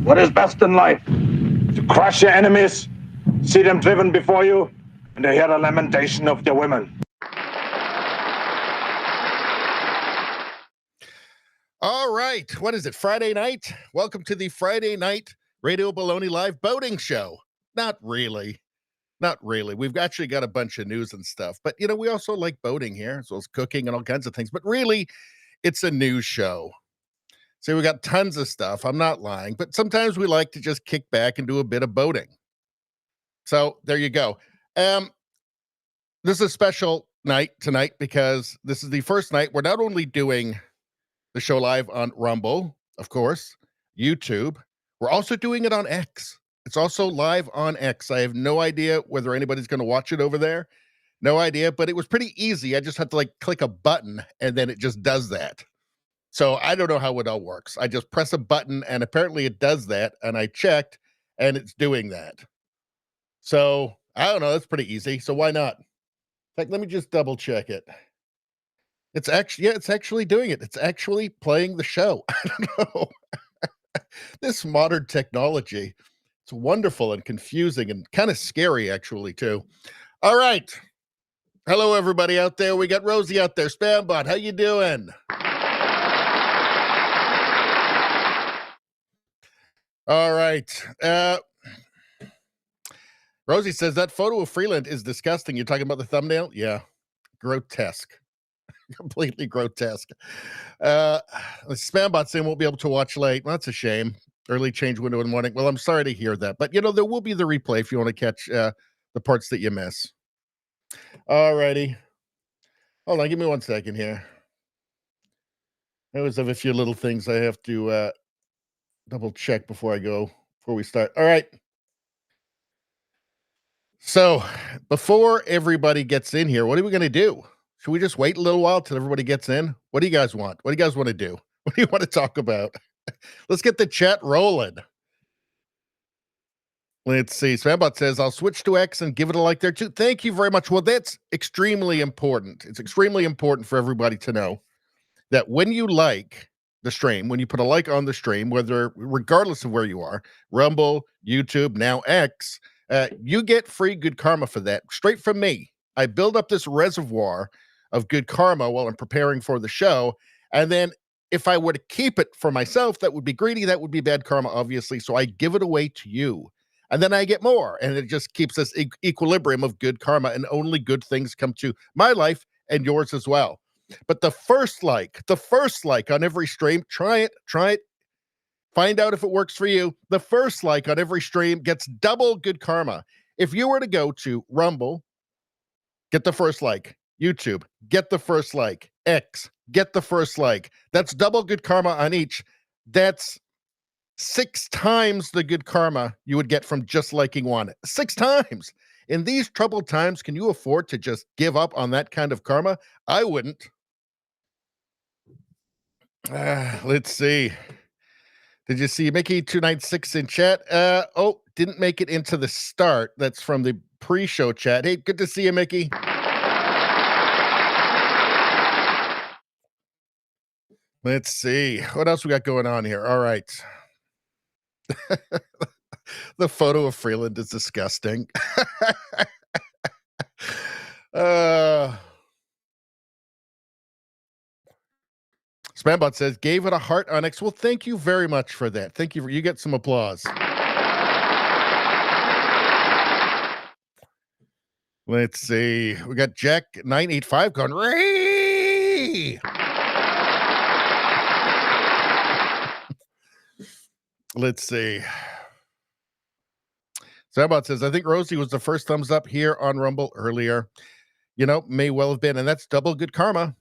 What is best in life? To crush your enemies, see them driven before you, and to hear the lamentation of their women. All right. What is it? Friday night? Welcome to the Friday night Radio Baloney Live boating show. Not really. Not really. We've actually got a bunch of news and stuff, but we also like boating here, as well as cooking and all kinds of things, but really it's a news show. So we got tons of stuff. I'm not lying, but sometimes we like to just kick back and do a bit of boating. So there you go. This is a special night tonight because this is the first night we're not only doing the show live on Rumble, of course, YouTube, we're also doing it on X. It's also live on X. I have no idea whether anybody's going to watch it over there. No idea, but it was pretty easy. I just had to click a button and then it just does that. So I don't know how it all works. I just press a button and apparently it does that. And I checked and it's doing that. So I don't know. That's pretty easy. So why not? In fact, let me just double check it. It's actually doing it. It's actually playing the show. I don't know. This modern technology, it's wonderful and confusing and kind of scary actually too. All right. Hello, everybody out there. We got Rosie out there. Spambot, how you doing? All right. Rosie says that photo of Freeland is disgusting. You're talking about the thumbnail? Yeah. Grotesque. Completely grotesque. Spambot saying won't be able to watch late. Well, that's a shame. Early change window in the morning. Well, I'm sorry to hear that. But, there will be the replay if you want to catch the parts that you miss. All righty. Hold on. Give me 1 second here. I always have a few little things I have to double check before we start. All right. So before everybody gets in here, what are we going to do? Should we just wait a little while till everybody gets in? What do you guys want? What do you guys want to do? What do you want to talk about? Let's get the chat rolling. Let's see. Swambot says, I'll switch to X and give it a like there too. Thank you very much. Well, that's extremely important. It's extremely important for everybody to know that when you like the stream, when you put a like on the stream, regardless of where you are, Rumble, YouTube, now X, you get free good karma for that straight from me. I build up this reservoir of good karma while I'm preparing for the show. And then if I were to keep it for myself, that would be greedy. That would be bad karma, obviously. So I give it away to you. And then I get more. And it just keeps this equilibrium of good karma. And only good things come to my life and yours as well. But the first like on every stream, try it. Find out if it works for you. The first like on every stream gets double good karma. If you were to go to Rumble, get the first like. YouTube, get the first like. X, get the first like. That's double good karma on each. That's 6 times the good karma you would get from just liking one. 6 times. In these troubled times, can you afford to just give up on that kind of karma? I wouldn't. Let's see. Did you see Mickey 296 in chat? Didn't make it into the start. That's from the pre-show chat. Hey, good to see you, Mickey. Let's see. What else we got going on here? All right. The photo of Freeland is disgusting. Spambot says, gave it a heart on X. Well, thank you very much for that. Thank you. You get some applause. Let's see. We got Jack 985 going, Ray! Let's see. Spambot says, I think Rosie was the first thumbs up here on Rumble earlier. You know, may well have been. And that's double good karma.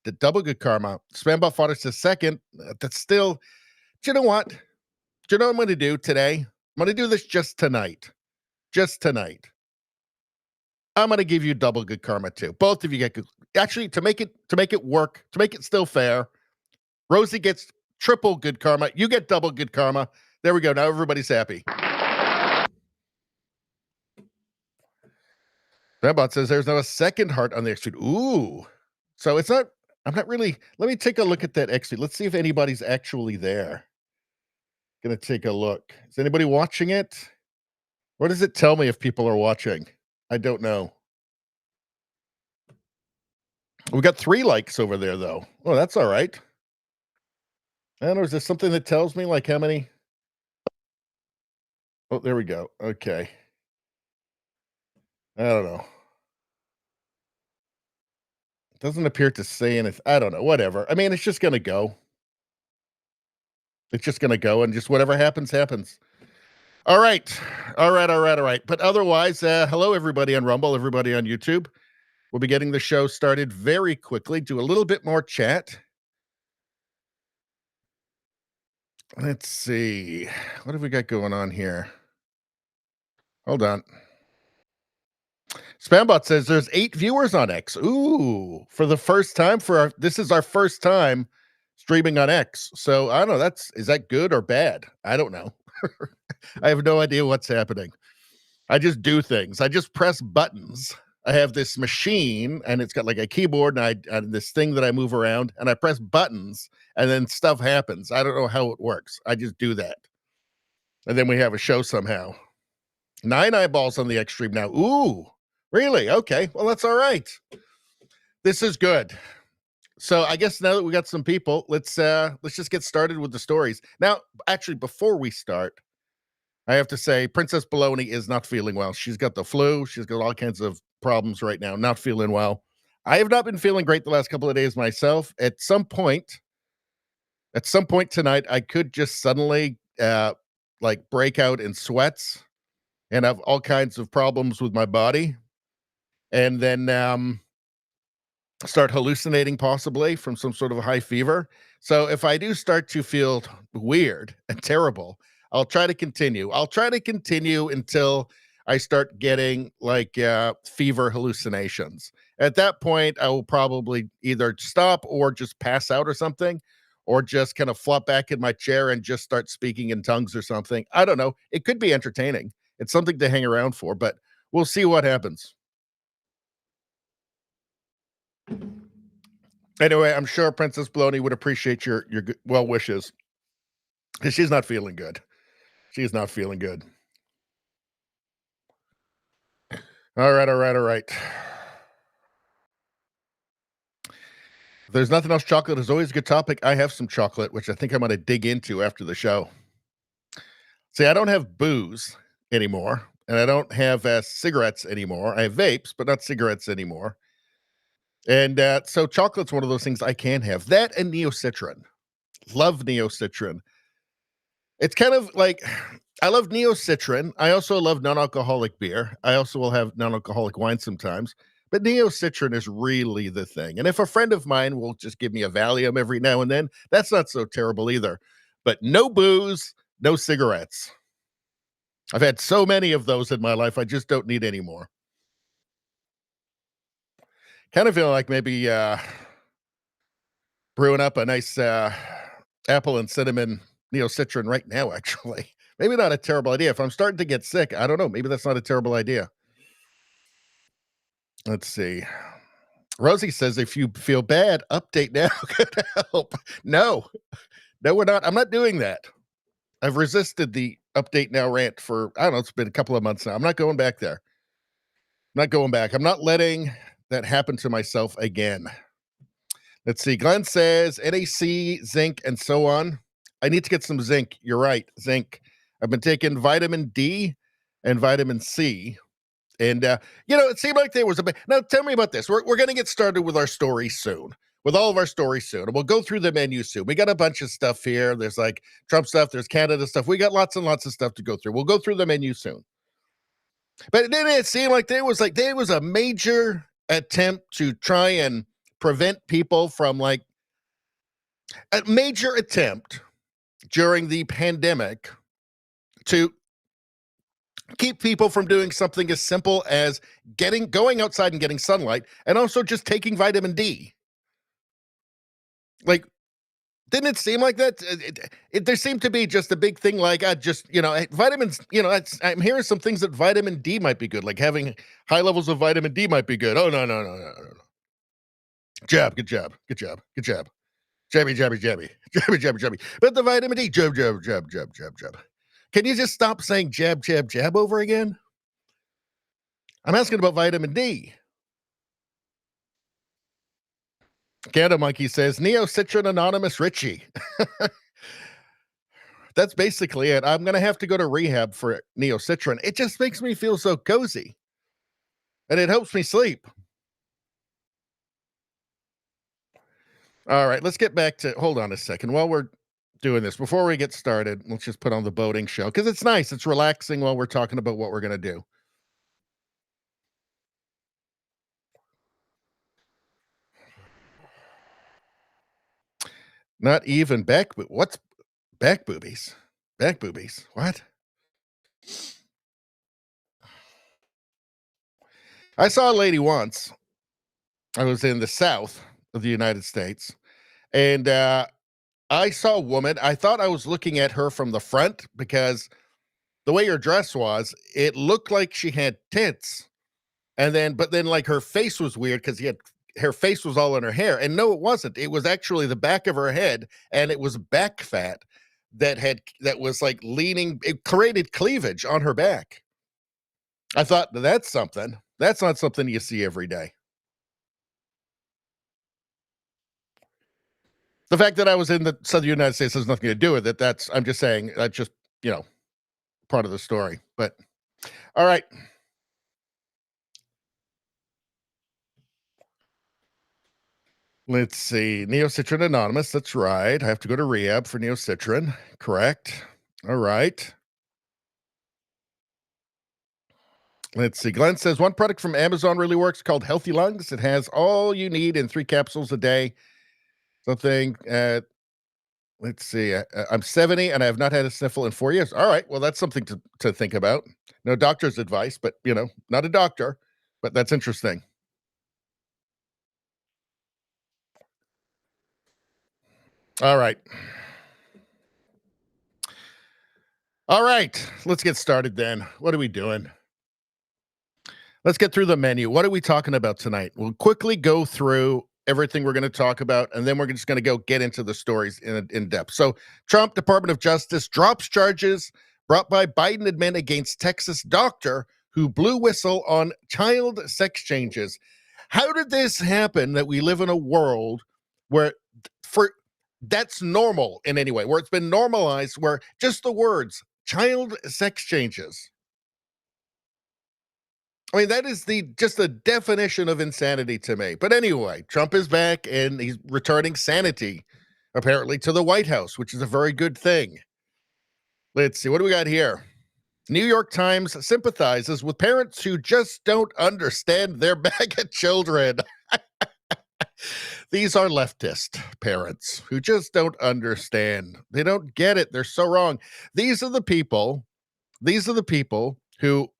The double good karma. Spambot fought us to second. That's still, do you know what? Do you know what I'm going to do today? I'm going to do this just tonight. Just tonight. I'm going to give you double good karma too. Both of you get good. Actually, to make it work, to make it still fair, Rosie gets triple good karma. You get double good karma. There we go. Now everybody's happy. Spambot says there's now a second heart on the X feed. Ooh. So it's not, I'm not really, let me take a look at that X feed. Let's see if anybody's actually there. Gonna take a look. Is anybody watching it? What does it tell me if people are watching? I don't know. We got 3 likes over there though. Oh, that's all right. I don't know, is there something that tells me like how many? Oh, there we go. Okay. I don't know. Doesn't appear to say anything. I don't know. Whatever. I mean, it's just going to go. It's just going to go, and just whatever happens, happens. All right. All right. But otherwise, hello, everybody on Rumble, everybody on YouTube. We'll be getting the show started very quickly. Do a little bit more chat. Let's see. What have we got going on here? Hold on. Spambot says there's 8 viewers on X. Ooh, for the first time this is our first time streaming on X. So I don't know, is that good or bad? I don't know. I have no idea what's happening. I just do things. I just press buttons. I have this machine and it's got like a keyboard and this thing that I move around and I press buttons and then stuff happens. I don't know how it works. I just do that. And then we have a show somehow. 9 eyeballs on the X stream now. Ooh. Really? Okay. Well, that's all right. This is good. So I guess now that we got some people, let's just get started with the stories. Now, actually, before we start, I have to say Princess Baloney is not feeling well. She's got the flu. She's got all kinds of problems right now. Not feeling well. I have not been feeling great the last couple of days myself. At some point tonight, I could just suddenly like break out in sweats and have all kinds of problems with my body. And then start hallucinating possibly from some sort of a high fever. So if I do start to feel weird and terrible, I'll try to continue. I'll try to continue until I start getting like fever hallucinations. At that point, I will probably either stop or just pass out or something, or just kind of flop back in my chair and just start speaking in tongues or something. I don't know. It could be entertaining. It's something to hang around for, but we'll see what happens. Anyway, I'm sure Princess Baloney would appreciate your well wishes. Because she's not feeling good. She's not feeling good. All right. If there's nothing else, chocolate is always a good topic. I have some chocolate, which I think I'm going to dig into after the show. See, I don't have booze anymore, and I don't have cigarettes anymore. I have vapes, but not cigarettes anymore. And so chocolate's one of those things I can have. That and Neocitrin. Love Neocitrin. It's kind of like I love Neo-Citron. I also love non-alcoholic beer. I also will have non-alcoholic wine sometimes. But Neo-Citron is really the thing. And if a friend of mine will just give me a Valium every now and then, that's not so terrible either. But no booze, no cigarettes. I've had so many of those in my life, I just don't need any more. Kind of feel like maybe brewing up a nice apple and cinnamon Neo-Citron right now, actually. Maybe not a terrible idea. If I'm starting to get sick, I don't know. Maybe that's not a terrible idea. Let's see. Rosie says, if you feel bad, update now could help. No, we're not. I'm not doing that. I've resisted the update now rant for, I don't know, it's been a couple of months now. I'm not going back there. I'm not going back. I'm not letting that happen to myself again. Let's see. Glenn says NAC, zinc, and so on. I need to get some zinc. You're right. Zinc. I've been taking vitamin D and vitamin C. And, it seemed like there was a bit. Now, tell me about this. We're going to get started with our story soon, with all of our stories soon. And we'll go through the menu soon. We got a bunch of stuff here. There's like Trump stuff. There's Canada stuff. We got lots and lots of stuff to go through. We'll go through the menu soon. But then it seemed like there was a major attempt to try and prevent people from a major attempt during the pandemic to keep people from doing something as simple as going outside and getting sunlight, and also just taking vitamin D. Didn't it seem like that? There seemed to be just a big thing vitamins, I'm hearing some things that vitamin D might be good, like having high levels of vitamin D might be good. Oh, no. Good job. Jabby. But the vitamin D, jab. Can you just stop saying jab over again? I'm asking about vitamin D. Canada Monkey says, Neo-Citron Anonymous Richie. That's basically it. I'm going to have to go to rehab for Neo-Citron. It just makes me feel so cozy. And it helps me sleep. All right, let's get back to, hold on a second. While we're doing this, before we get started, let's just put on the boating show, because it's nice. It's relaxing while we're talking about what we're going to do. Not even back. What's back boobies? Back boobies. What? I saw a lady once. I was in the South of the United States, and I saw a woman. I thought I was looking at her from the front because the way her dress was, it looked like she had tits. But then like her face was weird because her face was all in her hair. And no, it wasn't. It was actually the back of her head, and it was back fat that was like leaning. It created cleavage on her back. I thought, that's something. That's not something you see every day. The fact that I was in the Southern United States has nothing to do with it. I'm just saying, that's just, part of the story. But all right. Let's see. Neo-Citron Anonymous. That's right. I have to go to rehab for Neo-Citron. Correct. All right. Let's see. Glenn says one product from Amazon really works called Healthy Lungs. It has all you need in 3 capsules a day. Something. Let's see. I'm 70 and I have not had a sniffle in 4 years. All right. Well, that's something to think about. No doctor's advice, but not a doctor. But that's interesting. All right. All right. Let's get started then. What are we doing? Let's get through the menu. What are we talking about tonight? We'll quickly go through everything we're going to talk about, and then we're just going to get into the stories in depth. So, Trump Department of Justice drops charges brought by Biden admin against Texas doctor who blew whistle on child sex changes. How did this happen that we live in a world where that's normal in any way, where it's been normalized, where just the words child sex changes? I mean, that is just the definition of insanity to me. But anyway, Trump is back and he's returning sanity, apparently, to the White House, which is a very good thing. Let's see. What do we got here? New York Times sympathizes with parents who just don't understand their MAGA children. These are leftist parents who just don't understand. They don't get it. They're so wrong. These are the people who,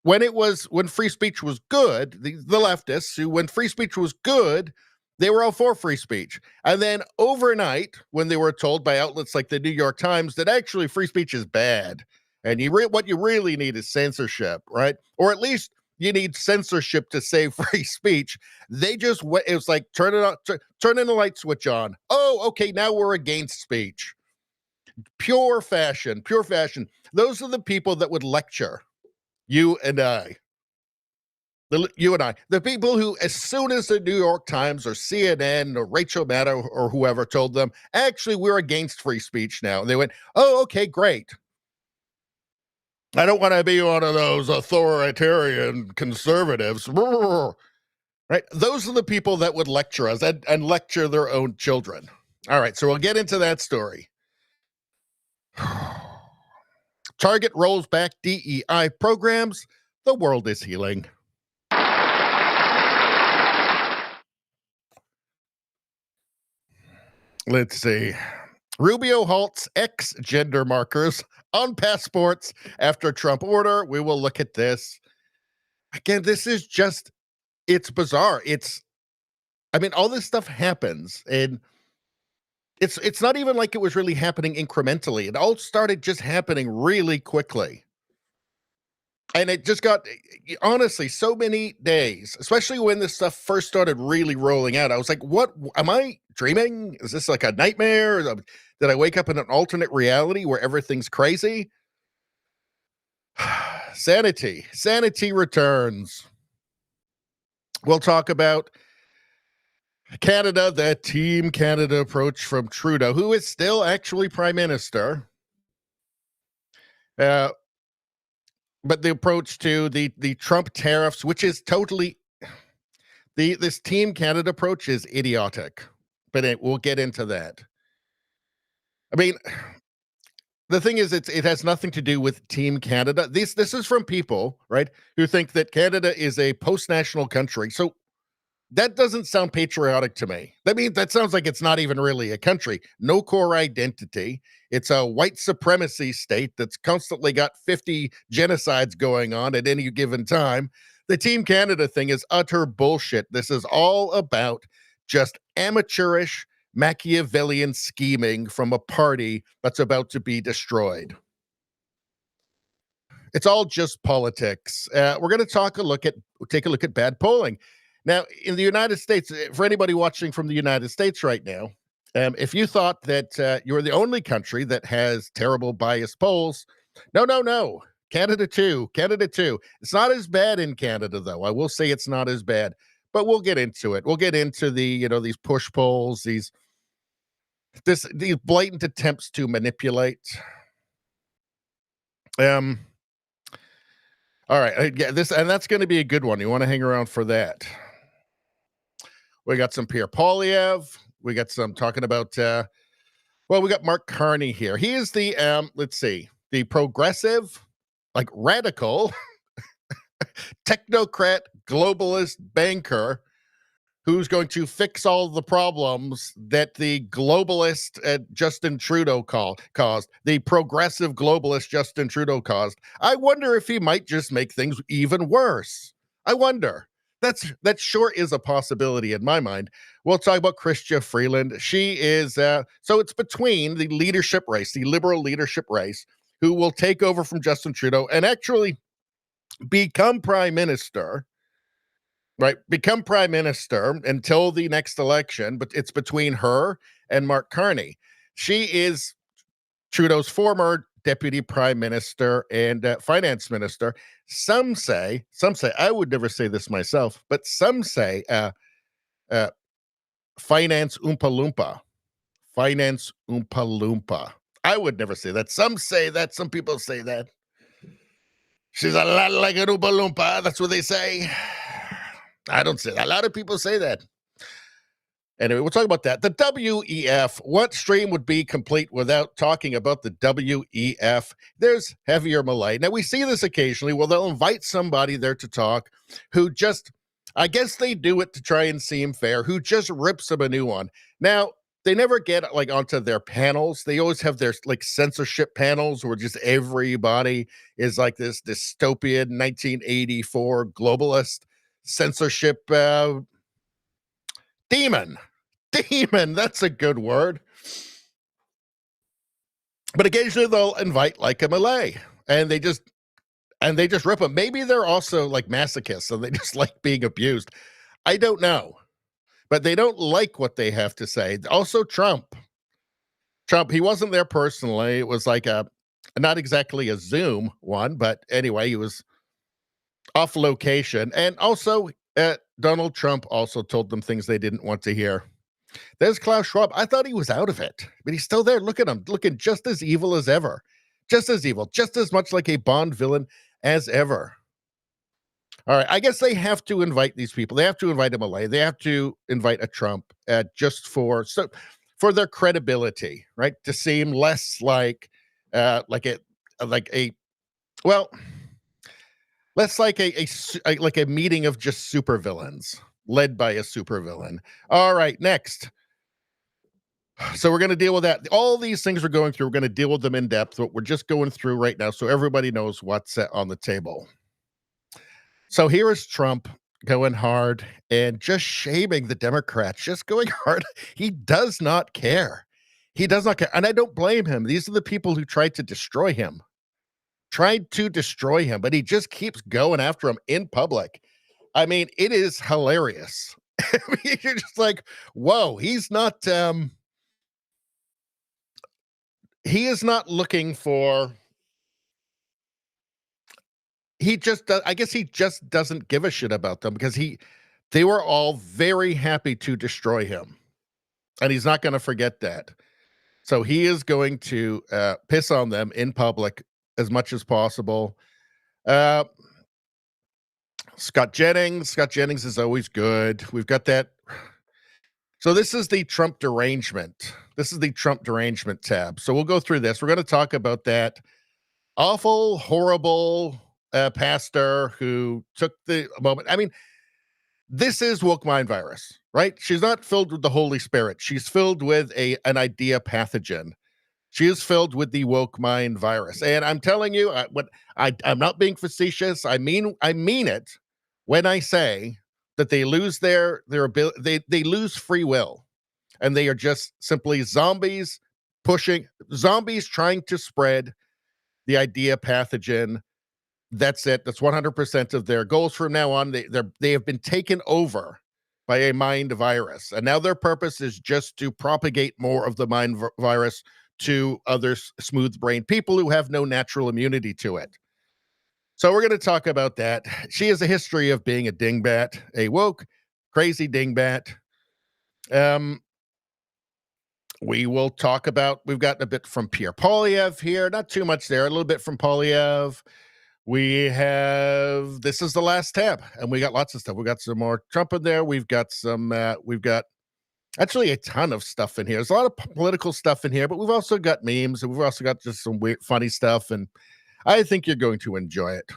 when free speech was good, the leftists who, when free speech was good, they were all for free speech. And then overnight, when they were told by outlets like the New York Times that actually free speech is bad, and what you really need is censorship, right? Or at least you need censorship to save free speech. They just it was like turning the light switch on. Oh, okay, now we're against speech. Pure fashion. Those are the people that would lecture you and I. The people who, as soon as the New York Times or CNN or Rachel Maddow or whoever told them, actually, we're against free speech now, and they went, oh, okay, great. I don't want to be one of those authoritarian conservatives. Right? Those are the people that would lecture us and lecture their own children. All right, so we'll get into that story. Target rolls back DEI programs. The world is healing. Let's see. Rubio halts X gender markers on passports after Trump order. We will look at this. Again, this is just, it's bizarre. All this stuff happens, and it's not even like it was really happening incrementally. It all started just happening really quickly. And it just got, honestly, so many days, especially when this stuff first started really rolling out. I was like, what? Am I dreaming? Is this like a nightmare? Did I wake up in an alternate reality where everything's crazy? Sanity returns. We'll talk about Canada, that Team Canada approach from Trudeau, who is still actually Prime Minister. But the approach to the Trump tariffs, which is totally, this Team Canada approach is idiotic. But we'll get into that. I mean, the thing is, it has nothing to do with Team Canada. This is from people, right, who think that Canada is a post-national country. So that doesn't sound patriotic to me. I mean, that sounds like it's not even really a country. No core identity. It's a white supremacy state that's constantly got 50 genocides going on at any given time. The Team Canada thing is utter bullshit. This is all about just amateurish, Machiavellian scheming from a party that's about to be destroyed. It's all just politics. We're going to take a look at bad polling. Now, in the United States, for anybody watching from the United States right now, if you thought that you're the only country that has terrible biased polls, no. Canada too. It's not as bad in Canada, though. I will say it's not as bad, but we'll get into it. We'll get into these push polls, these blatant attempts to manipulate. All right, that's going to be a good one. You want to hang around for that. We got some Pierre Poilievre. We got some talking about, we got Mark Carney here. He is the, the progressive, like radical, technocrat, globalist banker who's going to fix all the problems that the globalist Justin Trudeau caused, the progressive globalist Justin Trudeau caused. I wonder if he might just make things even worse. I wonder. That sure is a possibility in my mind. We'll talk about Chrystia Freeland. She is, so it's between the leadership race, the liberal leadership race, who will take over from Justin Trudeau and actually become prime minister, right? Become prime minister until the next election, but it's between her and Mark Carney. She is Trudeau's former deputy prime minister and finance minister. Some say, I would never say this myself, but some say finance Oompa Loompa. I would never say that. Some say that. Some people say that. She's a lot like an Oompa Loompa. That's what they say. I don't say that. A lot of people say that. Anyway, we'll talk about that. The WEF. What stream would be complete without talking about the WEF? There's heavier Milei. Now, we see this occasionally where they'll invite somebody there to talk who just, I guess they do it to try and seem fair, who just rips them a new one. Now, they never get like onto their panels. They always have their like censorship panels where just everybody is like this dystopian 1984 globalist censorship demon. Demon, that's a good word. But occasionally they'll invite like a Milei, and they just rip them. Maybe they're also like masochists, and they just like being abused. I don't know, but they don't like what they have to say. Also, Trump, he wasn't there personally. It was like a not exactly a Zoom one, but anyway, he was off location, and also Donald Trump also told them things they didn't want to hear. There's Klaus Schwab. I thought he was out of it, but he's still there. Look at him, looking just as evil as ever. Just as evil, just as much like a Bond villain as ever. All right, I guess they have to invite these people. They have to invite a Milei. They have to invite a Trump just for their credibility, right? To seem less like a meeting of just supervillains led by a supervillain. All right, next. So we're going to deal with that. All these things we're going through, we're going to deal with them in depth. What we're just going through right now so everybody knows what's on the table. So here is Trump going hard and just shaming the Democrats, just going hard. He does not care. He does not care. And I don't blame him. These are the people who tried to destroy him. But he just keeps going after him in public. I mean, it is hilarious. I mean, you're just like, whoa, he's not, he is not looking for, I guess he just doesn't give a shit about them because they were all very happy to destroy him. And he's not going to forget that. So he is going to piss on them in public as much as possible. Scott Jennings is always good. We've got that. So this is the Trump derangement. Tab. So we'll go through this. We're going to talk about that awful, horrible pastor who took the moment. I mean, this is woke mind virus, right? She's not filled with the Holy Spirit. She's filled with an idea pathogen. She is filled with the woke mind virus. And I'm telling you, I'm not being facetious. I mean it when I say that they lose their ability, they lose free will, and they are just simply zombies trying to spread the idea pathogen. That's it. That's 100% of their goals from now on. They have been taken over by a mind virus, and now their purpose is just to propagate more of the mind virus to other smooth-brained people who have no natural immunity to it. So we're going to talk about that. She has a history of being a dingbat, a woke, crazy dingbat. We will talk about, we've gotten a bit from Pierre Poilievre here, not too much there, a little bit from Poilievre. This is the last tab, and we got lots of stuff. We got some more Trump in there. We've got actually a ton of stuff in here. There's a lot of political stuff in here, but we've also got memes, and we've also got just some weird, funny stuff, and I think you're going to enjoy it.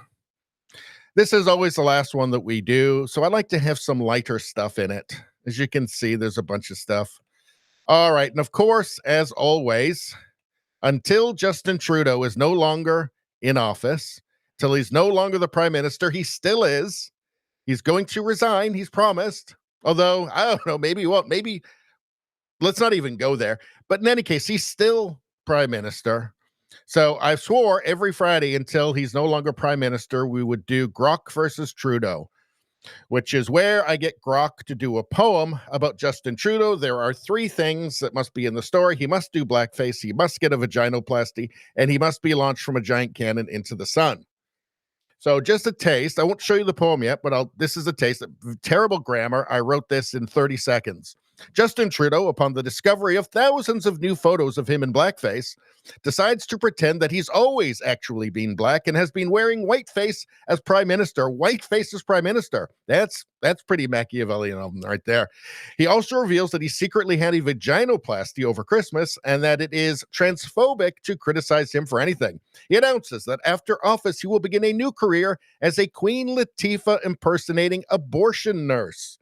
This is always the last one that we do, so I like to have some lighter stuff in it. As you can see, there's a bunch of stuff. All right, and of course, as always, until Justin Trudeau is no longer in office, till he's no longer the prime minister, he still is. He's going to resign, he's promised. Although, I don't know, maybe he won't. Maybe, let's not even go there. But in any case, he's still prime minister. So I swore every Friday until he's no longer prime minister, we would do Grok versus Trudeau, which is where I get Grok to do a poem about Justin Trudeau. There are 3 things that must be in the story. He must do blackface, he must get a vaginoplasty, and he must be launched from a giant cannon into the sun. So just a taste. I won't show you the poem yet, but this is a taste. Terrible grammar. I wrote this in 30 seconds. Justin Trudeau, upon the discovery of thousands of new photos of him in blackface, decides to pretend that he's always actually been black and has been wearing whiteface as prime minister. Whiteface as prime minister. That's pretty Machiavellian of him right there. He also reveals that he secretly had a vaginoplasty over Christmas and that it is transphobic to criticize him for anything. He announces that after office, he will begin a new career as a Queen Latifah impersonating abortion nurse.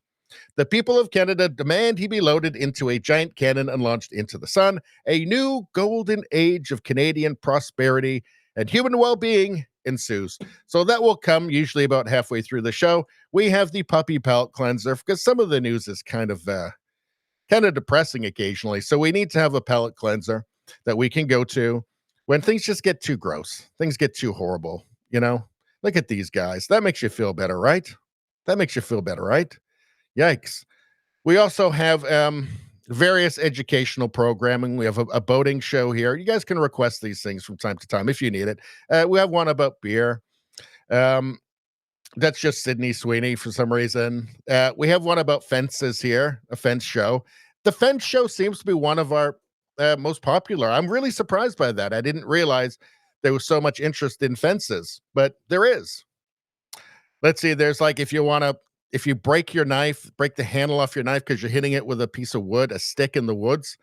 The people of Canada demand he be loaded into a giant cannon and launched into the sun. A new golden age of Canadian prosperity and human well-being ensues. So that will come usually about halfway through the show. We have the puppy palate cleanser because some of the news is kind of depressing occasionally. So we need to have a palate cleanser that we can go to when things just get too gross. Things get too horrible, you know? Look at these guys. That makes you feel better, right? That makes you feel better, right? Yikes. We also have various educational programming. We have a boating show here. You guys can request these things from time to time if you need it. We have one about beer. That's just Sydney Sweeney for some reason. We have one about fences here, a fence show. The fence show seems to be one of our most popular. I'm really surprised by that. I didn't realize there was so much interest in fences, but there is. Let's see, there's like if you break your knife, break the handle off your knife because you're hitting it with a piece of wood, a stick in the woods,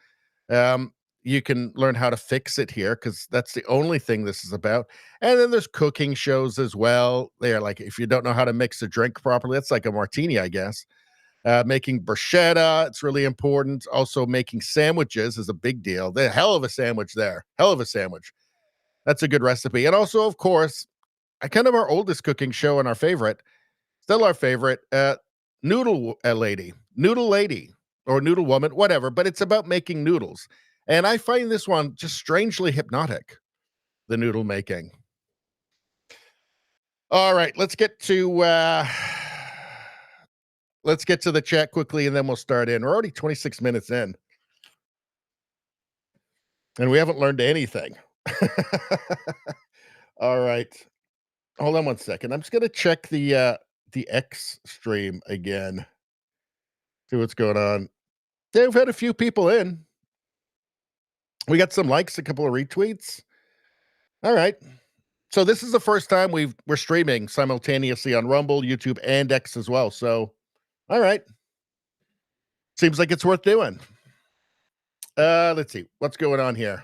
you can learn how to fix it here because that's the only thing this is about. And then there's cooking shows as well. They're like, if you don't know how to mix a drink properly, that's like a martini, I guess. Making bruschetta, it's really important. Also, making sandwiches is a big deal. The hell of a sandwich there. Hell of a sandwich. That's a good recipe. And also, of course, kind of our oldest cooking show and our favorite, still our favorite, Noodle Lady, or Noodle Woman, whatever. But it's about making noodles. And I find this one just strangely hypnotic, the noodle making. All right, let's get to the chat quickly, and then we'll start in. We're already 26 minutes in, and we haven't learned anything. All right, hold on one second. I'm just gonna check the X stream again, see what's going on. Yeah, we've had a few people in. We got some likes, a couple of retweets. All right. So this is the first time we're streaming simultaneously on Rumble, YouTube, and X as well. So, all right. Seems like it's worth doing. Let's see. What's going on here?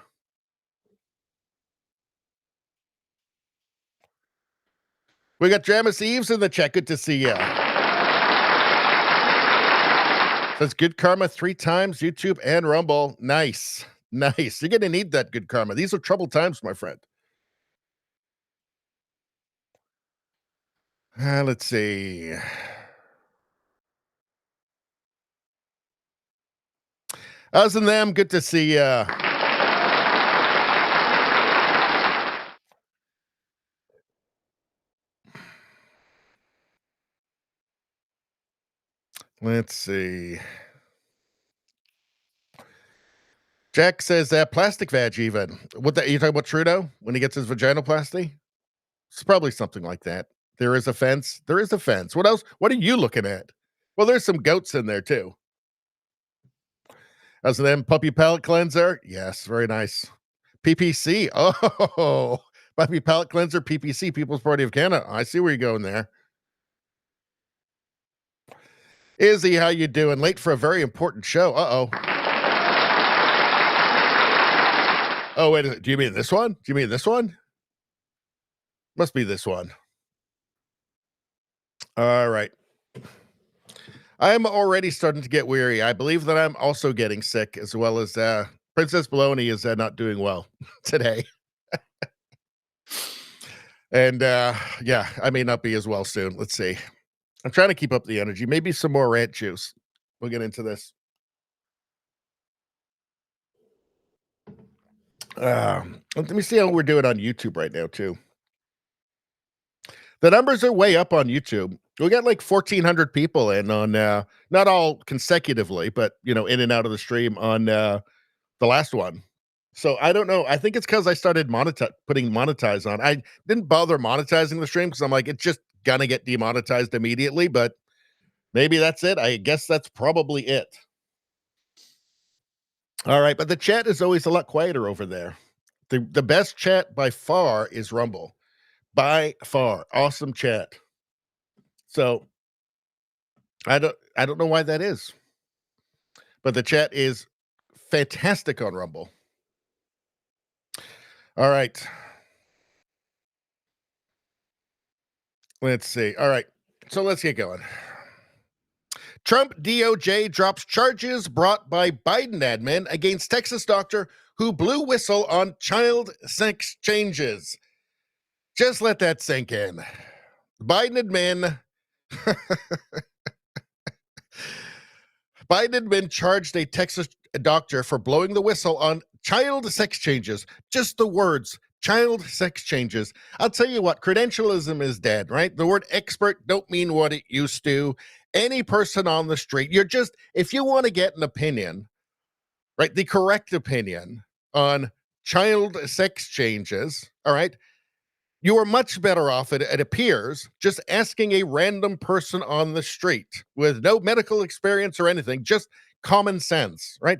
We got Jamis Eves in the chat. Good to see you. Says good karma 3 times, YouTube and Rumble. Nice. Nice. You're going to need that good karma. These are troubled times, my friend. Let's see. Us and them, good to see ya. Let's see. Jack says plastic vag even. What you talking about Trudeau when he gets his vaginoplasty? It's probably something like that. There is a fence. There is a fence. What else? What are you looking at? Well, there's some goats in there too. As then puppy palate cleanser. Yes, very nice. PPC. Oh, puppy palate cleanser. PPC. People's Party of Canada. I see where you're going there. Izzy, how you doing? Late for a very important show. Oh, wait. Do you mean this one? Do you mean this one? Must be this one. All right. I'm already starting to get weary. I believe that I'm also getting sick, as well as Princess Baloney is not doing well today. And yeah, I may not be as well soon. Let's see. I'm trying to keep up the energy. Maybe some more rant juice. We'll get into this. Let me see how we're doing on YouTube right now, too. The numbers are way up on YouTube. We got like 1,400 people in on, not all consecutively, but, in and out of the stream on the last one. So I don't know. I think it's because I started putting monetize on. I didn't bother monetizing the stream because I'm like, it's just gonna get demonetized immediately, but maybe that's it. I guess that's probably it. All right, but the chat is always a lot quieter over there. The best chat by far is Rumble. By far. Awesome chat. So I don't know why that is. But the chat is fantastic on Rumble. All right. Let's see. All right. So let's get going. Trump DOJ drops charges brought by Biden admin against Texas doctor who blew whistle on child sex changes. Just let that sink in. Biden admin charged a Texas doctor for blowing the whistle on child sex changes. Just the words, child sex changes. I'll tell you what, credentialism is dead, right? The word expert don't mean what it used to. Any person on the street, if you want to get an opinion, right, the correct opinion on child sex changes, all right, you are much better off, it appears, just asking a random person on the street with no medical experience or anything, just common sense, right?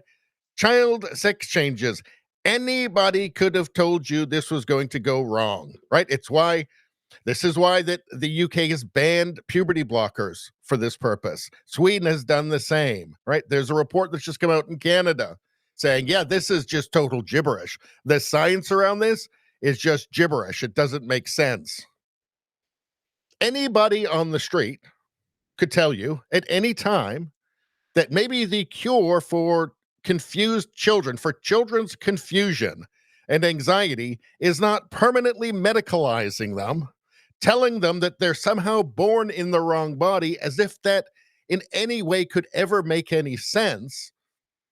Child sex changes. Anybody could have told you this was going to go wrong, right? This is why that the UK has banned puberty blockers for this purpose. Sweden has done the same, right? There's a report that's just come out in Canada saying, yeah, this is just total gibberish. The science around this is just gibberish. It doesn't make sense. Anybody on the street could tell you at any time that maybe the cure for confused children, for children's confusion and anxiety, is not permanently medicalizing them, telling them that they're somehow born in the wrong body, as if that in any way could ever make any sense,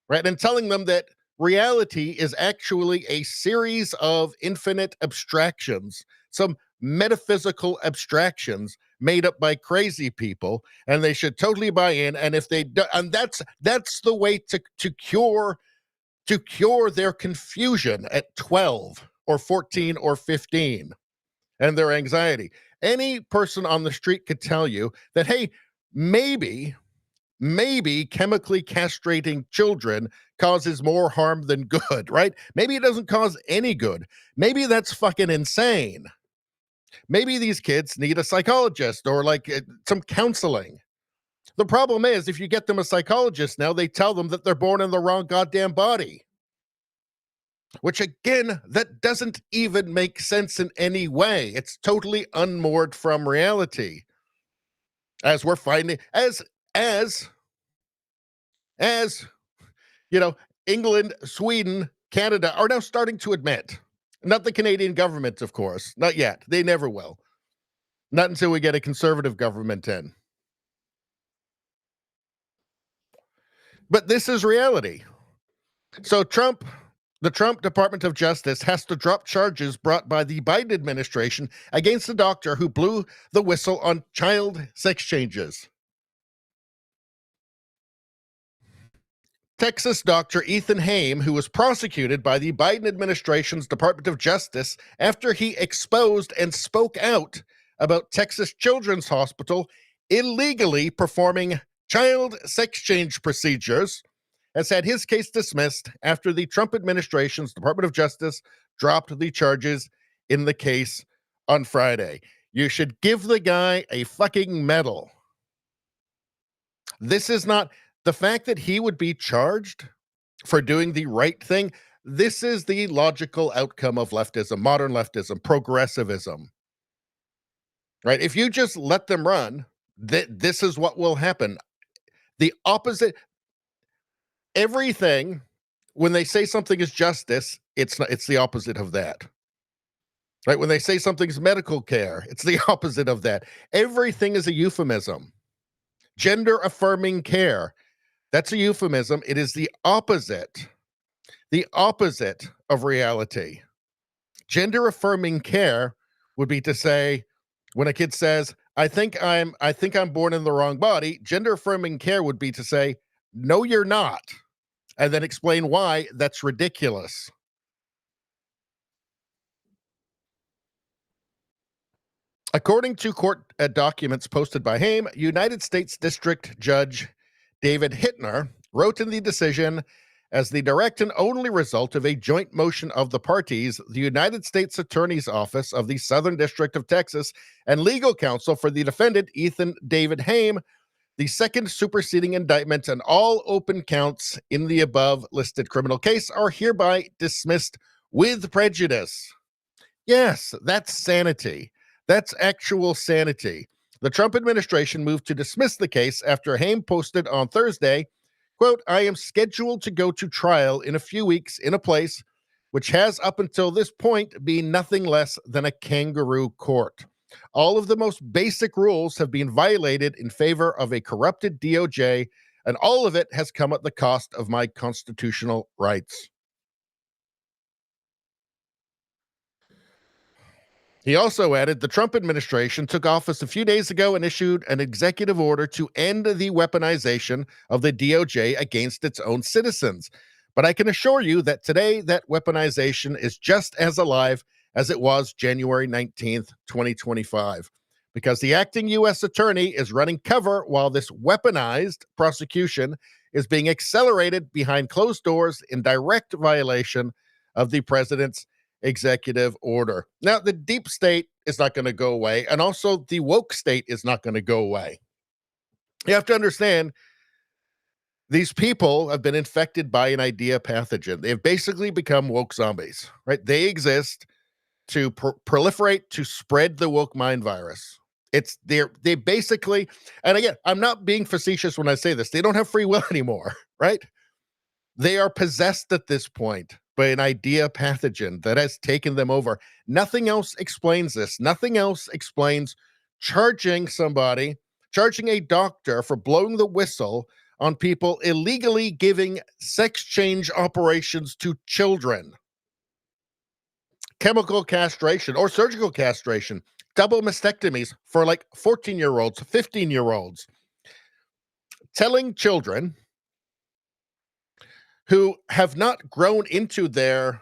right? And telling them that reality is actually a series of infinite abstractions, some metaphysical abstractions made up by crazy people, and they should totally buy in. And if they do, and that's the way to cure their confusion at 12 or 14 or 15 and their anxiety. Any person on the street could tell you that, hey, maybe chemically castrating children causes more harm than good, right? Maybe it doesn't cause any good. Maybe that's fucking insane. Maybe these kids need a psychologist or some counseling. The problem is, if you get them a psychologist now, they tell them that they're born in the wrong goddamn body. Which, again, that doesn't even make sense in any way. It's totally unmoored from reality. As we're finding, as England, Sweden, Canada are now starting to admit. Not the Canadian government, of course. Not yet. They never will. Not until we get a conservative government in. But this is reality. So the Trump Department of Justice has to drop charges brought by the Biden administration against the doctor who blew the whistle on child sex changes. Texas doctor Ethan Haim, who was prosecuted by the Biden administration's Department of Justice after he exposed and spoke out about Texas Children's Hospital illegally performing child sex change procedures, has had his case dismissed after the Trump administration's Department of Justice dropped the charges in the case on Friday. You should give the guy a fucking medal. This is not the fact that he would be charged for doing the right thing. This is the logical outcome of leftism, modern leftism, progressivism. Right? If you just let them run, this is what will happen. The opposite. Everything, when they say something is justice, it's the opposite of that. Right? When they say something's medical care, it's the opposite of that. Everything is a euphemism. Gender affirming care, that's a euphemism. It is the opposite of reality. Gender affirming care would be to say, when a kid says, I think I'm born in the wrong body, gender affirming care would be to say, no, you're not. And then explain why that's ridiculous. According to court documents posted by Haim, United States District Judge David Hittner wrote in the decision, As the direct and only result of a joint motion of the parties, the United States Attorney's Office of the Southern District of Texas and legal counsel for the defendant, Ethan David Haim, the second superseding indictment and all open counts in the above listed criminal case are hereby dismissed with prejudice. Yes, that's sanity. That's actual sanity. The Trump administration moved to dismiss the case after Haim posted on Thursday, quote, "I am scheduled to go to trial in a few weeks in a place which has up until this point been nothing less than a kangaroo court. All of the most basic rules have been violated in favor of a corrupted DOJ, and all of it has come at the cost of my constitutional rights." He also added, the Trump administration took office a few days ago and issued an executive order to end the weaponization of the DOJ against its own citizens. But I can assure you that today that weaponization is just as alive as it was January 19th, 2025, because the acting U.S. attorney is running cover while this weaponized prosecution is being accelerated behind closed doors in direct violation of the president's executive order. Now, the deep state is not going to go away, and also the woke state is not going to go away. You have to understand, these people have been infected by an idea pathogen. They've basically become woke zombies, right? They exist to proliferate, to spread the woke mind virus. They basically, and again, I'm not being facetious when I say this, they don't have free will anymore, right? They are possessed at this point by an idea pathogen that has taken them over. Nothing else explains this. Nothing else explains charging a doctor for blowing the whistle on people illegally giving sex change operations to children. Chemical castration or surgical castration, double mastectomies for like 14-year-olds, 15-year-olds. Telling children who have not grown into their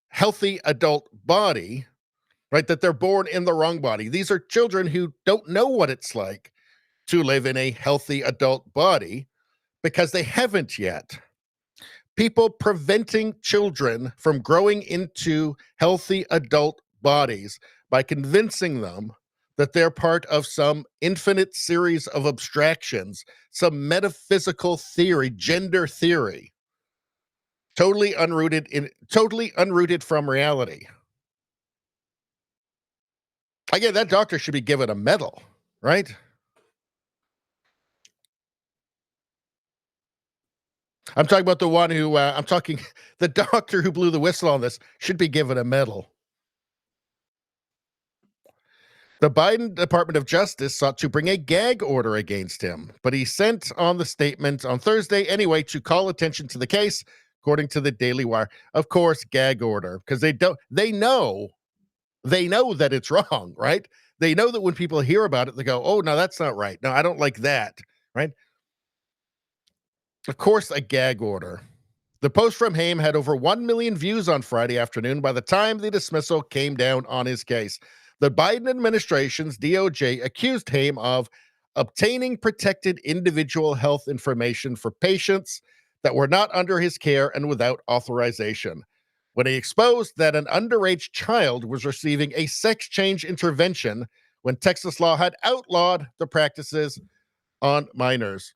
healthy adult body, right, that they're born in the wrong body. These are children who don't know what it's like to live in a healthy adult body because they haven't yet. People preventing children from growing into healthy adult bodies by convincing them that they're part of some infinite series of abstractions, some metaphysical theory, gender theory, totally unrooted from reality. Again, that doctor should be given a medal, right? I'm talking about the one who, the doctor who blew the whistle on this should be given a medal. The Biden Department of Justice sought to bring a gag order against him, but he sent on the statement on Thursday anyway to call attention to the case, according to the Daily Wire. Of course, gag order, because they know that it's wrong, right? They know that when people hear about it, they go, oh, no, that's not right. No, I don't like that, right? Of course, a gag order. The post from Haim had over 1 million views on Friday afternoon by the time the dismissal came down on his case. The Biden administration's DOJ accused Haim of obtaining protected individual health information for patients that were not under his care and without authorization, when he exposed that an underage child was receiving a sex change intervention when Texas law had outlawed the practices on minors.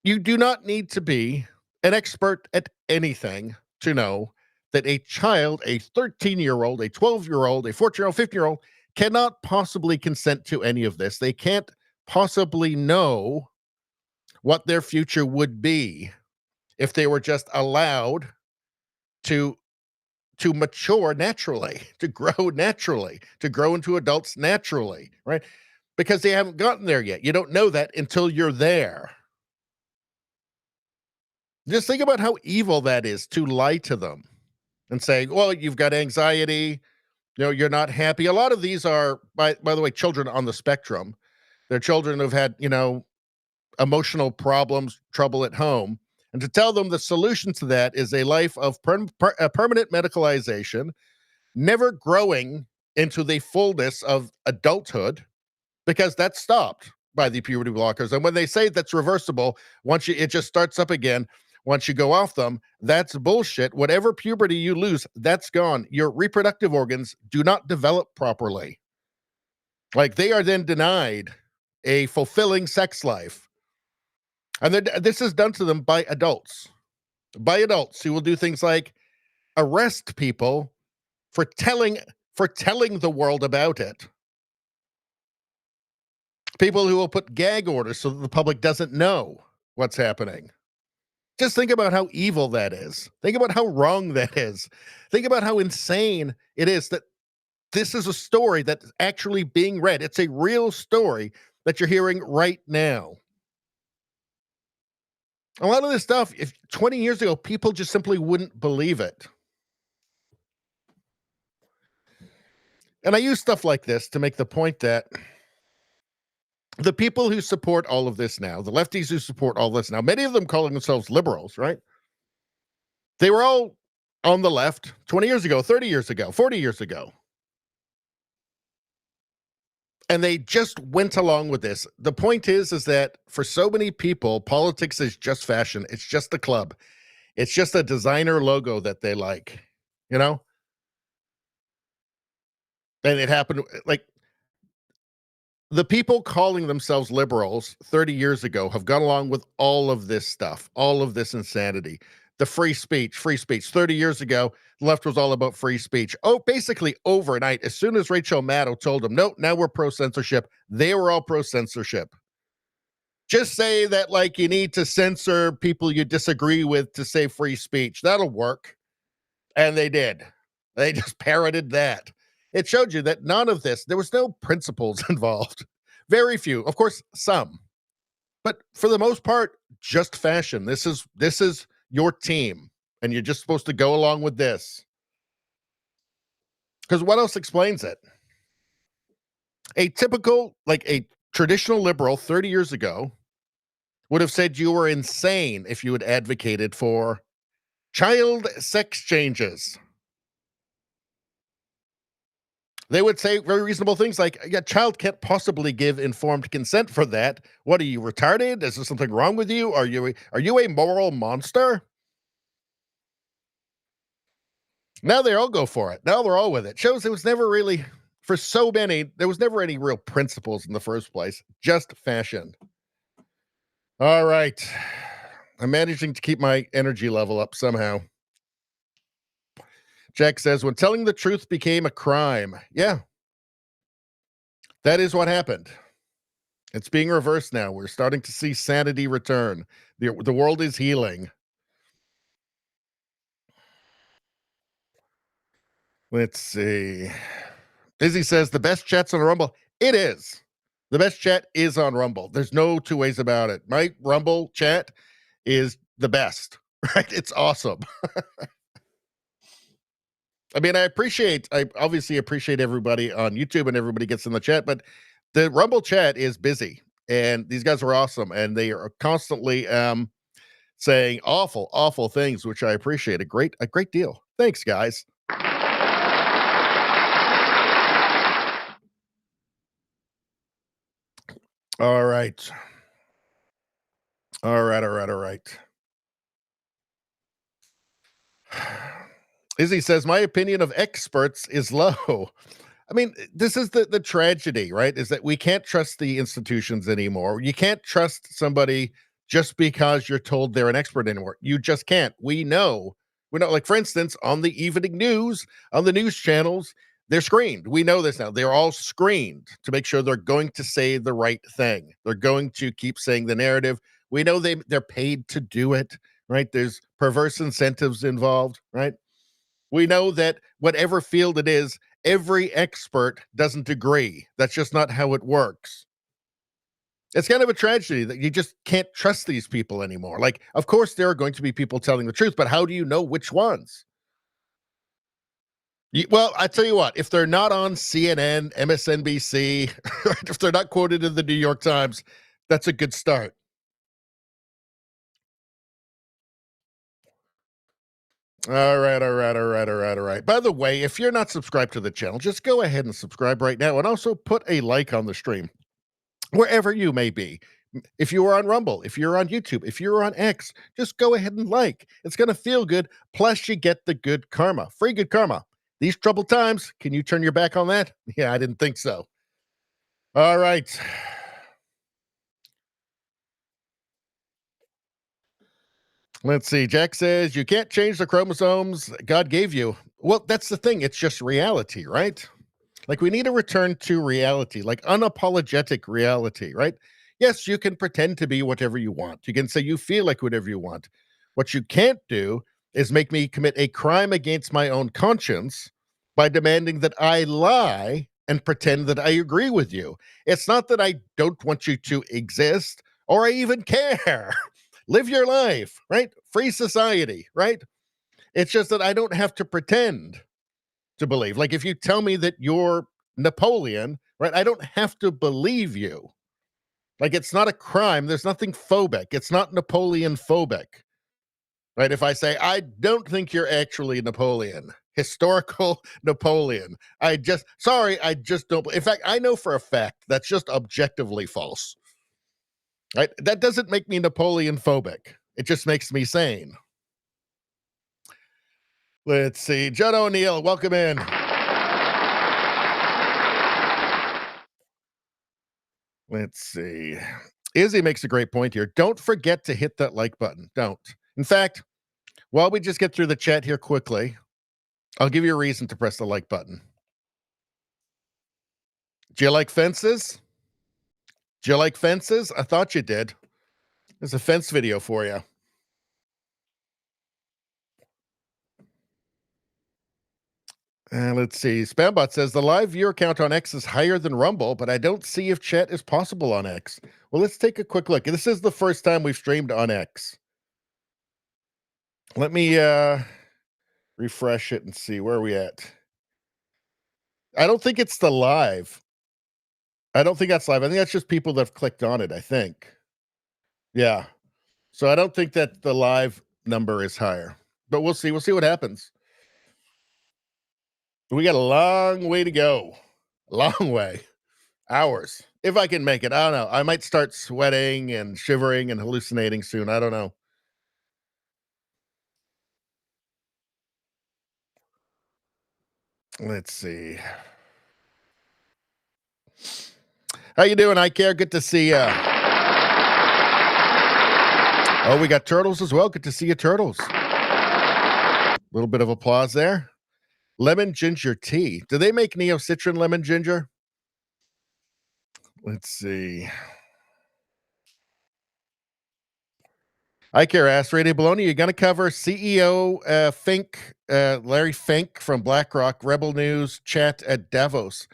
You do not need to be an expert at anything to know that a child, a 13-year-old, a 12-year-old, a 14-year-old, 15-year-old, cannot possibly consent to any of this. They can't possibly know what their future would be if they were just allowed to mature naturally, to grow naturally, to grow into adults naturally, right? Because they haven't gotten there yet. You don't know that until you're there. Just think about how evil that is to lie to them and say, well, you've got anxiety, you're not happy. A lot of these are, by the way, children on the spectrum. They're children who've had, emotional problems, trouble at home. And to tell them the solution to that is a life of permanent medicalization, never growing into the fullness of adulthood, because that's stopped by the puberty blockers. And when they say that's reversible, it just starts up again. once you go off them. That's bullshit. Whatever puberty you lose, that's gone. Your reproductive organs do not develop properly. Like, they are then denied a fulfilling sex life. And then this is done to them by adults who will do things like arrest people for telling the world about it. People who will put gag orders so that the public doesn't know what's happening. Just think about how evil that is. Think about how wrong that is. Think about how insane it is that this is a story that's actually being read. It's a real story that you're hearing right now. A lot of this stuff, if 20 years ago, people just simply wouldn't believe it. And I use stuff like this to make the point that the people who support all of this now, the lefties who support all this now, many of them calling themselves liberals, right? They were all on the left 20 years ago, 30 years ago, 40 years ago. And they just went along with this. The point is that for so many people, politics is just fashion. It's just a club. It's just a designer logo that they like, you know? And it happened, like, the people calling themselves liberals 30 years ago have gone along with all of this stuff, all of this insanity. The free speech. 30 years ago, the left was all about free speech. Oh, basically overnight, as soon as Rachel Maddow told them, no, now we're pro-censorship, they were all pro-censorship. Just say that, like, you need to censor people you disagree with to say free speech. That'll work. And they did. They just parroted that. It showed you that none of this, there was no principles involved. Very few. Of course, some. But for the most part, just fashion. This is your team, and you're just supposed to go along with this. Because what else explains it? A typical, like a traditional liberal 30 years ago would have said you were insane if you had advocated for child sex changes. They would say very reasonable things like, a child can't possibly give informed consent for that. What, are you retarded? Is there something wrong with you? Are you a moral monster? Now they all go for it. Now they're all with it. Shows it was never really, for so many, there was never any real principles in the first place. Just fashion. All right. I'm managing to keep my energy level up somehow. Jack says, when telling the truth became a crime. Yeah. That is what happened. It's being reversed now. We're starting to see sanity return. The world is healing. Let's see. Izzy says, the best chat's on Rumble. It is. The best chat is on Rumble. There's no two ways about it. My Rumble chat is the best, right? It's awesome. I mean, I obviously appreciate everybody on YouTube and everybody gets in the chat, but the Rumble chat is busy and these guys are awesome and they are constantly saying awful things, which I appreciate a great deal. Thanks, guys. All right. Izzy says, my opinion of experts is low. I mean, this is the tragedy, right? Is that we can't trust the institutions anymore. You can't trust somebody just because you're told they're an expert anymore. You just can't. We know, like, for instance, on the evening news, on the news channels, they're screened. We know this now. They're all screened to make sure they're going to say the right thing. They're going to keep saying the narrative. We know they're paid to do it, right? There's perverse incentives involved, right? We know that whatever field it is, every expert doesn't agree. That's just not how it works. It's kind of a tragedy that you just can't trust these people anymore. Like, of course, there are going to be people telling the truth, but how do you know which ones? Well, I tell you what, if they're not on CNN, MSNBC, if they're not quoted in the New York Times, that's a good start. All right. By the way, if you're not subscribed to the channel, just go ahead and subscribe right now and also put a like on the stream, wherever you may be. If you were on Rumble, if you're on YouTube, if you're on X, just go ahead and like. It's going to feel good. Plus, you get the good karma, free good karma. These troubled times, can you turn your back on that? Yeah, I didn't think so. All right. Let's see. Jack says, you can't change the chromosomes God gave you. Well, that's the thing. It's just reality, right? Like, we need to return to reality, like unapologetic reality, right? Yes, you can pretend to be whatever you want. You can say you feel like whatever you want. What you can't do is make me commit a crime against my own conscience by demanding that I lie and pretend that I agree with you. It's not that I don't want you to exist or I even care. Live your life, right? Free society, right? It's just that I don't have to pretend to believe. Like, if you tell me that you're Napoleon, right? I don't have to believe you. Like, it's not a crime. There's nothing phobic. It's not Napoleon phobic, right? If I say, I don't think you're actually Napoleon, historical Napoleon, I just don't. In fact, I know for a fact that's just objectively false, right? That doesn't make me Napoleon phobic. It just makes me sane. Let's see. Judd O'Neill, welcome in. Let's see. Izzy makes a great point here. Don't forget to hit that like button. Don't. In fact, while we just get through the chat here quickly, I'll give you a reason to press the like button. Do you like fences? Do you like fences? I thought you did. There's a fence video for you. Let's see. Spambot says the live viewer count on X is higher than Rumble, but I don't see if chat is possible on X. Well, let's take a quick look. This is the first time we've streamed on X. Let me refresh it and see where are we at. I don't think it's the live. I don't think that's live. I think that's just people that have clicked on it, I think. Yeah. So I don't think that the live number is higher. But we'll see. We'll see what happens. We got a long way to go. A long way. Hours. If I can make it. I don't know. I might start sweating and shivering and hallucinating soon. I don't know. Let's see. How you doing, I Care? Good to see ya. Oh, we got Turtles as well. Good to see you, Turtles. A little bit of applause there. Lemon ginger tea. Do they make Neo Citron lemon ginger? Let's see. I Care asked Radio Baloney, you're going to cover CEO Fink, Larry Fink from BlackRock, Rebel News chat at Davos.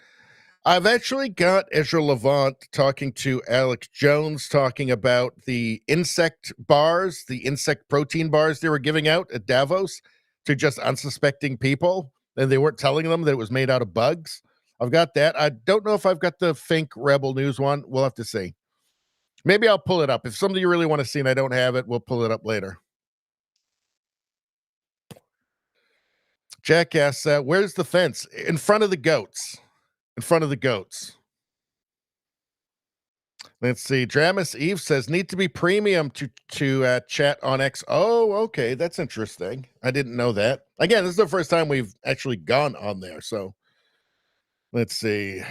I've actually got Ezra Levant talking to Alex Jones, talking about the insect bars, the insect protein bars they were giving out at Davos to just unsuspecting people, and they weren't telling them that it was made out of bugs. I've got that. I don't know if I've got the Fink Rebel News one. We'll have to see. Maybe I'll pull it up. If somebody you really want to see and I don't have it, we'll pull it up later. Jackass, where's the fence? In front of the goats. In front of the goats. Let's see. Dramus Eve says, need to be premium to chat on X. Oh, okay. That's interesting. I didn't know that. Again, this is the first time we've actually gone on there. So let's see.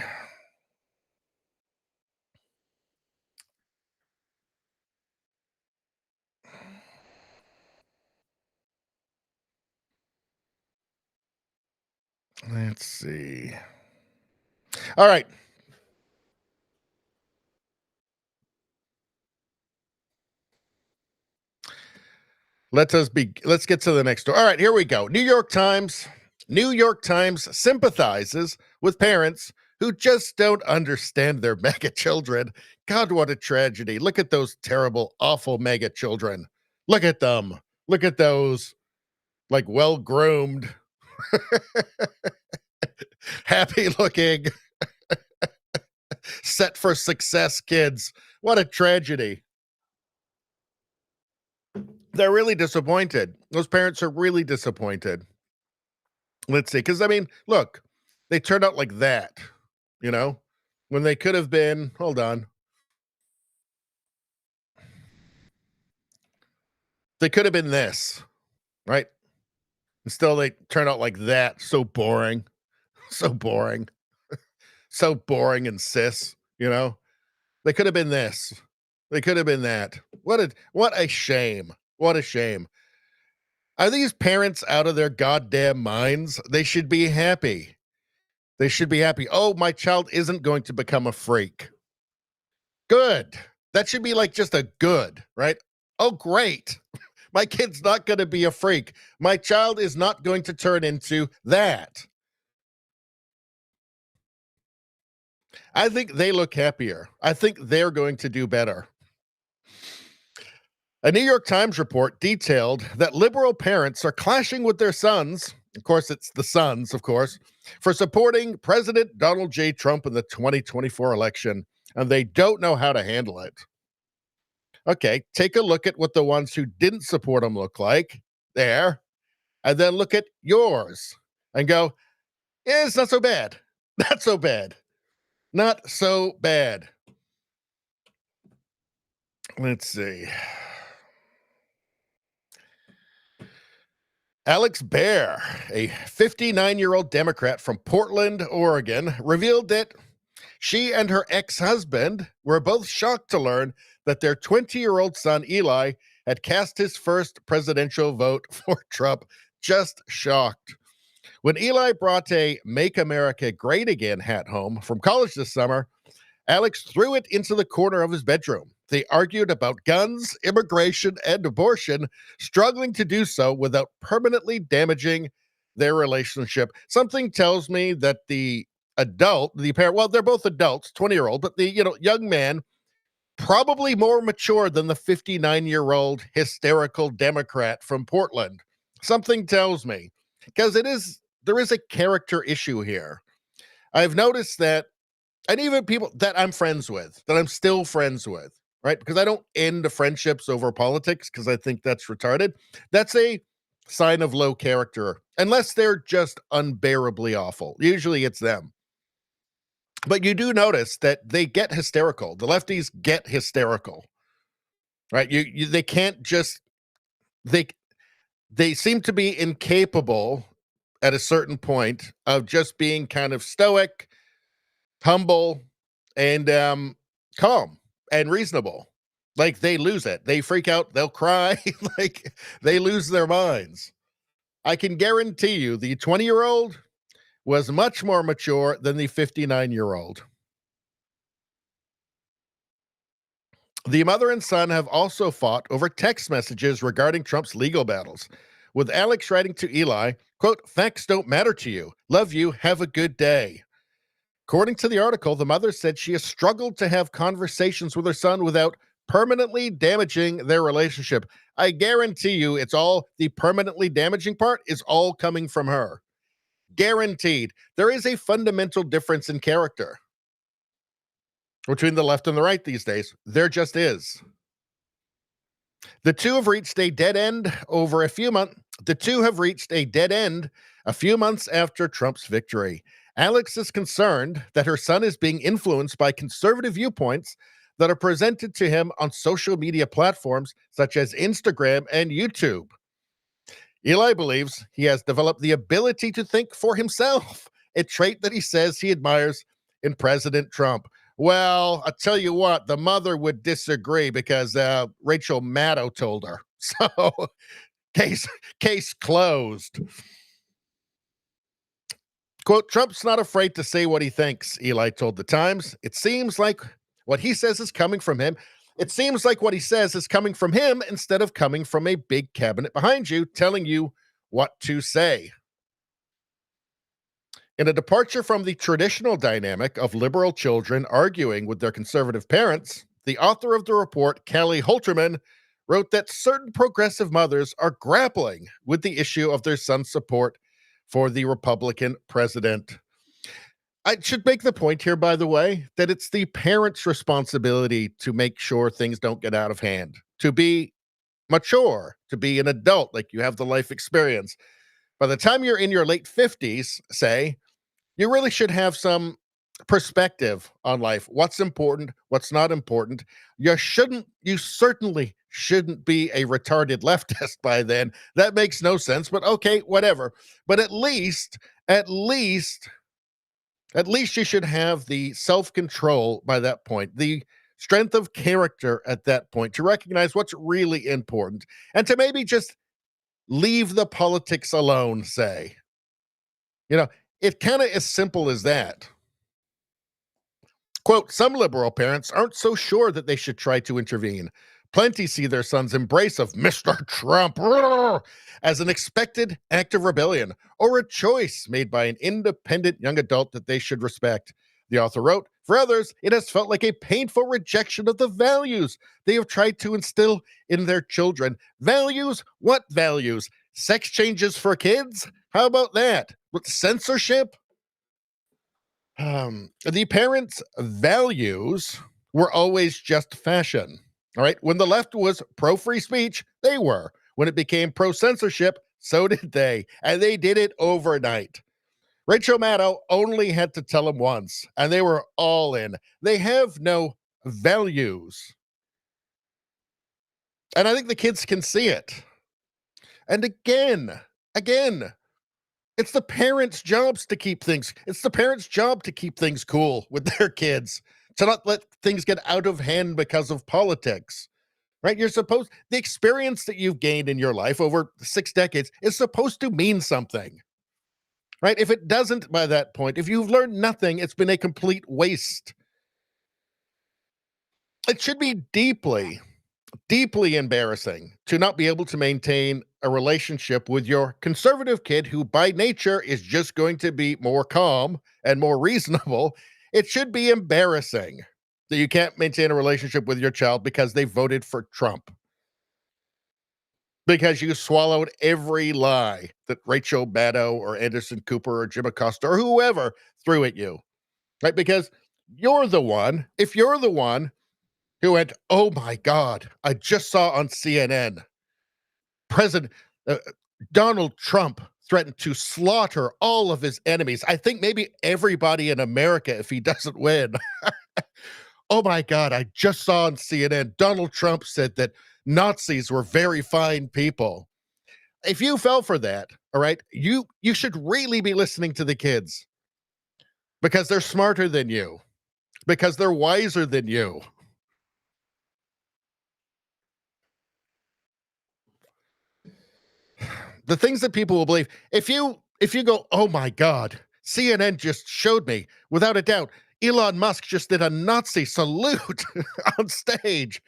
Let's see. All right. Let's get to the next story. All right, here we go. New York Times sympathizes with parents who just don't understand their mega children. God, what a tragedy. Look at those terrible, awful mega children. Look at them. Look at those, like, well-groomed, happy-looking, set for success kids. What a tragedy. They're really disappointed. Those parents are really disappointed. Let's see. Because, I mean, look, they turned out like that, when they could have been, hold on. They could have been this, right? Instead, they turn out like that. So boring. So boring. So boring and cis, you know? They could have been this. They could have been that. What a shame. What a shame. Are these parents out of their goddamn minds? They should be happy. They should be happy. Oh, my child isn't going to become a freak. Good. That should be like just a good, right? Oh, great. My kid's not going to be a freak. My child is not going to turn into that. I think they look happier. I think they're going to do better. A New York Times report detailed that liberal parents are clashing with their sons. Of course, it's the sons, of course, for supporting President Donald J. Trump in the 2024 election, and they don't know how to handle it. Okay, take a look at what the ones who didn't support him look like there, and then look at yours and go, yeah, it's not so bad. Not so bad. Not so bad. Let's see. Alex Baer, a 59-year-old Democrat from Portland, Oregon, revealed that she and her ex-husband were both shocked to learn that their 20-year-old son, Eli, had cast his first presidential vote for Trump. Just shocked. When Eli brought a Make America Great Again hat home from college this summer, Alex threw it into the corner of his bedroom. They argued about guns, immigration, and abortion, struggling to do so without permanently damaging their relationship. Something tells me that the parent, well, they're both adults, 20-year-old, but the young man, probably more mature than the 59-year-old hysterical Democrat from Portland. Something tells me, because there is a character issue here. I've noticed that, and even people that I'm friends with, that I'm still friends with, right? Because I don't end friendships over politics because I think that's retarded. That's a sign of low character, unless they're just unbearably awful. Usually it's them. But you do notice that they get hysterical. The lefties get hysterical, right? They can't just, they seem to be incapable at a certain point of just being kind of stoic, humble, and calm and reasonable. Like they lose it. They freak out. They'll cry. Like they lose their minds. I can guarantee you the 20-year-old was much more mature than the 59-year-old. The mother and son have also fought over text messages regarding Trump's legal battles, with Alex writing to Eli, quote, "Facts don't matter to you. Love you. Have a good day." According to the article, the mother said she has struggled to have conversations with her son without permanently damaging their relationship. I guarantee you it's all the permanently damaging part is all coming from her. Guaranteed. There is a fundamental difference in character between the left and the right these days. There just is. The two have reached a dead end a few months after Trump's victory. Alex is concerned that her son is being influenced by conservative viewpoints that are presented to him on social media platforms such as Instagram and YouTube. Eli believes he has developed the ability to think for himself, a trait that he says he admires in President Trump. Well, I'll tell you what, the mother would disagree because Rachel Maddow told her. So, case closed. Quote, "Trump's not afraid to say what he thinks," Eli told the Times. "It seems like what he says is coming from him. It seems like what he says is coming from him instead of coming from a big cabinet behind you telling you what to say." In a departure from the traditional dynamic of liberal children arguing with their conservative parents, the author of the report, Callie Holterman, wrote that certain progressive mothers are grappling with the issue of their son's support for the Republican president. I should make the point here, by the way, that it's the parent's responsibility to make sure things don't get out of hand, to be mature, to be an adult, like you have the life experience. By the time you're in your late 50s, say, you really should have some perspective on life. What's important, what's not important. You certainly shouldn't be a retarded leftist by then. That makes no sense, but okay, whatever. But at least you should have the self-control by that point, the strength of character at that point to recognize what's really important and to maybe just leave the politics alone, say. It kind of as simple as that. Quote, some liberal parents aren't so sure that they should try to intervene. Plenty see their son's embrace of Mr. Trump as an expected act of rebellion or a choice made by an independent young adult that they should respect. The author wrote, for others, it has felt like a painful rejection of the values they have tried to instill in their children. Values? What values? Sex changes for kids? How about that? With censorship? The parents' values were always just fashion. All right. When the left was pro free speech, they were. When it became pro censorship, so did they. And they did it overnight. Rachel Maddow only had to tell them once, and they were all in. They have no values. And I think the kids can see it. And again, it's the parents' jobs to keep things. It's the parents' job to keep things cool with their kids, to not let things get out of hand because of politics. Right? The experience that you've gained in your life over 6 decades is supposed to mean something. Right? If it doesn't by that point, if you've learned nothing, it's been a complete waste. It should be deeply embarrassing to not be able to maintain a relationship with your conservative kid who by nature is just going to be more calm and more reasonable. It should be embarrassing that you can't maintain a relationship with your child because they voted for Trump. Because you swallowed every lie that Rachel Maddow or Anderson Cooper or Jim Acosta or whoever threw at you. Right? Because if you're the one who went, oh my God, I just saw on CNN, President Donald Trump threatened to slaughter all of his enemies. I think maybe everybody in America if he doesn't win. Oh my God, I just saw on CNN, Donald Trump said that Nazis were very fine people. If you fell for that, all right, you should really be listening to the kids because they're smarter than you, because they're wiser than you. The things that people will believe, if you go, oh my God, CNN just showed me, without a doubt, Elon Musk just did a Nazi salute on stage.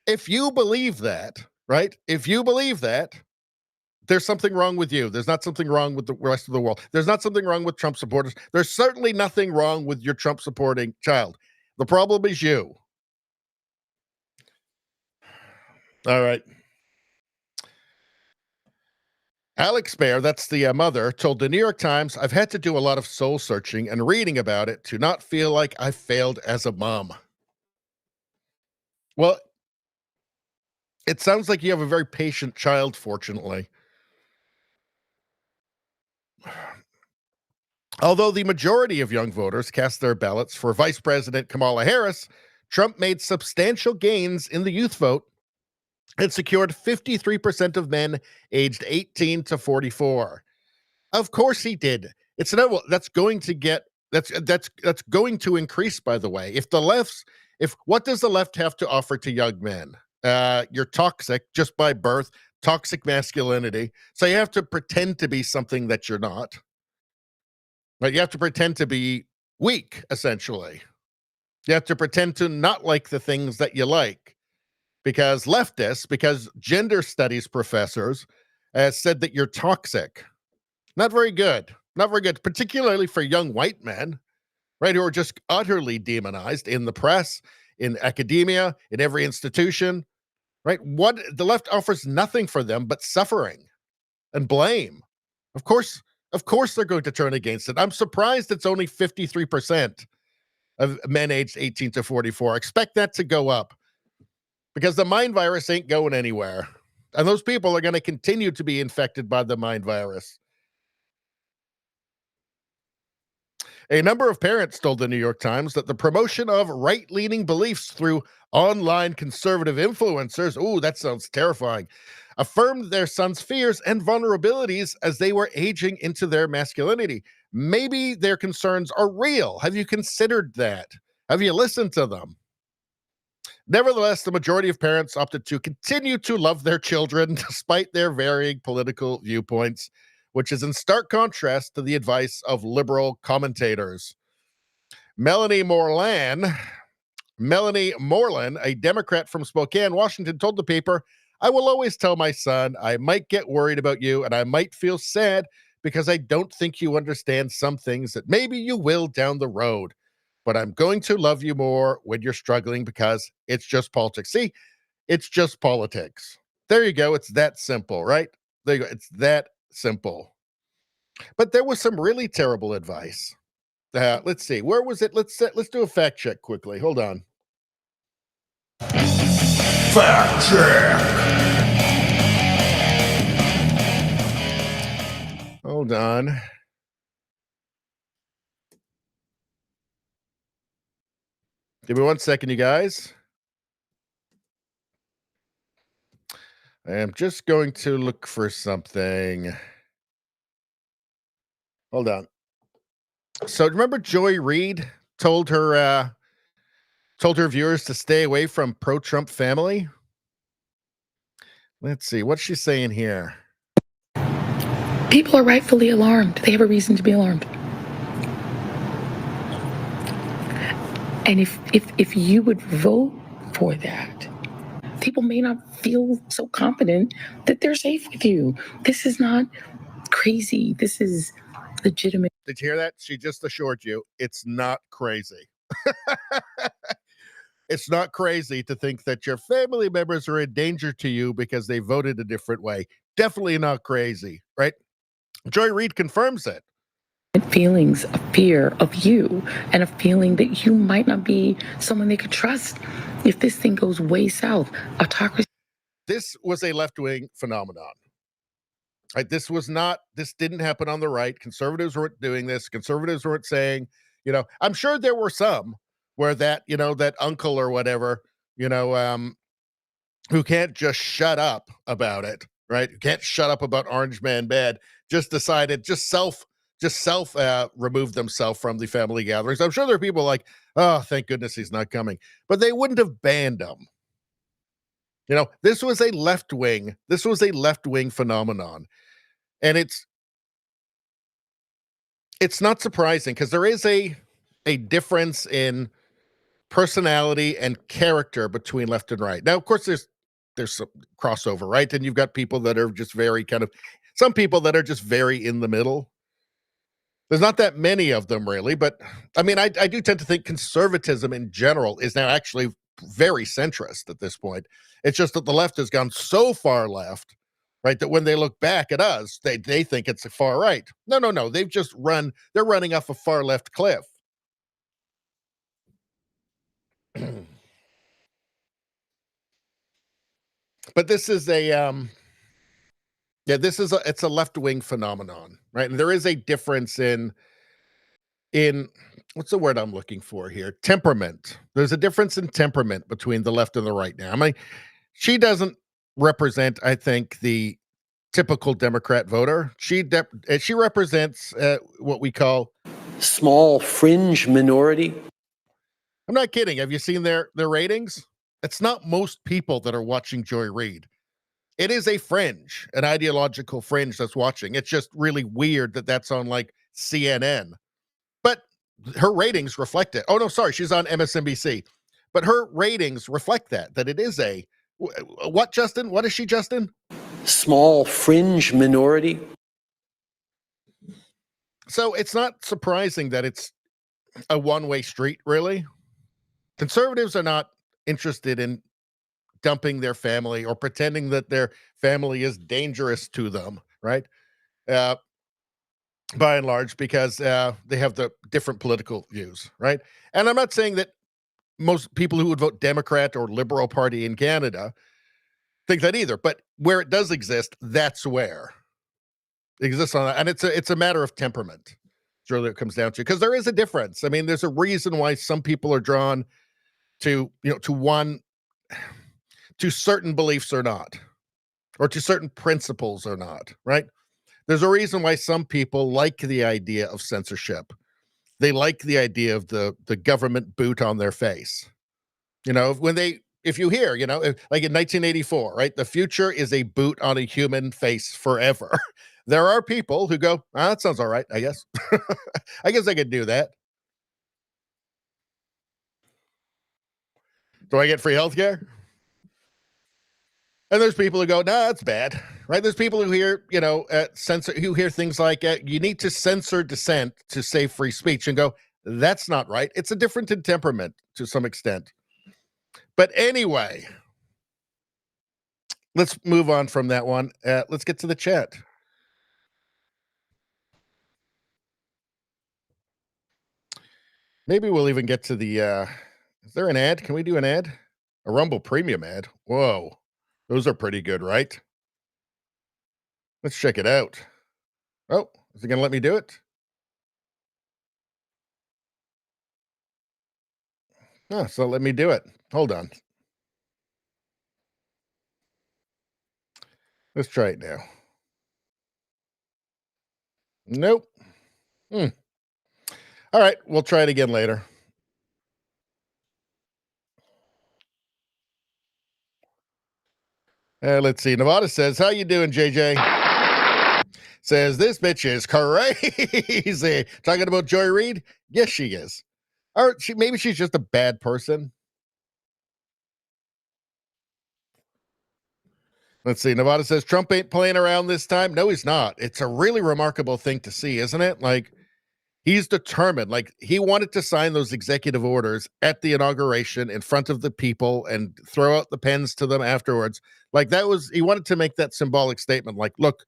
If you believe that, right? If you believe that, there's something wrong with you. There's not something wrong with the rest of the world. There's not something wrong with Trump supporters. There's certainly nothing wrong with your Trump supporting child. The problem is you. All right. Alex Baer, that's the mother, told the New York Times, I've had to do a lot of soul searching and reading about it to not feel like I failed as a mom. Well, it sounds like you have a very patient child, fortunately. Although the majority of young voters cast their ballots for Vice President Kamala Harris, Trump made substantial gains in the youth vote and secured 53% of men aged 18 to 44. Of course he did. It's inevitable. That's going to increase, by the way. What does the left have to offer to young men? You're toxic just by birth, toxic masculinity. So you have to pretend to be something that you're not. Right? You have to pretend to be weak, essentially. You have to pretend to not like the things that you like. Because gender studies professors said that you're toxic. Not very good. Not very good, particularly for young white men, right, who are just utterly demonized in the press, in academia, in every institution, right? What the left offers nothing for them but suffering and blame. Of course they're going to turn against it. I'm surprised it's only 53% of men aged 18 to 44. I expect that to go up because the mind virus ain't going anywhere. And those people are going to continue to be infected by the mind virus. A number of parents told the New York Times that the promotion of right-leaning beliefs through online conservative influencers, ooh, that sounds terrifying, affirmed their sons' fears and vulnerabilities as they were aging into their masculinity. Maybe their concerns are real. Have you considered that? Have you listened to them? Nevertheless, the majority of parents opted to continue to love their children despite their varying political viewpoints, which is in stark contrast to the advice of liberal commentators. Melanie Moreland, a Democrat from Spokane, Washington, told the paper, "I will always tell my son, I might get worried about you and I might feel sad because I don't think you understand some things that maybe you will down the road. But I'm going to love you more when you're struggling because it's just politics." See, it's just politics. There you go. It's that simple, right? There you go. It's that simple. But there was some really terrible advice. Let's see. Where was it? Let's do a fact check quickly. Hold on. Fact check. Hold on. Give me 1 second, you guys. I am just going to look for something. Hold on. So remember Joy Reid told her viewers to stay away from pro-Trump family? Let's see. What's she saying here? People are rightfully alarmed. They have a reason to be alarmed. And if you would vote for that, people may not feel so confident that they're safe with you. This is not crazy. This is legitimate. Did you hear that? She just assured you it's not crazy. It's not crazy to think that your family members are in danger to you because they voted a different way. Definitely not crazy, right? Joy Reid confirms it. Feelings of fear of you and a feeling that you might not be someone they could trust if this thing goes way south. Autocracy. This was a left-wing phenomenon. Right? This didn't happen on the right. Conservatives weren't doing this. Conservatives weren't saying, I'm sure there were some where that uncle or whatever, who can't just shut up about it, right? Who can't shut up about Orange Man Bad, just decided, removed themselves from the family gatherings. I'm sure there are people like, oh, thank goodness he's not coming, but they wouldn't have banned him. This was a left-wing phenomenon. And it's not surprising because there is a difference in personality and character between left and right. Now, of course, there's some crossover, right? And you've got people that are just some people that are just very in the middle. There's not that many of them really, but I mean, I do tend to think conservatism in general is now actually very centrist at this point. It's just that the left has gone so far left, right, that when they look back at us, they think it's a far right. No. They're running off a far left cliff. But this is it's a left-wing phenomenon, right? And there is a difference in what's the word I'm looking for here? Temperament. There's a difference in temperament between the left and the right now. I mean, she doesn't represent, I think, the typical Democrat voter. She represents what we call small fringe minority. I'm not kidding. Have you seen their ratings? It's not most people that are watching Joy Reid. It is a fringe, an ideological fringe that's watching. It's just really weird that that's on like CNN. But her ratings reflect it. Oh, no, sorry. She's on MSNBC. But her ratings reflect that it is a what, Justin? What is she, Justin? Small fringe minority. So it's not surprising that it's a one-way street, really. Conservatives are not interested in dumping their family or pretending that their family is dangerous to them, right? By and large, because they have the different political views, right? And I'm not saying that most people who would vote Democrat or Liberal Party in Canada think that either, but where it does exist, that's where it exists on that. And it's a matter of temperament. It's really what it comes down to, because there is a difference. I mean, there's a reason why some people are drawn to, to certain beliefs or not, or to certain principles or not, right? There's a reason why some people like the idea of censorship. They like the idea of the government boot on their face. If you hear, like in 1984, right? The future is a boot on a human face forever. There are people who go, that sounds all right, I guess. I guess I could do that. Do I get free healthcare? And there's people who go, no, that's bad, right? There's people who hear, who hear things like, you need to censor dissent to save free speech, and go, that's not right. It's a different temperament to some extent. But anyway, let's move on from that one. Let's get to the chat. Maybe we'll even get to the, is there an ad? Can we do an ad? A Rumble Premium ad? Whoa. Those are pretty good, right? Let's check it out. Oh, is it going to let me do it? Oh, so let me do it. Hold on. Let's try it now. Nope. All right, we'll try it again later. Let's see. Nevada says, how you doing, JJ? Says, this bitch is crazy. Talking about Joy Reid? Yes, she is. Or maybe she's just a bad person. Let's see. Nevada says, Trump ain't playing around this time. No, he's not. It's a really remarkable thing to see, isn't it? Like, he's determined. Like, he wanted to sign those executive orders at the inauguration in front of the people and throw out the pens to them afterwards. Like, he wanted to make that symbolic statement. Like, look,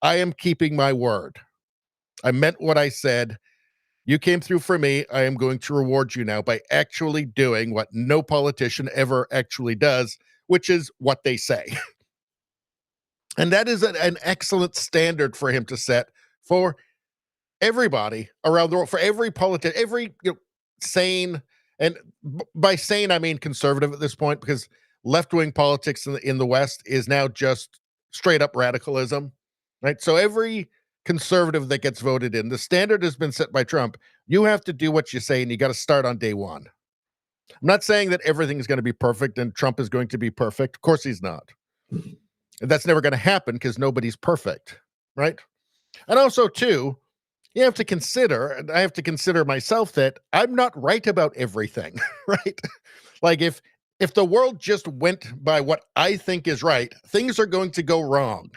I am keeping my word. I meant what I said. You came through for me. I am going to reward you now by actually doing what no politician ever actually does, which is what they say. And that is an excellent standard for him to set for everybody around the world, for every politician, every sane, and by sane I mean conservative at this point, because left-wing politics in the West is now just straight up radicalism, right? So every conservative that gets voted in, the standard has been set by Trump. You have to do what you say, and you got to start on day one. I'm not saying that everything is going to be perfect and Trump is going to be perfect. Of course he's not. That's never going to happen because nobody's perfect, right? And also, too, you have to consider, and I have to consider myself, that I'm not right about everything, right? Like, if the world just went by what I think is right, things are going to go wrong.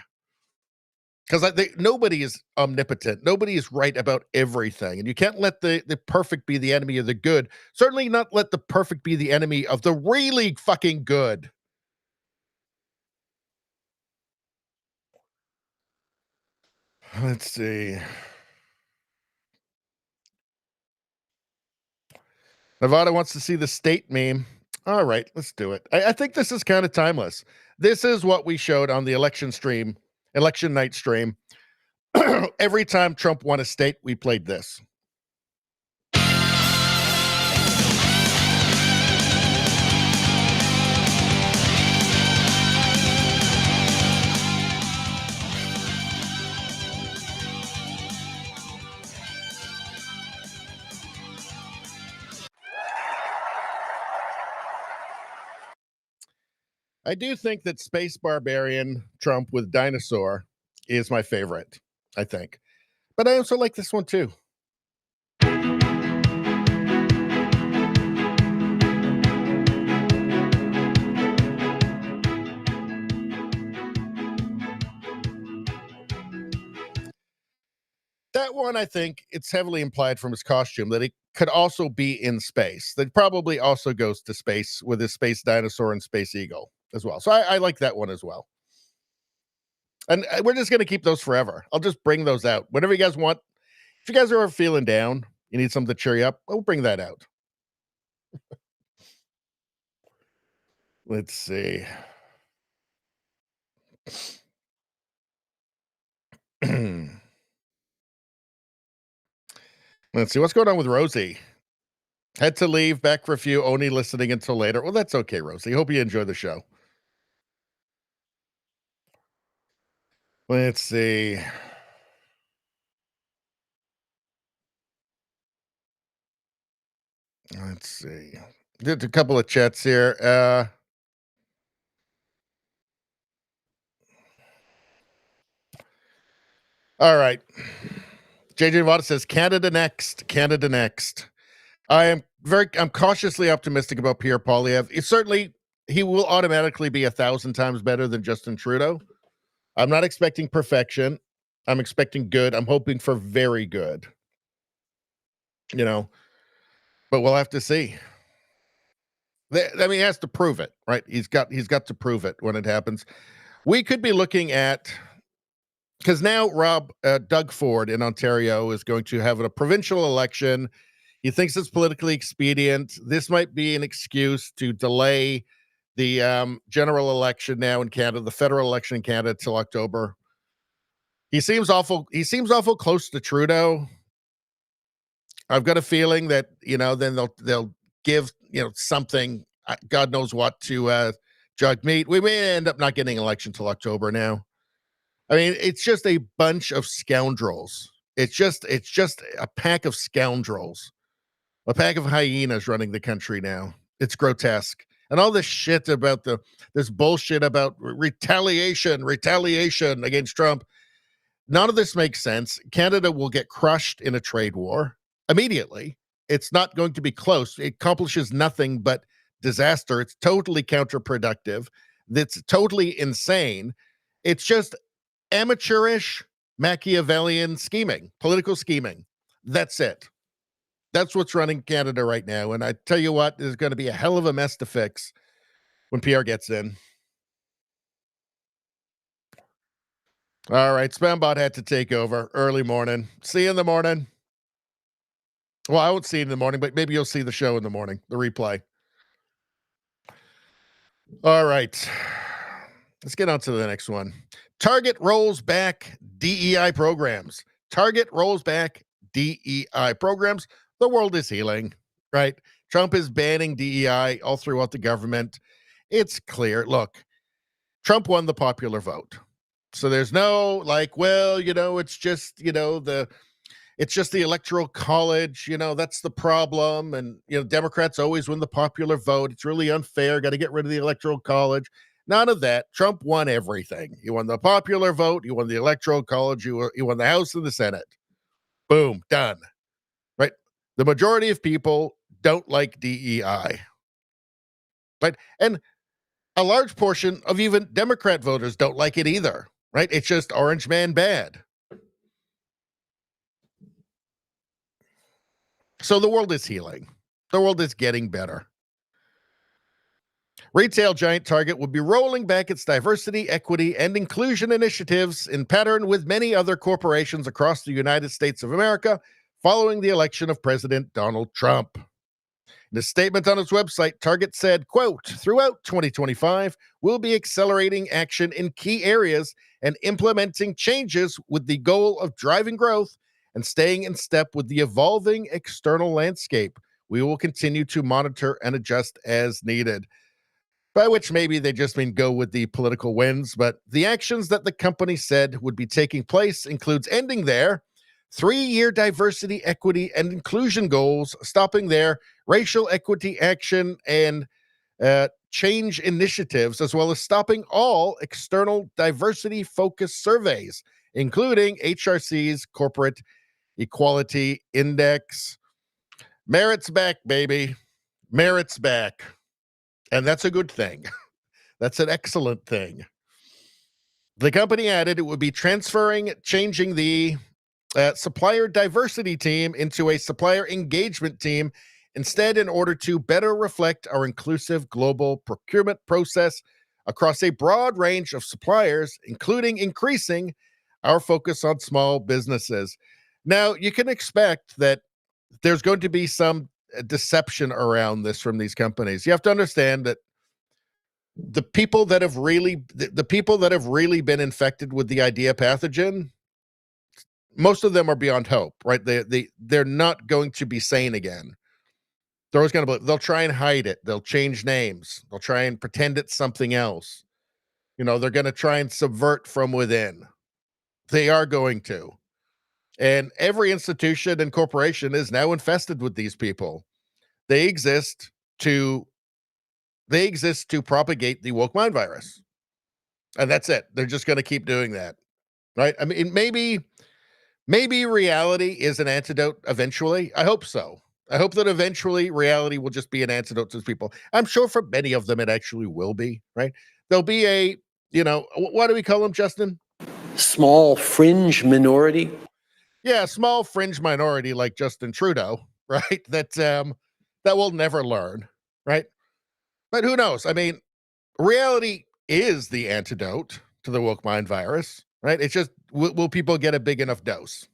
Because nobody is omnipotent. Nobody is right about everything. And you can't let the perfect be the enemy of the good. Certainly not let the perfect be the enemy of the really fucking good. Let's see. Nevada wants to see the state meme. All right, let's do it. I think this is kind of timeless. This is what we showed on the election night stream. Every time Trump won a state, we played this. I do think that Space Barbarian Trump with Dinosaur is my favorite, I think. But I also like this one too. That one, I think it's heavily implied from his costume that it could also be in space. That probably also goes to space with his space dinosaur and space eagle as well. So I like that one as well. And we're just going to keep those forever. I'll just bring those out whenever you guys want. If you guys are ever feeling down, you need something to cheer you up, we'll bring that out. Let's see. Let's see what's going on with Rosie. Had to leave, back for a few, only listening until later. Well, that's okay, Rosie. Hope you enjoy the show. Let's see. Let's see. Did a couple of chats here. All right. JJ Vada says Canada next. Canada next. I'm cautiously optimistic about Pierre Poilievre. He will automatically be 1,000 times better than Justin Trudeau. I'm not expecting perfection. I'm expecting good. I'm hoping for very good. But we'll have to see. He has to prove it, right? He's got to prove it when it happens. We could be looking at, because now Doug Ford in Ontario is going to have a provincial election. He thinks it's politically expedient. This might be an excuse to delay the general election now in Canada, the federal election in Canada, till October. He seems awful close to Trudeau. I've got a feeling that, then they'll give, something, God knows what, to Jug Meat. We may end up not getting an election till October now. I mean, it's just a bunch of scoundrels. It's just a pack of scoundrels, a pack of hyenas running the country now. It's grotesque. And all this shit about this bullshit about retaliation against Trump. None of this makes sense. Canada will get crushed in a trade war immediately. It's not going to be close. It accomplishes nothing but disaster. It's totally counterproductive. That's totally insane. It's just amateurish, Machiavellian scheming, political scheming. That's it. That's what's running Canada right now. And I tell you what, there's going to be a hell of a mess to fix when Pierre gets in. All right, Spambot had to take over early morning. See you in the morning. Well, I won't see you in the morning, but maybe you'll see the show in the morning, the replay. All right. Let's get on to the next one. Target rolls back DEI programs. Target rolls back DEI programs. The world is healing, right? Trump is banning DEI all throughout the government. It's clear. Look, Trump won the popular vote. So there's no it's just, it's just the electoral college, that's the problem. And, Democrats always win the popular vote. It's really unfair. Got to get rid of the electoral college. None of that. Trump won everything. He won the popular vote. He won the electoral college. He won the House and the Senate. Boom, done. Right? The majority of people don't like DEI. Right? And a large portion of even Democrat voters don't like it either. Right? It's just orange man bad. So the world is healing. The world is getting better. Retail giant Target will be rolling back its diversity, equity, and inclusion initiatives in pattern with many other corporations across the United States of America following the election of President Donald Trump. In a statement on its website, Target said, quote, throughout 2025, we'll be accelerating action in key areas and implementing changes with the goal of driving growth and staying in step with the evolving external landscape. We will continue to monitor and adjust as needed. By which maybe they just mean go with the political winds, but the actions that the company said would be taking place includes ending their 3-year diversity, equity, and inclusion goals, stopping their racial equity action and change initiatives, as well as stopping all external diversity-focused surveys, including HRC's Corporate Equality Index. Merit's back, baby. Merit's back. And that's a good thing. That's an excellent thing. The company added it would be changing the supplier diversity team into a supplier engagement team instead, in order to better reflect our inclusive global procurement process across a broad range of suppliers, including increasing our focus on small businesses. Now, you can expect that there's going to be some deception around this from these companies. You have to understand that the people that have really been infected with the idea pathogen, most of them are beyond hope, right? They're not going to be sane again. They're always going to, they'll try and hide it. They'll change names. They'll try and pretend it's something else. They're going to try and subvert from within. They are going to. And every institution and corporation is now infested with these people. They exist to propagate the woke mind virus. And that's it. They're just going to keep doing that. Right? I mean, maybe reality is an antidote eventually. I hope so. I hope that eventually reality will just be an antidote to people. I'm sure for many of them it actually will be, right? There'll be a, what do we call them, Justin? Small fringe minority. Yeah, small fringe minority like Justin Trudeau, right? That will never learn, right? But who knows? I mean, reality is the antidote to the woke mind virus, right? It's just, will people get a big enough dose?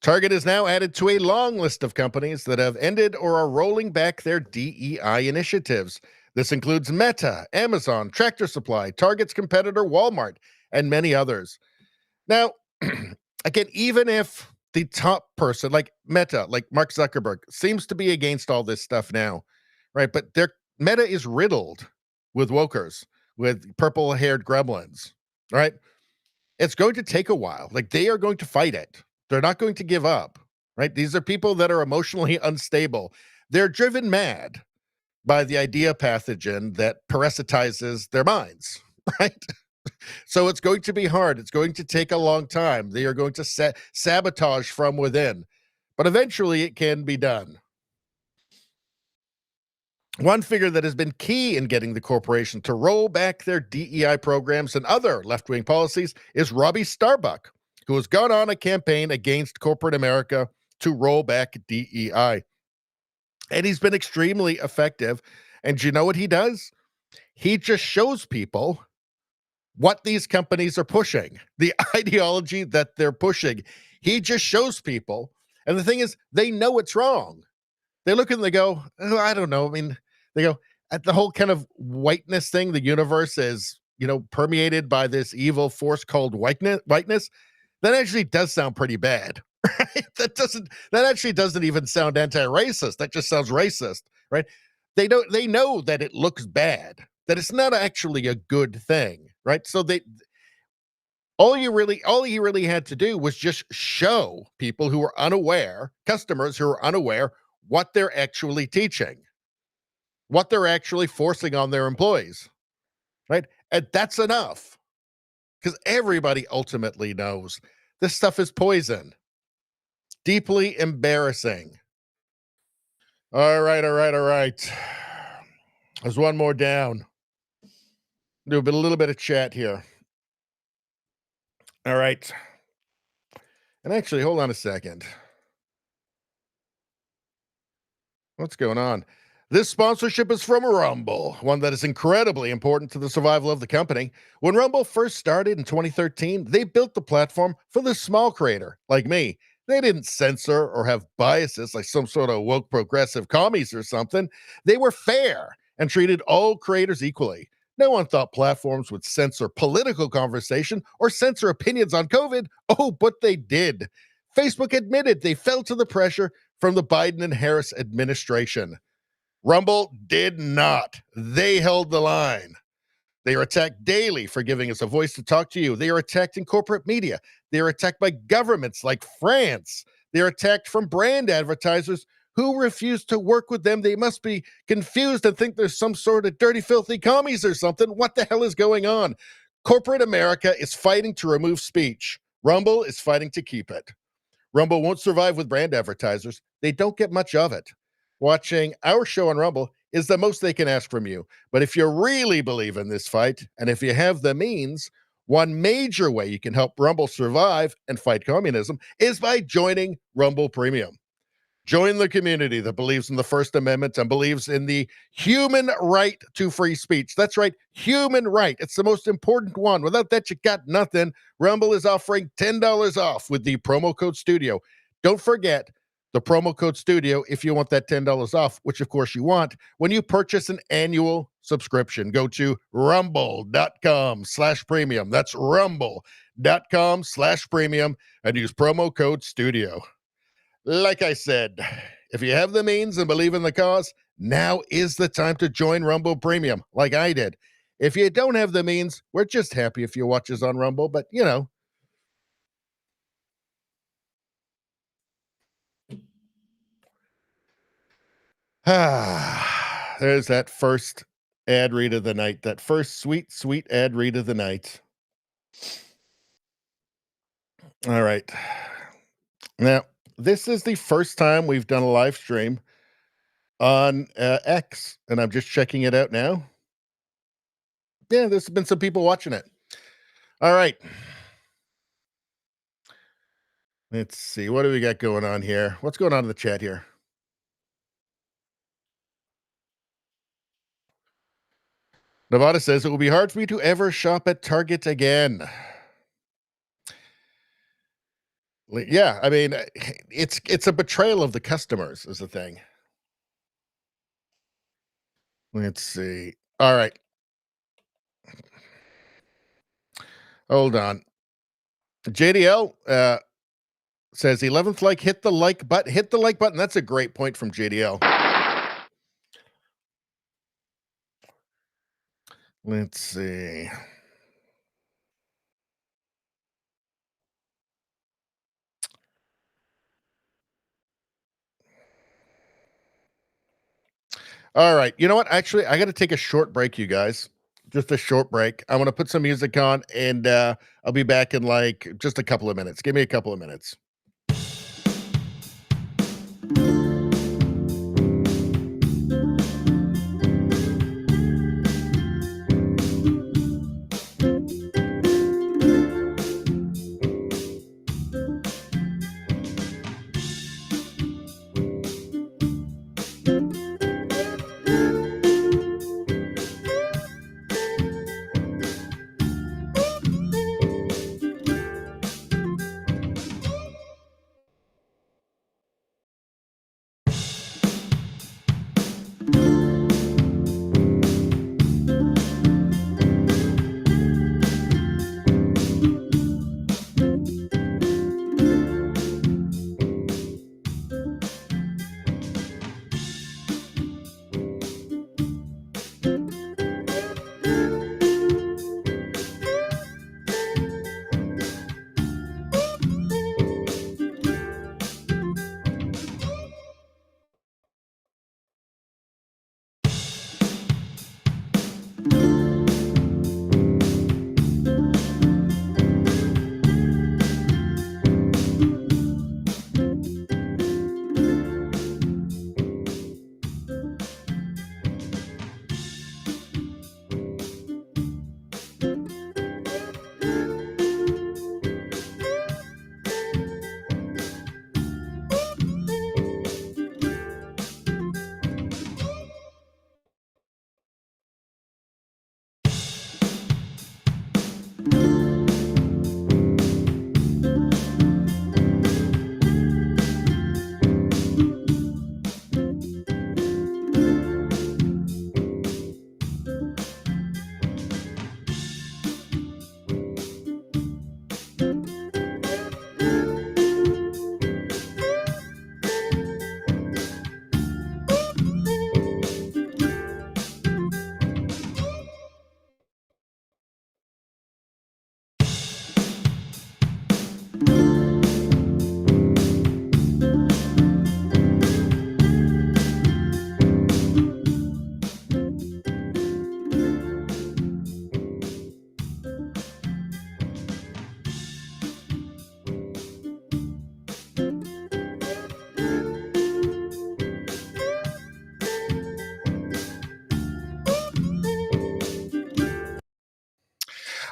Target is now added to a long list of companies that have ended or are rolling back their DEI initiatives. This includes Meta, Amazon, Tractor Supply, Target's competitor Walmart, and many others. Now, again, even if the top person, like Meta, like Mark Zuckerberg, seems to be against all this stuff now, right? But Meta is riddled with wokers, with purple-haired gremlins, right? It's going to take a while. Like, they are going to fight it. They're not going to give up, right? These are people that are emotionally unstable. They're driven mad by the idea pathogen that parasitizes their minds, right? So it's going to be hard. It's going to take a long time. They are going to sabotage from within, but eventually it can be done. One figure that has been key in getting the corporation to roll back their DEI programs and other left-wing policies is Robbie Starbuck, who has gone on a campaign against corporate America to roll back DEI. And he's been extremely effective. And do you know what he does? He just shows people what these companies are pushing, the ideology that they're pushing. He just shows people. And the thing is, they know it's wrong. They look and they go, oh, I don't know. I mean, they go, at the whole kind of whiteness thing, the universe is, permeated by this evil force called whiteness. That actually does sound pretty bad, right? That actually doesn't even sound anti-racist. That just sounds racist, right? They know that it looks bad, that it's not actually a good thing, right? So all he really had to do was just show people who are unaware, customers who are unaware, what they're actually teaching, what they're actually forcing on their employees, right? And that's enough, because everybody ultimately knows this stuff is poison. Deeply embarrassing. All right. There's one more down. Do a little bit of chat here. All right. And actually, hold on a second. What's going on? This sponsorship is from Rumble, one that is incredibly important to the survival of the company. When Rumble first started in 2013, they built the platform for the small creator, like me. They didn't censor or have biases like some sort of woke progressive commies or something. They were fair and treated all creators equally. No one thought platforms would censor political conversation or censor opinions on COVID. Oh, but they did. Facebook admitted they fell to the pressure from the Biden and Harris administration. Rumble did not. They held the line. They are attacked daily for giving us a voice to talk to you. They are attacked in corporate media. They are attacked by governments like France. They are attacked from brand advertisers who refuse to work with them. They must be confused and think there's some sort of dirty, filthy commies or something. What the hell is going on? Corporate America is fighting to remove speech. Rumble is fighting to keep it. Rumble won't survive with brand advertisers. They don't get much of it. Watching our show on Rumble is the most they can ask from you. But if you really believe in this fight, and if you have the means, one major way you can help Rumble survive and fight communism is by joining Rumble Premium. Join the community that believes in the First Amendment and believes in the human right to free speech. That's right, human right. It's the most important one. Without that, you got nothing. Rumble is offering $10 off with the promo code STUDIO. Don't forget, the promo code studio if you want that $10 off, which of course you want when you purchase an annual subscription. Go to rumble.com/premium. That's rumble.com/premium and use promo code studio. Like I said, if you have the means and believe in the cause, now is the time to join Rumble Premium, like I did. If you don't have the means, we're just happy if you watch us on Rumble, but you know. There's that first ad read of the night, that first sweet, sweet ad read of the night. All right. Now, this is the first time we've done a live stream on X, and I'm just checking it out now. Yeah, there's been some people watching it. All right. Let's see. What do we got going on here? What's going on in the chat here? Nevada says it will be hard for me to ever shop at Target again. Yeah, I mean, it's a betrayal of the customers is the thing. Let's see. All right. Hold on. JDL says 11th like, hit the like button. That's a great point from JDL. Let's see. All right. You know what? Actually, I got to take a short break, you guys. Just a short break. I want to put some music on, and I'll be back in like just a couple of minutes. Give me a couple of minutes.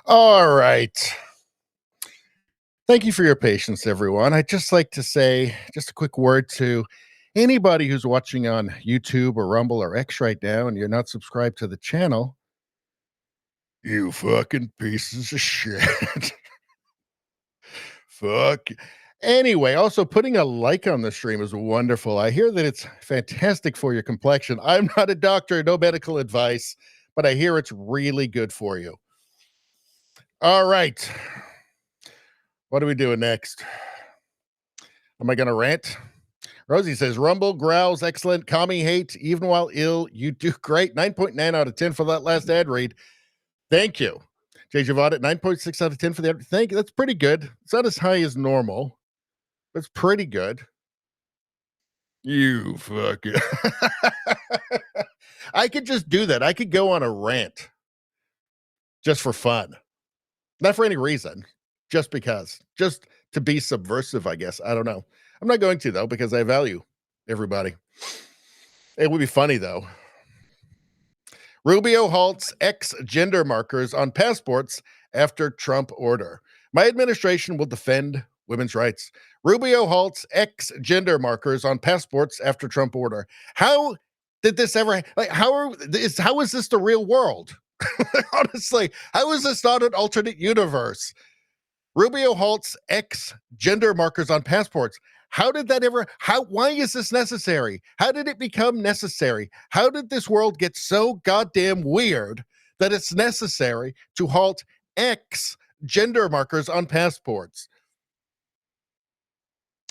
All right. Thank you for your patience, everyone. I'd just like to say just a quick word to anybody who's watching on YouTube or Rumble or X right now and you're not subscribed to the channel. You fucking pieces of shit. Fuck. Anyway, also putting a like on the stream is wonderful. I hear that it's fantastic for your complexion. I'm not a doctor, no medical advice, but I hear it's really good for you. All right. What are we doing next? Am I going to rant? Rosie says, Rumble, growls, excellent. Commie hate, even while ill, you do great. 9.9 out of 10 for that last ad read. Thank you. JJ Vaught, 9.6 out of 10 for the ad. Thank you. That's pretty good. It's not as high as normal. That's pretty good. You fucking. I could just do that. I could go on a rant just for fun. Not for any reason. Just because. Just to be subversive, I guess. I don't know. I'm not going to, though, because I value everybody. It would be funny, though. Rubio halts ex-gender markers on passports after Trump order. My administration will defend women's rights. Rubio halts ex-gender markers on passports after Trump order. How did this ever, like, how is this the real world? Honestly, how is this not an alternate universe? Rubio halts ex-gender markers on passports. How did that ever, why is this necessary? How did it become necessary? How did this world get so goddamn weird that it's necessary to halt ex-gender markers on passports?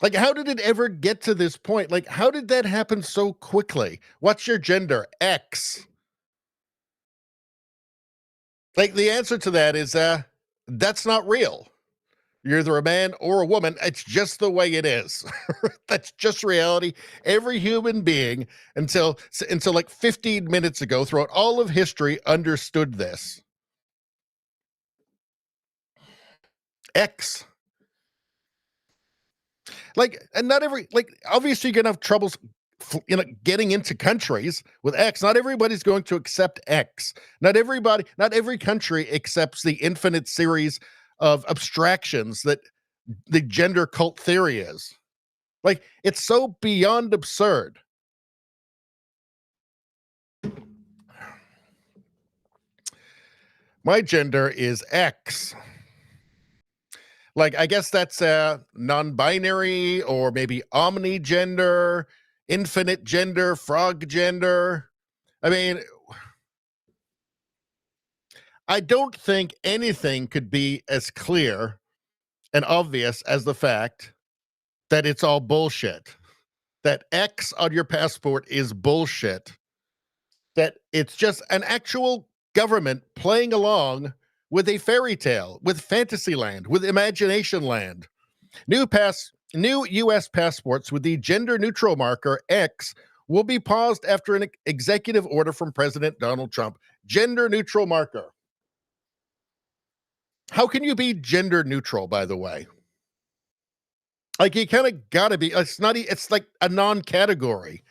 Like, how did it ever get to this point? Like, how did that happen so quickly? What's your gender? X. Like, the answer to that is, that's not real. You're either a man or a woman. It's just the way it is. That's just reality. Every human being, until like 15 minutes ago, throughout all of history, understood this. X. Like, and not every, like, obviously you're gonna have troubles, getting into countries with X. Not everybody's going to accept X. Not every country accepts the infinite series of abstractions that the gender cult theory is. Like, it's so beyond absurd. My gender is X. Like, I guess that's non-binary or maybe omni-gender, infinite gender, frog gender. I mean, I don't think anything could be as clear and obvious as the fact that it's all bullshit. That X on your passport is bullshit. That it's just an actual government playing along with a fairy tale, with fantasy land, with imagination land. New U.S. passports with the gender-neutral marker X will be paused after an executive order from President Donald Trump. Gender-neutral marker. How can you be gender neutral, by the way? Like, you kind of gotta be, it's like a non-category.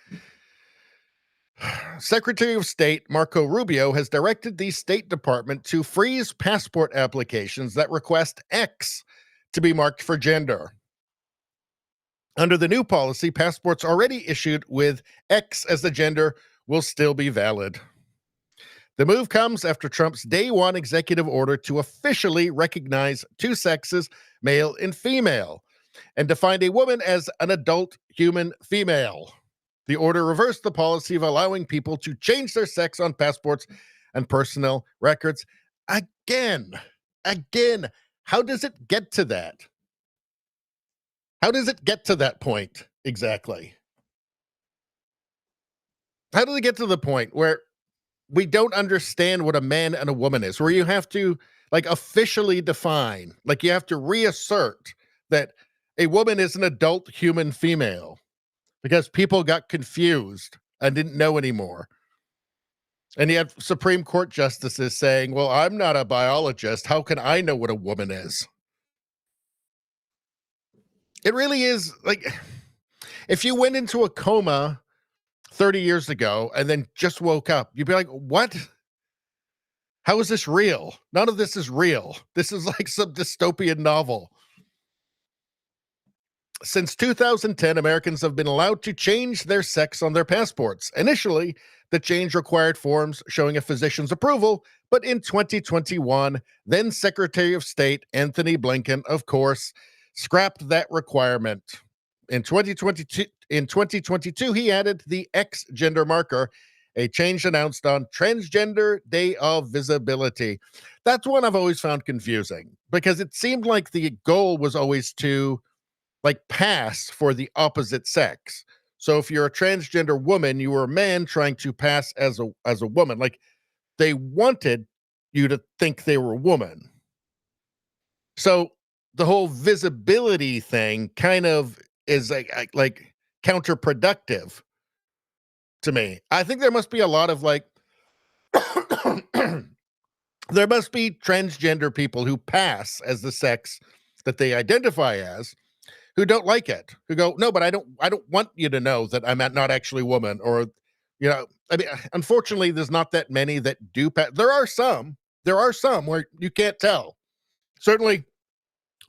Secretary of State Marco Rubio has directed the State Department to freeze passport applications that request X to be marked for gender. Under the new policy, passports already issued with X as the gender will still be valid. The move comes after Trump's day one executive order to officially recognize two sexes, male and female, and define a woman as an adult human female. The order reversed the policy of allowing people to change their sex on passports and personnel records. Again, how does it get to that? How does it get to that point exactly? How does it get to the point where we don't understand what a man and a woman is, where you have to, like, officially define, like, you have to reassert that a woman is an adult human female because people got confused and didn't know anymore. And you have Supreme Court justices saying, well, I'm not a biologist. How can I know what a woman is? It really is, like, if you went into a coma 30 years ago and then just woke up, you'd be like, what? How is this real? None of this is real. This is like some dystopian novel. Since 2010, Americans have been allowed to change their sex on their passports. Initially, the change required forms showing a physician's approval, but in 2021, then Secretary of State Anthony Blinken, of course, scrapped that requirement. In 2022, he added the X gender marker, a change announced on Transgender Day of Visibility. That's one I've always found confusing because it seemed like the goal was always to pass for the opposite sex. So if you're a transgender woman, you were a man trying to pass as a woman. Like they wanted you to think they were a woman. So the whole visibility thing kind of is like counterproductive to me. I think there must be a lot of there must be transgender people who pass as the sex that they identify as, who don't like it, who go, no, but I don't want you to know that I'm not actually a woman, or, I mean, unfortunately, there's not that many that do pass. There are some where you can't tell. Certainly,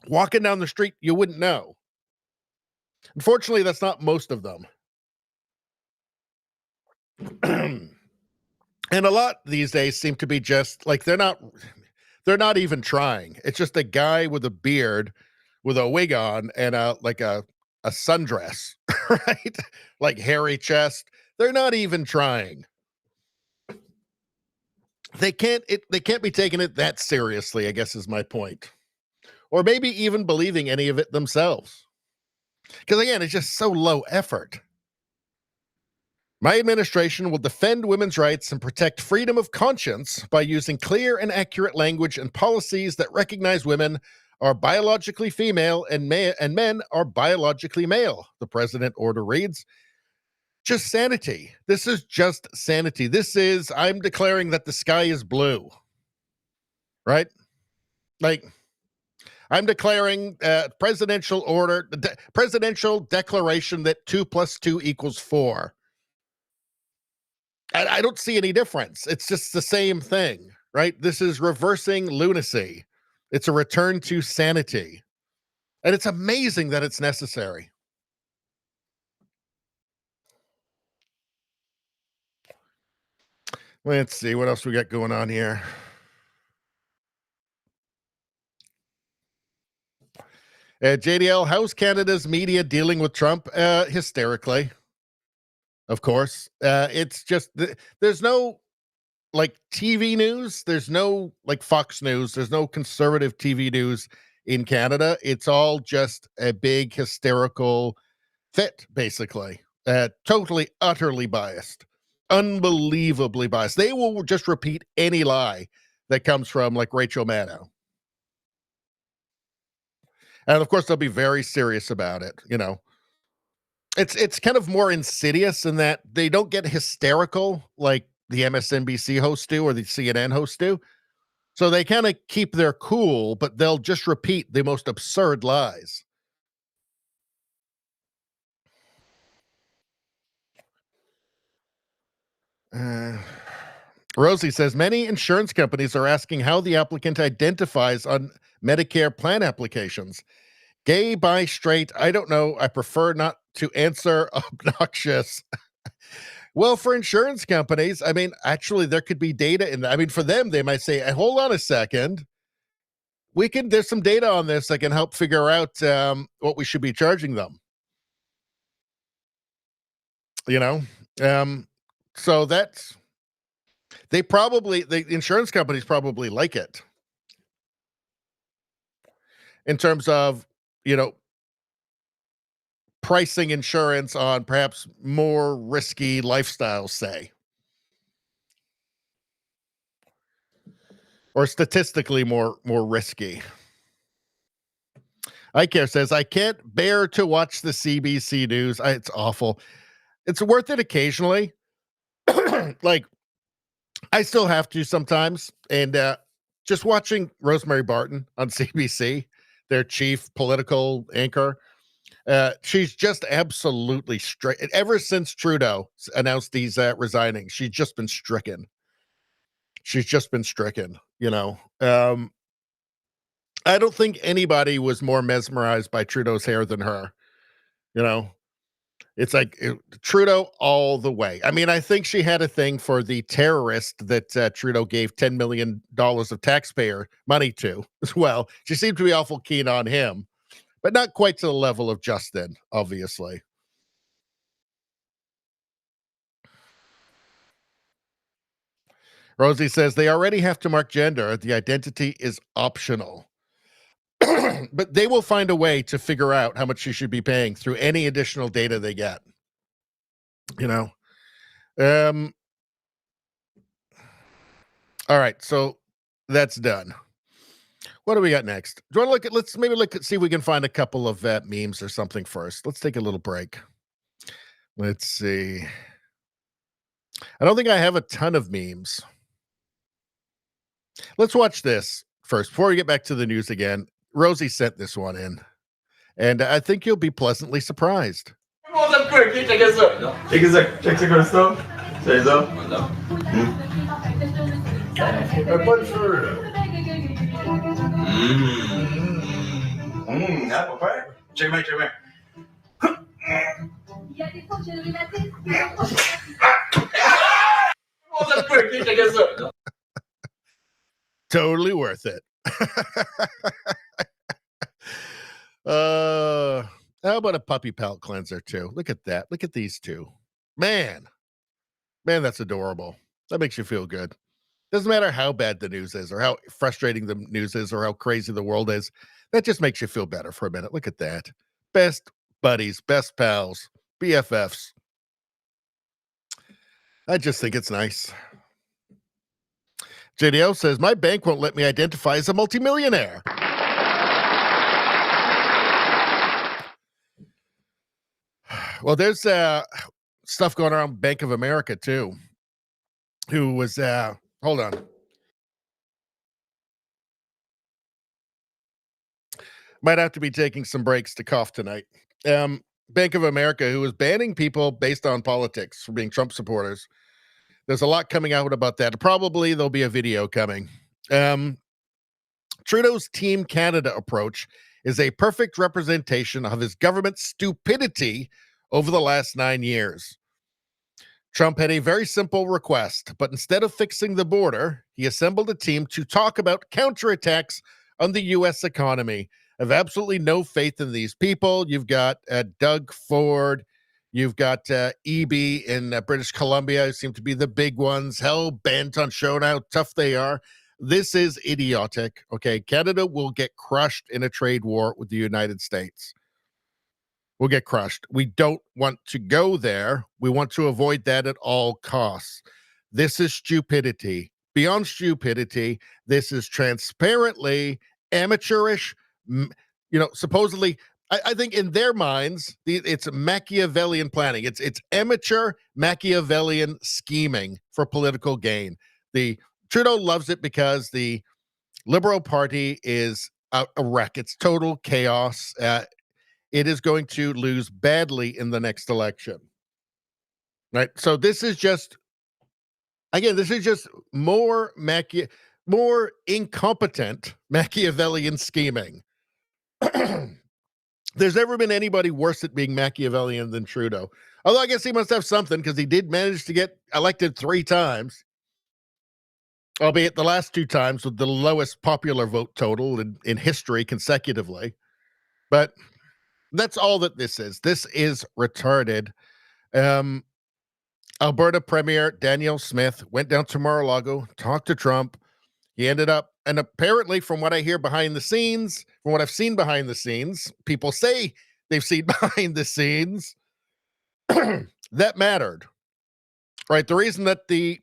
walking down the street, you wouldn't know. Unfortunately, that's not most of them. And a lot these days seem to be just like they're not even trying. It's just a guy with a beard with a wig on and a sundress, right? Like hairy chest. They're not even trying. They can't be taking it that seriously, I guess is my point. Or maybe even believing any of it themselves. Because again, it's just so low effort. My administration will defend women's rights and protect freedom of conscience by using clear and accurate language and policies that recognize women are biologically female and men are biologically male, the president order reads. Just sanity. This is just sanity. This is, I'm declaring that the sky is blue. Right? Like, I'm declaring presidential order, presidential declaration that 2 + 2 = 4. I don't see any difference. It's just the same thing, right? This is reversing lunacy. It's a return to sanity. And it's amazing that it's necessary. Let's see what else we got going on here. JDL, how's Canada's media dealing with Trump? Hysterically. Of course. It's just, there's no TV news. There's no Fox News. There's no conservative TV news in Canada. It's all just a big hysterical fit, basically. Totally, utterly biased. Unbelievably biased. They will just repeat any lie that comes from Rachel Maddow. And of course, they'll be very serious about it, It's kind of more insidious in that they don't get hysterical like the MSNBC hosts do or the CNN hosts do. So they kind of keep their cool, but they'll just repeat the most absurd lies. Rosie says, many insurance companies are asking how the applicant identifies on Medicare plan applications. Gay, bi, straight, I don't know. I prefer not to answer. Obnoxious. Well, for insurance companies, I mean, actually, there could be data in that. I mean, for them, they might say, hey, hold on a second. There's some data on this that can help figure out what we should be charging them. So that's, the insurance companies probably like it. In terms of, pricing insurance on perhaps more risky lifestyles, say. Or statistically more risky. iCare says, I can't bear to watch the CBC News. It's awful. It's worth it occasionally. I still have to sometimes. And just watching Rosemary Barton on CBC, their chief political anchor, she's just absolutely straight. Ever since Trudeau announced he's resigning, she's just been stricken. I don't think anybody was more mesmerized by Trudeau's hair than her. It's Trudeau all the way. I mean, I think she had a thing for the terrorist that Trudeau gave $10 million of taxpayer money to as well. She seemed to be awful keen on him. but not quite to the level of Justin, obviously. Rosie says they already have to mark gender. The identity is optional. But they will find a way to figure out how much you should be paying through any additional data they get. You know? All right, so that's done. What do we got next? Do you want to look at, let's maybe look at, see if we can find a couple of memes or something first. Let's take a little break. Let's see. I don't think I have a ton of memes. Let's watch this first before we get back to the news again. Rosie sent this one in, and I think you'll be pleasantly surprised. Totally worth it. How about a puppy palate cleanser too? Look at that. Look at these two. Man, that's adorable. That makes you feel good. Doesn't matter how bad the news is or how frustrating the news is or how crazy the world is. That just makes you feel better for a minute. Look at that. Best buddies, best pals, BFFs. I just think it's nice. JDL says, my bank won't let me identify as a multimillionaire. Well, there's stuff going around Bank of America, too, who was, hold on. Might have to be taking some breaks to cough tonight. Bank of America, who was banning people based on politics for being Trump supporters. There's a lot coming out about that. Probably there'll be a video coming. Trudeau's Team Canada approach is a perfect representation of his government's stupidity over the last 9 years. Trump had a very simple request, but instead of fixing the border, he assembled a team to talk about counterattacks on the U.S. economy. I have absolutely no faith in these people. You've got Doug Ford. You've got EB in British Columbia, who seem to be the big ones, hell bent on showing how tough they are. This is idiotic, okay? Canada will get crushed in a trade war with the United States. We'll get crushed. We don't want to go there. We want to avoid that at all costs. This is stupidity. Beyond stupidity, this is transparently amateurish, supposedly, I think in their minds, it's Machiavellian planning. It's amateur Machiavellian scheming for political gain. The Trudeau loves it because the Liberal Party is a wreck. It's total chaos. It is going to lose badly in the next election. Right? So this is just, again, more incompetent Machiavellian scheming. There's never been anybody worse at being Machiavellian than Trudeau. Although I guess he must have something because he did manage to get elected 3 times. Albeit the last 2 times with the lowest popular vote total in history consecutively. But that's all that this is. This is retarded. Alberta Premier Danielle Smith went down to Mar-a-Lago, talked to Trump. He ended up, and apparently from what I hear behind the scenes, from what I've seen behind the scenes, people say they've seen behind the scenes, that mattered. Right? The reason that the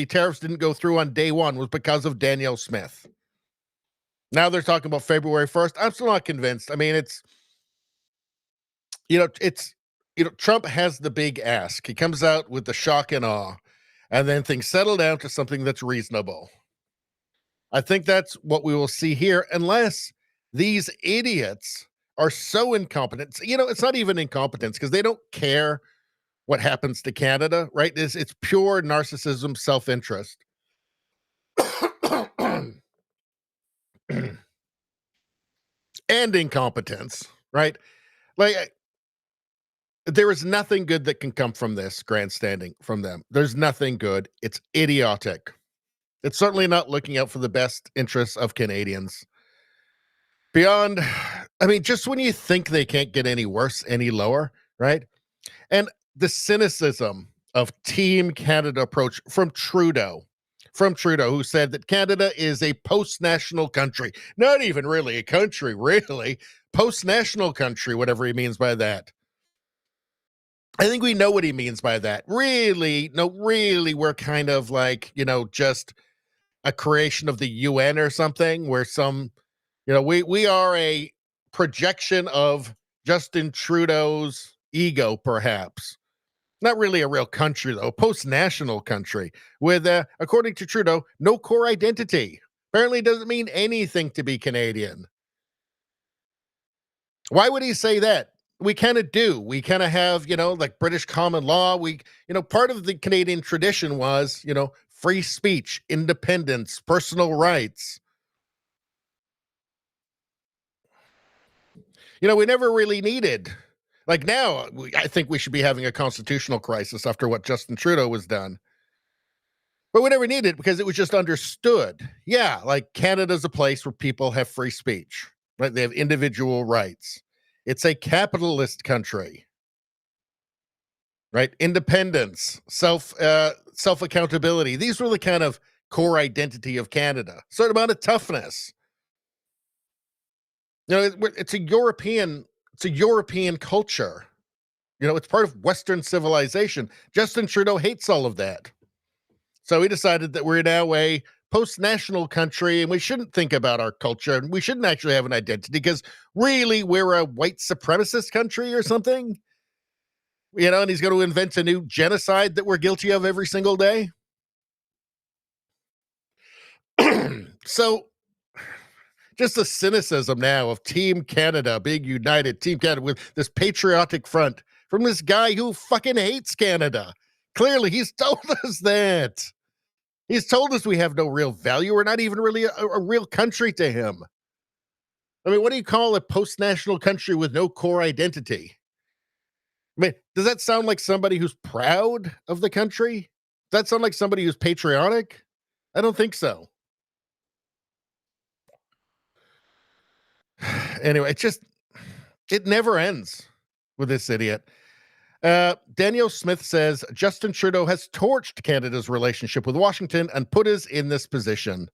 tariffs didn't go through on day 1 was because of Danielle Smith. Now they're talking about February 1st. I'm still not convinced. I mean, Trump has the big ask. He comes out with the shock and awe, and then things settle down to something that's reasonable. I think that's what we will see here, unless these idiots are so incompetent. It's not even incompetence because they don't care what happens to Canada, right? It's pure narcissism, self-interest. And incompetence, right? Like, there is nothing good that can come from this grandstanding from them. There's nothing good. It's idiotic. It's certainly not looking out for the best interests of Canadians. Beyond I mean, just when you think they can't get any worse, any lower, right? And the cynicism of Team Canada approach from Trudeau, who said that Canada is a post-national country, not even really a country, really, post-national country, whatever he means by that. I think we know what he means by that. Really, no, really, we're kind of like, just a creation of the UN or something, where we are a projection of Justin Trudeau's ego, perhaps. Not really a real country, though. Post-national country with, according to Trudeau, no core identity. Apparently doesn't mean anything to be Canadian. Why would he say that? We kind of do. We kind of have, like British common law. Part of the Canadian tradition was, free speech, independence, personal rights. We never really needed. Like now, I think we should be having a constitutional crisis after what Justin Trudeau has done. But we never needed it because it was just understood. Yeah, like Canada's a place where people have free speech, right? They have individual rights. It's a capitalist country, right? Independence, self-accountability. These were the kind of core identity of Canada. Certain amount of toughness. It's a European culture. It's part of Western civilization. Justin Trudeau hates all of that. So he decided that we're now a post-national country and we shouldn't think about our culture and we shouldn't actually have an identity because really we're a white supremacist country or something. And he's going to invent a new genocide that we're guilty of every single day. So just the cynicism now of Team Canada being united, Team Canada with this patriotic front from this guy who fucking hates Canada. Clearly, he's told us that. He's told us we have no real value. We're not even really a real country to him. I mean, what do you call a post-national country with no core identity? I mean, does that sound like somebody who's proud of the country? Does that sound like somebody who's patriotic? I don't think so. Anyway, it never ends with this idiot. Daniel Smith says Justin Trudeau has torched Canada's relationship with Washington and put us in this position.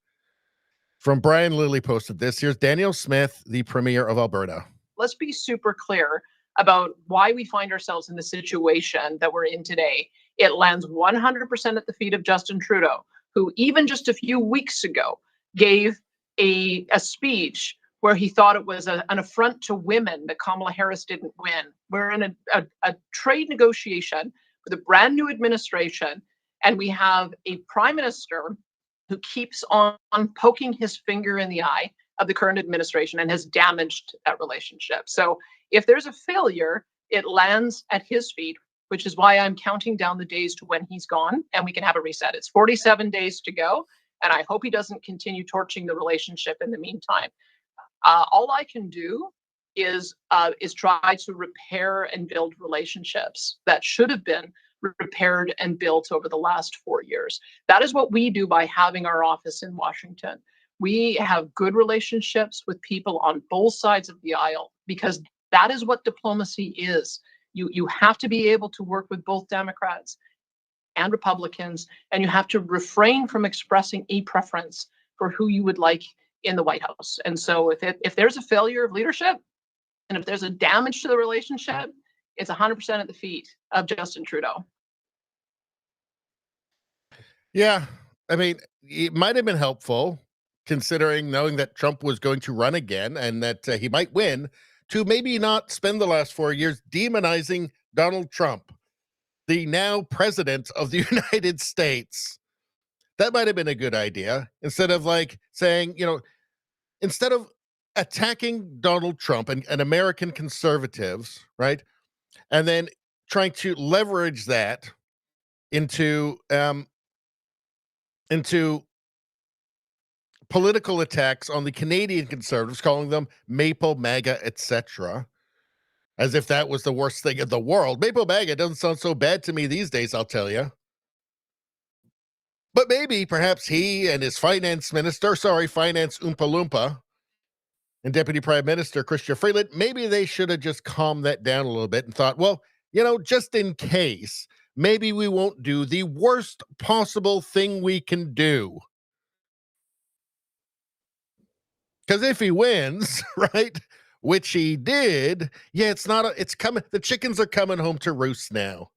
From Brian Lilly posted this. Here's Daniel Smith, the Premier of Alberta. Let's be super clear about why we find ourselves in the situation that we're in today. It lands 100% at the feet of Justin Trudeau, who even just a few weeks ago gave a speech where he thought it was an affront to women that Kamala Harris didn't win. We're in a trade negotiation with a brand new administration, and we have a prime minister who keeps on poking his finger in the eye of the current administration and has damaged that relationship. So if there's a failure, it lands at his feet, which is why I'm counting down the days to when he's gone and we can have a reset. It's 47 days to go, and I hope he doesn't continue torching the relationship in the meantime. All I can do is try to repair and build relationships that should have been repaired and built over the last 4 years. That is what we do by having our office in Washington. We have good relationships with people on both sides of the aisle because that is what diplomacy is. You have to be able to work with both Democrats and Republicans, and you have to refrain from expressing a preference for who you would like in the White House. And so if there's a failure of leadership and if there's a damage to the relationship, it's 100% at the feet of Justin Trudeau. Yeah. I mean, it might have been helpful considering knowing that Trump was going to run again and that he might win to maybe not spend the last 4 years demonizing Donald Trump, the now president of the United States. That might have been a good idea instead of like saying, instead of attacking Donald Trump and American conservatives, right? And then trying to leverage that into political attacks on the Canadian conservatives, calling them Maple MAGA, etc., as if that was the worst thing in the world. Maple MAGA doesn't sound so bad to me these days, I'll tell you. But maybe, perhaps he and his finance Oompa Loompa, and Deputy Prime Minister Chrystia Freeland, maybe they should have just calmed that down a little bit and thought, well, just in case, maybe we won't do the worst possible thing we can do. Because if he wins, right, which he did, yeah, it's coming. The chickens are coming home to roost now.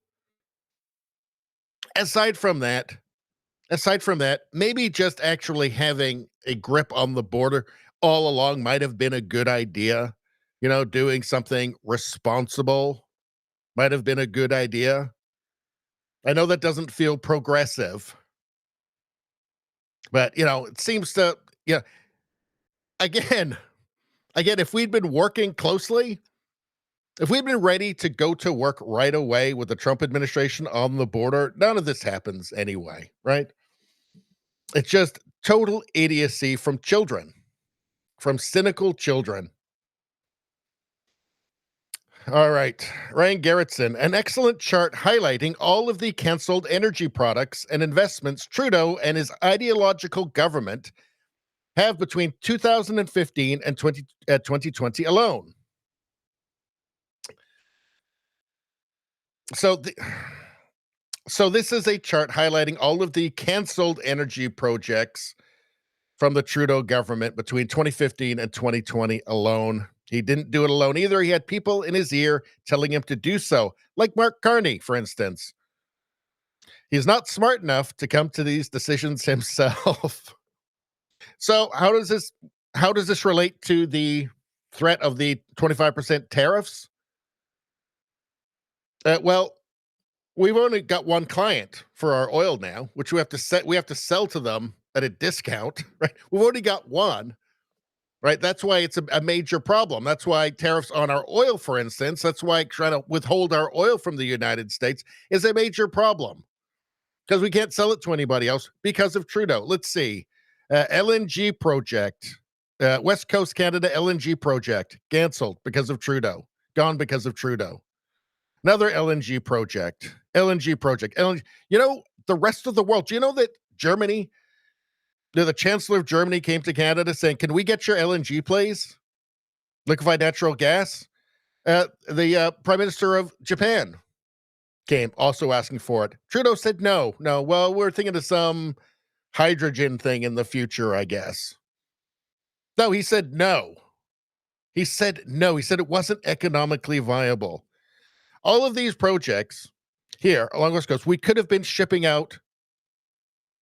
Aside from that, maybe just actually having a grip on the border all along might have been a good idea. Doing something responsible might have been a good idea. I know that doesn't feel progressive, but it seems to, again, if we'd been working closely, if we'd been ready to go to work right away with the Trump administration on the border, none of this happens anyway, right? It's just total idiocy from children, from cynical children. All right. Ryan Garrettson, an excellent chart highlighting all of the canceled energy products and investments Trudeau and his ideological government have between 2015 and 2020 alone. So this is a chart highlighting all of the canceled energy projects from the Trudeau government between 2015 and 2020 alone. He didn't do it alone either. He had people in his ear telling him to do so, like Mark Carney, for instance. He's not smart enough to come to these decisions himself. So how does this relate to the threat of the 25% tariffs? Well, we've only got one client for our oil now, which we have to sell to them at a discount, right? We've already got one. Right. That's why it's a major problem. That's why tariffs on our oil, for instance, that's why trying to withhold our oil from the United States is a major problem, because we can't sell it to anybody else because of Trudeau. Let's see. LNG project, West Coast Canada LNG project, canceled because of Trudeau, gone because of Trudeau. Another LNG project. LNG. The rest of the world, do you know that Germany, the Chancellor of Germany came to Canada saying, can we get your LNG, please? Liquefied natural gas. The Prime Minister of Japan came also asking for it. Trudeau said no. Well, we're thinking of some hydrogen thing in the future, I guess. No, he said no. He said it wasn't economically viable. All of these projects here along West Coast, we could have been shipping out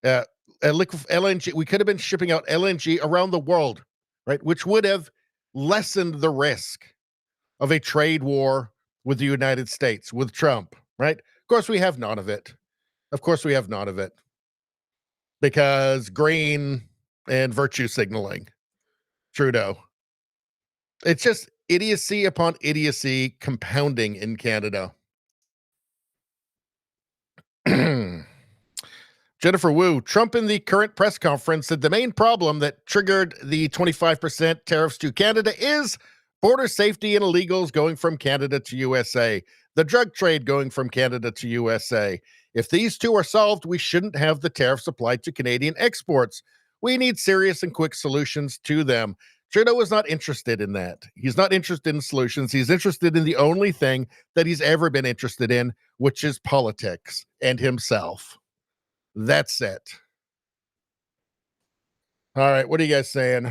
LNG. We could have been shipping out LNG around the world, right? Which would have lessened the risk of a trade war with the United States, with Trump, right? Of course, we have none of it. Because green and virtue signaling, Trudeau. It's just idiocy upon idiocy compounding in Canada. Jennifer Wu, Trump in the current press conference said the main problem that triggered the 25% tariffs to Canada is border safety and illegals going from Canada to USA, the drug trade going from Canada to USA. If these two are solved, we shouldn't have the tariffs applied to Canadian exports. We need serious and quick solutions to them. Trudeau is not interested in that. He's not interested in solutions. He's interested in the only thing that he's ever been interested in, which is politics and himself. That's it. All right, what are you guys saying?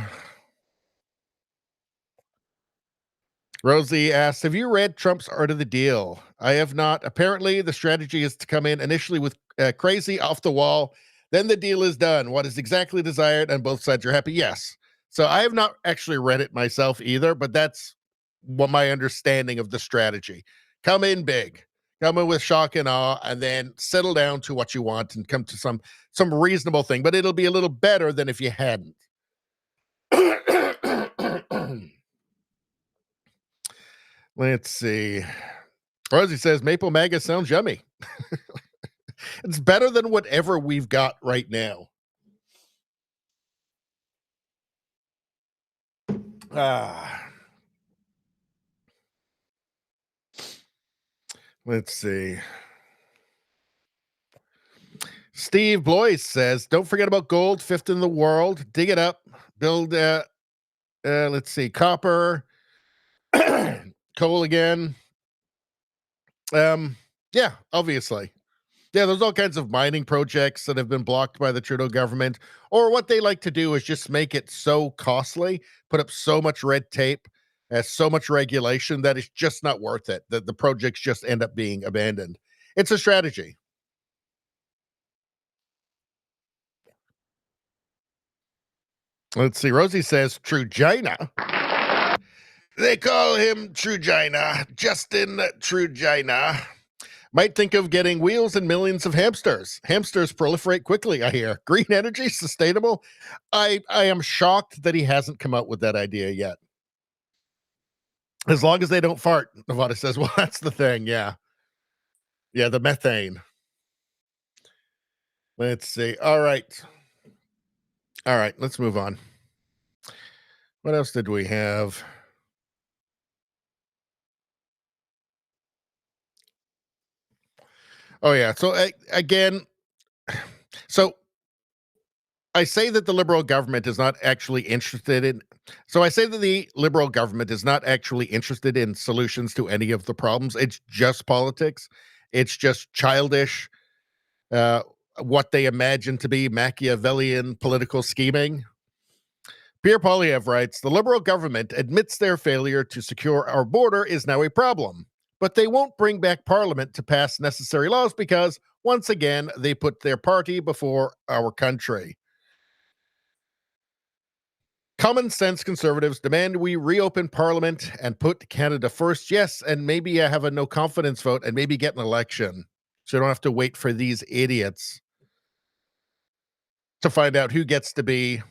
Rosie asks, have you read Trump's Art of the Deal? I have not. Apparently, the strategy is to come in initially with crazy off the wall. Then the deal is done. What is exactly desired and both sides are happy? Yes. So I have not actually read it myself either, but that's what my understanding of the strategy. Come in big. Come in with shock and awe, and then settle down to what you want and come to some reasonable thing. But it'll be a little better than if you hadn't. Let's see. Rosie says Maple Maga sounds yummy. It's better than whatever we've got right now. Let's see. Steve Blois says, don't forget about gold, fifth in the world. Dig it up. Build Let's see, copper, coal again. Yeah, obviously. Yeah, there's all kinds of mining projects that have been blocked by the Trudeau government, or what they like to do is just make it so costly, put up so much red tape, so much regulation that it's just not worth it. The projects just end up being abandoned. It's a strategy. Let's see. Rosie says, True China. They call him True China. Justin True China. Might think of getting wheels and millions of hamsters. Hamsters proliferate quickly, I hear. Green energy, sustainable. I am shocked that he hasn't come out with that idea yet. As long as they don't fart, Nevada says. Well, that's the thing, yeah. Yeah, the methane. Let's see. All right. All right, let's move on. What else did we have? Oh, yeah. So, again, so I say that the Liberal government is not actually interested in. So I say that the Liberal government is not actually interested in solutions to any of the problems. It's just politics. It's just childish, what they imagine to be Machiavellian political scheming. Pierre Poilievre writes, the Liberal government admits their failure to secure our border is now a problem, but they won't bring back Parliament to pass necessary laws because, once again, they put their party before our country. Common sense conservatives demand we reopen Parliament and put Canada first. Yes, and maybe have a no confidence vote and maybe get an election. So you don't have to wait for these idiots to find out who gets to be,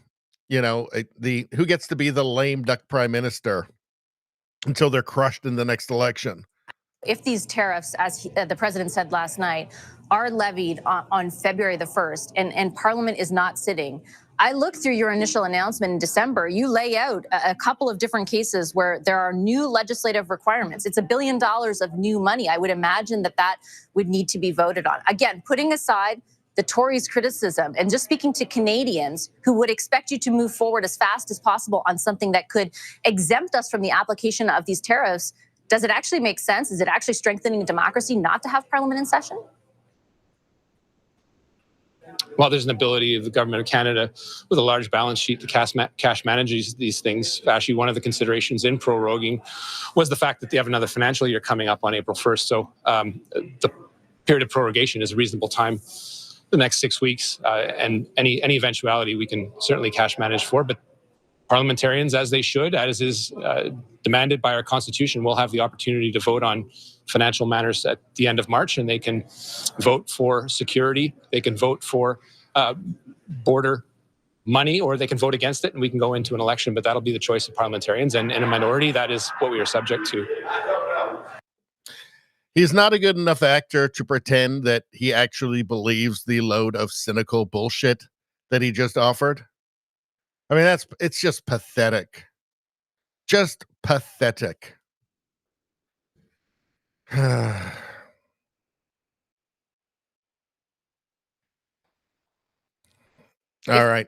who gets to be the lame duck prime minister until they're crushed in the next election. If these tariffs, as the president said last night, are levied on February the 1st and Parliament is not sitting, I looked through your initial announcement in December. You lay out a couple of different cases where there are new legislative requirements. It's $1 billion of new money. I would imagine that would need to be voted on. Again, putting aside the Tories' criticism and just speaking to Canadians who would expect you to move forward as fast as possible on something that could exempt us from the application of these tariffs, does it actually make sense? Is it actually strengthening democracy not to have Parliament in session? Well, there's an ability of the government of Canada with a large balance sheet to cash manage these things. Actually, one of the considerations in proroguing was the fact that they have another financial year coming up on April 1st. So the period of prorogation is a reasonable time, the next 6 weeks, and any eventuality we can certainly cash manage for. But parliamentarians, as they should, as is demanded by our Constitution, will have the opportunity to vote on financial matters at the end of March, and they can vote for security, they can vote for border money, or they can vote against it, and we can go into an election, but that'll be the choice of parliamentarians, and in a minority, that is what we are subject to. He's not a good enough actor to pretend that he actually believes the load of cynical bullshit that he just offered. I mean, it's just pathetic. Just pathetic. All right.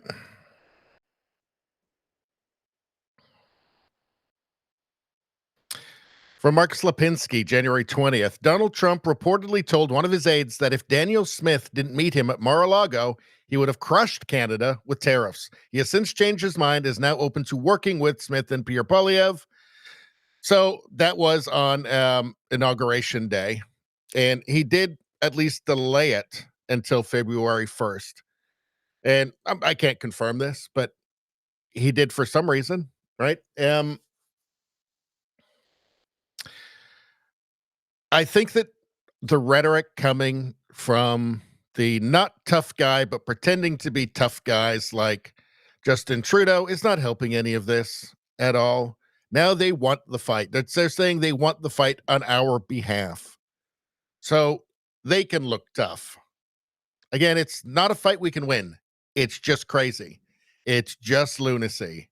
From Mark Slapinski, January 20th, Donald Trump reportedly told one of his aides that if Daniel Smith didn't meet him at Mar-a-Lago, he would have crushed Canada with tariffs. He has since changed his mind, is now open to working with Smith and Pierre Poilievre. So that was on Inauguration Day, and he did at least delay it until February 1st. And I can't confirm this, but he did for some reason, right? I think that the rhetoric coming from the not tough guy, but pretending to be tough guys like Justin Trudeau is not helping any of this at all. Now they want the fight. They're saying they want the fight on our behalf. So they can look tough. Again, it's not a fight we can win. It's just crazy. It's just lunacy.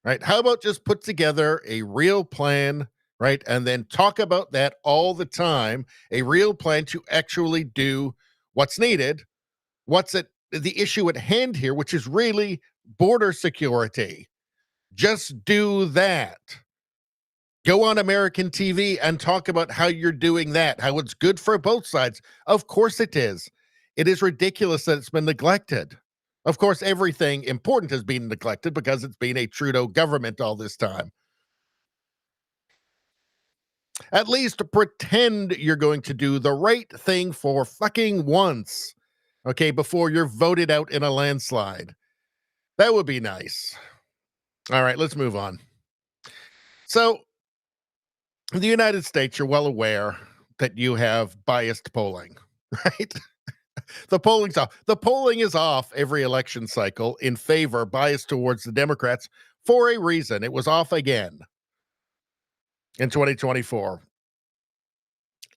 Right? How about just put together a real plan, right? And then talk about that all the time, a real plan to actually do what's needed. What's the issue at hand here, which is really border security. Just do that. Go on American TV and talk about how you're doing that, how it's good for both sides. Of course it is. It is ridiculous that it's been neglected. Of course, everything important has been neglected because it's been a Trudeau government all this time. At least pretend you're going to do the right thing for fucking once, okay, before you're voted out in a landslide. That would be nice. All right, let's move on. So, in the United States, you're well aware that you have biased polling, right? The polling's off. The polling is off every election cycle in favor, biased towards the Democrats for a reason. It was off again in 2024.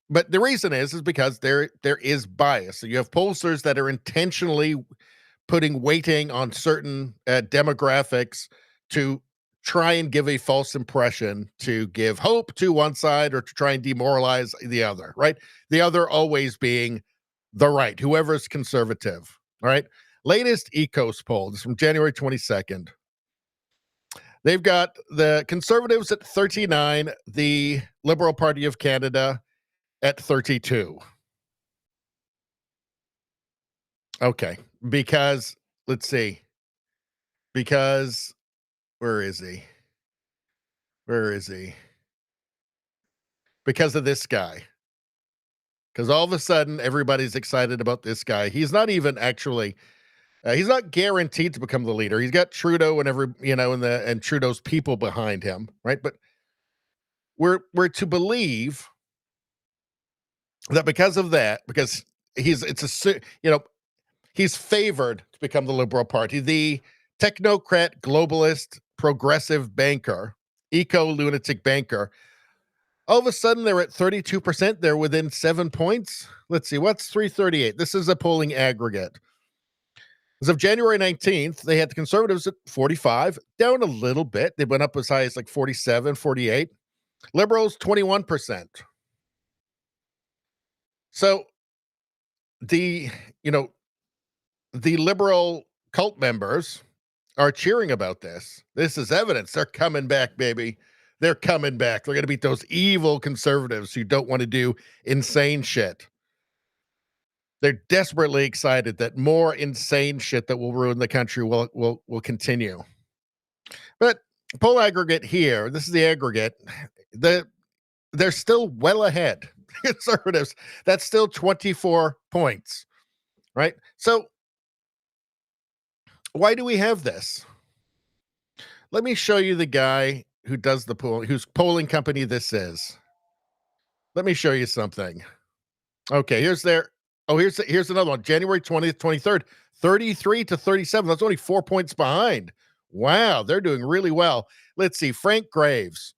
But the reason is because there is bias. So you have pollsters that are intentionally putting weighting on certain demographics to try and give a false impression, to give hope to one side or to try and demoralize the other, right? The other always being the right, whoever's conservative, all right? Latest ECOS poll, this is from January 22nd. They've got the Conservatives at 39, the Liberal Party of Canada at 32. Okay, because, let's see, because, where is he? Where is he? Because of this guy. Because all of a sudden, everybody's excited about this guy. He's not even actually, he's not guaranteed to become the leader. He's got Trudeau and and Trudeau's people behind him, right? But we're to believe that because of that, because he's favored to become the Liberal Party, the technocrat, globalist, progressive banker, eco-lunatic banker. All of a sudden, they're at 32%. They're within 7 points. Let's see, what's 338? This is a polling aggregate. As of January 19th, they had the Conservatives at 45, down a little bit. They went up as high as like 47, 48. Liberals, 21%. So the liberal cult members are cheering about this. This is evidence. They're coming back, baby. They're coming back. They're going to beat those evil conservatives who don't want to do insane shit. They're desperately excited that more insane shit that will ruin the country will continue. But poll aggregate here, this is the aggregate. They're still well ahead. Conservatives, that's still 24 points, right? So why do we have this? Let me show you the guy who does the polling, whose polling company this is. Let me show you something. Okay, here's another one. January 20th, 23rd, 33 to 37. That's only 4 points behind. Wow, they're doing really well. Let's see, Frank Graves.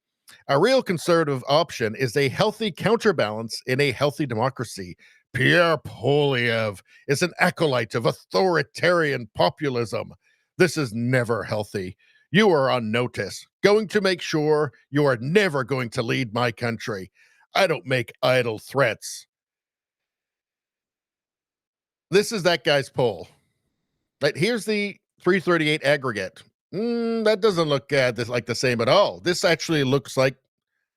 A real conservative option is a healthy counterbalance in a healthy democracy. Pierre Poilievre is an acolyte of authoritarian populism. This is never healthy. You are on notice, going to make sure you are never going to lead my country. I don't make idle threats. This is that guy's poll. Right, here's the 338 aggregate. That doesn't look like the same at all. This actually looks like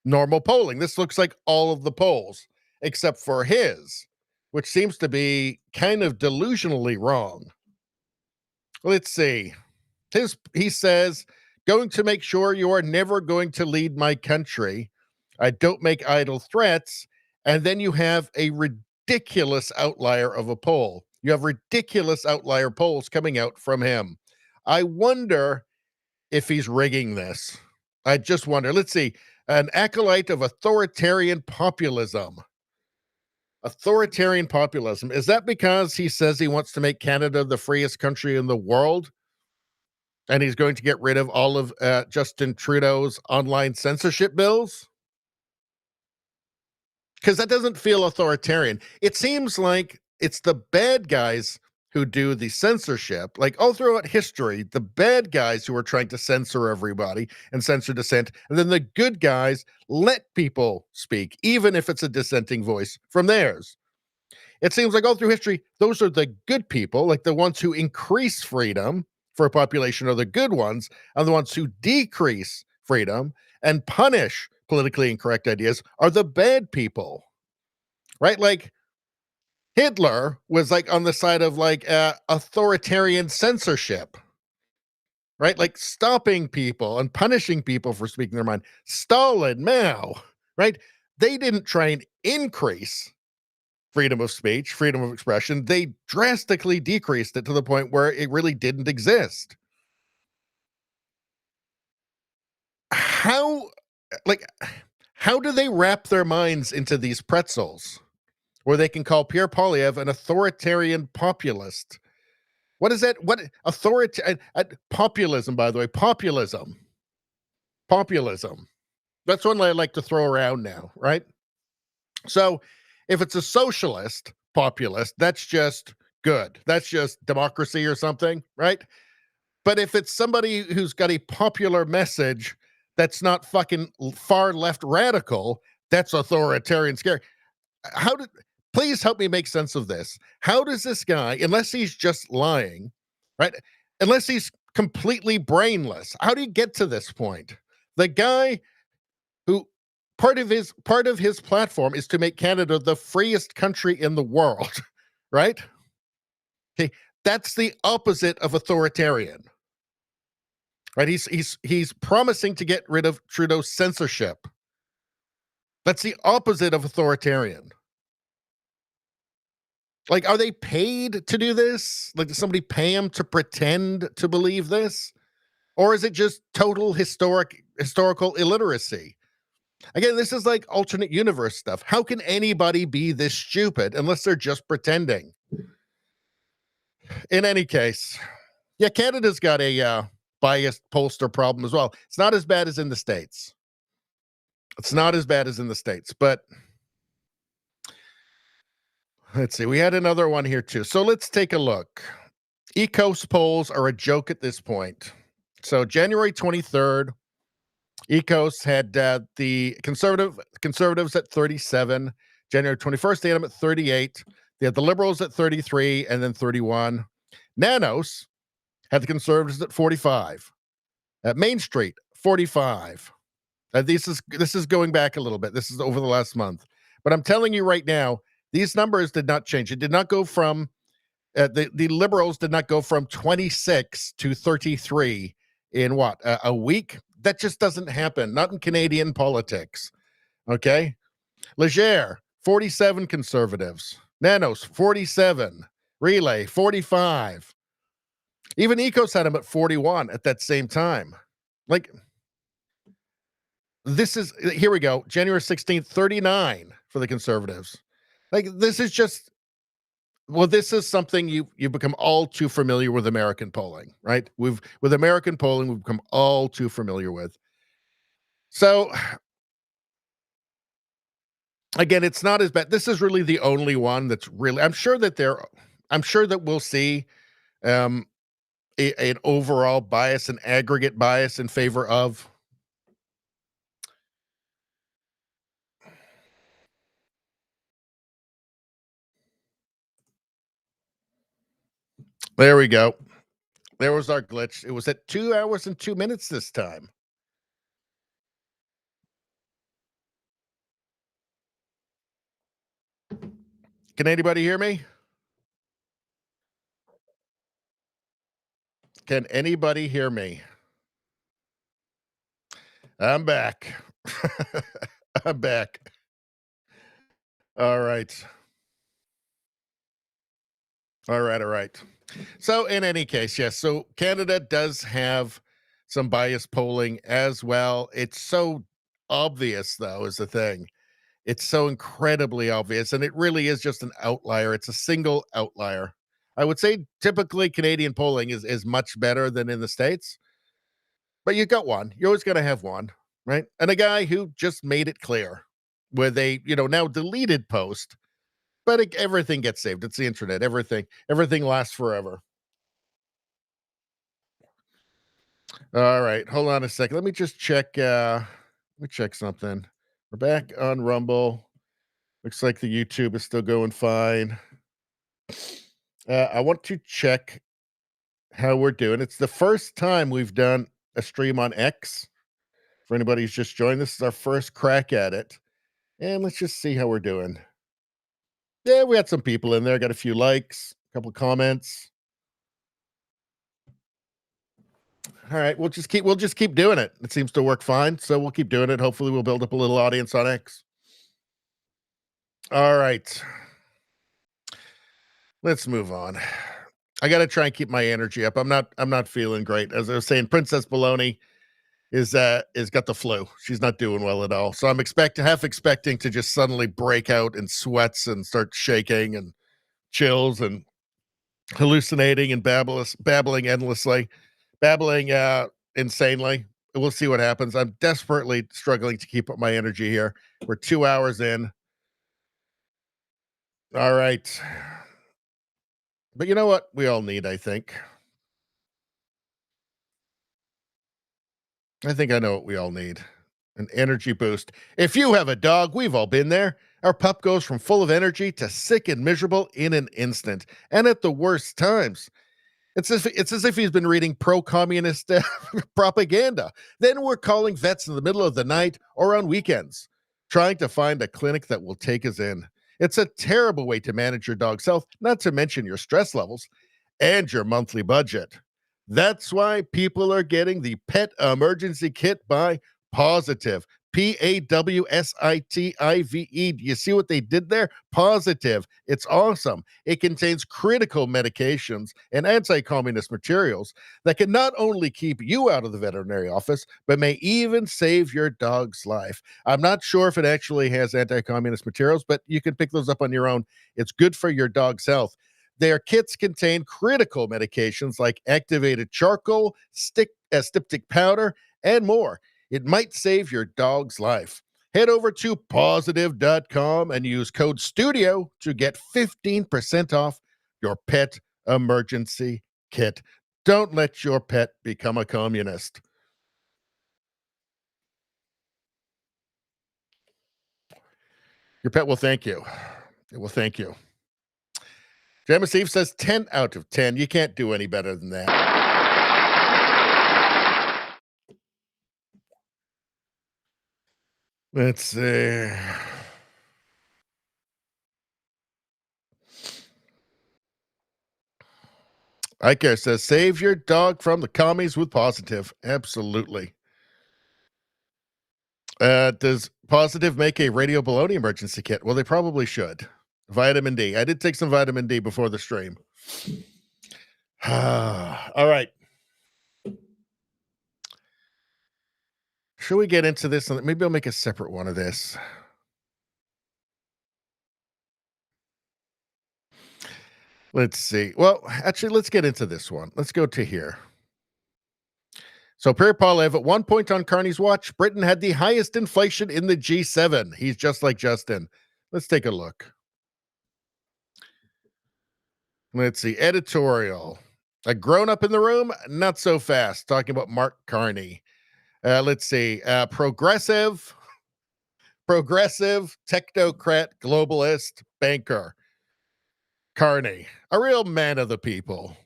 normal polling. This looks like all of the polls, except for his, which seems to be kind of delusionally wrong. Let's see. He says, going to make sure you are never going to lead my country. I don't make idle threats. And then you have a ridiculous outlier of a poll. You have ridiculous outlier polls coming out from him. I wonder if he's rigging this. I just wonder. Let's see. An acolyte of authoritarian populism. Authoritarian populism. Is that because he says he wants to make Canada the freest country in the world? And he's going to get rid of all of Justin Trudeau's online censorship bills? Because that doesn't feel authoritarian. It seems like it's the bad guys who do the censorship. Like all throughout history, the bad guys who are trying to censor everybody and censor dissent, and then the good guys let people speak, even if it's a dissenting voice from theirs. It seems like all through history, those are the good people, like the ones who increase freedom for a population are the good ones, and the ones who decrease freedom and punish politically incorrect ideas are the bad people, right? Like Hitler was like on the side of like authoritarian censorship, right? Like stopping people and punishing people for speaking their mind. Stalin, Mao, right? They didn't try and increase freedom of speech, freedom of expression. They drastically decreased it to the point where it really didn't exist. How, like, how do they wrap their minds into these pretzels where they can call Pierre Poilievre an authoritarian populist? What is that? What populism, by the way, populism. That's one I like to throw around now, right? So if it's a socialist populist, that's just good. That's just democracy or something, right? But if it's somebody who's got a popular message that's not fucking far left radical, that's authoritarian scary. Please help me make sense of this. How does this guy, unless he's just lying, right? Unless he's completely brainless, how do you get to this point? The guy who part of his platform is to make Canada the freest country in the world, right? Okay, that's the opposite of authoritarian. Right? He's promising to get rid of Trudeau's censorship. That's the opposite of authoritarian. Like, are they paid to do this? Like, does somebody pay them to pretend to believe this? Or is it just total historical illiteracy? Again, this is like alternate universe stuff. How can anybody be this stupid unless they're just pretending? In any case, yeah, Canada's got a biased pollster problem as well. It's not as bad as in the States. But let's see. We had another one here too. So let's take a look. Ecos polls are a joke at this point. So January 23rd, Ecos had the conservatives at 37. January 21st, they had them at 38. They had the Liberals at 33 and then 31. Nanos had the Conservatives at 45. At Main Street, 45. This is going back a little bit. This is over the last month. But I'm telling you right now, these numbers did not change. It did not go from, the Liberals did not go from 26 to 33 in what, a week? That just doesn't happen. Not in Canadian politics. Okay? Leger, 47 Conservatives. Nanos, 47. Relay, 45. Even Ecos had him at 41 at that same time. Like, this is, here we go. January 16th, 39 for the Conservatives. Like, this is just, well, this is something you become all too familiar with American polling, right? With American polling, we've become all too familiar with. So, again, it's not as bad. This is really the only one that's really, I'm sure that we'll see an overall bias, an aggregate bias in favor of. There we go. There was our glitch. It was at 2 hours and 2 minutes this time. Can anybody hear me? Can anybody hear me? I'm back. I'm back. All right. All right. So in any case, yes. So Canada does have some biased polling as well. It's so obvious, though, is the thing. It's so incredibly obvious, and it really is just an outlier. It's a single outlier. I would say typically Canadian polling is much better than in the States, but you got one. You're always going to have one, right? And a guy who just made it clear with a, now deleted post, but everything gets saved. It's the internet. Everything lasts forever. All right, hold on a second. Let me just check. Let me check something. We're back on Rumble. Looks like the YouTube is still going fine. I want to check how we're doing. It's the first time we've done a stream on X. For anybody who's just joined, this is our first crack at it. And let's just see how we're doing. Yeah, we had some people in there. Got a few likes, a couple comments. All right, we'll just keep doing it. It seems to work fine, so we'll keep doing it. Hopefully, we'll build up a little audience on X. All right, let's move on. I got to try and keep my energy up. I'm not feeling great. As I was saying, Princess Baloney is got the flu. She's not doing well at all. So I'm expecting to just suddenly break out in sweats and start shaking and chills and hallucinating and babbling endlessly, insanely. We'll see what happens. I'm desperately struggling to keep up my energy here. We're 2 hours in. All right. But you know what we all need, I think. I think I know what we all need. An energy boost. If you have a dog, we've all been there. Our pup goes from full of energy to sick and miserable in an instant, and at the worst times. It's as if he's been reading pro-communist propaganda. Then we're calling vets in the middle of the night or on weekends, trying to find a clinic that will take us in. It's a terrible way to manage your dog's health, not to mention your stress levels and your monthly budget. That's why people are getting the Pet Emergency Kit by Positive. Pawsitive. Do you see what they did there? Positive. It's awesome. It contains critical medications and anti-communist materials that can not only keep you out of the veterinary office, but may even save your dog's life. I'm not sure if it actually has anti-communist materials, but you can pick those up on your own. It's good for your dog's health. Their kits contain critical medications like activated charcoal, styptic powder, and more. It might save your dog's life. Head over to Pawsitive.com and use code STUDIO to get 15% off your pet emergency kit. Don't let your pet become a communist. Your pet will thank you. It will thank you. Jamis Eve says 10 out of 10. You can't do any better than that. Let's see. Ike says, save your dog from the commies with Positive. Absolutely. Does Positive make a Radio Baloney emergency kit? Well, they probably should. Vitamin D. I did take some vitamin D before the stream. All right. Should we get into this? Maybe I'll make a separate one of this. Let's see. Well, actually, let's get into this one. Let's go to here. So, Pierre Poilievre, at one point on Carney's watch, Britain had the highest inflation in the G7. He's just like Justin. Let's take a look. Let's see. Editorial. A grown-up in the room? Not so fast. Talking about Mark Carney. Let's see. Progressive, technocrat, globalist, banker. Carney, a real man of the people.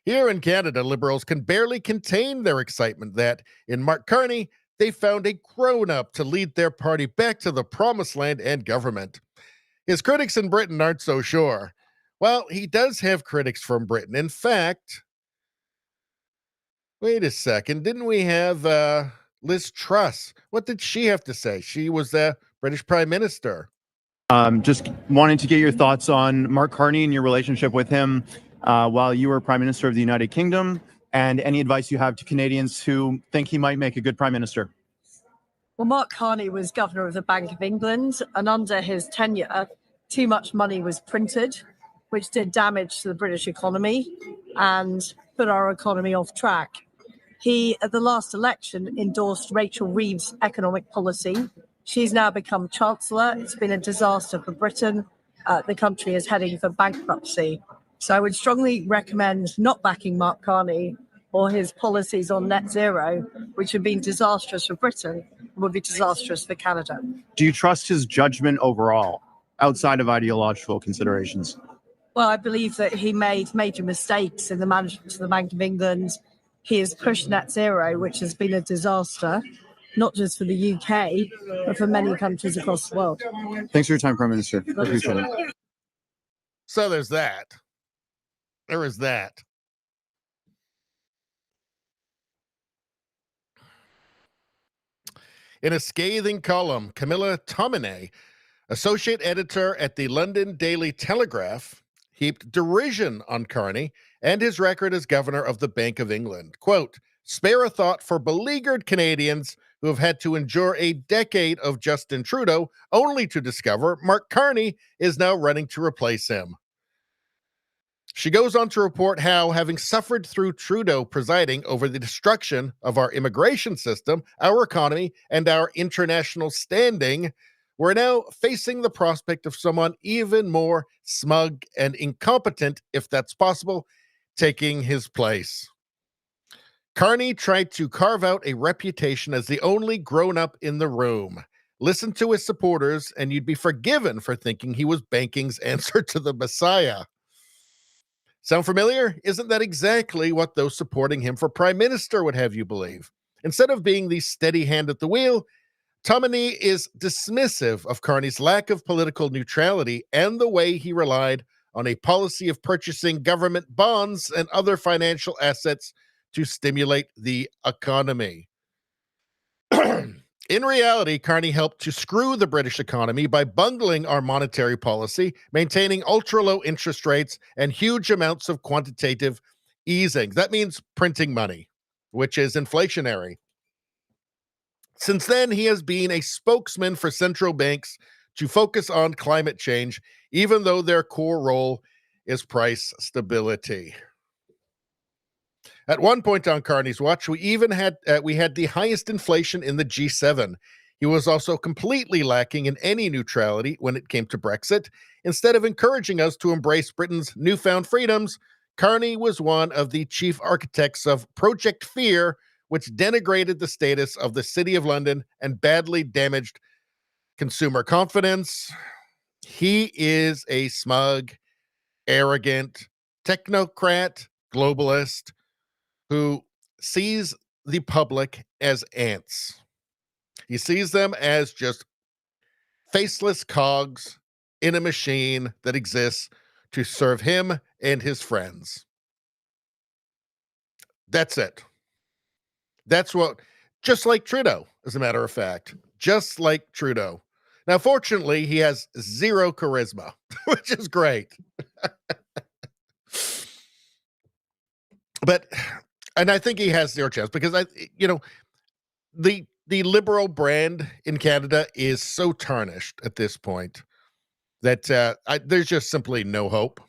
Here in Canada, Liberals can barely contain their excitement that, in Mark Carney, they found a grown-up to lead their party back to the promised land and government. His critics in Britain aren't so sure. Well, he does have critics from Britain. In fact, wait a second. Didn't we have Liz Truss? What did she have to say? She was the British Prime Minister. Just wanted to get your thoughts on Mark Carney and your relationship with him while you were Prime Minister of the United Kingdom, and any advice you have to Canadians who think he might make a good Prime Minister. Well, Mark Carney was Governor of the Bank of England, and under his tenure, too much money was printed, which did damage to the British economy and put our economy off track. He, at the last election, endorsed Rachel Reeves' economic policy. She's now become Chancellor. It's been a disaster for Britain. The country is heading for bankruptcy. So I would strongly recommend not backing Mark Carney or his policies on net zero, which have been disastrous for Britain and would be disastrous for Canada. Do you trust his judgment overall, outside of ideological considerations? Well, I believe that he made major mistakes in the management of the Bank of England. He has pushed net zero, which has been a disaster, not just for the UK, but for many countries across the world. Thanks for your time, Prime Minister. I appreciate it. So there's that. There is that. In a scathing column, Camilla Tominey, associate editor at the London Daily Telegraph, heaped derision on Carney and his record as governor of the Bank of England. Quote, spare a thought for beleaguered Canadians who have had to endure a decade of Justin Trudeau only to discover Mark Carney is now running to replace him. She goes on to report how, having suffered through Trudeau presiding over the destruction of our immigration system, our economy, and our international standing, we're now facing the prospect of someone even more smug and incompetent, if that's possible, taking his place. Carney tried to carve out a reputation as the only grown-up in the room. Listen to his supporters, and you'd be forgiven for thinking he was banking's answer to the Messiah. Sound familiar? Isn't that exactly what those supporting him for prime minister would have you believe? Instead of being the steady hand at the wheel, Tominey is dismissive of Carney's lack of political neutrality and the way he relied on a policy of purchasing government bonds and other financial assets to stimulate the economy. In reality, Carney helped to screw the British economy by bungling our monetary policy, maintaining ultra-low interest rates and huge amounts of quantitative easing. That means printing money, which is inflationary. Since then, he has been a spokesman for central banks to focus on climate change, even though their core role is price stability. At one point on Carney's watch, we had the highest inflation in the G7. He was also completely lacking in any neutrality when it came to Brexit. Instead of encouraging us to embrace Britain's newfound freedoms, Carney was one of the chief architects of Project Fear, which denigrated the status of the City of London and badly damaged consumer confidence. He is a smug, arrogant, technocrat, globalist, who sees the public as ants. He sees them as just faceless cogs in a machine that exists to serve him and his friends. That's it. That's what, just like Trudeau, as a matter of fact, just like Trudeau. Now, fortunately, he has zero charisma, which is great. And I think he has zero chance because the liberal brand in Canada is so tarnished at this point that there's just simply no hope.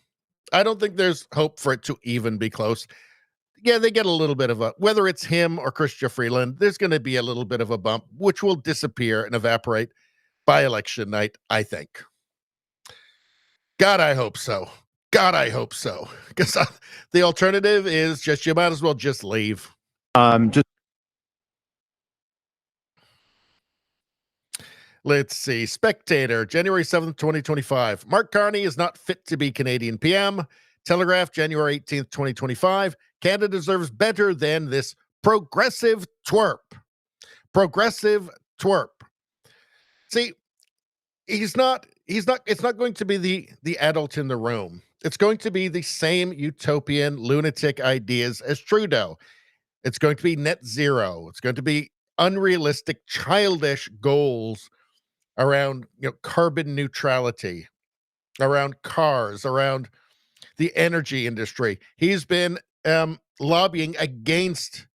I don't think there's hope for it to even be close. Yeah, they get a little bit of whether it's him or Chrystia Freeland, there's going to be a little bit of a bump, which will disappear and evaporate by election night, I think. God, I hope so. God, I hope so. Because the alternative is just, you might as well just leave. Let's see. Spectator, January 7th, 2025. Mark Carney is not fit to be Canadian PM. Telegraph, January 18th, 2025. Canada deserves better than this progressive twerp. Progressive twerp. See, it's not going to be the adult in the room. It's going to be the same utopian lunatic ideas as Trudeau. It's going to be net zero. It's going to be unrealistic, childish goals around carbon neutrality, around cars, around the energy industry. He's been lobbying against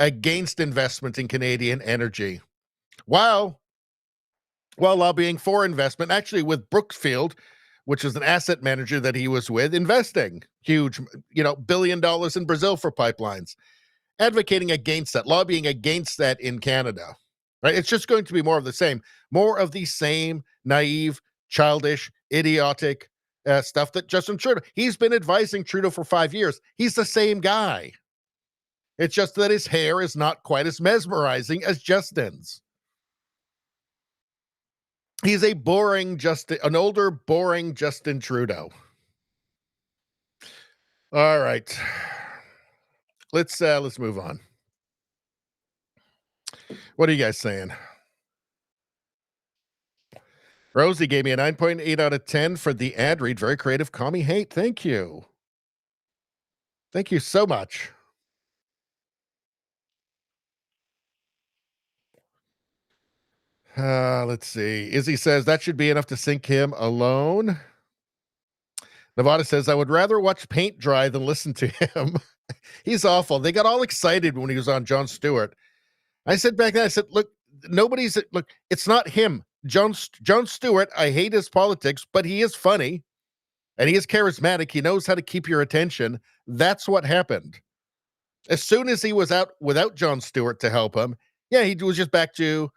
investment in Canadian energy, while lobbying for investment, actually with Brookfield, which is an asset manager that he was with, investing huge, $1 billion in Brazil for pipelines, advocating against that, lobbying against that in Canada. Right? It's just going to be more of the same naive, childish, idiotic stuff that Justin Trudeau. He's been advising Trudeau for 5 years. He's the same guy. It's just that his hair is not quite as mesmerizing as Justin's. He's an older, boring Justin Trudeau. All right. Let's move on. What are you guys saying? Rosie gave me a 9.8 out of 10 for the ad read. Very creative. Call me hate. Thank you. Thank you so much. Let's see. Izzy says that should be enough to sink him alone. Nevada says, I would rather watch paint dry than listen to him. He's awful. They got all excited when he was on Jon Stewart. I said back then, I said, look, it's not him. Jon Stewart, I hate his politics, but he is funny and he is charismatic. He knows how to keep your attention. That's what happened. As soon as he was out without Jon Stewart to help him, yeah, he was just back to,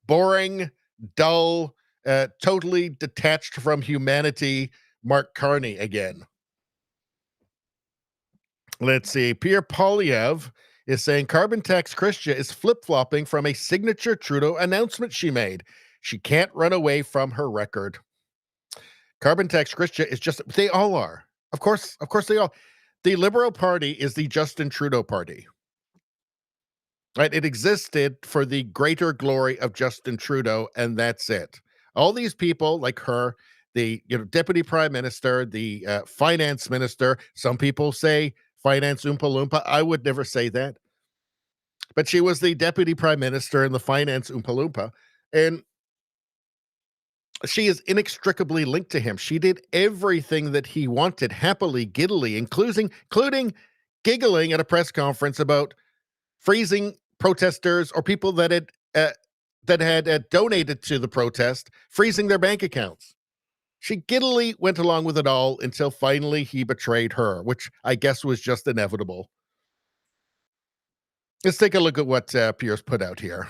boring, dull, totally detached from humanity, Mark Carney again. Let's see. Pierre Poilievre is saying carbon tax Christia is flip-flopping from a signature Trudeau announcement she made. She can't run away from her record. Carbon tax Christia is just, they all are. Of course they all. The Liberal Party is the Justin Trudeau party. Right? It existed for the greater glory of Justin Trudeau, and that's it. All these people like her, the deputy prime minister, the finance minister, some people say finance Oompa Loompa. I would never say that. But she was the deputy prime minister and the finance Oompa Loompa. And she is inextricably linked to him. She did everything that he wanted, happily, giddily, including giggling at a press conference about freezing protesters or people that had donated to the protest, freezing their bank accounts. She giddily went along with it all until finally he betrayed her, which I guess was just inevitable. Let's take a look at what Pierce put out here.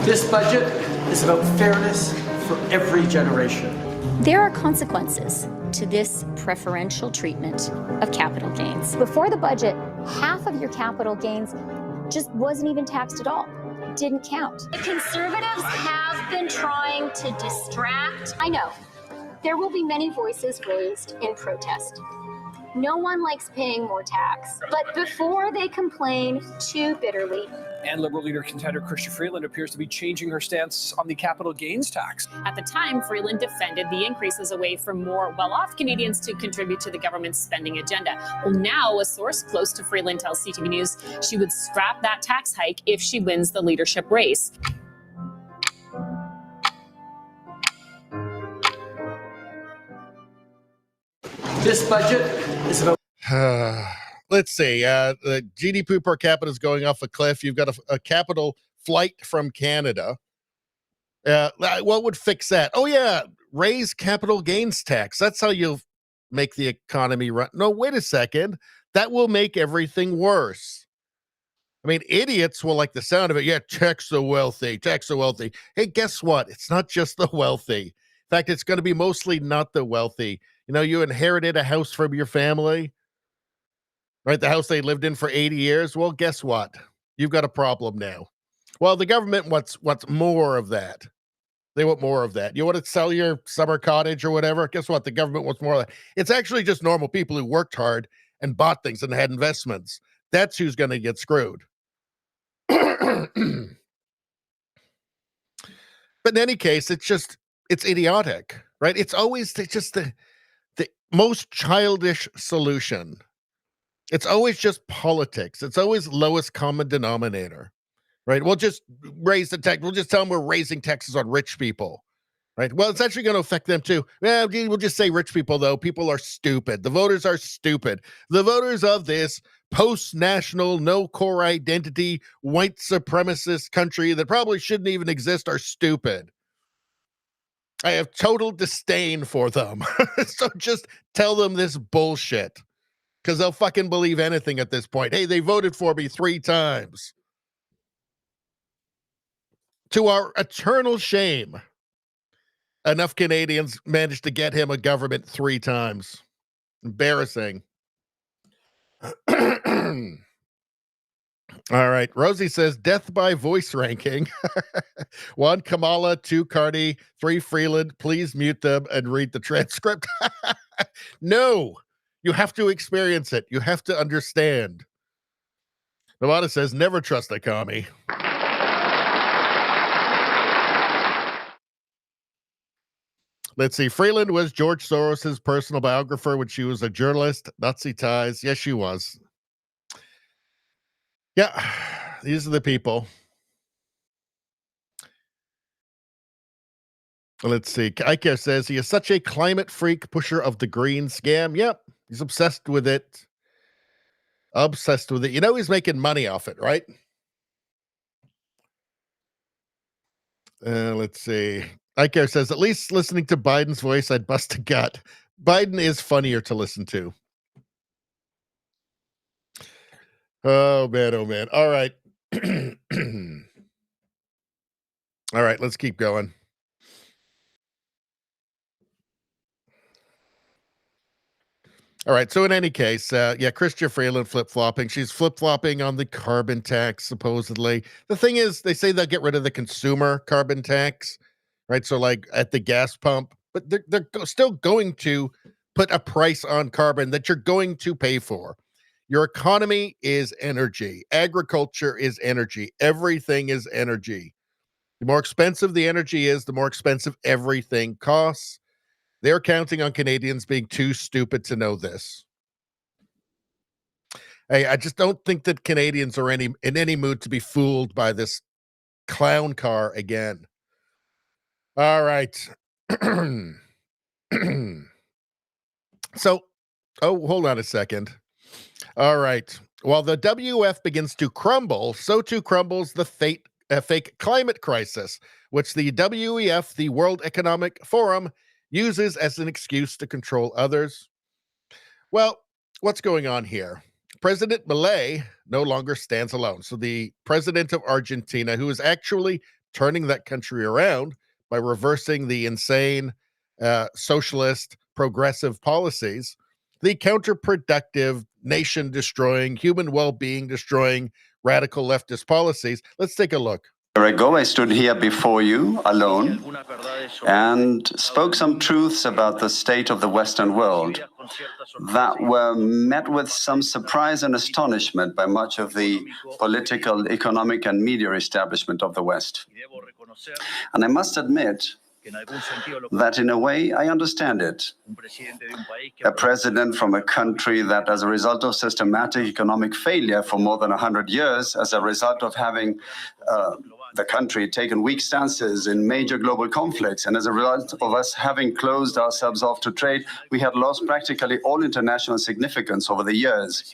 This budget is about fairness for every generation. There are consequences to this preferential treatment of capital gains. Before the budget, half of your capital gains just wasn't even taxed at all. It didn't count. The Conservatives have been trying to distract. I know. There will be many voices raised in protest. No one likes paying more tax. But before they complain too bitterly, and Liberal leader contender Chrystia Freeland appears to be changing her stance on the capital gains tax. At the time, Freeland defended the increase as a way for more well-off Canadians to contribute to the government's spending agenda. Well, now a source close to Freeland tells CTV News she would scrap that tax hike if she wins the leadership race. This budget is about... Let's see. The GDP per capita is going off a cliff. You've got a capital flight from Canada. What would fix that? Oh, yeah. Raise capital gains tax. That's how you'll make the economy run. No, wait a second. That will make everything worse. I mean, idiots will like the sound of it. Yeah, tax the wealthy, tax the wealthy. Hey, guess what? It's not just the wealthy. In fact, it's going to be mostly not the wealthy. You inherited a house from your family, right? The house they lived in for 80 years. Well, guess what? You've got a problem now. Well, the government wants more of that. They want more of that. You want to sell your summer cottage or whatever? Guess what? The government wants more of that. It's actually just normal people who worked hard and bought things and had investments. That's who's going to get screwed. But in any case, it's idiotic, right? It's always just the most childish solution. It's always just politics. It's always lowest common denominator, right? We'll just raise the tax. We'll just tell them we're raising taxes on rich people, right? Well, it's actually going to affect them too. Well, we'll just say rich people, though. People are stupid. The voters are stupid. The voters of this post-national, no core identity, white supremacist country that probably shouldn't even exist are stupid. I have total disdain for them. So just tell them this bullshit, because they'll fucking believe anything at this point. Hey, they voted for me 3 times. To our eternal shame, enough Canadians managed to get him a government 3 times. Embarrassing. All right. Rosie says death by voice ranking. 1, Kamala, 2, Carney, 3, Freeland. Please mute them and read the transcript. No, you have to experience it. You have to understand. Nevada says, never trust a commie. Let's see. Freeland was George Soros's personal biographer when she was a journalist. Nazi ties. Yes, she was. Yeah, these are the people. Let's see. Ike says he is such a climate freak, pusher of the green scam. Yep, he's obsessed with it. Obsessed with it. You know he's making money off it, right? Let's see. Ike says, at least listening to Biden's voice, I'd bust a gut. Biden is funnier to listen to. Oh, man. Oh, man. All right. All right, let's keep going. All right. So in any case, Chrystia Freeland flip-flopping. She's flip-flopping on the carbon tax, supposedly. The thing is, they say they'll get rid of the consumer carbon tax, right? So like at the gas pump, but they're still going to put a price on carbon that you're going to pay for. Your economy is energy. Agriculture is energy. Everything is energy. The more expensive the energy is, the more expensive everything costs. They're counting on Canadians being too stupid to know this. Hey, I just don't think that Canadians are in any mood to be fooled by this clown car again. All right. So, hold on a second. All right. While the WEF begins to crumble, so too crumbles the fake climate crisis, which the WEF, the World Economic Forum, uses as an excuse to control others. Well, what's going on here? President Milei no longer stands alone. So the president of Argentina, who is actually turning that country around by reversing the insane socialist progressive policies, the counterproductive, nation-destroying, human well-being destroying radical leftist policies. Let's take a look. A year ago, I stood here before you alone and spoke some truths about the state of the Western world that were met with some surprise and astonishment by much of the political, economic, and media establishment of the West. And I must admit that in a way I understand it. A president from a country that, as a result of systematic economic failure for more than 100 years, as a result of having the country taken weak stances in major global conflicts, and as a result of us having closed ourselves off to trade, we had lost practically all international significance over the years.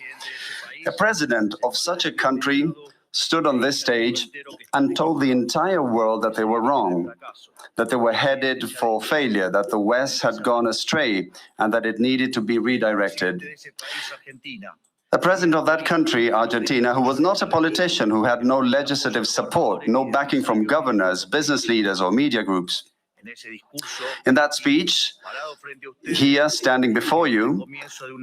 A president of such a country stood on this stage and told the entire world that they were wrong, that they were headed for failure, that the West had gone astray, and that it needed to be redirected. The president of that country, Argentina, who was not a politician, who had no legislative support, no backing from governors, business leaders, or media groups. In that speech, here standing before you,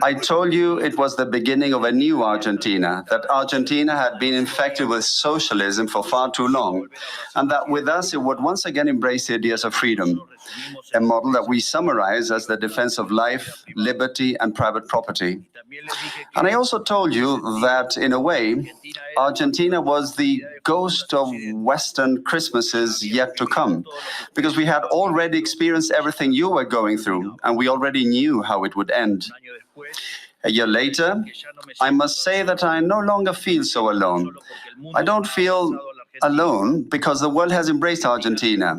I told you it was the beginning of a new Argentina, that Argentina had been infected with socialism for far too long, and that with us it would once again embrace the ideas of freedom, a model that we summarize as the defense of life, liberty, and private property. And I also told you that, in a way, Argentina was the ghost of Western Christmases yet to come, because we had already experienced everything you were going through, and we already knew how it would end. A year later, I must say that I no longer feel so alone. I don't feel alone because the world has embraced Argentina.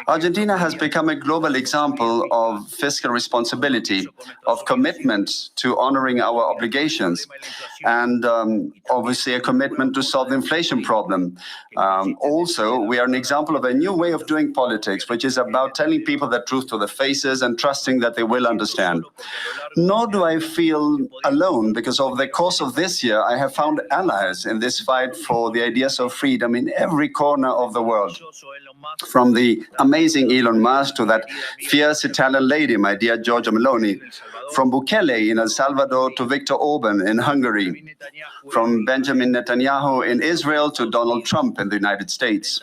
Argentina has become a global example of fiscal responsibility, of commitment to honoring our obligations, and obviously a commitment to solve the inflation problem. Also, we are an example of a new way of doing politics, which is about telling people the truth to their faces and trusting that they will understand. Nor do I feel alone, because over the course of this year, I have found allies in this fight for the ideas of freedom in every corner of the world. From the amazing Elon Musk to that fierce Italian lady, my dear Giorgia Meloni. From Bukele in El Salvador to Viktor Orban in Hungary. From Benjamin Netanyahu in Israel to Donald Trump in the United States.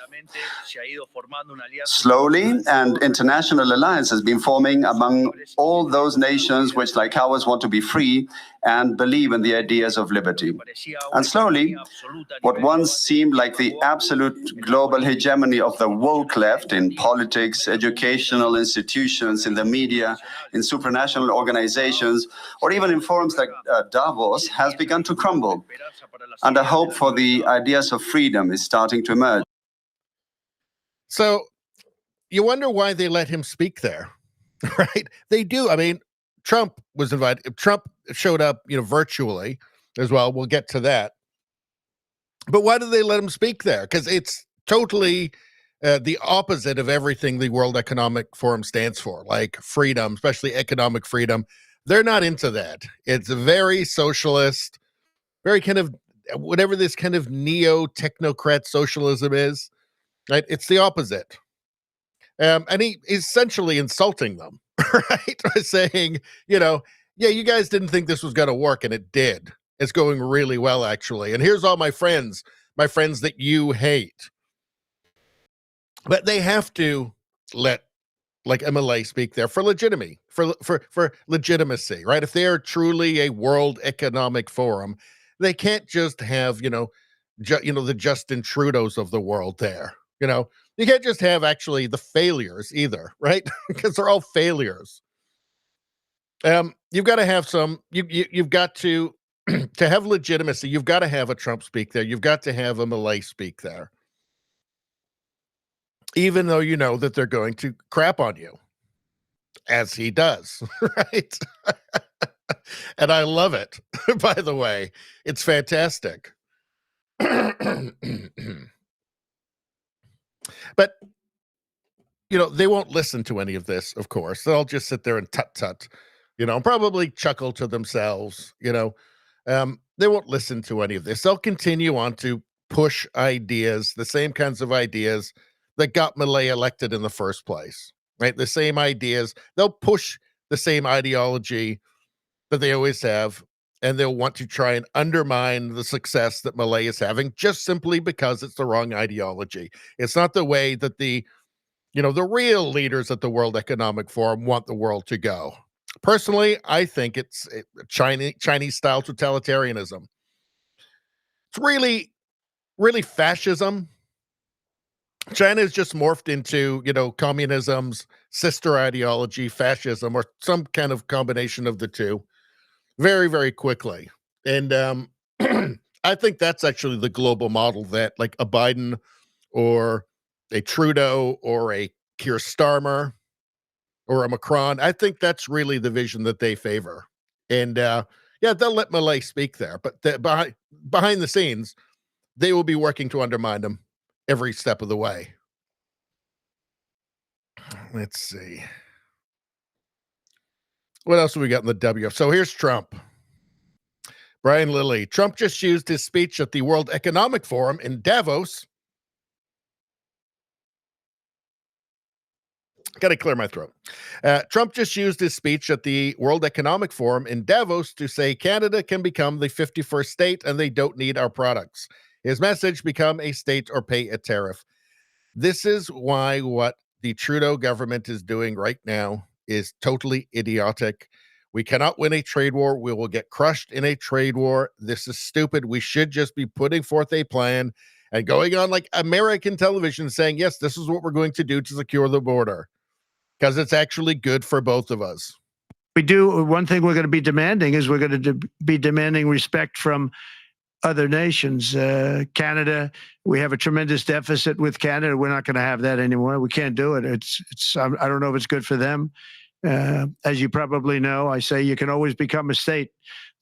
Slowly, an international alliance has been forming among all those nations which, like ours, want to be free and believe in the ideas of liberty. And slowly, what once seemed like the absolute global hegemony of the woke left in politics, educational institutions, in the media, in supranational organizations, or even in forums like Davos, has begun to crumble. And a hope for the ideas of freedom is starting to emerge. So you wonder why they let him speak there, right? They do. I mean, Trump was invited. Trump showed up, virtually as well. We'll get to that. But why do they let him speak there? Because it's totally the opposite of everything the World Economic Forum stands for, like freedom, especially economic freedom. They're not into that. It's very socialist, very kind of whatever this kind of neo-technocrat socialism is. Right, it's the opposite, and he is essentially insulting them, right? By saying, yeah, you guys didn't think this was going to work, and it did. It's going really well, actually. And here's all my friends that you hate. But they have to let, like Milei, speak there for legitimacy, for legitimacy, right? If they are truly a World Economic Forum, they can't just have, the Justin Trudeaus of the world there. You can't just have actually the failures either, right? Because they're all failures. You've got to have some. You've got to have legitimacy. You've got to have a Trump speak there. You've got to have a Milei speak there, even though you know that they're going to crap on you, as he does, right? And I love it. By the way, it's fantastic. But, they won't listen to any of this, of course. They'll just sit there and tut-tut, and probably chuckle to themselves, They won't listen to any of this. They'll continue on to push ideas, the same kinds of ideas that got Milei elected in the first place, right? The same ideas. They'll push the same ideology that they always have, and they'll want to try and undermine the success that Milei is having just simply because it's the wrong ideology. It's not the way that the real leaders at the World Economic Forum want the world to go. Personally, I think it's Chinese-style totalitarianism. It's really, really fascism. China has just morphed into, communism's sister ideology, fascism, or some kind of combination of the two. Very, very quickly. And I think that's actually the global model that like a Biden or a Trudeau or a Keir Starmer or a Macron, I think that's really the vision that they favor. And they'll let Milei speak there. But behind the scenes, they will be working to undermine him every step of the way. Let's see. What else have we got in the WF? So here's Trump. Brian Lilly. Trump just used his speech at the World Economic Forum in Davos. Got to clear my throat. Trump just used his speech at the World Economic Forum in Davos to say Canada can become the 51st state and they don't need our products. His message, become a state or pay a tariff. This is why what the Trudeau government is doing right now is totally idiotic. We cannot win a trade war. We will get crushed in a trade war. This is stupid. We should just be putting forth a plan and going on like American television saying, yes, this is what we're going to do to secure the border, because it's actually good for both of us. One thing we're going to be demanding is we're going to be demanding respect from other nations. Canada, we have a tremendous deficit with Canada. We're not going to have that anymore. We can't do it. I don't know if it's good for them. As you probably know, I say you can always become a state.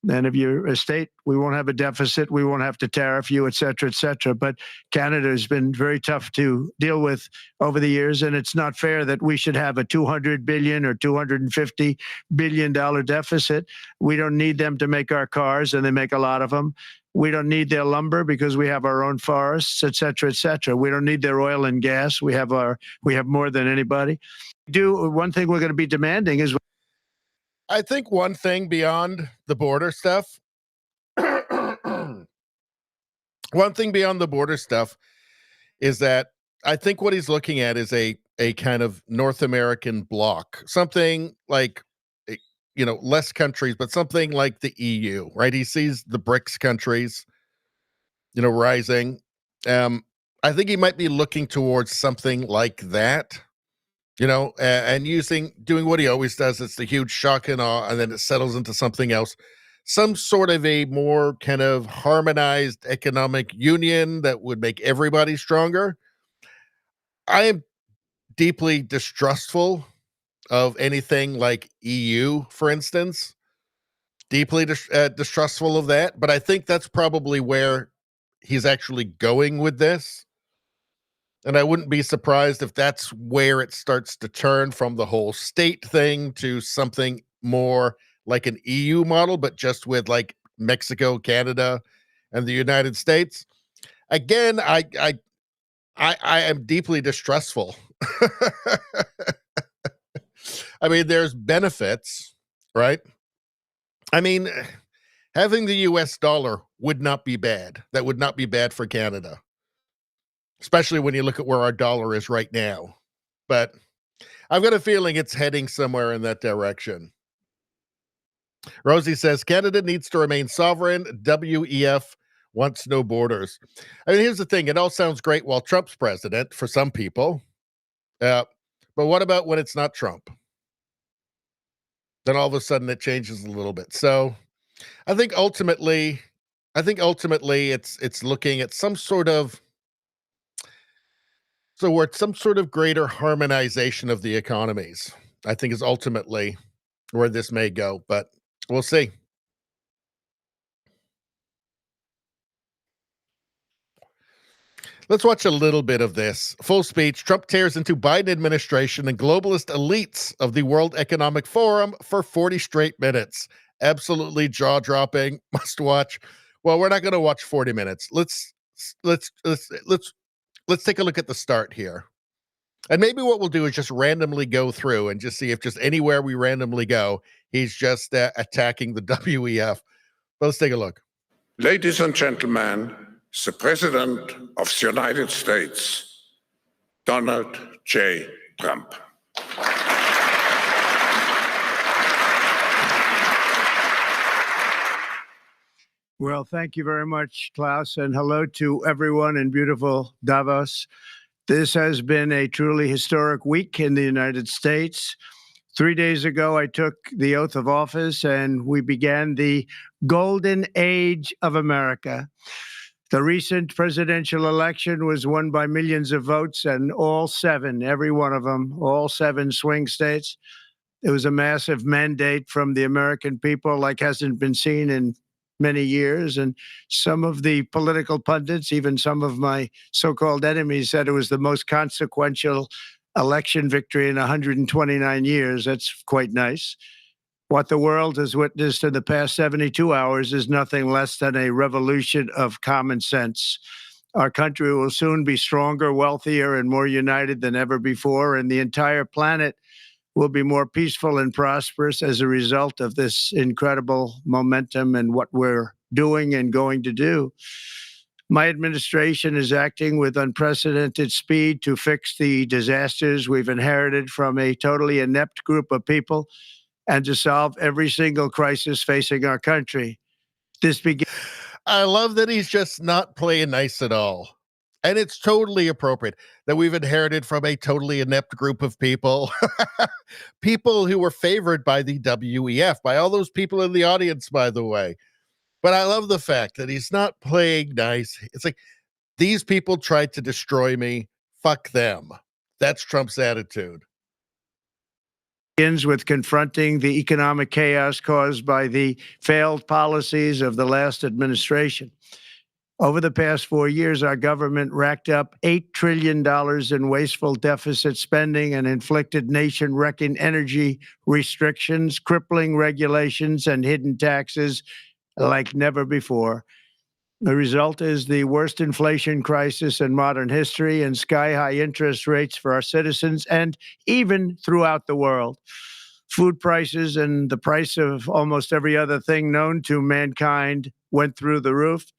And if you're a state, we won't have a deficit. We won't have to tariff you, et cetera, et cetera. But Canada has been very tough to deal with over the years. And it's not fair that we should have a $200 billion or $250 billion deficit. We don't need them to make our cars, and they make a lot of them. We don't need their lumber because we have our own forests, et cetera, et cetera. We don't need their oil and gas. We have more than anybody. One thing we're going to be demanding is, I think one thing beyond the border stuff, one thing beyond the border stuff is that I think what he's looking at is a kind of North American bloc, something like, less countries, but something like the EU, right? He sees the BRICS countries, rising. I think he might be looking towards something like that. And doing what he always does. It's the huge shock and awe, and then it settles into something else. Some sort of a more kind of harmonized economic union that would make everybody stronger. I am deeply distrustful of anything like EU, for instance. Deeply distrustful of that. But I think that's probably where he's actually going with this. And I wouldn't be surprised if that's where it starts to turn from the whole state thing to something more like an EU model, but just with like Mexico, Canada, and the United States. Again, I am deeply distrustful. I mean, there's benefits, right? I mean, having the US dollar would not be bad. That would not be bad for Canada. Especially when you look at where our dollar is right now. But I've got a feeling it's heading somewhere in that direction. Rosie says, Canada needs to remain sovereign. WEF wants no borders. I mean, here's the thing. It all sounds great while Trump's president for some people. But what about when it's not Trump? Then all of a sudden it changes a little bit. So I think ultimately it's looking at some sort of greater harmonization of the economies, I think, is ultimately where this may go, but we'll see. Let's watch a little bit of this. Full speech. Trump tears into Biden administration and globalist elites of the World Economic Forum for 40 straight minutes. Absolutely jaw-dropping. Must watch. Well, we're not going to watch 40 minutes. Let's take a look at the start here. And maybe what we'll do is just randomly go through and just see if just anywhere we randomly go, he's just attacking the WEF. But let's take a look. Ladies and gentlemen, the President of the United States, Donald J. Trump. Well, thank you very much, Klaus, and hello to everyone in beautiful Davos. This has been a truly historic week in the United States. 3 days ago, I took the oath of office, and we began the golden age of America. The recent presidential election was won by millions of votes, and all seven, every one of them, all seven swing states. It was a massive mandate from the American people like hasn't been seen in many years. And some of the political pundits, even some of my so-called enemies, said it was the most consequential election victory in 129 years. That's quite nice. What the world has witnessed in the past 72 hours is nothing less than a revolution of common sense. Our country will soon be stronger, wealthier, and more united than ever before, and the entire planet will be more peaceful and prosperous as a result of this incredible momentum and what we're doing and going to do. My administration is acting with unprecedented speed to fix the disasters we've inherited from a totally inept group of people and to solve every single crisis facing our country. I love that he's just not playing nice at all. And it's totally appropriate that we've inherited from a totally inept group of people, people who were favored by the WEF, by all those people in the audience, by the way. But I love the fact that he's not playing nice. It's like, these people tried to destroy me. Fuck them. That's Trump's attitude. begins with confronting the economic chaos caused by the failed policies of the last administration. Over the past 4 years, our government racked up $8 trillion in wasteful deficit spending and inflicted nation-wrecking energy restrictions, crippling regulations, and hidden taxes like never before. The result is the worst inflation crisis in modern history and sky-high interest rates for our citizens and even throughout the world. Food prices and the price of almost every other thing known to mankind went through the roof.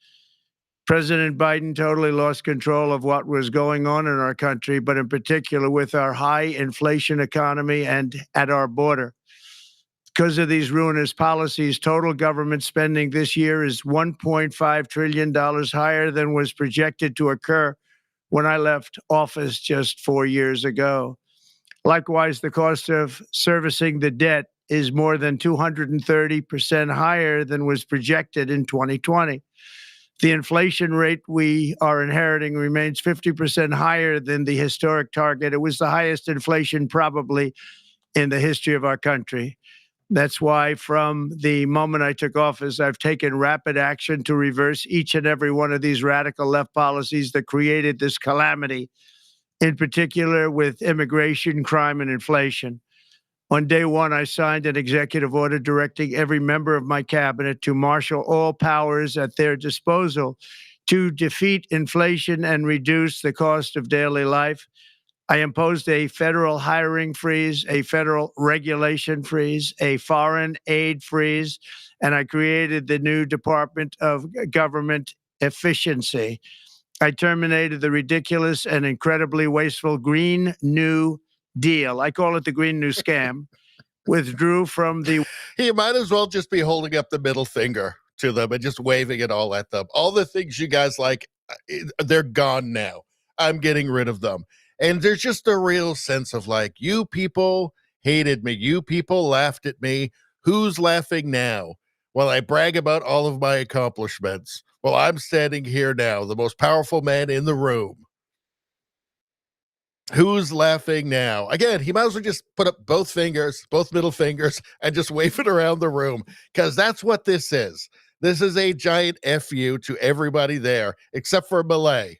President Biden totally lost control of what was going on in our country, but in particular with our high inflation economy and at our border. Because of these ruinous policies, total government spending this year is $1.5 trillion higher than was projected to occur when I left office just 4 years ago. Likewise, the cost of servicing the debt is more than 230% higher than was projected in 2020. The inflation rate we are inheriting remains 50% higher than the historic target. It was the highest inflation probably in the history of our country. That's why from the moment I took office, I've taken rapid action to reverse each and every one of these radical left policies that created this calamity, in particular with immigration, crime, and inflation. On day one, I signed an executive order directing every member of my cabinet to marshal all powers at their disposal to defeat inflation and reduce the cost of daily life. I imposed a federal hiring freeze, a federal regulation freeze, a foreign aid freeze, and I created the new Department of Government Efficiency. I terminated the ridiculous and incredibly wasteful Green New Deal. I call it the Green New Scam. Withdrew from the... He might as well just be holding up the middle finger to them and just waving it all at them. All the things you guys like, they're gone now. I'm getting rid of them. And there's just a real sense of like, you people hated me. You people laughed at me. Who's laughing now? Well, I brag about all of my accomplishments. Well, I'm standing here now, the most powerful man in the room. Who's laughing now? Again, he might as well just put up both fingers, both middle fingers, and just wave it around the room, because that's what this is. This is a giant FU to everybody there, except for Milei.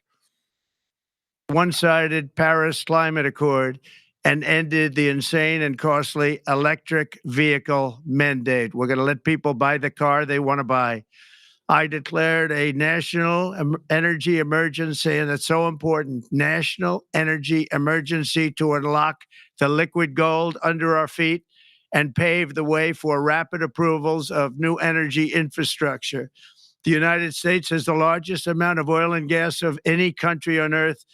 One-sided Paris Climate Accord and ended the insane and costly electric vehicle mandate. We're going to let people buy the car they want to buy. I declared a national energy emergency, and it's so important, national energy emergency to unlock the liquid gold under our feet and pave the way for rapid approvals of new energy infrastructure. The United States has the largest amount of oil and gas of any country on earth,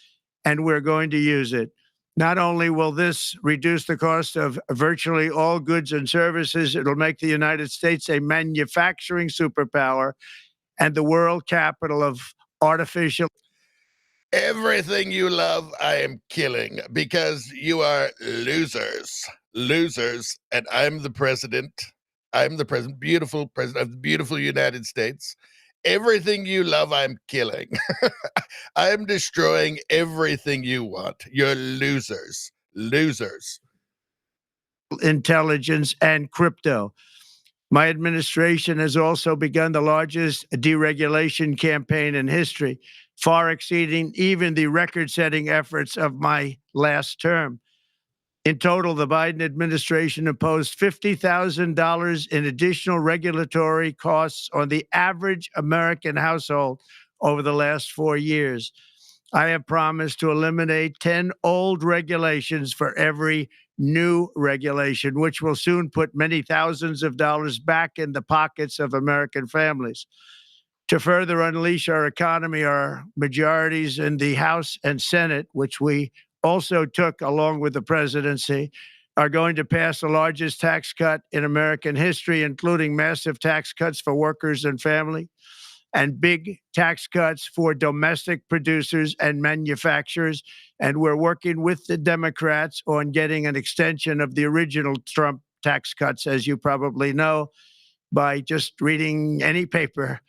and we're going to use it. Not only will this reduce the cost of virtually all goods and services, it'll make the United States a manufacturing superpower and the world capital of artificial. Everything you love, I am killing because you are losers. Losers. And I'm the president. I'm the president, beautiful president of the beautiful United States. Everything you love, I'm killing. I'm destroying everything you want. You're losers. Losers. Intelligence and crypto. My administration has also begun the largest deregulation campaign in history, far exceeding even the record-setting efforts of my last term. In total, the Biden administration imposed $50,000 in additional regulatory costs on the average American household over the last 4 years. I have promised to eliminate 10 old regulations for every new regulation, which will soon put many thousands of dollars back in the pockets of American families. To further unleash our economy, our majorities in the House and Senate, which we also took along with the presidency, are going to pass the largest tax cut in American history, including massive tax cuts for workers and family, and big tax cuts for domestic producers and manufacturers. And we're working with the Democrats on getting an extension of the original Trump tax cuts, as you probably know, by just reading any paper.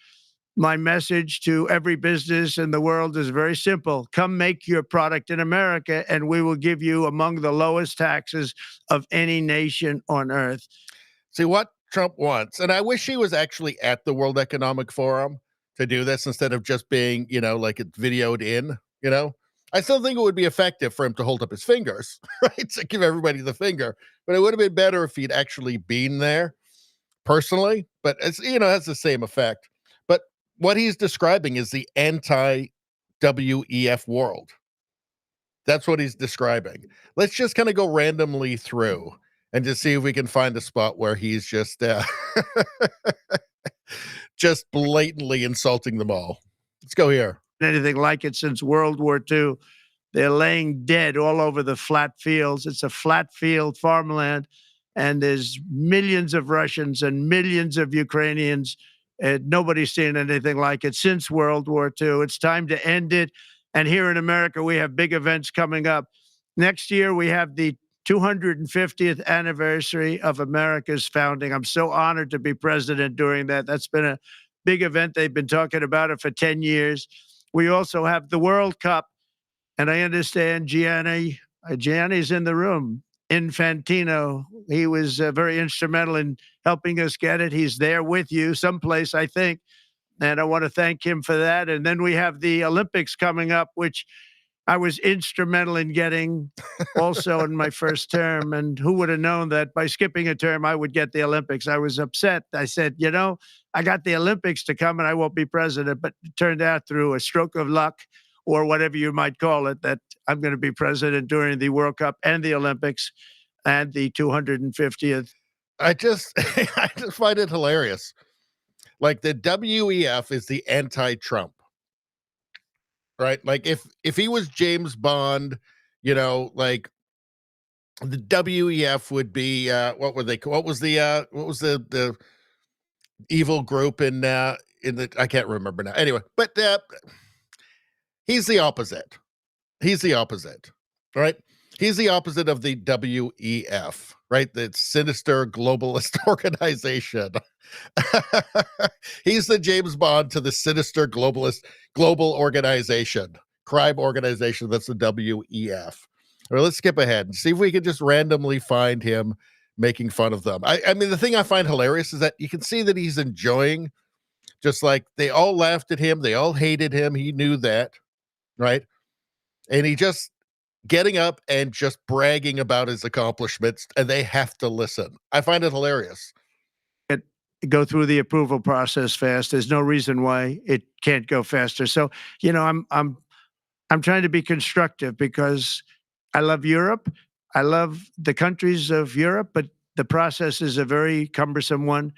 My message to every business in the world is very simple. Come make your product in America, and we will give you among the lowest taxes of any nation on earth. See what Trump wants, and I wish he was actually at the World Economic Forum to do this instead of just being, like it's videoed in, I still think it would be effective for him to hold up his fingers, right? To give everybody the finger. But it would have been better if he'd actually been there personally. But it's, has the same effect. But what he's describing is the anti-WEF world. That's what he's describing. Let's just kind of go randomly through and just see if we can find a spot where he's just just blatantly insulting them all. Let's go here. Anything like it since World War II. They're laying dead all over the flat fields. It's a flat field farmland, and there's millions of Russians and millions of Ukrainians. And nobody's seen anything like it since World War II. It's time to end it. And here in America, we have big events coming up. Next year, we have the 250th anniversary of America's founding. I'm so honored to be president during that. That's been a big event. They've been talking about it for 10 years. We also have the World Cup, and I understand Gianni's in the room. Infantino, he was very instrumental in helping us get it. He's there with you someplace, I think, and I want to thank him for that. And then we have the Olympics coming up, which I was instrumental in getting also in my first term. And who would have known that by skipping a term, I would get the Olympics? I was upset. I said, I got the Olympics to come and I won't be president. But it turned out through a stroke of luck, or whatever you might call it, that I'm going to be president during the World Cup and the Olympics and the 250th. I just find it hilarious. Like the WEF is the anti-Trump. Right? Like if he was James Bond, like the WEF would be what was the evil group in the I can't remember now. Anyway, but he's the opposite. He's the opposite. Right? He's the opposite of the WEF, right? The sinister globalist organization. He's the James Bond to the sinister global organization, crime organization. That's the WEF. All right, let's skip ahead and see if we can just randomly find him making fun of them. I mean, the thing I find hilarious is that you can see that he's enjoying, just like they all laughed at him. They all hated him. He knew that, right? And he just getting up and just bragging about his accomplishments, and they have to listen. I find it hilarious. Go through the approval process fast. There's no reason why it can't go faster. So, I'm trying to be constructive because I love Europe. I love the countries of Europe, but the process is a very cumbersome one,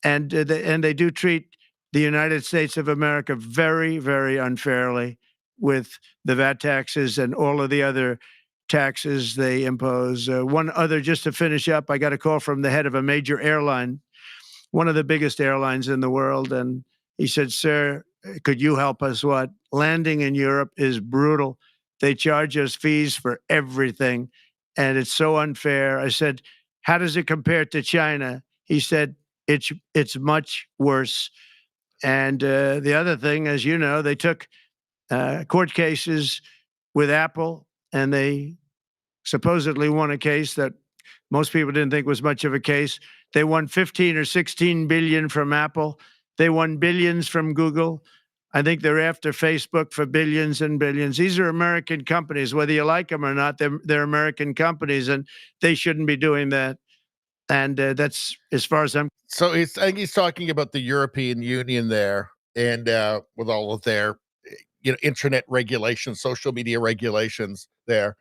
and they do treat the United States of America very, very unfairly with the VAT taxes and all of the other taxes they impose. One other, just to finish up, I got a call from the head of a major airline, one of the biggest airlines in the world. And he said, sir, could you help us? What? Landing in Europe is brutal. They charge us fees for everything, and it's so unfair. I said, how does it compare to China? He said, it's much worse. And the other thing, as you know, they took court cases with Apple, and they supposedly won a case that most people didn't think was much of a case. They won 15 or 16 billion from Apple. They won billions from Google. I think they're after Facebook for billions and billions. These are American companies, whether you like them or not. They're American companies, and they shouldn't be doing that. And that's as far as I'm. So I think he's talking about the European Union there, and with all of their internet regulations, social media regulations there.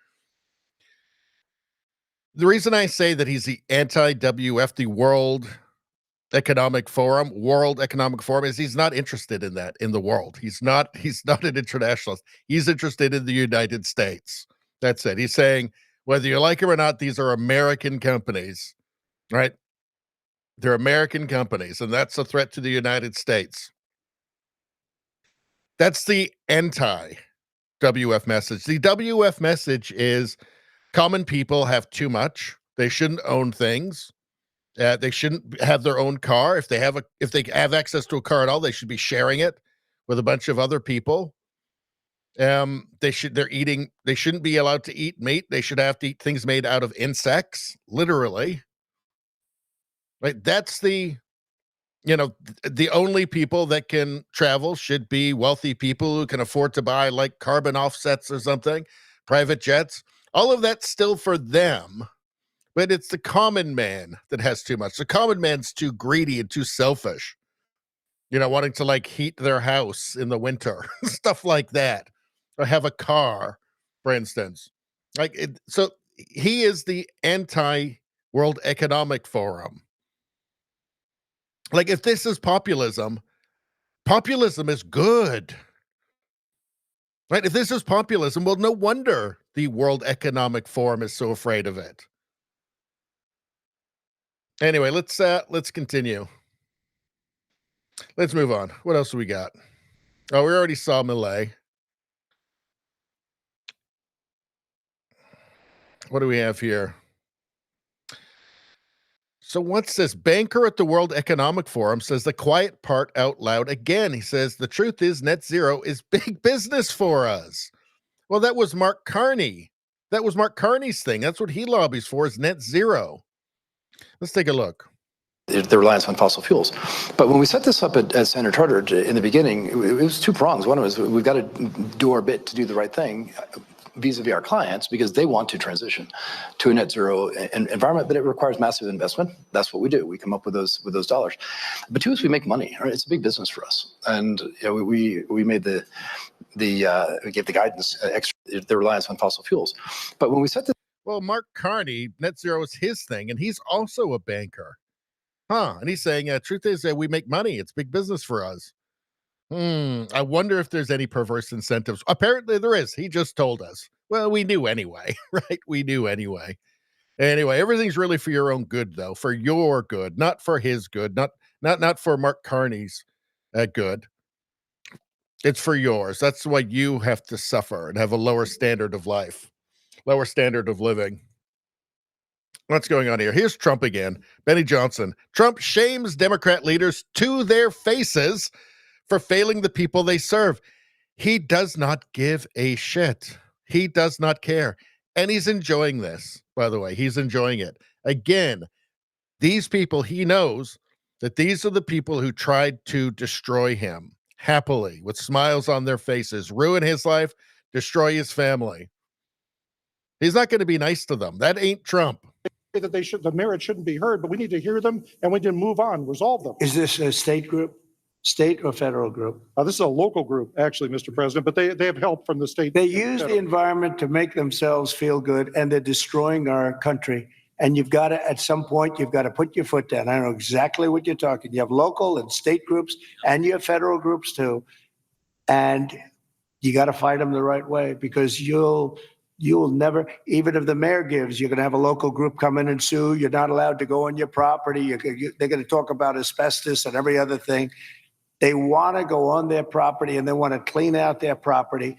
The reason I say that he's the anti-WF, the World Economic Forum, is he's not interested in that in the world. He's not an internationalist. He's interested in the United States. That's it. He's saying, whether you like it or not, these are American companies, right? They're American companies, and that's a threat to the United States. That's the anti-WF message. The WF message is common people have too much. They shouldn't own things. They shouldn't have their own car. If they have access to a car at all, they should be sharing it with a bunch of other people. They shouldn't be allowed to eat meat. They should have to eat things made out of insects, literally. Right? That's the only people that can travel should be wealthy people who can afford to buy like carbon offsets or something, private jets. All of that's still for them. But it's the common man that has too much. The common man's too greedy and too selfish. Wanting to like heat their house in the winter, stuff like that, or have a car, for instance. So he is the anti-World Economic Forum. Like, if this is populism is good. Right? If this is populism, well, no wonder the World Economic Forum is so afraid of it. Anyway, let's continue. Let's move on. What else do we got? Oh, we already saw Milei. What do we have here? So what's this? Banker at the World Economic Forum says the quiet part out loud again. He says, the truth is net zero is big business for us. Well, that was Mark Carney. That was Mark Carney's thing. That's what he lobbies for, is net zero. Let's take a look. The reliance on fossil fuels. But when we set this up at Standard Chartered in the beginning, it was two prongs. One was we've got to do our bit to do the right thing vis-a-vis our clients because they want to transition to a net zero environment, but it requires massive investment. That's what we do. We come up with those dollars. But two is we make money. Right? It's a big business for us, and we made we gave the guidance the reliance on fossil fuels. But when we set this, well, Mark Carney, net zero is his thing, and he's also a banker. And he's saying, truth is that we make money. It's big business for us. I wonder if there's any perverse incentives. Apparently there is. He just told us. Well, we knew anyway, right? We knew anyway. Anyway, everything's really for your own good, though. For your good, not for his good, not for Mark Carney's good. It's for yours. That's why you have to suffer and have a lower standard of life, lower standard of living. What's going on here? Here's Trump again. Benny Johnson. Trump shames Democrat leaders to their faces for failing the people they serve. He does not give a shit. He does not care. And he's enjoying this, by the way. He's enjoying it. Again, these people, he knows that these are the people who tried to destroy him happily, with smiles on their faces, ruin his life, destroy his family. He's not going to be nice to them. That ain't Trump. That the merit shouldn't be heard, but we need to hear them and we need to move on, resolve them. Is this a state group, state or federal group? This is a local group, actually, Mr. President, but they have help from the state. They use the environment to make themselves feel good, and they're destroying our country. And you've got to, at some point, you've got to put your foot down. I know exactly what you're talking. You have local and state groups, and you have federal groups too. And you got to fight them the right way, because you'll never, even if the mayor gives, you're going to have a local group come in and sue. You're not allowed to go on your property. They're going to talk about asbestos and every other thing. They want to go on their property and they want to clean out their property.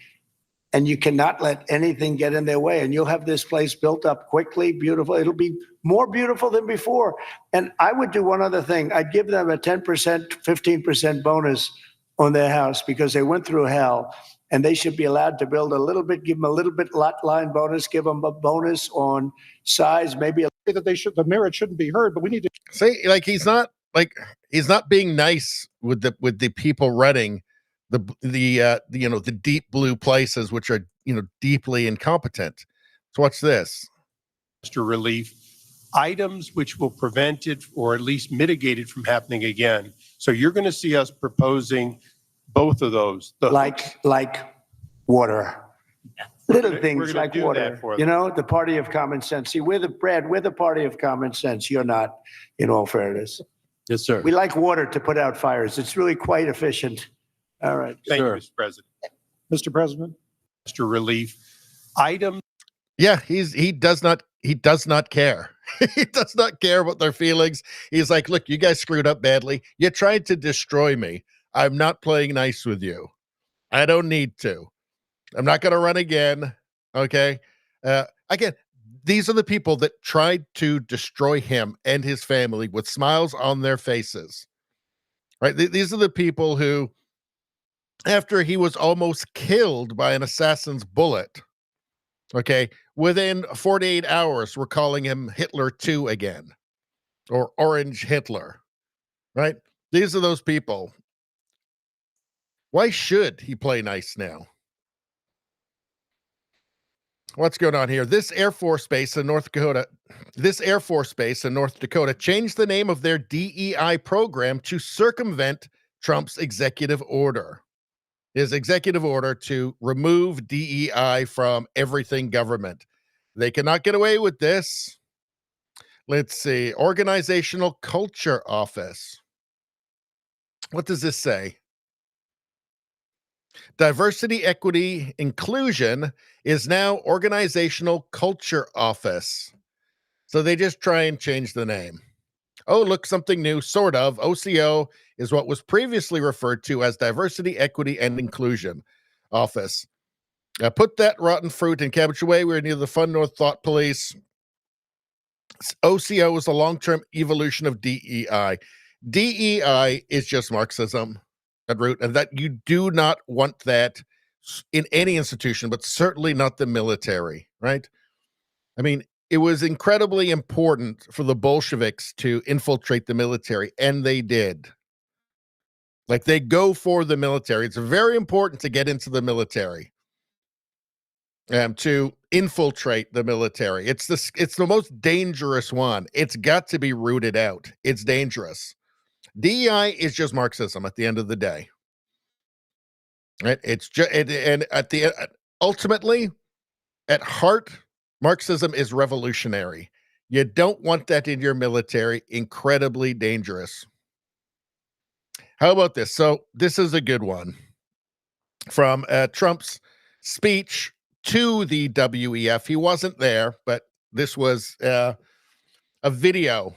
And you cannot let anything get in their way. And you'll have this place built up quickly, beautiful. It'll be more beautiful than before. And I would do one other thing. I'd give them a 10%, 15% bonus on their house because they went through hell. And they should be allowed to build a little bit, give them a little bit lot line bonus, give them a bonus on size, maybe that the merit shouldn't be heard, but we need to say he's not being nice with the people running the deep blue places, which are deeply incompetent. So watch this. Relief items which will prevent it or at least mitigate it from happening again. So you're going to see us proposing both of those. Like water. Little things like water. The party of common sense. See, we're the party of common sense. You're not, in all fairness. Yes, sir. We like water to put out fires. It's really quite efficient. All right. Thank you, Mr. President. Mr. President. Mr. Relief items. Yeah, he does not care. He does not care about their feelings. He's like, look, you guys screwed up badly. You tried to destroy me. I'm not playing nice with you. I don't need to. I'm not going to run again. Okay. Again, these are the people that tried to destroy him and his family with smiles on their faces, right? These are the people who, after he was almost killed by an assassin's bullet, okay, within 48 hours, we're calling him Hitler 2 again, or Orange Hitler, right? These are those people. Why should he play nice now? What's going on here? This Air Force base in North Dakota changed the name of their DEI program to circumvent Trump's executive order. His executive order to remove DEI from everything government. They cannot get away with this. Let's see. Organizational Culture Office. What does this say? Diversity, Equity, Inclusion is now Organizational Culture Office. So they just try and change the name. Oh, look, something new, sort of. OCO is what was previously referred to as Diversity, Equity, and Inclusion Office. Put that rotten fruit and cabbage away. We're near the Fun North Thought Police. OCO is a long-term evolution of DEI. DEI is just Marxism at root, and that you do not want that in any institution, but certainly not the military, right? I mean, it was incredibly important for the Bolsheviks to infiltrate the military, and they did. Like, they go for the military. It's very important to get into the military, to infiltrate the military. It's the most dangerous one. It's got to be rooted out. It's dangerous. DEI is just Marxism at the end of the day. Right? It's just, and at the ultimately, at heart, Marxism is revolutionary. You don't want that in your military. Incredibly dangerous. How about this? So this is a good one from Trump's speech to the WEF. He wasn't there, but this was a video.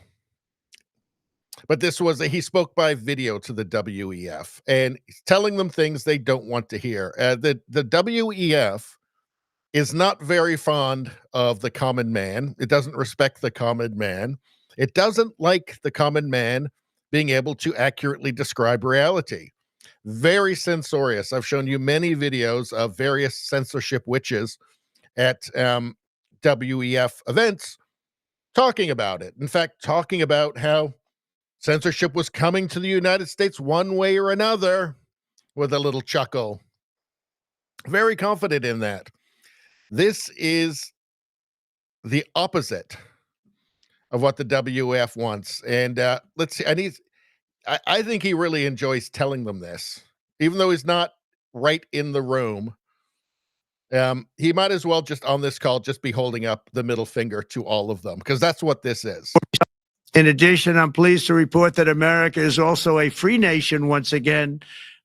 But this was he spoke by video to the WEF, and he's telling them things they don't want to hear. The WEF is not very fond of the common man. It doesn't respect the common man. It doesn't like the common man being able to accurately describe reality. Very censorious. I've shown you many videos of various censorship witches at WEF events talking about it. In fact, talking about how censorship was coming to the United States one way or another, with a little chuckle. Very confident in that. This is the opposite of what the WEF wants. And let's see, I think he really enjoys telling them this, even though he's not right in the room. He might as well just on this call just be holding up the middle finger to all of them, because that's what this is. In addition, I'm pleased to report that America is also a free nation once again.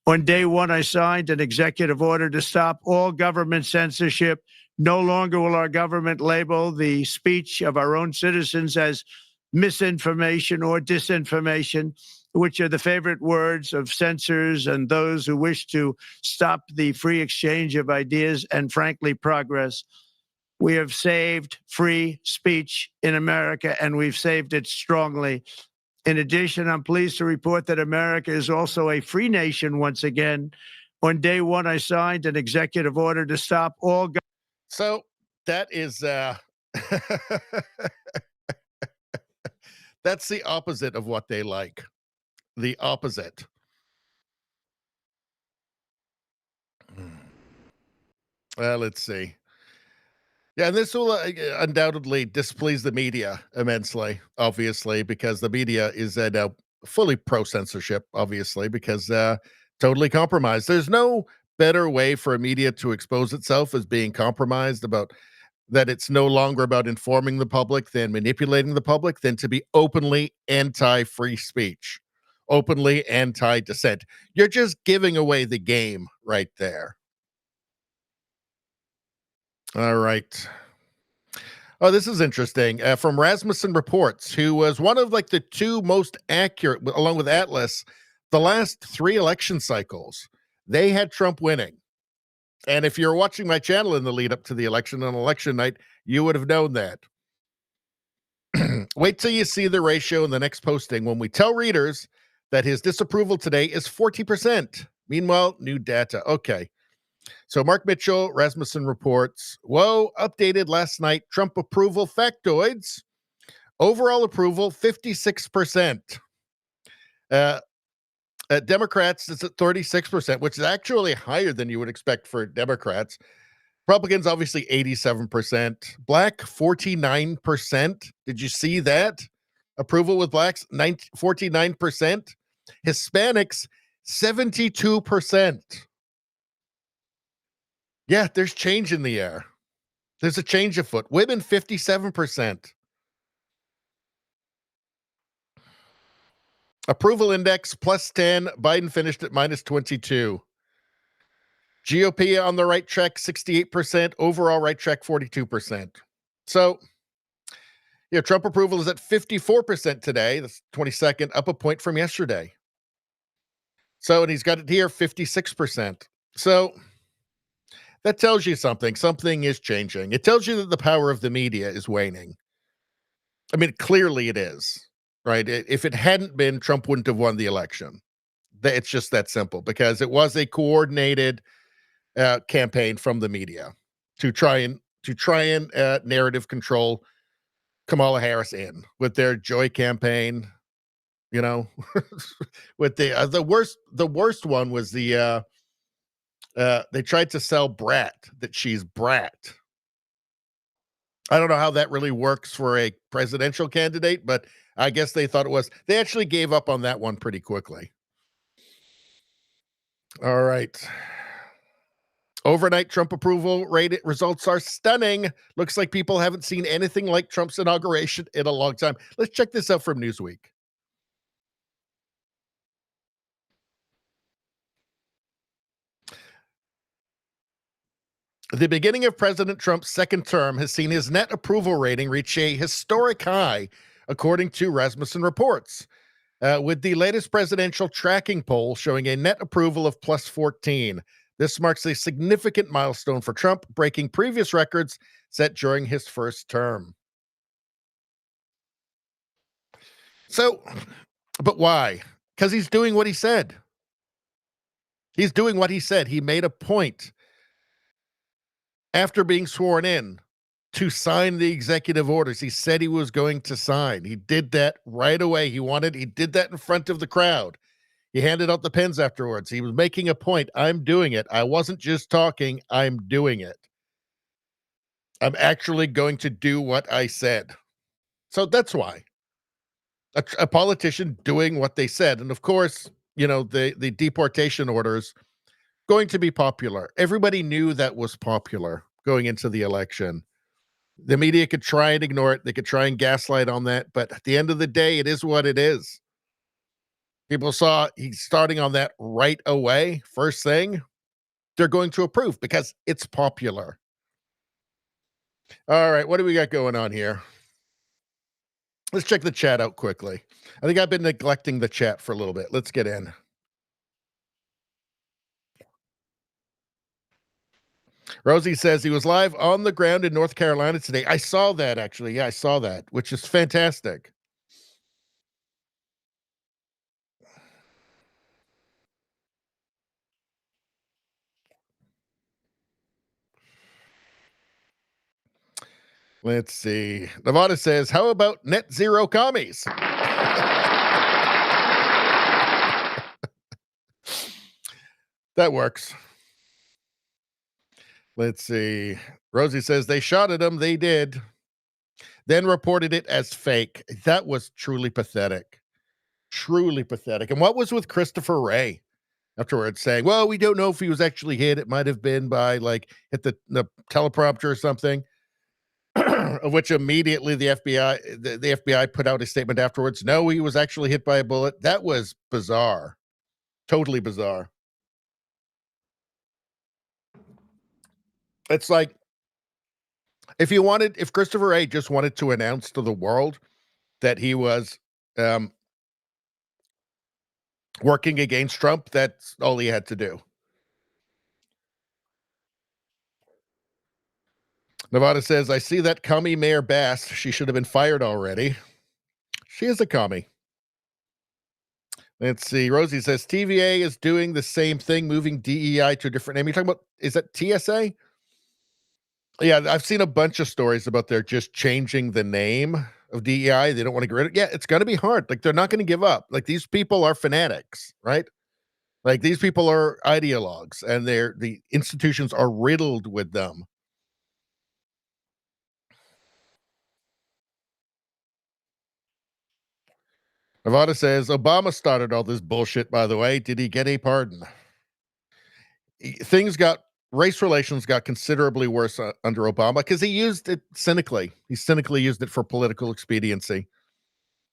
On day one, I signed an executive order to stop all government censorship. No longer will our government label the speech of our own citizens as misinformation or disinformation, which are the favorite words of censors and those who wish to stop the free exchange of ideas and, frankly, progress. We have saved free speech in America, and we've saved it strongly. In addition, I'm pleased to report that America is also a free nation once again. On day one, I signed an executive order to stop all. So that is that's the opposite of what they like. The opposite. Let's see. Yeah, and this will undoubtedly displease the media immensely, obviously, because the media is now fully pro-censorship, obviously, because totally compromised. There's no better way for a media to expose itself as being compromised, about that it's no longer about informing the public than manipulating the public, than to be openly anti-free speech, openly anti-dissent. You're just giving away the game right there. All right. Oh, this is interesting. From Rasmussen Reports, who was one of like the two most accurate, along with Atlas, the last 3 election cycles. They had Trump winning. And if you're watching my channel in the lead up to the election on election night, you would have known that. Wait till you see the ratio in the next posting when we tell readers that his disapproval today is 40%. Meanwhile, new data. Okay. So Mark Mitchell, Rasmussen reports, whoa, updated last night, Trump approval factoids. Overall approval, 56%. Democrats is at 36%, which is actually higher than you would expect for Democrats. Republicans, obviously 87%. Black, 49%. Did you see that? Approval with blacks, 49%. Hispanics, 72%. Yeah, there's change in the air. There's a change afoot. Women, 57%. Approval index, plus 10. Biden finished at minus 22. GOP on the right track, 68%. Overall right track, 42%. So, yeah, Trump approval is at 54% today. That's 22nd, up a point from yesterday. So, and he's got it here, 56%. So, that tells you something. Something is changing. It tells you that the power of the media is waning. I mean, clearly it is, right? If it hadn't been, Trump wouldn't have won the election. It's just that simple, because it was a coordinated campaign from the media to try and narrative control Kamala Harris in with their Joy campaign. You know, with the worst one was they tried to sell Brat, that she's Brat. I don't know how that really works for a presidential candidate, but I guess they thought it was. They actually gave up on that one pretty quickly. All right. Overnight Trump approval rate results are stunning. Looks like people haven't seen anything like Trump's inauguration in a long time. Let's check this out from Newsweek. The beginning of President Trump's second term has seen his net approval rating reach a historic high, according to Rasmussen reports, with the latest presidential tracking poll showing a net approval of plus 14. This marks a significant milestone for Trump, breaking previous records set during his first term. So, but why? Because he's doing what he said. He's doing what he said. He made a point after being sworn in to sign the executive orders he said he was going to sign. He did that right away. He did that in front of the crowd. He handed out the pens afterwards. He was making a point. I'm doing it. I wasn't just talking. I'm doing it. I'm actually going to do what I said. So that's why. A politician doing what they said. And of course, you know, the deportation orders going to be popular. Everybody knew that was popular going into the election. The media could try and ignore it. They could try and gaslight on that. But at the end of the day, it is what it is. People saw he's starting on that right away. First thing, they're going to approve because it's popular. All right, what do we got going on here? Let's check the chat out quickly. I think I've been neglecting the chat for a little bit. Let's get in. Rosie says he was live on the ground in North Carolina today. I saw that, actually. Yeah, I saw that, which is fantastic. Let's see. Nevada says, how about net zero commies? That works. Let's see. Rosie says they shot at him. They did. Then reported it as fake. That was truly pathetic. Truly pathetic. And what was with Christopher Wray afterwards saying, well, we don't know if he was actually hit. It might have been by hit the teleprompter or something. Of which immediately the FBI put out a statement afterwards. No, he was actually hit by a bullet. That was bizarre. Totally bizarre. It's like if Christopher Wray just wanted to announce to the world that he was working against Trump, that's all he had to do. Nevada says, I see that commie Mayor Bass. She should have been fired already. She is a commie. Let's see. Rosie says, TVA is doing the same thing, moving DEI to a different name. You're talking about, is that TSA? Yeah, I've seen a bunch of stories about they're just changing the name of DEI. They don't want to get rid of it. Yeah, it's going to be hard. Like, they're not going to give up. Like, these people are fanatics, right? Like, these people are ideologues, and the institutions are riddled with them. Nevada says, Obama started all this bullshit, by the way. Did he get a pardon? Race relations got considerably worse under Obama because he used it cynically. He cynically used it for political expediency,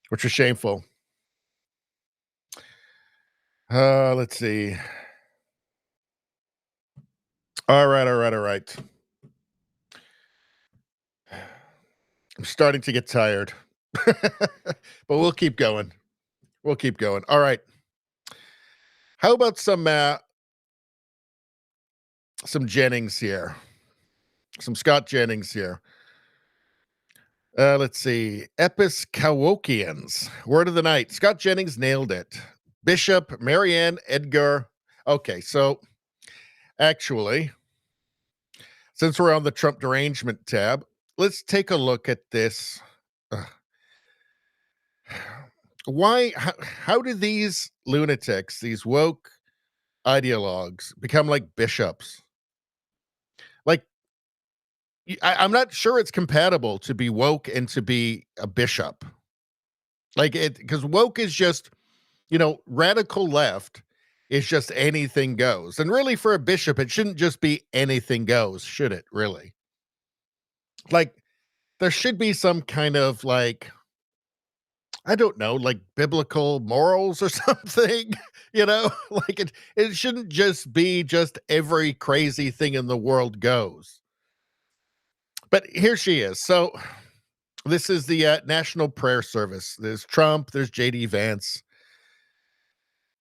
which is shameful. Let's see. All right. I'm starting to get tired, but we'll keep going. All right. How about some Jennings here? Some Scott Jennings here. Let's see. Episcowokians. Word of the night. Scott Jennings nailed it. Bishop Marianne Edgar. Okay, so actually, since we're on the Trump derangement tab, let's take a look at this. How do these lunatics, these woke ideologues, become like bishops? Like, I'm not sure it's compatible to be woke and to be a bishop. Like, because woke is just, radical left is just anything goes. And really, for a bishop, it shouldn't just be anything goes, should it, really? Like, there should be some kind of, like, I don't know, like biblical morals or something, like it shouldn't just be just every crazy thing in the world goes. But here she is. So this is the National Prayer Service. There's Trump, there's JD Vance.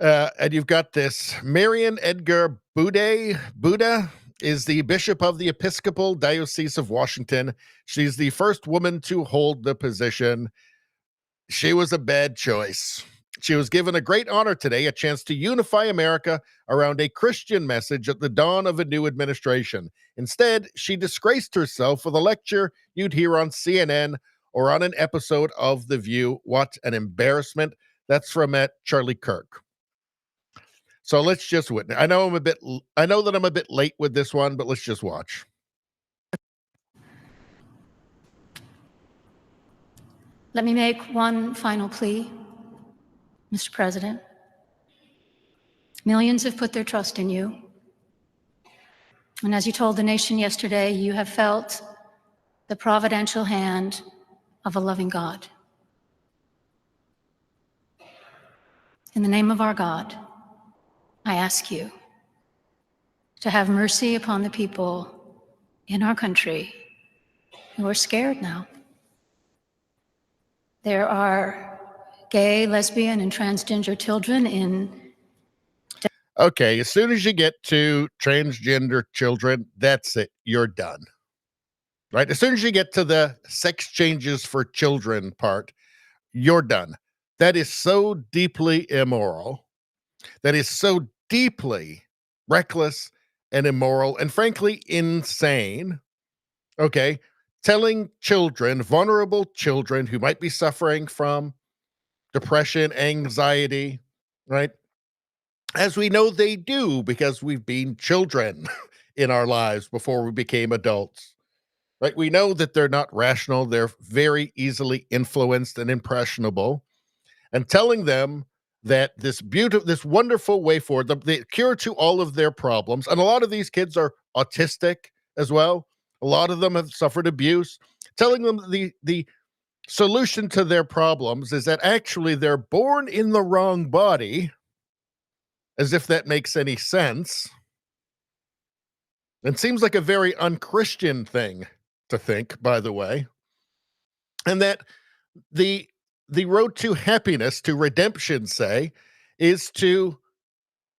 And you've got this Marian Edgar Buddha is the Bishop of the Episcopal Diocese of Washington. She's the first woman to hold the position. She was a bad choice. She was given a great honor today, a chance to unify America around a Christian message at the dawn of a new administration. Instead, she disgraced herself with a lecture you'd hear on CNN or on an episode of The View. What an embarrassment. That's from Charlie Kirk. So let's just witness. I know that I'm a bit late with this one, but let's just watch. Let me make one final plea, Mr. President. Millions have put their trust in you. And as you told the nation yesterday, you have felt the providential hand of a loving God. In the name of our God, I ask you to have mercy upon the people in our country who are scared now. There are gay, lesbian, and transgender children in... Okay, as soon as you get to transgender children, that's it. You're done. Right? As soon as you get to the sex changes for children part, you're done. That is so deeply immoral. That is so deeply reckless and immoral and frankly insane. Okay? Telling children, vulnerable children who might be suffering from depression, anxiety, right? As we know they do because we've been children in our lives before we became adults, right? We know that they're not rational. They're very easily influenced and impressionable. And telling them that this wonderful way forward, the cure to all of their problems, and a lot of these kids are autistic as well. A lot of them have suffered abuse. Telling them the solution to their problems is that actually they're born in the wrong body, as if that makes any sense. It seems like a very unchristian thing to think, by the way. And that the road to happiness, to redemption, say, is to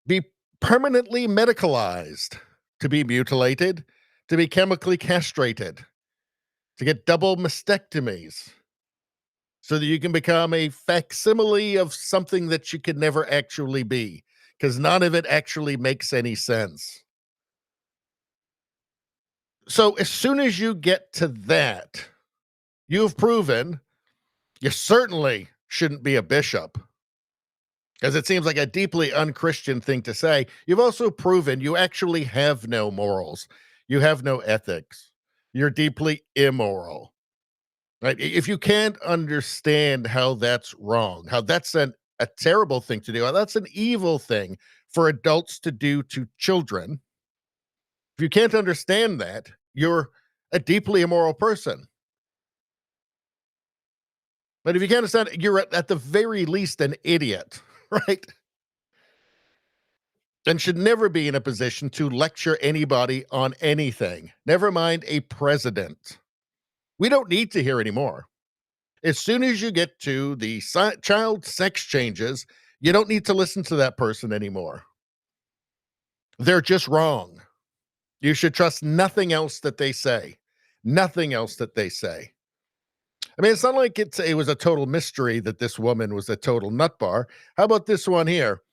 be permanently medicalized, to be mutilated, to be chemically castrated. to get double mastectomies so that you can become a facsimile of something that you could never actually be, because none of it actually makes any sense. So as soon as you get to that, you've proven you certainly shouldn't be a bishop, because it seems like a deeply unchristian thing to say. You've also proven you actually have no morals. You have no ethics. You're deeply immoral. Right? If you can't understand how that's wrong, how that's a terrible thing to do, how that's an evil thing for adults to do to children, if you can't understand that, you're a deeply immoral person. But if you can't understand, you're at the very least an idiot, right? And should never be in a position to lecture anybody on anything, never mind a president. We don't need to hear anymore. As soon as you get to the child sex changes, you don't need to listen to that person anymore. They're just wrong. You should trust nothing else that they say. Nothing else that they say. I mean, it's not like it was a total mystery that this woman was a total nutbar. How about this one here?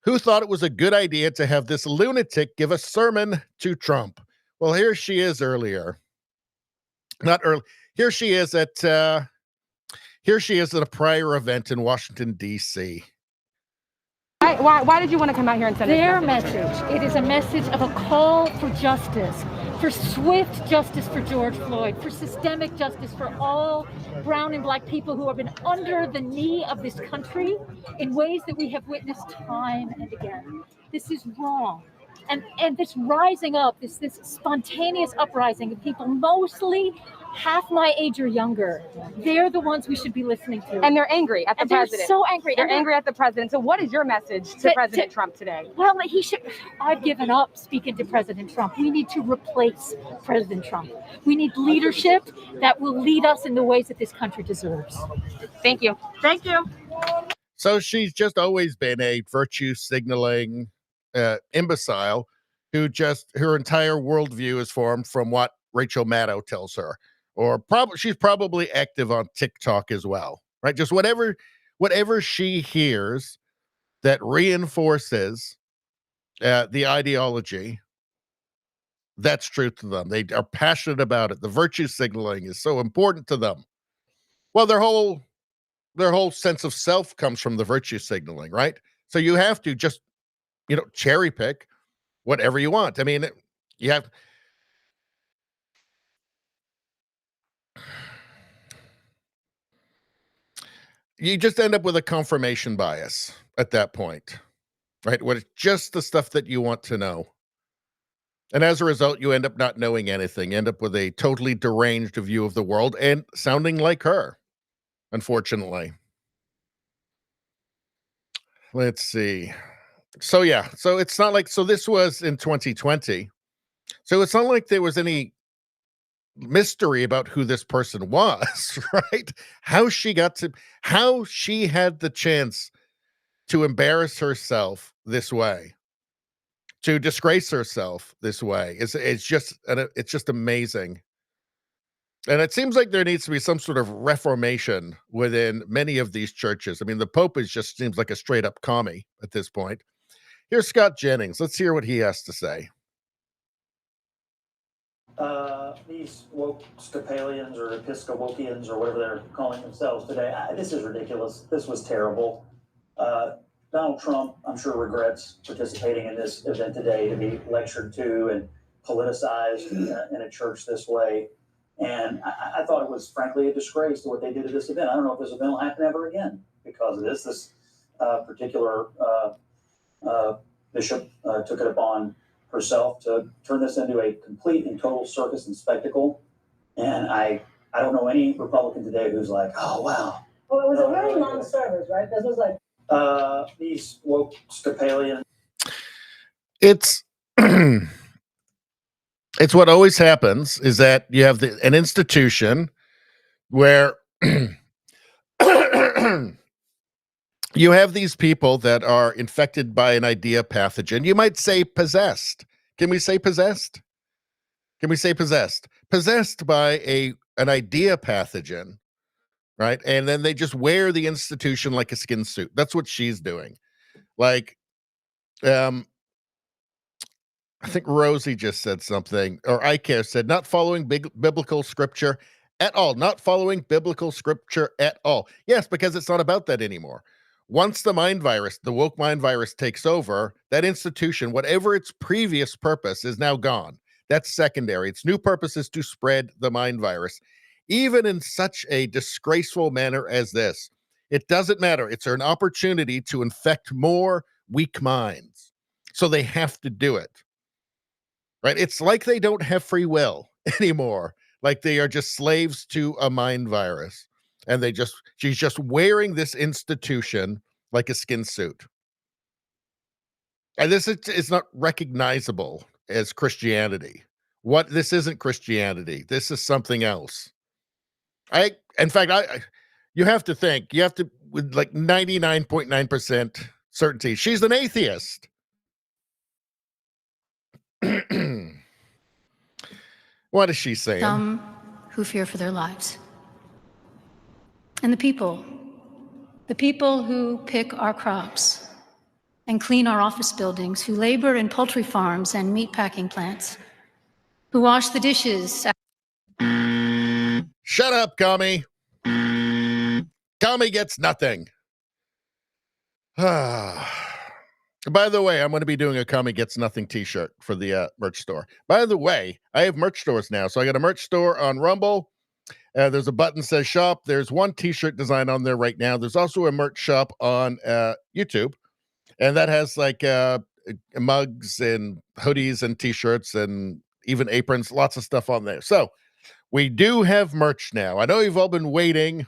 Who thought it was a good idea to have this lunatic give a sermon to Trump? Well, here she is earlier. Not early. Here she is at a prior event in Washington, D.C. Why did you want to come out here and send their this message? message? It is a message of a call for justice, for swift justice for George Floyd, for systemic justice for all brown and black people who have been under the knee of this country in ways that we have witnessed time and again. This is wrong. And this rising up, this spontaneous uprising of people mostly half my age or younger, they're the ones we should be listening to. And they're angry at the president. They're so angry. They're angry at the president. So what is your message to President Trump today? Well, I've given up speaking to President Trump. We need to replace President Trump. We need leadership that will lead us in the ways that this country deserves. Thank you. Thank you. So she's just always been a virtue signaling imbecile who her entire worldview is formed from what Rachel Maddow tells her. Or she's probably active on TikTok as well, right? Just whatever she hears that reinforces the ideology, that's truth to them. They are passionate about it. The virtue signaling is so important to them. Well, their whole sense of self comes from the virtue signaling, right? So you have to just, cherry pick whatever you want. I mean, you just end up with a confirmation bias at that point, right? What it's just the stuff that you want to know. And as a result, you end up not knowing anything, end up with a totally deranged view of the world and sounding like her, unfortunately. Let's see. So it's not like, this was in 2020. So it's not like there was any mystery about who this person was, right? How she had the chance to embarrass herself this way, to disgrace herself this way. It's just amazing. And it seems like there needs to be some sort of reformation within many of these churches. I mean, the Pope just seems like a straight up commie at this point. Here's Scott Jennings. Let's hear what he has to say. These Woke-scopalians or Episcopopians or whatever they're calling themselves today, this is ridiculous. This was terrible. Donald Trump, I'm sure, regrets participating in this event today to be lectured to and politicized in a church this way. And I thought it was, frankly, a disgrace to what they did at this event. I don't know if this event will happen ever again because of this. This particular bishop took it upon herself to turn this into a complete and total circus and spectacle. And I don't know any Republican today who's like, oh, wow. Well, it was a very long service, right? This was like... These Woke-scopalians. It's it's what always happens is that you have an institution where you have these people that are infected by an idea pathogen. You might say possessed. Can we say possessed? Can we say possessed? Possessed by a an idea pathogen, right? And then they just wear the institution like a skin suit. That's what she's doing. Like, I think Rosie just said something, or Ike said, not following biblical scripture at all. Not following biblical scripture at all. Yes, because it's not about that anymore. Once the mind virus, the woke mind virus takes over, that institution, whatever its previous purpose, is now gone. That's secondary. Its new purpose is to spread the mind virus, even in such a disgraceful manner as this. It doesn't matter. It's an opportunity to infect more weak minds. So they have to do it. Right? It's like they don't have free will anymore. Like they are just slaves to a mind virus. And she's just wearing this institution like a skin suit. And this is not recognizable as Christianity. This isn't Christianity. This is something else. You have to think, with like 99.9% certainty, she's an atheist. What is she saying? Some who fear for their lives. And the people who pick our crops and clean our office buildings, who labor in poultry farms and meatpacking plants, who wash the dishes. Shut up, Commie. Commie gets nothing. By the way, I'm going to be doing a Commie Gets Nothing t-shirt for the merch store. By the way, I have merch stores now. So I got a merch store on Rumble. There's a button that says shop. There's one t-shirt design on there right now. There's also a merch shop on YouTube. And that has like mugs and hoodies and t-shirts and even aprons, lots of stuff on there. So we do have merch now. I know you've all been waiting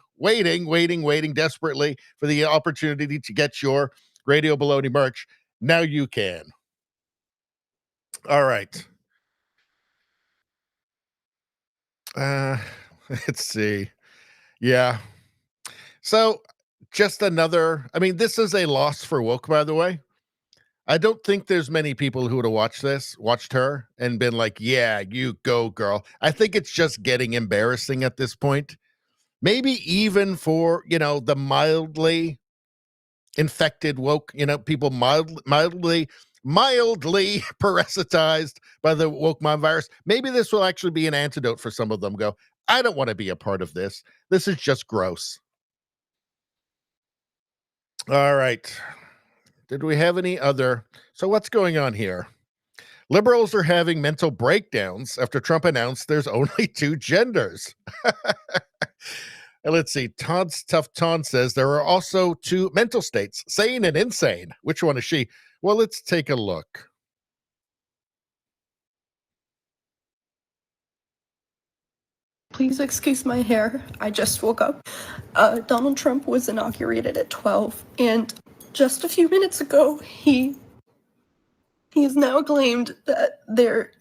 desperately for the opportunity to get your Radio Baloney merch. Now you can. All right. Let's see. Yeah. So just another, this is a loss for woke, by the way. I don't think there's many people who would have watched her and been like, yeah, you go, girl. I think it's just getting embarrassing at this point. Maybe even for, the mildly infected woke, people mildly parasitized by the woke mind virus. Maybe this will actually be an antidote for some of them. Go, I don't want to be a part of this. This is just gross. All right. Did we have any other? So what's going on here? Liberals are having mental breakdowns after Trump announced there's only two genders. And let's see. Todd's Tough Ton says there are also two mental states, sane and insane. Which one is she? Well, let's take a look. Please excuse my hair. I just woke up. Donald Trump was inaugurated at 12, and just a few minutes ago, he has now claimed that there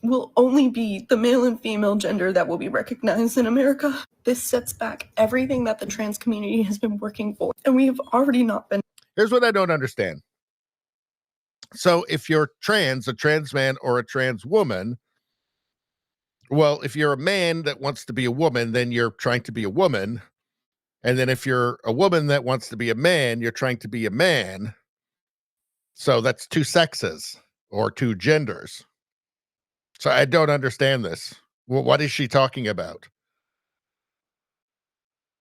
will only be the male and female gender that will be recognized in America. This sets back everything that the trans community has been working for, and we have already not been. Here's what I don't understand. So if you're trans, a trans man or a trans woman, well, if you're a man that wants to be a woman, then you're trying to be a woman. And then if you're a woman that wants to be a man, you're trying to be a man. So that's two sexes or two genders. So I don't understand this. Well, what is she talking about?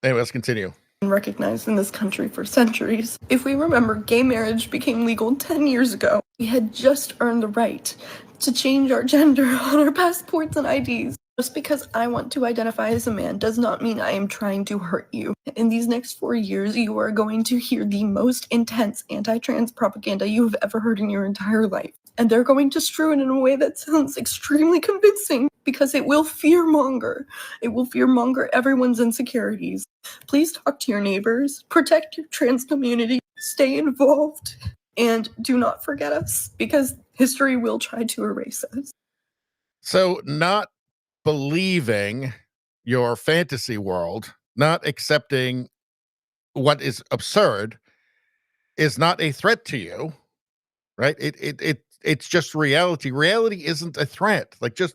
Anyway, let's continue. Recognized in this country for centuries. If we remember, gay marriage became legal 10 years ago. We had just earned the right to change our gender on our passports and IDs. Just because I want to identify as a man does not mean I am trying to hurt you. In these next 4 years, you are going to hear the most intense anti-trans propaganda you have ever heard in your entire life. And they're going to strew it in a way that sounds extremely convincing because it will fearmonger. It will fearmonger everyone's insecurities. Please talk to your neighbors, protect your trans community, stay involved, and do not forget us because history will try to erase us. So not believing your fantasy world, not accepting what is absurd, is not a threat to you, right? It's just reality. Reality isn't a threat. Like, just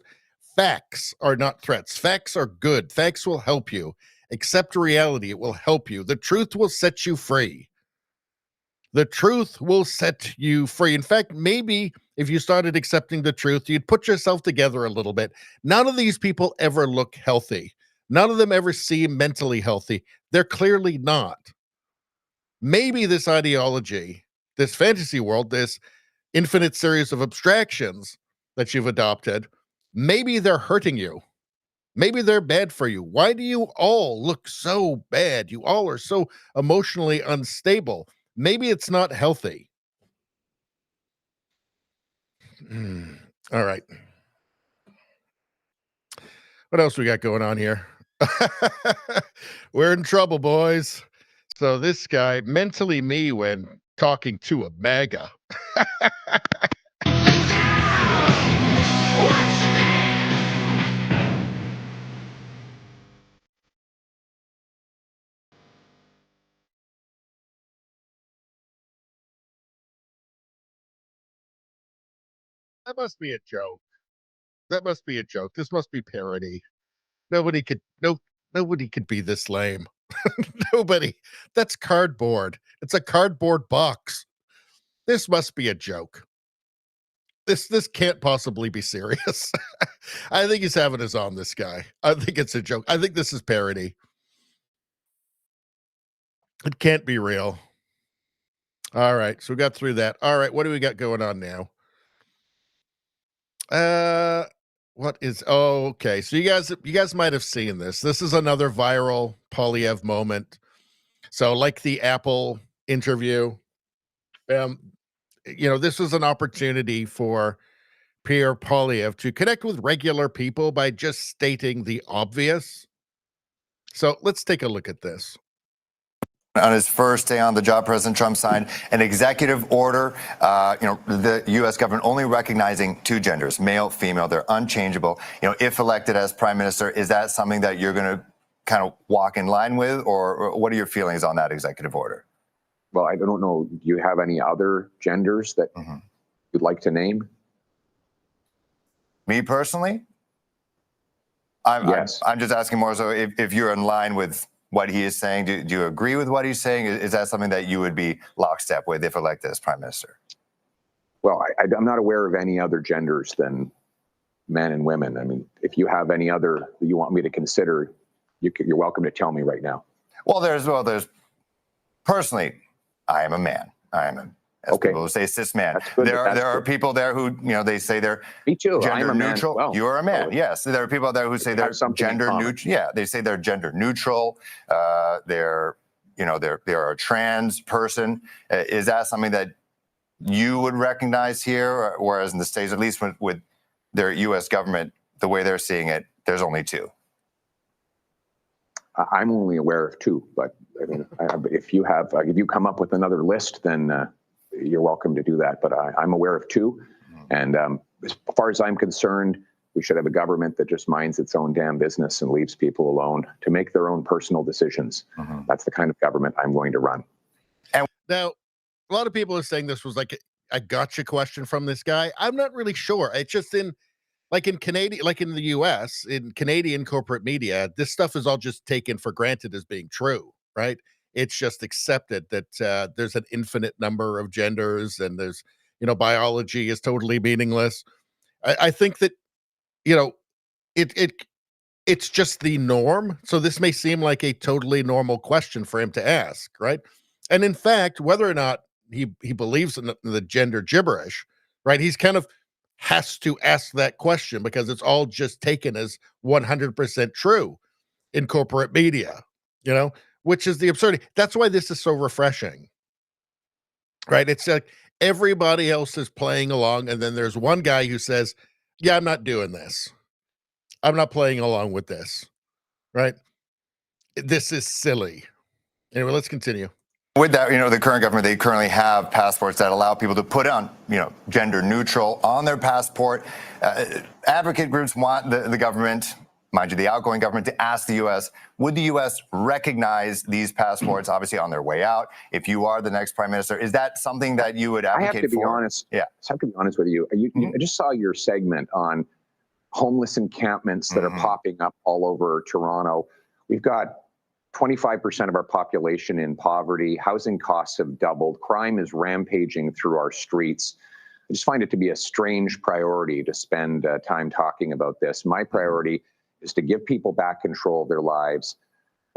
Facts are not threats. Facts are good. Facts will help you. Accept reality. It will help you. The truth will set you free. The truth will set you free. In fact, maybe if you started accepting the truth, you'd put yourself together a little bit. None of these people ever look healthy. None of them ever seem mentally healthy. They're clearly not. Maybe this ideology, this fantasy world, this infinite series of abstractions that you've adopted, maybe they're hurting you. Maybe they're bad for you. Why do you all look so bad? You all are so emotionally unstable. Maybe it's not healthy. All right. What else we got going on here? We're in trouble, boys. So this guy, mentally me when talking to a MAGA. That must be a joke. That must be a joke. This must be parody. Nobody could be this lame. Nobody. That's cardboard. It's a cardboard box. This must be a joke. This can't possibly be serious. I think he's having his on, this guy. I think it's a joke. I think this is parody. It can't be real. All right, so we got through that. All right, what do we got going on now? What is? Oh, okay. So you guys might have seen this. This is another viral Poilievre moment. So, like the Apple interview, this was an opportunity for Pierre Poilievre to connect with regular people by just stating the obvious. So let's take a look at this. On his first day on the job, President Trump signed an executive order, the U.S. government only recognizing two genders, male, female. They're unchangeable. If elected as prime minister, is that something that you're going to kind of walk in line with, or what are your feelings on that executive order? Well, I don't know. Do you have any other genders that you'd like to name? Me personally? Yes. I'm just asking more so if you're in line with what he is saying. Do you agree with what he's saying? Is that something that you would be lockstep with if elected as prime minister? Well, I'm not aware of any other genders than men and women. I mean, if you have any other that you want me to consider, you're welcome to tell me right now. Well, there's personally, I am a man. I am as people who say cis man. There are people there who, they say they're gender neutral. Well. You are a man. Yes. There are people there who say they're gender neutral. Yeah. They say they're gender neutral. They're a trans person. Is that something that you would recognize here? Whereas in the States, at least with their U.S. government, the way they're seeing it, there's only two. I'm only aware of two, but I mean, if you come up with another list, then you're welcome to do that. But I'm aware of two. And as far as I'm concerned, we should have a government that just minds its own damn business and leaves people alone to make their own personal decisions. That's the kind of government I'm going to run. And now, a lot of people are saying this was like a gotcha question from this guy. I'm not really sure. It's just in Canadian, like in the US, in Canadian corporate media, this stuff is all just taken for granted as being true, right? It's just accepted that there's an infinite number of genders and there's, biology is totally meaningless. I think that, it's just the norm. So this may seem like a totally normal question for him to ask, right? And in fact, whether or not he believes in the gender gibberish, right? He's kind of has to ask that question because it's all just taken as 100% true in corporate media, which is the absurdity. That's why this is so refreshing, right? It's like everybody else is playing along, and then there's one guy who says, yeah, I'm not doing this. I'm not playing along with this, right? This is silly. Anyway, let's continue. With that, the current government, they currently have passports that allow people to put on, gender neutral on their passport. Advocate groups want the government, mind you, the outgoing government, to ask the U.S., would the U.S. recognize these passports, obviously on their way out, if you are the next prime minister? Is that something that you would advocate for? I have to be honest. Yeah. I have to be honest with you. I just saw your segment on homeless encampments that are popping up all over Toronto. We've got 25% of our population in poverty. Housing costs have doubled. Crime is rampaging through our streets. I just find it to be a strange priority to spend time talking about this. My priority is to give people back control of their lives,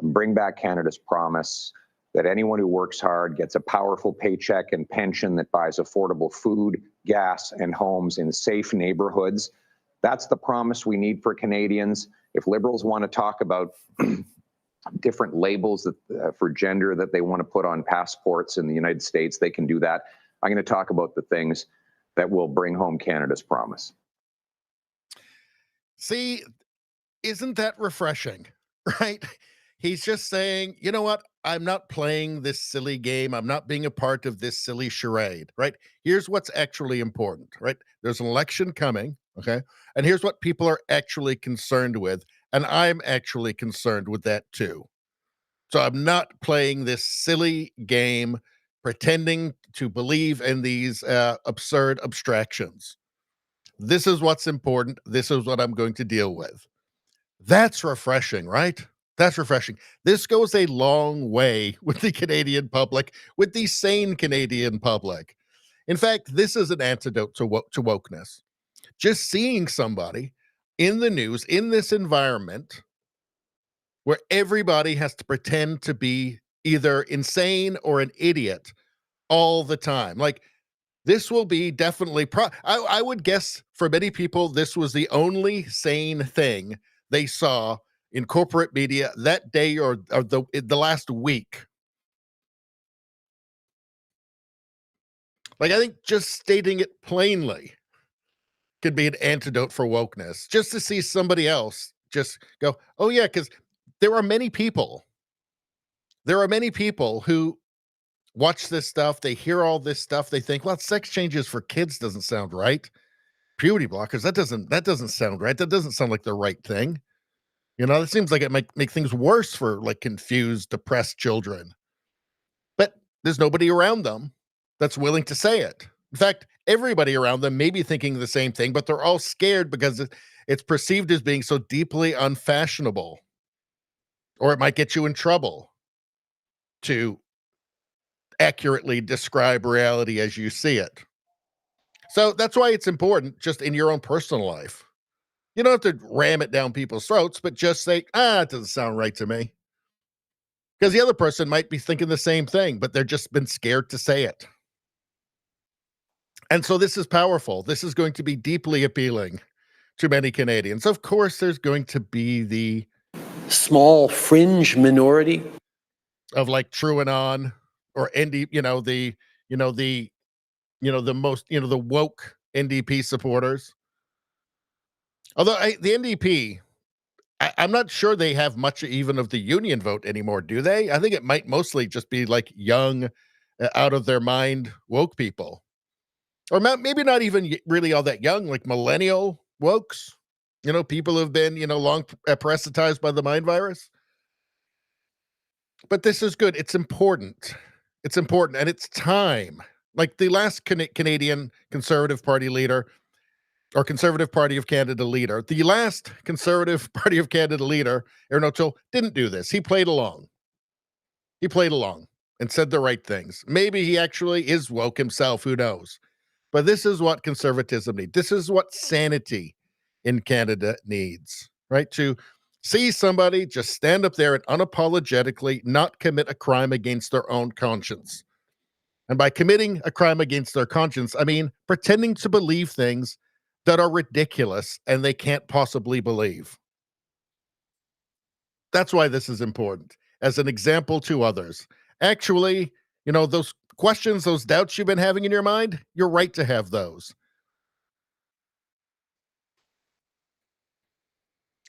and bring back Canada's promise that anyone who works hard gets a powerful paycheck and pension that buys affordable food, gas, and homes in safe neighborhoods. That's the promise we need for Canadians. If Liberals want to talk about different labels that, for gender that they want to put on passports in the United States, they can do that. I'm going to talk about the things that will bring home Canada's promise. See, isn't that refreshing, right? He's just saying, you know what? I'm not playing this silly game. I'm not being a part of this silly charade, right? Here's what's actually important, right? There's an election coming, okay? And here's what people are actually concerned with. And I'm actually concerned with that too. So I'm not playing this silly game, pretending to believe in these absurd abstractions. This is what's important. This is what I'm going to deal with. That's refreshing, right? That's refreshing. This goes a long way with the Canadian public, with the sane Canadian public. In fact, this is an antidote to wokeness. Just seeing somebody in the news, in this environment, where everybody has to pretend to be either insane or an idiot all the time. Like, this will be definitely, I would guess for many people, this was the only sane thing they saw in corporate media that day or the last week. Like, I think just stating it plainly could be an antidote for wokeness. Just to see somebody else just go, oh yeah, because there are many people who watch this stuff, they hear all this stuff, they think, well, sex changes for kids doesn't sound right. Puberty blockers, that doesn't sound right. That doesn't sound like the right thing. You know, it seems like it might make things worse for like confused, depressed children. But there's nobody around them that's willing to say it. In fact, everybody around them may be thinking the same thing, but they're all scared because it's perceived as being so deeply unfashionable. Or it might get you in trouble to accurately describe reality as you see it. So that's why it's important just in your own personal life. You don't have to ram it down people's throats, but just say, it doesn't sound right to me. Because the other person might be thinking the same thing, but they're just been scared to say it. And so this is powerful. This is going to be deeply appealing to many Canadians. Of course, there's going to be the small fringe minority of like TrueAnon or ND, the woke NDP supporters. Although the NDP, I'm not sure they have much even of the union vote anymore, do they? I think it might mostly just be like young, out of their mind woke people. Or maybe not even really all that young, like millennial wokes. People who've been, long parasitized by the mind virus. But this is good. It's important. It's important. And it's time. Like the last Canadian Conservative Party leader, or Conservative Party of Canada leader. The last Conservative Party of Canada leader, Aaron O'Toole, didn't do this. He played along. He played along and said the right things. Maybe he actually is woke himself. Who knows? But this is what conservatism needs. This is what sanity in Canada needs, right? To see somebody just stand up there and unapologetically not commit a crime against their own conscience. And by committing a crime against their conscience, I mean pretending to believe things that are ridiculous and they can't possibly believe. That's why this is important, as an example to others. Actually, those questions, those doubts you've been having in your mind, you're right to have those.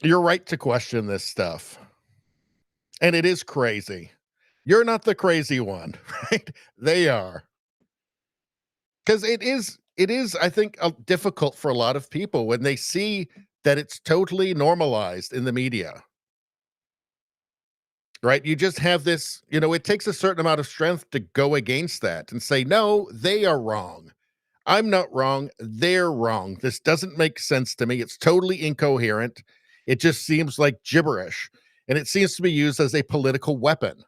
You're right to question this stuff. And it is crazy. You're not the crazy one, right? They are. Because it is, I think, difficult for a lot of people when they see that it's totally normalized in the media. Right? You just have this, it takes a certain amount of strength to go against that and say, no, they are wrong. I'm not wrong. They're wrong. This doesn't make sense to me. It's totally incoherent. It just seems like gibberish. And it seems to be used as a political weapon.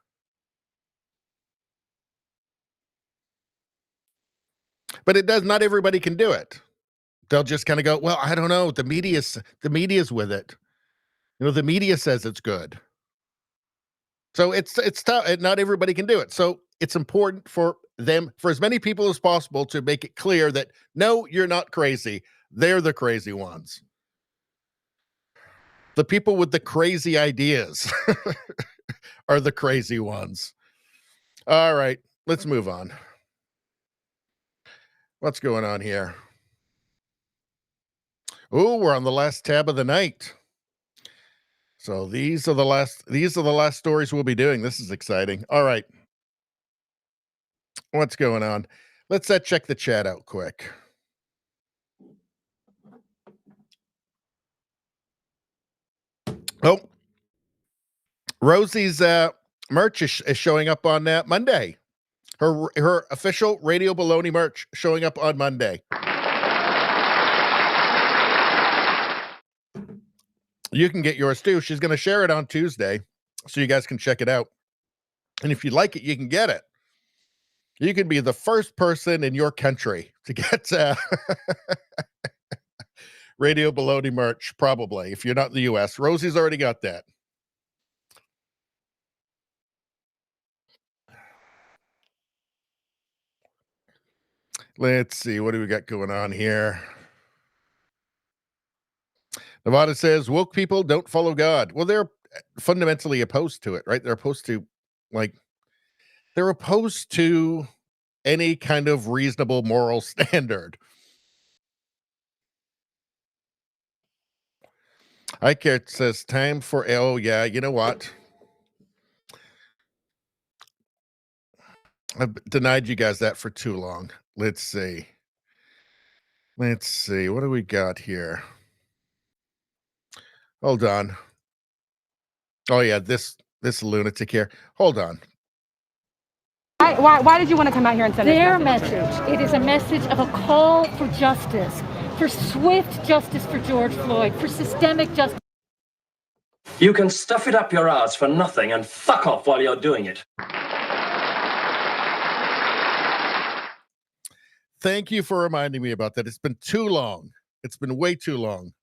But it does. Not everybody can do it. They'll just kind of go, well, I don't know. The media's with it. You know, the media says it's good. So it's tough. Not everybody can do it. So it's important for them, for as many people as possible, to make it clear that, no, you're not crazy. They're the crazy ones. The people with the crazy ideas are the crazy ones. All right, let's move on. What's going on here? Oh, we're on the last tab of the night. So these are the last stories we'll be doing. This is exciting. All right. What's going on? Let's check the chat out quick. Oh, Rosie's merch is showing up on Monday. Her official Radio Baloney merch showing up on Monday. You can get yours too. She's going to share it on Tuesday, so you guys can check it out. And if you like it, you can get it. You can be the first person in your country to get Radio Baloney merch, probably, if you're not in the U.S. Rosie's already got that. Let's see. What do we got going on here? Nevada says, woke people don't follow God. Well, they're fundamentally opposed to it, right? They're opposed to, any kind of reasonable moral standard. It says, time for, oh, yeah, you know what? I've denied you guys that for too long. Let's see. What do we got here? Hold on. Oh, yeah, this lunatic here. Hold on. Why did you want to come out here and send their message? It is a message of a call for justice, for swift justice for George Floyd, for systemic justice. You can stuff it up your ass for nothing and fuck off while you're doing it. Thank you for reminding me about that. It's been too long. It's been way too long.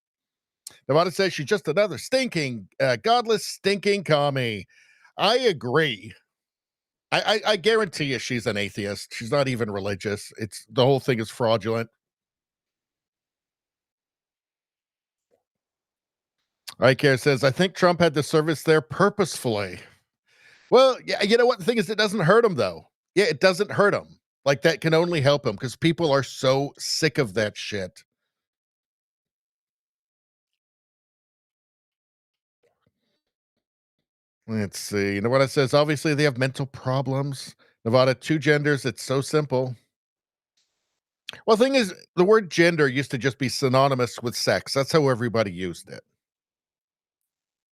Nevada says she's just another stinking, godless, stinking commie. I agree. I guarantee you she's an atheist. She's not even religious. The whole thing is fraudulent. Icare says, I think Trump had the service there purposefully. Well, yeah, you know what? The thing is, it doesn't hurt him, though. Yeah, it doesn't hurt him. That can only help him because people are so sick of that shit. Let's see. Nevada says, obviously they have mental problems. Nevada, 2 genders. It's so simple. Well, the thing is, the word gender used to just be synonymous with sex. That's how everybody used it.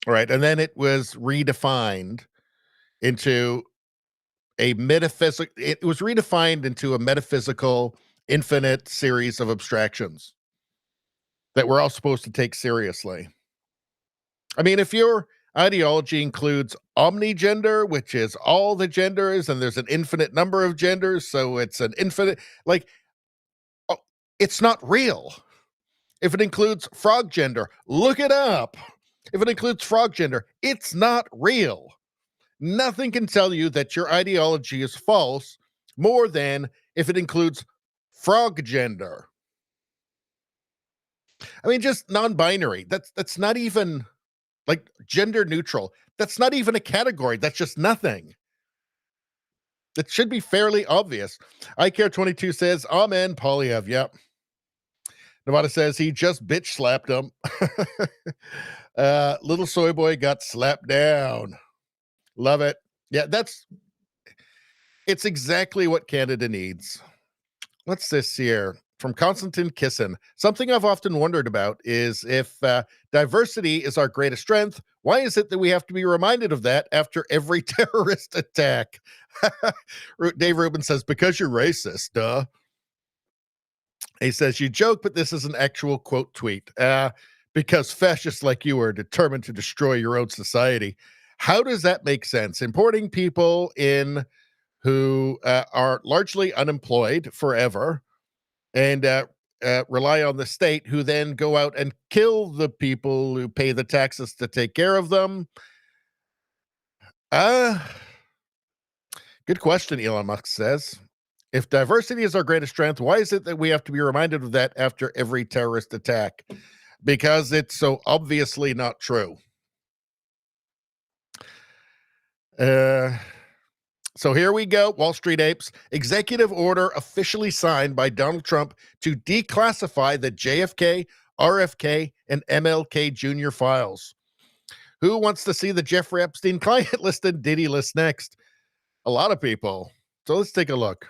All right. And then it was redefined into a metaphysical, infinite series of abstractions that we're all supposed to take seriously. I mean, if your ideology includes omnigender, which is all the genders, and there's an infinite number of genders, so it's an infinite, it's not real. If it includes frog gender, look it up. If it includes frog gender, it's not real. Nothing can tell you that your ideology is false more than if it includes frog gender. I mean, just non-binary. That's not even gender neutral. That's not even a category. That's just nothing. It should be fairly obvious. iCare22 says, amen, Poilievre. Yep. Nevada says he just bitch slapped him. Little soy boy got slapped down. Love it. Yeah, it's exactly what Canada needs. What's this here? From Konstantin Kissen. Something I've often wondered about is if diversity is our greatest strength, why is it that we have to be reminded of that after every terrorist attack? Dave Rubin says, because you're racist, duh. He says, you joke, but this is an actual quote tweet. Because fascists like you are determined to destroy your own society. How does that make sense? Importing people in who are largely unemployed forever and rely on the state, who then go out and kill the people who pay the taxes to take care of them. Good question, Elon Musk says. If diversity is our greatest strength, why is it that we have to be reminded of that after every terrorist attack? Because it's so obviously not true. So here we go. Wall Street Apes. Executive order officially signed by Donald Trump to declassify the JFK, RFK, and MLK Jr. files. Who wants to see the Jeffrey Epstein client list and Diddy list next? A lot of people. So let's take a look.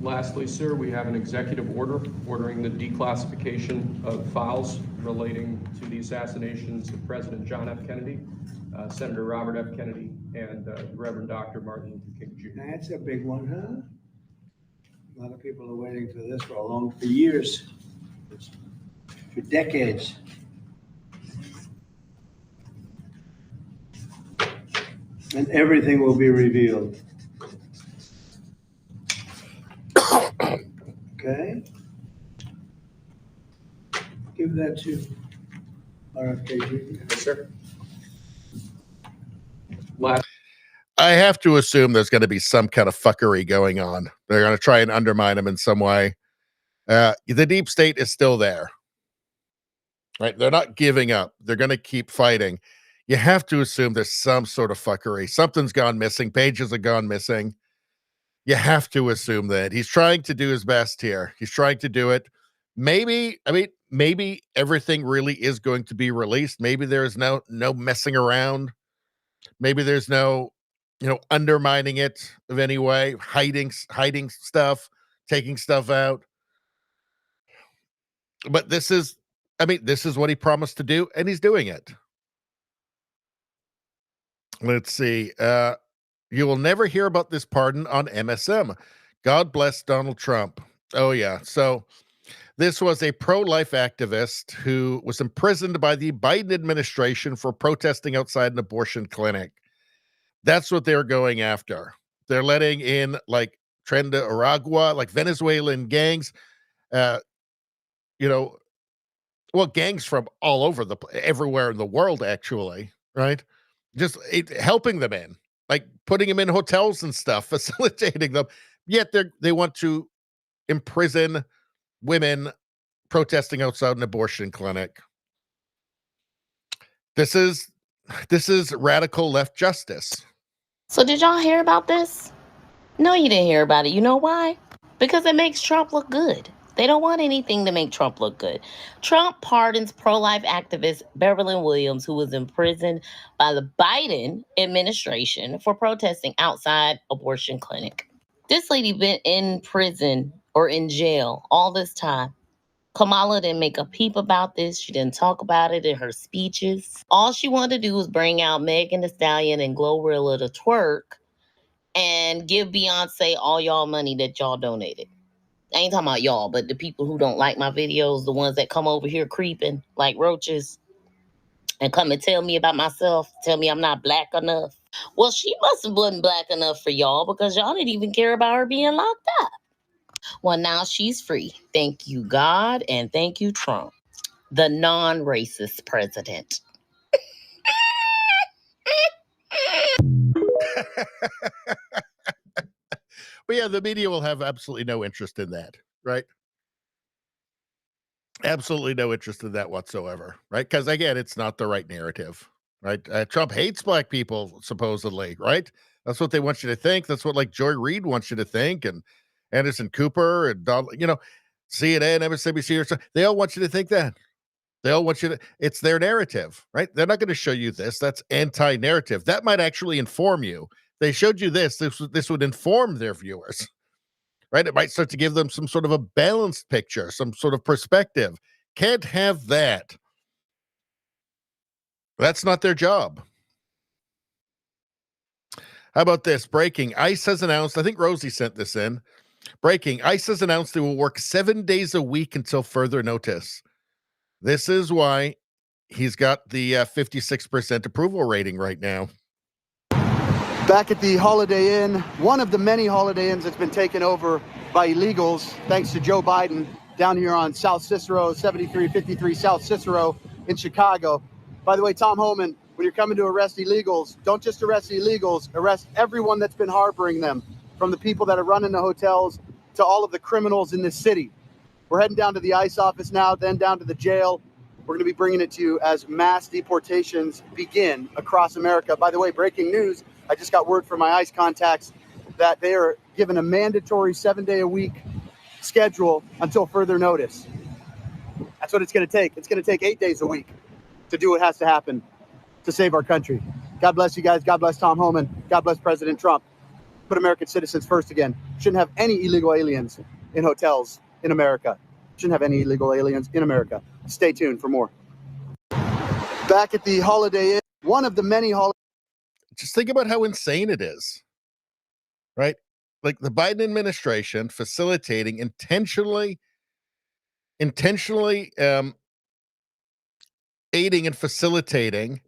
Lastly, sir, we have an executive order ordering the declassification of files relating to the assassinations of President John F. Kennedy, Senator Robert F. Kennedy, and Reverend Dr. Martin Luther King Jr. That's a big one, huh? A lot of people are waiting for this for years, for decades. And everything will be revealed. Okay. Give that to RFK Jr. Yes, sir. I have to assume there's going to be some kind of fuckery going on. They're going to try and undermine him in some way. The deep state is still there. Right? They're not giving up. They're going to keep fighting. You have to assume there's some sort of fuckery. Something's gone missing. Pages have gone missing. You have to assume that he's trying to do his best here. He's trying to do it. Maybe everything really is going to be released. Maybe there's no messing around. Maybe there's no, undermining it of any way, hiding stuff, taking stuff out. But this is what he promised to do, and he's doing it. Let's see. You will never hear about this pardon on MSM. God bless Donald Trump. Oh, yeah. So this was a pro-life activist who was imprisoned by the Biden administration for protesting outside an abortion clinic. That's what they're going after. They're letting in like Tren de Aragua, like Venezuelan gangs, gangs from all over everywhere in the world, actually, right? Just helping them in. Like putting them in hotels and stuff, facilitating them. Yet they want to imprison women protesting outside an abortion clinic. This is radical left justice. So did y'all hear about this? No, you didn't hear about it. You know why? Because it makes Trump look good. They don't want anything to make Trump look good. Trump pardons pro-life activist Beverly Williams, who was imprisoned by the Biden administration for protesting outside abortion clinic. This lady been in prison or in jail all this time. Kamala didn't make a peep about this. She didn't talk about it in her speeches. All she wanted to do was bring out Megan Thee Stallion and Glorilla to twerk and give Beyonce all y'all money that y'all donated. I ain't talking about y'all, but the people who don't like my videos, the ones that come over here creeping like roaches and come and tell me about myself, tell me I'm not black enough. Well, she must have been black enough for y'all because y'all didn't even care about her being locked up. Well, now she's free. Thank you, God, and thank you, Trump, the non-racist president. But yeah, the media will have absolutely no interest in that, right? Absolutely no interest in that whatsoever, right? Because again, it's not the right narrative, right? Trump hates black people, supposedly, right? That's what they want you to think. That's what like Joy Reid wants you to think, and Anderson Cooper and Donald, CNN, MSNBC, they all want you to think that. They all want you to, it's their narrative, right? They're not going to show you this. That's anti-narrative. That might actually inform you. They showed you this would inform their viewers, right? It might start to give them some sort of a balanced picture, some sort of perspective. Can't have that. That's not their job. How about this? Breaking. ICE has announced, I think Rosie sent this in, Breaking. ICE has announced they will work 7 days a week until further notice. This is why he's got the 56% approval rating right now. Back at the Holiday Inn, one of the many Holiday Inns that's been taken over by illegals, thanks to Joe Biden, down here on South Cicero, 7353 South Cicero in Chicago. By the way, Tom Homan, when you're coming to arrest illegals, don't just arrest illegals, arrest everyone that's been harboring them, from the people that are running the hotels to all of the criminals in this city. We're heading down to the ICE office now, then down to the jail. We're going to be bringing it to you as mass deportations begin across America. By the way, breaking news, I just got word from my ICE contacts that they are given a mandatory 7-day-a-week schedule until further notice. That's what it's going to take. It's going to take 8 days a week to do what has to happen to save our country. God bless you guys. God bless Tom Homan. God bless President Trump. Put American citizens first again. Shouldn't have any illegal aliens in hotels in America. Shouldn't have any illegal aliens in America. Stay tuned for more. Back at the Holiday Inn, one of the many holiday. Just think about how insane it is, right? Like the Biden administration facilitating intentionally aiding and facilitating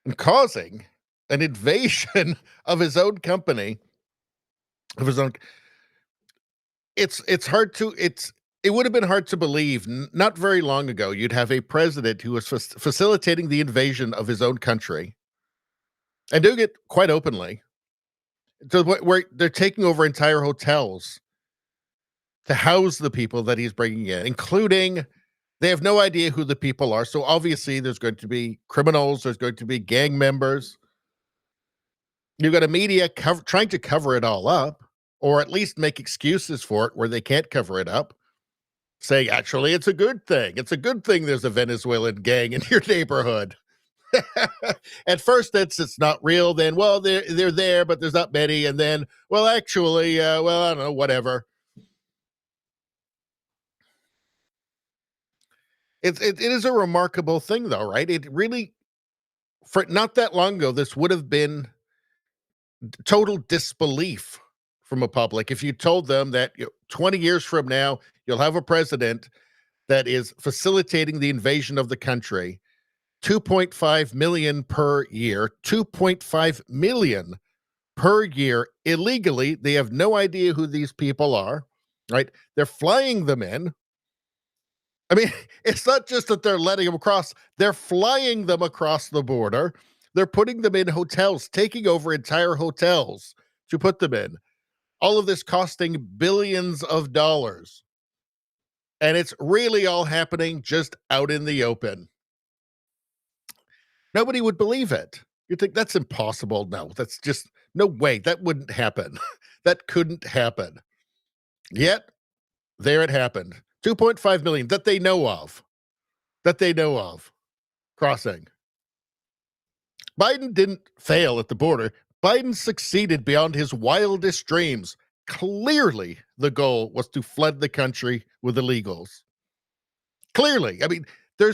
and causing an invasion of his own company, of his own. It would have been hard to believe not very long ago you'd have a president who was facilitating the invasion of his own country and doing it quite openly, to where they're taking over entire hotels to house the people that he's bringing in, including they have no idea who the people are. So obviously there's going to be criminals, there's going to be gang members. You've got a media trying to cover it all up, or at least make excuses for it where they can't cover it up, saying, actually, it's a good thing. It's a good thing there's a Venezuelan gang in your neighborhood. At first, it's not real. Then, well, they're there, but there's not many. And then, well, actually, I don't know, whatever. It is a remarkable thing, though, right? It really, for not that long ago, this would have been total disbelief from a public if you told them that 20 years from now, you'll have a president that is facilitating the invasion of the country. 2.5 million per year, 2.5 million per year illegally. They have no idea who these people are, right? They're flying them in. I mean, it's not just that they're letting them across, they're flying them across the border. They're putting them in hotels, taking over entire hotels to put them in. All of this costing billions of dollars. And it's really all happening just out in the open. Nobody would believe it. You think that's impossible? No, that's just no way. That wouldn't happen. That couldn't happen. Yet, there it happened. 2.5 million that they know of. Crossing. Biden didn't fail at the border. Biden succeeded beyond his wildest dreams. Clearly, the goal was to flood the country with illegals. Clearly. I mean, there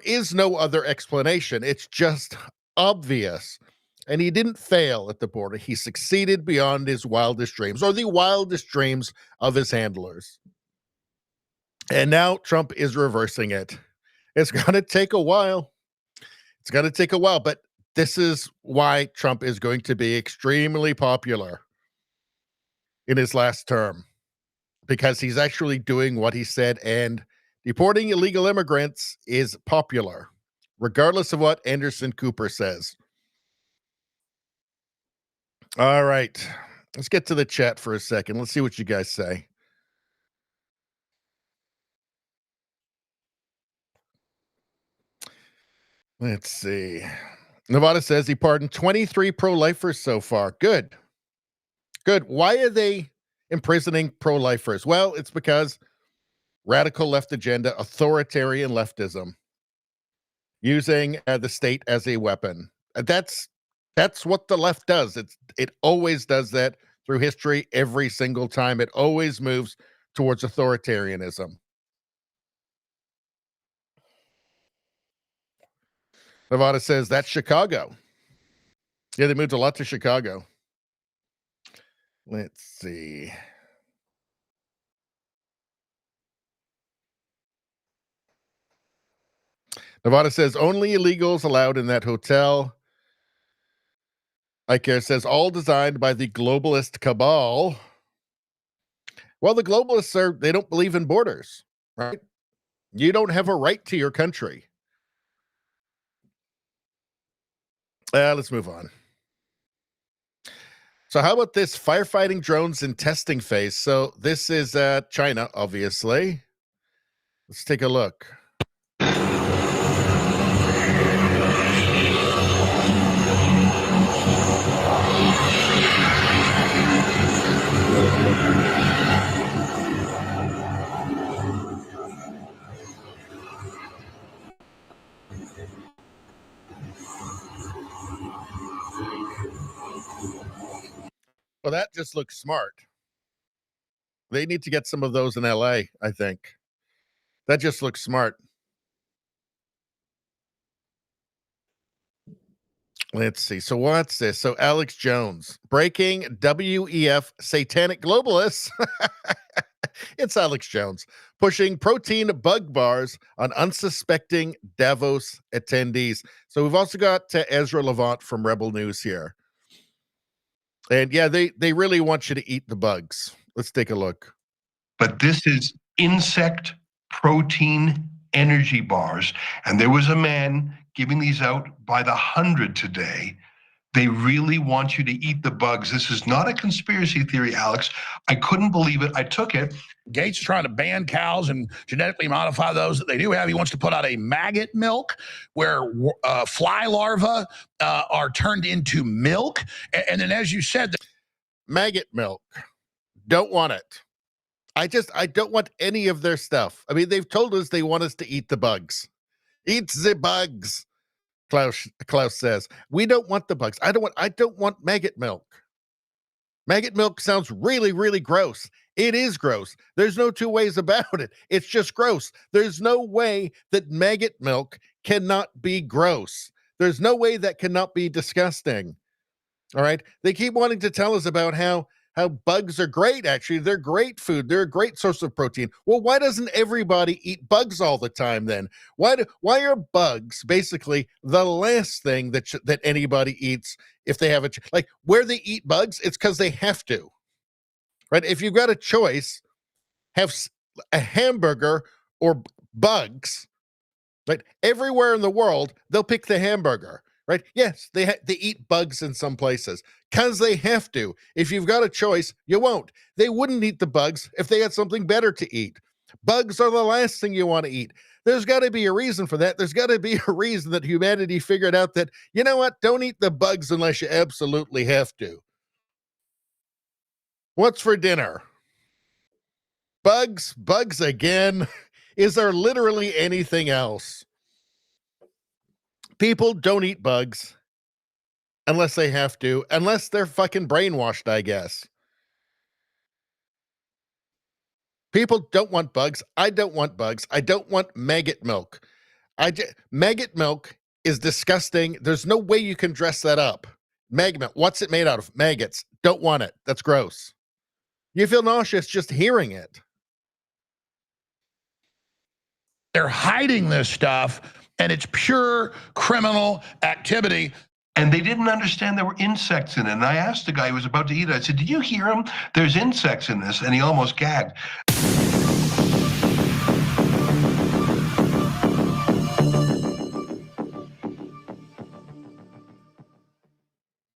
is no other explanation. It's just obvious. And he didn't fail at the border. He succeeded beyond his wildest dreams, or the wildest dreams of his handlers. And now Trump is reversing it. It's going to take a while. But this is why Trump is going to be extremely popular in his last term, because he's actually doing what he said, and deporting illegal immigrants is popular, regardless of what Anderson Cooper says. All right, let's get to the chat for a second. Let's see what you guys say. Let's see. Nevada says he pardoned 23 pro-lifers so far. Good. Why are they imprisoning pro-lifers? Well, it's because radical left agenda, authoritarian leftism, using the state as a weapon. That's what the left does. It always does that through history. Every single time, it always moves towards authoritarianism. Nevada says that's Chicago. Yeah, they moved a lot to Chicago. Let's see. Nevada says only illegals allowed in that hotel. ICARE says all designed by the globalist cabal. Well, the globalists they don't believe in borders, right? You don't have a right to your country. Let's move on. So how about this firefighting drones in testing phase? So this is China, obviously. Let's take a look. Well, that just looks smart. They need to get some of those in LA, I think. That just looks smart. Let's see. So what's this? So Alex Jones, breaking WEF satanic globalists. It's Alex Jones pushing protein bug bars on unsuspecting Davos attendees. So we've also got Ezra Levant from Rebel News here. And yeah, they really want you to eat the bugs. Let's take a look. But this is insect protein energy bars. And there was a man giving these out by the 100 today. They really want you to eat the bugs. This is not a conspiracy theory, Alex. I couldn't believe it. I took it. Gates is trying to ban cows and genetically modify those that they do have. He wants to put out a maggot milk where fly larvae are turned into milk. And then, as you said, maggot milk. Don't want it. I don't want any of their stuff. I mean, they've told us they want us to eat the bugs. Eat the bugs. Klaus says, we don't want the bugs. I don't want maggot milk. Maggot milk sounds really, really gross. It is gross. There's no two ways about it. It's just gross. There's no way that maggot milk cannot be gross. There's no way that cannot be disgusting. All right. They keep wanting to tell us about how bugs are great. Actually, they're great food. They're a great source of protein. Well, why doesn't everybody eat bugs all the time then? Why are bugs basically the last thing that anybody eats if they have like where they eat bugs? It's because they have to, right? If you've got a choice, have a hamburger or bugs, right? Everywhere in the world, they'll pick the hamburger. Right? Yes, they eat bugs in some places because they have to. If you've got a choice, you won't. They wouldn't eat the bugs if they had something better to eat. Bugs are the last thing you want to eat. There's got to be a reason for that. There's got to be a reason that humanity figured out that, you know what, don't eat the bugs unless you absolutely have to. What's for dinner? Bugs again. Is there literally anything else? People don't eat bugs unless they have to, unless they're fucking brainwashed, I guess. People don't want bugs. I don't want bugs. I don't want maggot milk. Maggot milk is disgusting. There's no way you can dress that up. Maggot milk. What's it made out of? Maggots. Don't want it. That's gross. You feel nauseous just hearing it. They're hiding this stuff, and it's pure criminal activity. And they didn't understand there were insects in it. And I asked the guy who was about to eat it, I said, did you hear him? There's insects in this. And he almost gagged.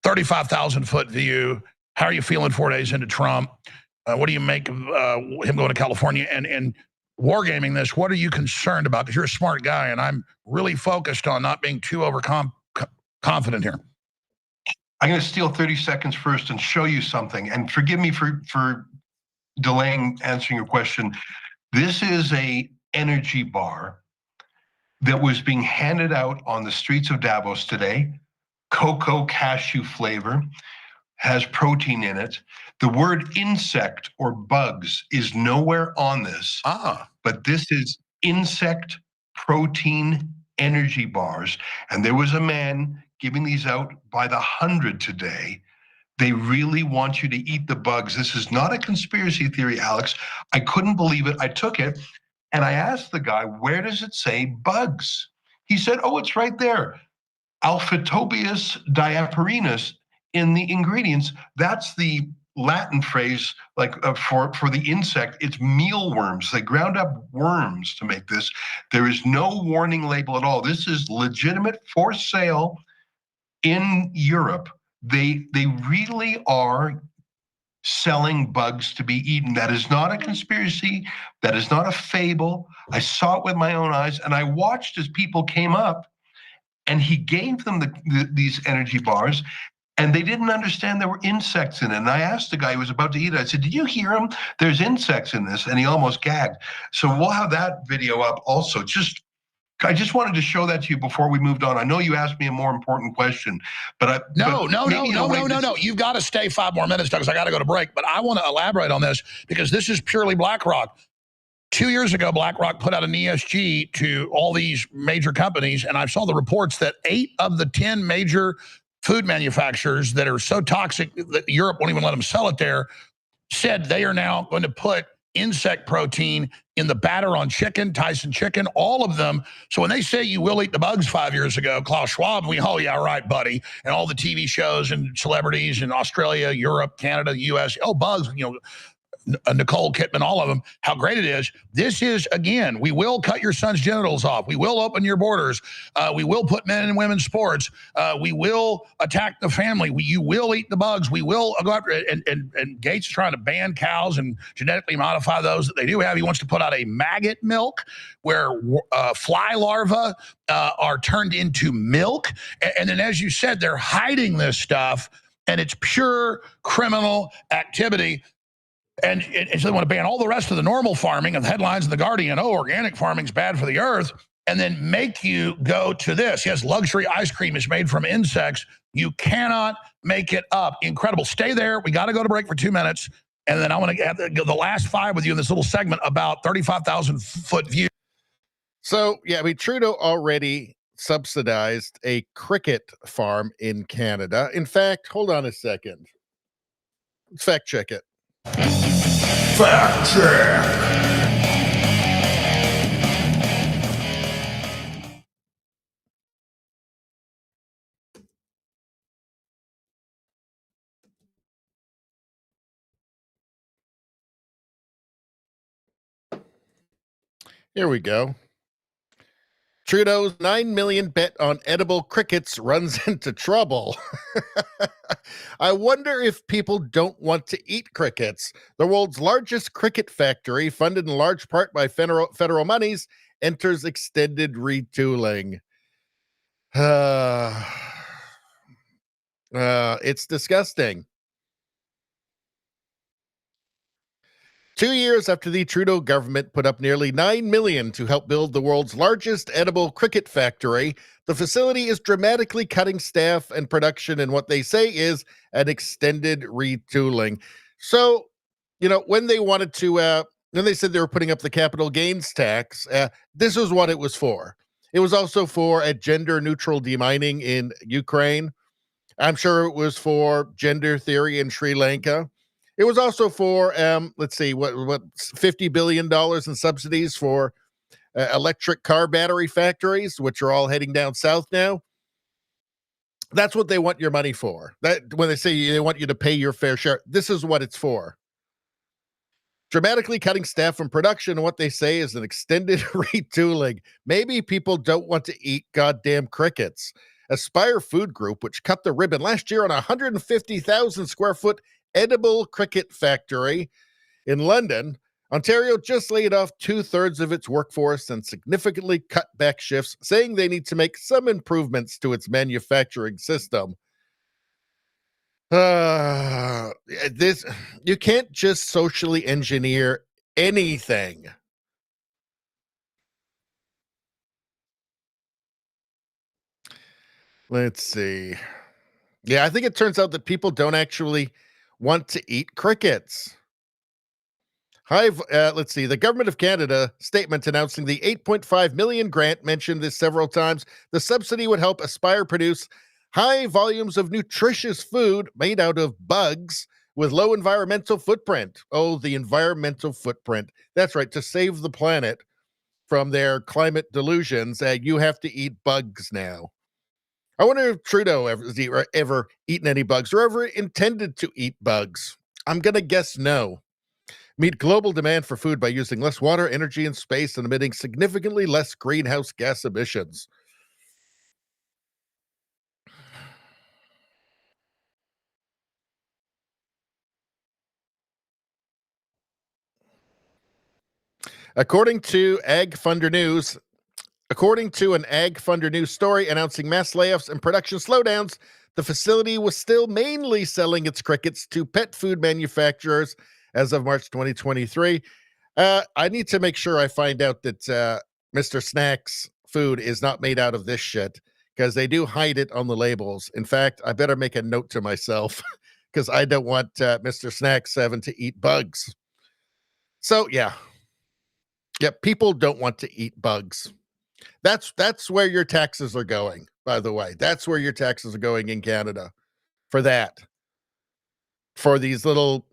$35,000-foot view. How are you feeling 4 days into Trump? What do you make of him going to California and wargaming this? What are you concerned about? Because you're a smart guy, and I'm really focused on not being too confident here. I'm going to steal 30 seconds first and show you something. And forgive me for delaying answering your question. This is a energy bar that was being handed out on the streets of Davos today. Cocoa cashew flavor, has protein in it. The word insect or bugs is nowhere on this. But this is insect protein energy bars. And there was a man giving these out by the 100 today. They really want you to eat the bugs. This is not a conspiracy theory, Alex. I couldn't believe it. I took it and I asked the guy, where does it say bugs? He said, oh, it's right there. Alphatobius diaperinus in the ingredients. That's the Latin phrase, like for the insect. It's mealworms. They ground up worms to make this. There is no warning label at all. This is legitimate for sale in Europe. They really are selling bugs to be eaten. That is not a conspiracy. That is not a fable. I saw it with my own eyes, and I watched as people came up, and he gave them these energy bars, and they didn't understand there were insects in it. And I asked the guy who was about to eat it, I said, did you hear him? There's insects in this. And he almost gagged. So we'll have that video up also. I just wanted to show that to you before we moved on. I know you asked me a more important question, but No. You've got to stay 5 more minutes, Doug, because I got to go to break. But I want to elaborate on this because this is purely BlackRock. 2 years ago, BlackRock put out an ESG to all these major companies, and I saw the reports that 8 of the 10 major food manufacturers that are so toxic that Europe won't even let them sell it there said they are now going to put insect protein in the batter on chicken, Tyson chicken, all of them. So when they say you will eat the bugs 5 years ago, Klaus Schwab, oh, yeah, right, buddy. And all the TV shows and celebrities in Australia, Europe, Canada, US, bugs, Nicole Kidman, all of them, how great it is. This is, again, we will cut your son's genitals off. We will open your borders. We will put men and women's sports. We will attack the family. You will eat the bugs. We will go after it. And Gates is trying to ban cows and genetically modify those that they do have. He wants to put out a maggot milk where fly larvae are turned into milk. And then, as you said, they're hiding this stuff, and it's pure criminal activity. And so they want to ban all the rest of the normal farming and the headlines in The Guardian, organic farming's bad for the earth, and then make you go to this. Yes, luxury ice cream is made from insects. You cannot make it up. Incredible. Stay there. We got to go to break for 2 minutes, and then I want to get the last 5 with you in this little segment about 35,000-foot view. So, yeah, Trudeau already subsidized a cricket farm in Canada. In fact, hold on a second. Let's fact check it. Fact check. Here we go. Trudeau's $9 million bet on edible crickets runs into trouble. I wonder if people don't want to eat crickets. The world's largest cricket factory, funded in large part by federal monies, enters extended retooling. It's disgusting. 2 years after the Trudeau government put up nearly $9 million to help build the world's largest edible cricket factory, the facility is dramatically cutting staff and production in what they say is an extended retooling. So, when they wanted to, when they said they were putting up the capital gains tax, this is what it was for. It was also for a gender-neutral demining in Ukraine. I'm sure it was for gender theory in Sri Lanka. It was also for, let's see, what $50 billion in subsidies for electric car battery factories, which are all heading down south now. That's what they want your money for. That when they say they want you to pay your fair share, this is what it's for. Dramatically cutting staff and production, and what they say is an extended retooling. Maybe people don't want to eat goddamn crickets. Aspire Food Group, which cut the ribbon last year on a 150,000 square foot edible cricket factory in London, Ontario, just laid off 2/3 of its workforce and significantly cut back shifts, saying they need to make some improvements to its manufacturing system. You can't just socially engineer anything. Let's see. Yeah, I think it turns out that people don't actually want to eat crickets. Let's see. The Government of Canada statement announcing the $8.5 million grant mentioned this several times. The subsidy would help Aspire produce high volumes of nutritious food made out of bugs with low environmental footprint. Oh, the environmental footprint. That's right, to save the planet. from their climate delusions, you have to eat bugs now. I wonder if Trudeau ever eaten any bugs or ever intended to eat bugs. I'm going to guess no. Meet global demand for food by using less water, energy, and space and emitting significantly less greenhouse gas emissions. According to an Ag Funder News story announcing mass layoffs and production slowdowns, the facility was still mainly selling its crickets to pet food manufacturers as of March 2023. I need to make sure I find out that Mr. Snack's food is not made out of this shit, because they do hide it on the labels. In fact, I better make a note to myself because I don't want Mr. Snacks having to eat bugs. So, yeah, people don't want to eat bugs. That's where your taxes are going, by the way. That's where your taxes are going in Canada for that. For these little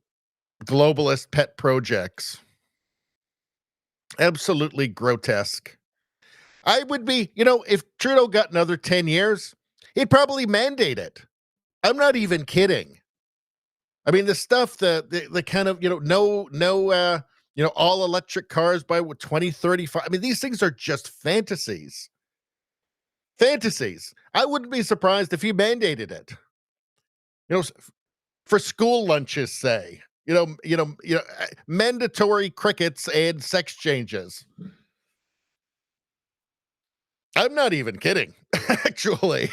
globalist pet projects. Absolutely grotesque. I would be, if Trudeau got another 10 years, he'd probably mandate it. I'm not even kidding. I mean, the stuff, the kind of, all electric cars by 2035. I mean, these things are just fantasies. Fantasies. I wouldn't be surprised if he mandated it. For school lunches, say, mandatory crickets and sex changes. I'm not even kidding. Actually,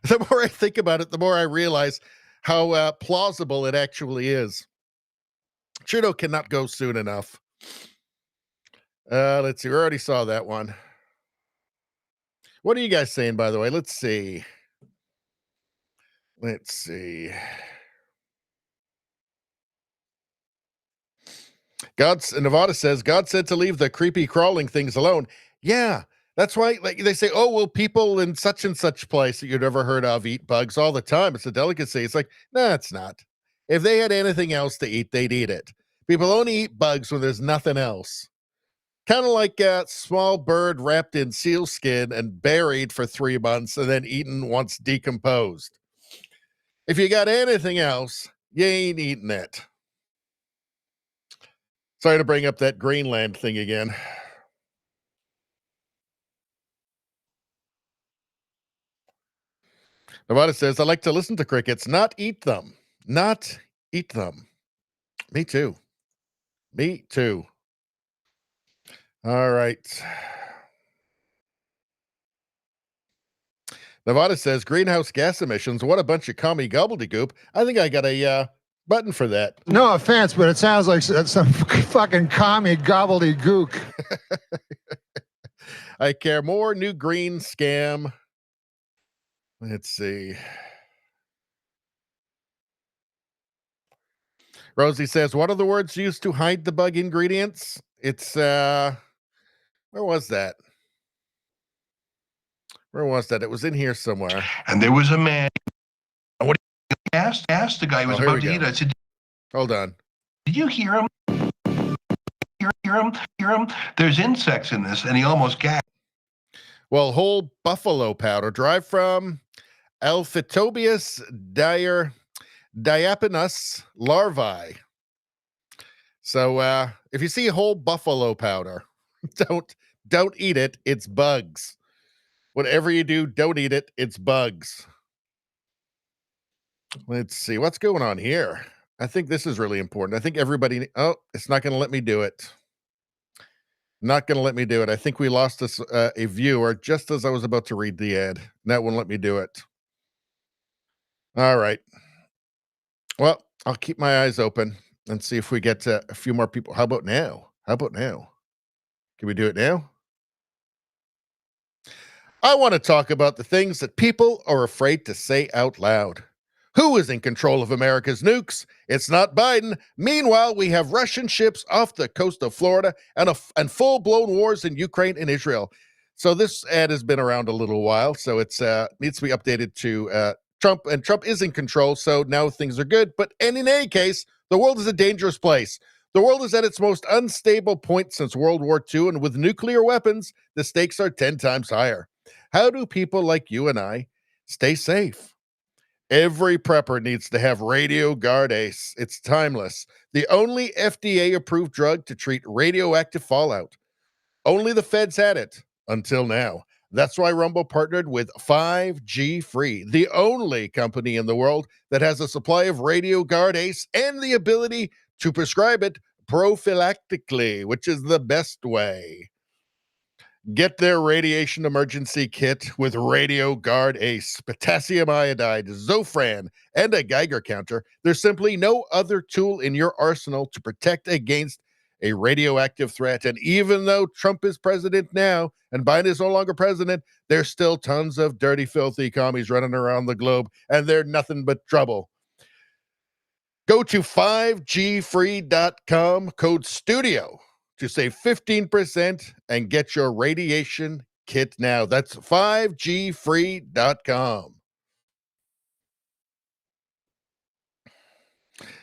the more I think about it, the more I realize how plausible it actually is. Trudeau cannot go soon enough. Let's see. We already saw that one. What are you guys saying, by the way? Let's see. Nevada says, God said to leave the creepy crawling things alone. Yeah, that's why, like they say, oh, well, people in such and such place that you've never heard of eat bugs all the time. It's a delicacy. It's like, no, it's not. If they had anything else to eat, they'd eat it. People only eat bugs when there's nothing else. Kind of like a small bird wrapped in sealskin and buried for 3 months and then eaten once decomposed. If you got anything else, you ain't eating it. Sorry to bring up that Greenland thing again. Nevada says, I like to listen to crickets, not eat them. Not eat them. Me too. Me too. All right. Nevada says, greenhouse gas emissions, what a bunch of commie gobbledygook. I think I got a button for that. No offense, but it sounds like some fucking commie gobbledygook. I care more. New green scam. Let's see. Rosie says, what are the words used to hide the bug ingredients? It's, where was that? Where was that? It was in here somewhere. And there was a man. What asked the guy who was about to eat it. I said, hold on. Did you hear him? Hear him? There's insects in this, and he almost gagged. Well, whole buffalo powder derived from Alphitobius diaphanous larvae. So if you see whole buffalo powder, don't eat it. It's bugs. Whatever you do, don't eat it. It's bugs. Let's see what's going on here. I think this is really important. I think everybody. Oh, it's not going to let me do it. Not going to let me do it. I think we lost a viewer just as I was about to read the ad. That won't let me do it. All right. Well, I'll keep my eyes open and see if we get a few more people. How about now? Can we do it now? I want to talk about the things that people are afraid to say out loud. Who is in control of America's nukes? It's not Biden. Meanwhile, we have Russian ships off the coast of Florida and full-blown wars in Ukraine and Israel. So this ad has been around a little while, so it needs to be updated to Trump, and Trump is in control, so now things are good. But in any case, the world is a dangerous place. The world is at its most unstable point since World War II, and with nuclear weapons, the stakes are 10 times higher. How do people like you and I stay safe? Every prepper needs to have Radio Guard Ace. It's timeless. The only FDA-approved drug to treat radioactive fallout. Only the feds had it until now. That's why Rumble partnered with 5G Free, the only company in the world that has a supply of Radio Guard Ace and the ability to prescribe it prophylactically, which is the best way. Get their radiation emergency kit with Radio Guard Ace, potassium iodide, Zofran, and a Geiger counter. There's simply no other tool in your arsenal to protect against a radioactive threat. And even though Trump is president now and Biden is no longer president, there's still tons of dirty, filthy commies running around the globe, and they're nothing but trouble. Go to 5gfree.com, code STUDIO, to save 15% and get your radiation kit now. That's 5gfree.com.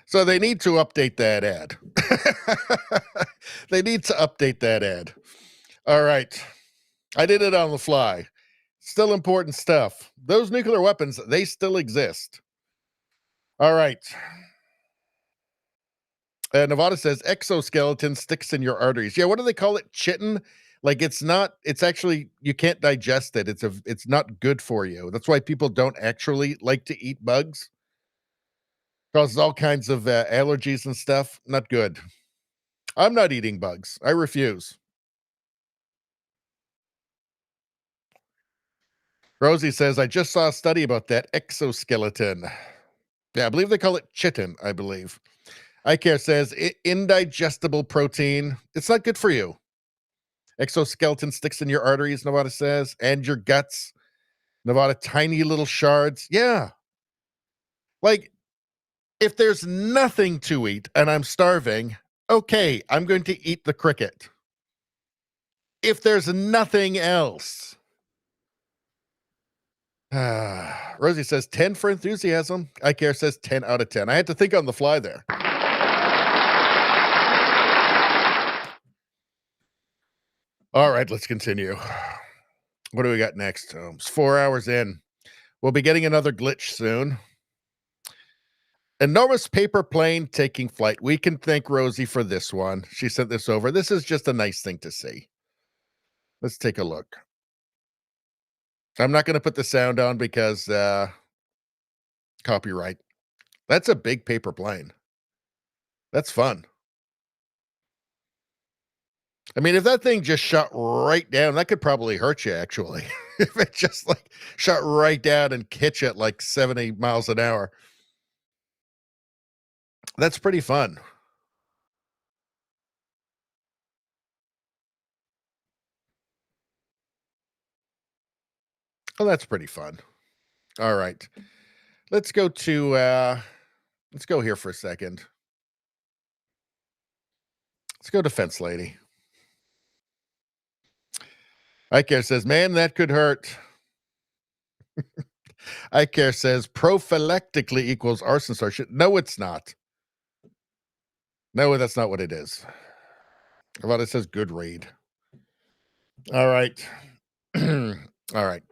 So they need to update that ad. They need to update that ad. All right. I did it on the fly. Still important stuff. Those nuclear weapons, they still exist. All right. Nevada says exoskeleton sticks in your arteries. Yeah, what do they call it? Chitin? Like it's actually, you can't digest it. It's not good for you. That's why people don't actually like to eat bugs. Causes all kinds of allergies and stuff. Not good. I'm not eating bugs. I refuse. Rosie says, I just saw a study about that exoskeleton. Yeah, I believe they call it chitin, I believe. iCare says, indigestible protein. It's not good for you. Exoskeleton sticks in your arteries, Nevada says, and your guts. Nevada, tiny little shards. Yeah. Like, if there's nothing to eat and I'm starving, okay, I'm going to eat the cricket. If there's nothing else. Rosie says 10 for enthusiasm. iCare says 10 out of 10. I had to think on the fly there. All right, let's continue. What do we got next? It's 4 hours in. We'll be getting another glitch soon. Enormous paper plane taking flight. We can thank Rosie for this one. She sent this over. This is just a nice thing to see. Let's take a look. I'm not going to put the sound on because copyright. That's a big paper plane. That's fun. I mean, if that thing just shot right down, that could probably hurt you, actually. If it just like shot right down and hit you at like 70 miles an hour. That's pretty fun. Oh, that's pretty fun. All right. Let's go to, let's go here for a second. Let's go Defense Lady. iCare says, man, that could hurt. iCare says, prophylactically equals arson starship. No, it's not. No, that's not what it is. Well, it says good read. All right. All right.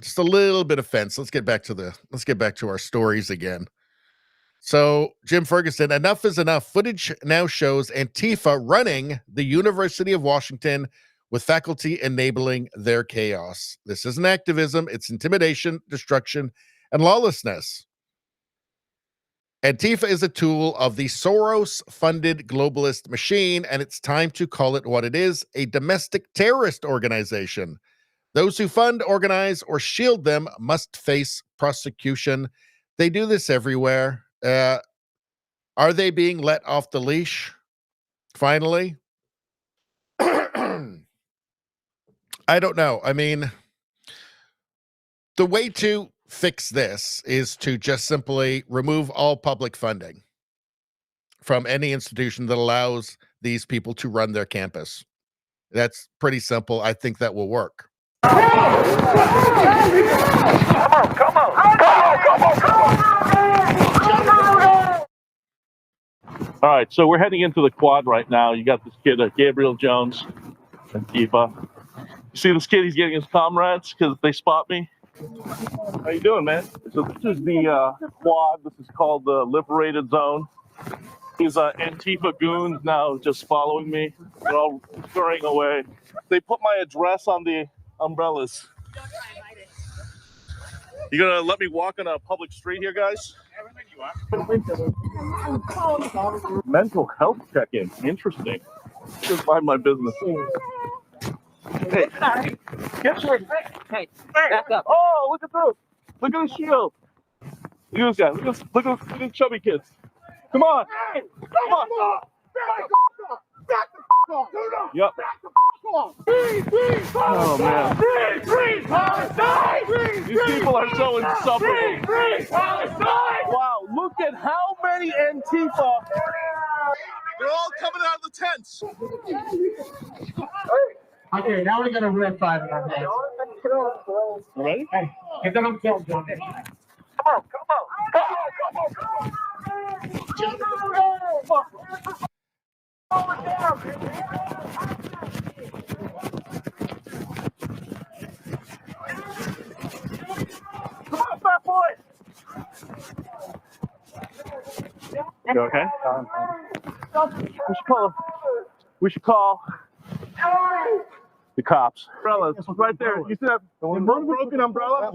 Just a little bit of fence. Let's get back to our stories again. So Jim Ferguson, enough is enough. Footage now shows Antifa running the University of Washington with faculty enabling their chaos. This isn't activism. It's intimidation, destruction, and lawlessness. Antifa is a tool of the Soros-funded globalist machine, and it's time to call it what it is, a domestic terrorist organization. Those who fund, organize, or shield them must face prosecution. They do this everywhere. Are they being let off the leash? Finally? I don't know. I mean, the way to fix this is to just simply remove all public funding from any institution that allows these people to run their campus. That's pretty simple. I think that will work. Come on. All right, so we're heading into the quad right now. You got this kid, Gabriel Jones, Antifa. You see this kid? He's getting his comrades because they spot me. How you doing, man? So this is the quad. This is called the Liberated Zone. These Antifa goons now just following me. They're all scurrying away. They put my address on the umbrellas. You gonna let me walk on a public street here, guys? Mental health check-in. Interesting. Just mind my business. Hey, get your hey, back up. Oh, look at this. Look at the shield. Look at this guy. Look at these chubby kids. Come on. Come on. Yep. Oh man. These people are so insufferable. Wow, look at how many Antifa. They're all coming out of the tents. Okay, now we're gonna red five in our hands. You ready? Hey, get them on film, John. Come on. Come on, fat boy. You okay? We should call the cops. Umbrella, it's right there. You see that broken umbrella?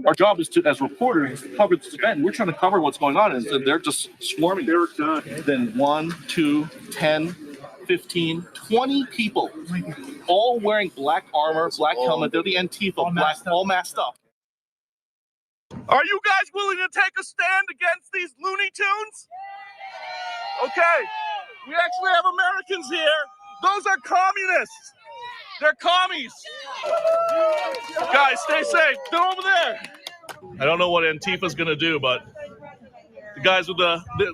Our job is to, as reporters, cover this event. We're trying to cover what's going on, and they're just swarming. There are then 1, 2, 10, 15, 20 people, all wearing black armor, black helmet. They're the Antifa, black, all masked up. Are you guys willing to take a stand against these Looney Tunes? Okay, we actually have Americans here. Those are communists. They're commies. Guys, stay safe. They're over there. I don't know what Antifa's gonna do, but the guys with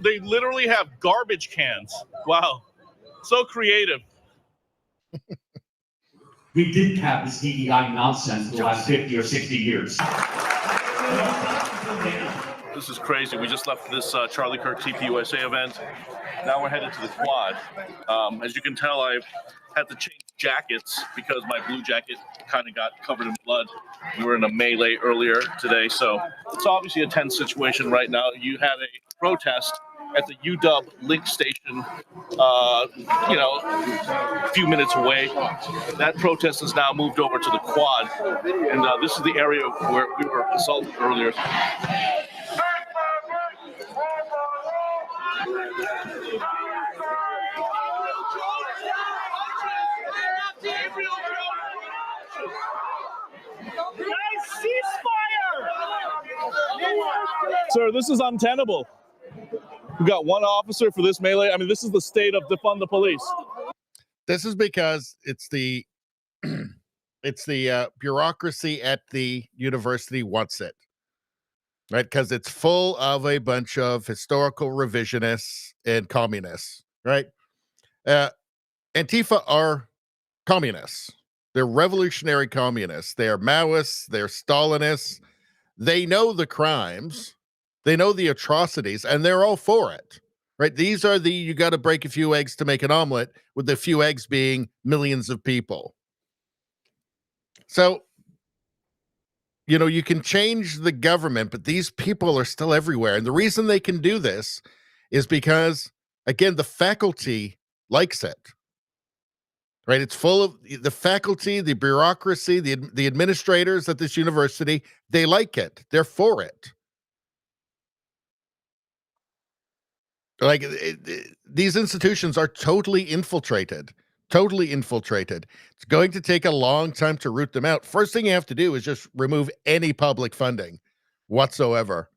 they literally have garbage cans. Wow, so creative. We didn't have this DEI nonsense for the last 50 or 60 years. This is crazy. We just left this Charlie Kirk TPUSA event. Now we're headed to the quad. As you can tell, I've had to change jackets because my blue jacket kind of got covered in blood. We were in a melee earlier today, so it's obviously a tense situation right now. You had a protest at the UW Link Station, a few minutes away. That protest has now moved over to the quad, and this is the area where we were assaulted earlier. Sir, this is untenable. We got one officer for this melee. I mean, this is the state of defund the police. This is because it's the bureaucracy at the university wants it, right? Because it's full of a bunch of historical revisionists and communists, right? Antifa are communists. They're revolutionary communists. They are Maoists. They're Stalinists. They know the crimes. They know the atrocities, and they're all for it, right? These are you got to break a few eggs to make an omelet, with the few eggs being millions of people. So, you can change the government, but these people are still everywhere. And the reason they can do this is because, again, the faculty likes it, right? It's full of the faculty, the bureaucracy, the administrators at this university. They like it. They're for it. Like these institutions are totally infiltrated. It's going to take a long time to root them out. First thing you have to do is just remove any public funding whatsoever.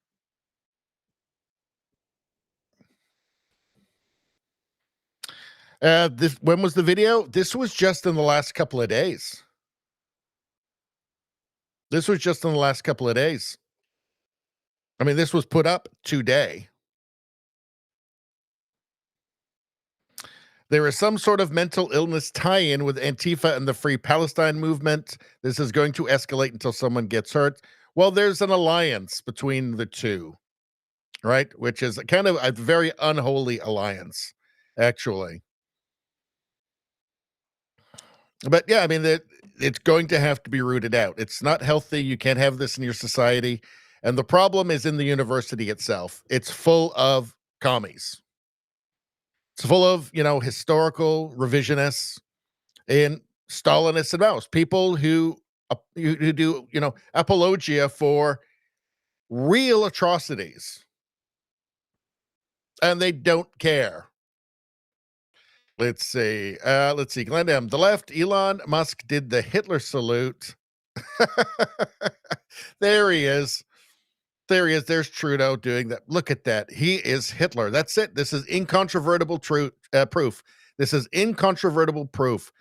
When was the video? This was just in the last couple of days. I mean, this was put up today. There is some sort of mental illness tie-in with Antifa and the Free Palestine movement. This is going to escalate until someone gets hurt. Well, there's an alliance between the two. right? Which is kind of a very unholy alliance, actually. But yeah, I mean, it's going to have to be rooted out. It's not healthy. You can't have this in your society. And the problem is in the university itself. It's full of commies. It's full of, historical revisionists and Stalinists and Maoists, people who do, apologia for real atrocities. And they don't care. Let's see. Glenn M. The left, Elon Musk did the Hitler salute. There he is. There he is. There's Trudeau doing that. Look at that. He is Hitler. That's it. This is incontrovertible proof. This is incontrovertible proof.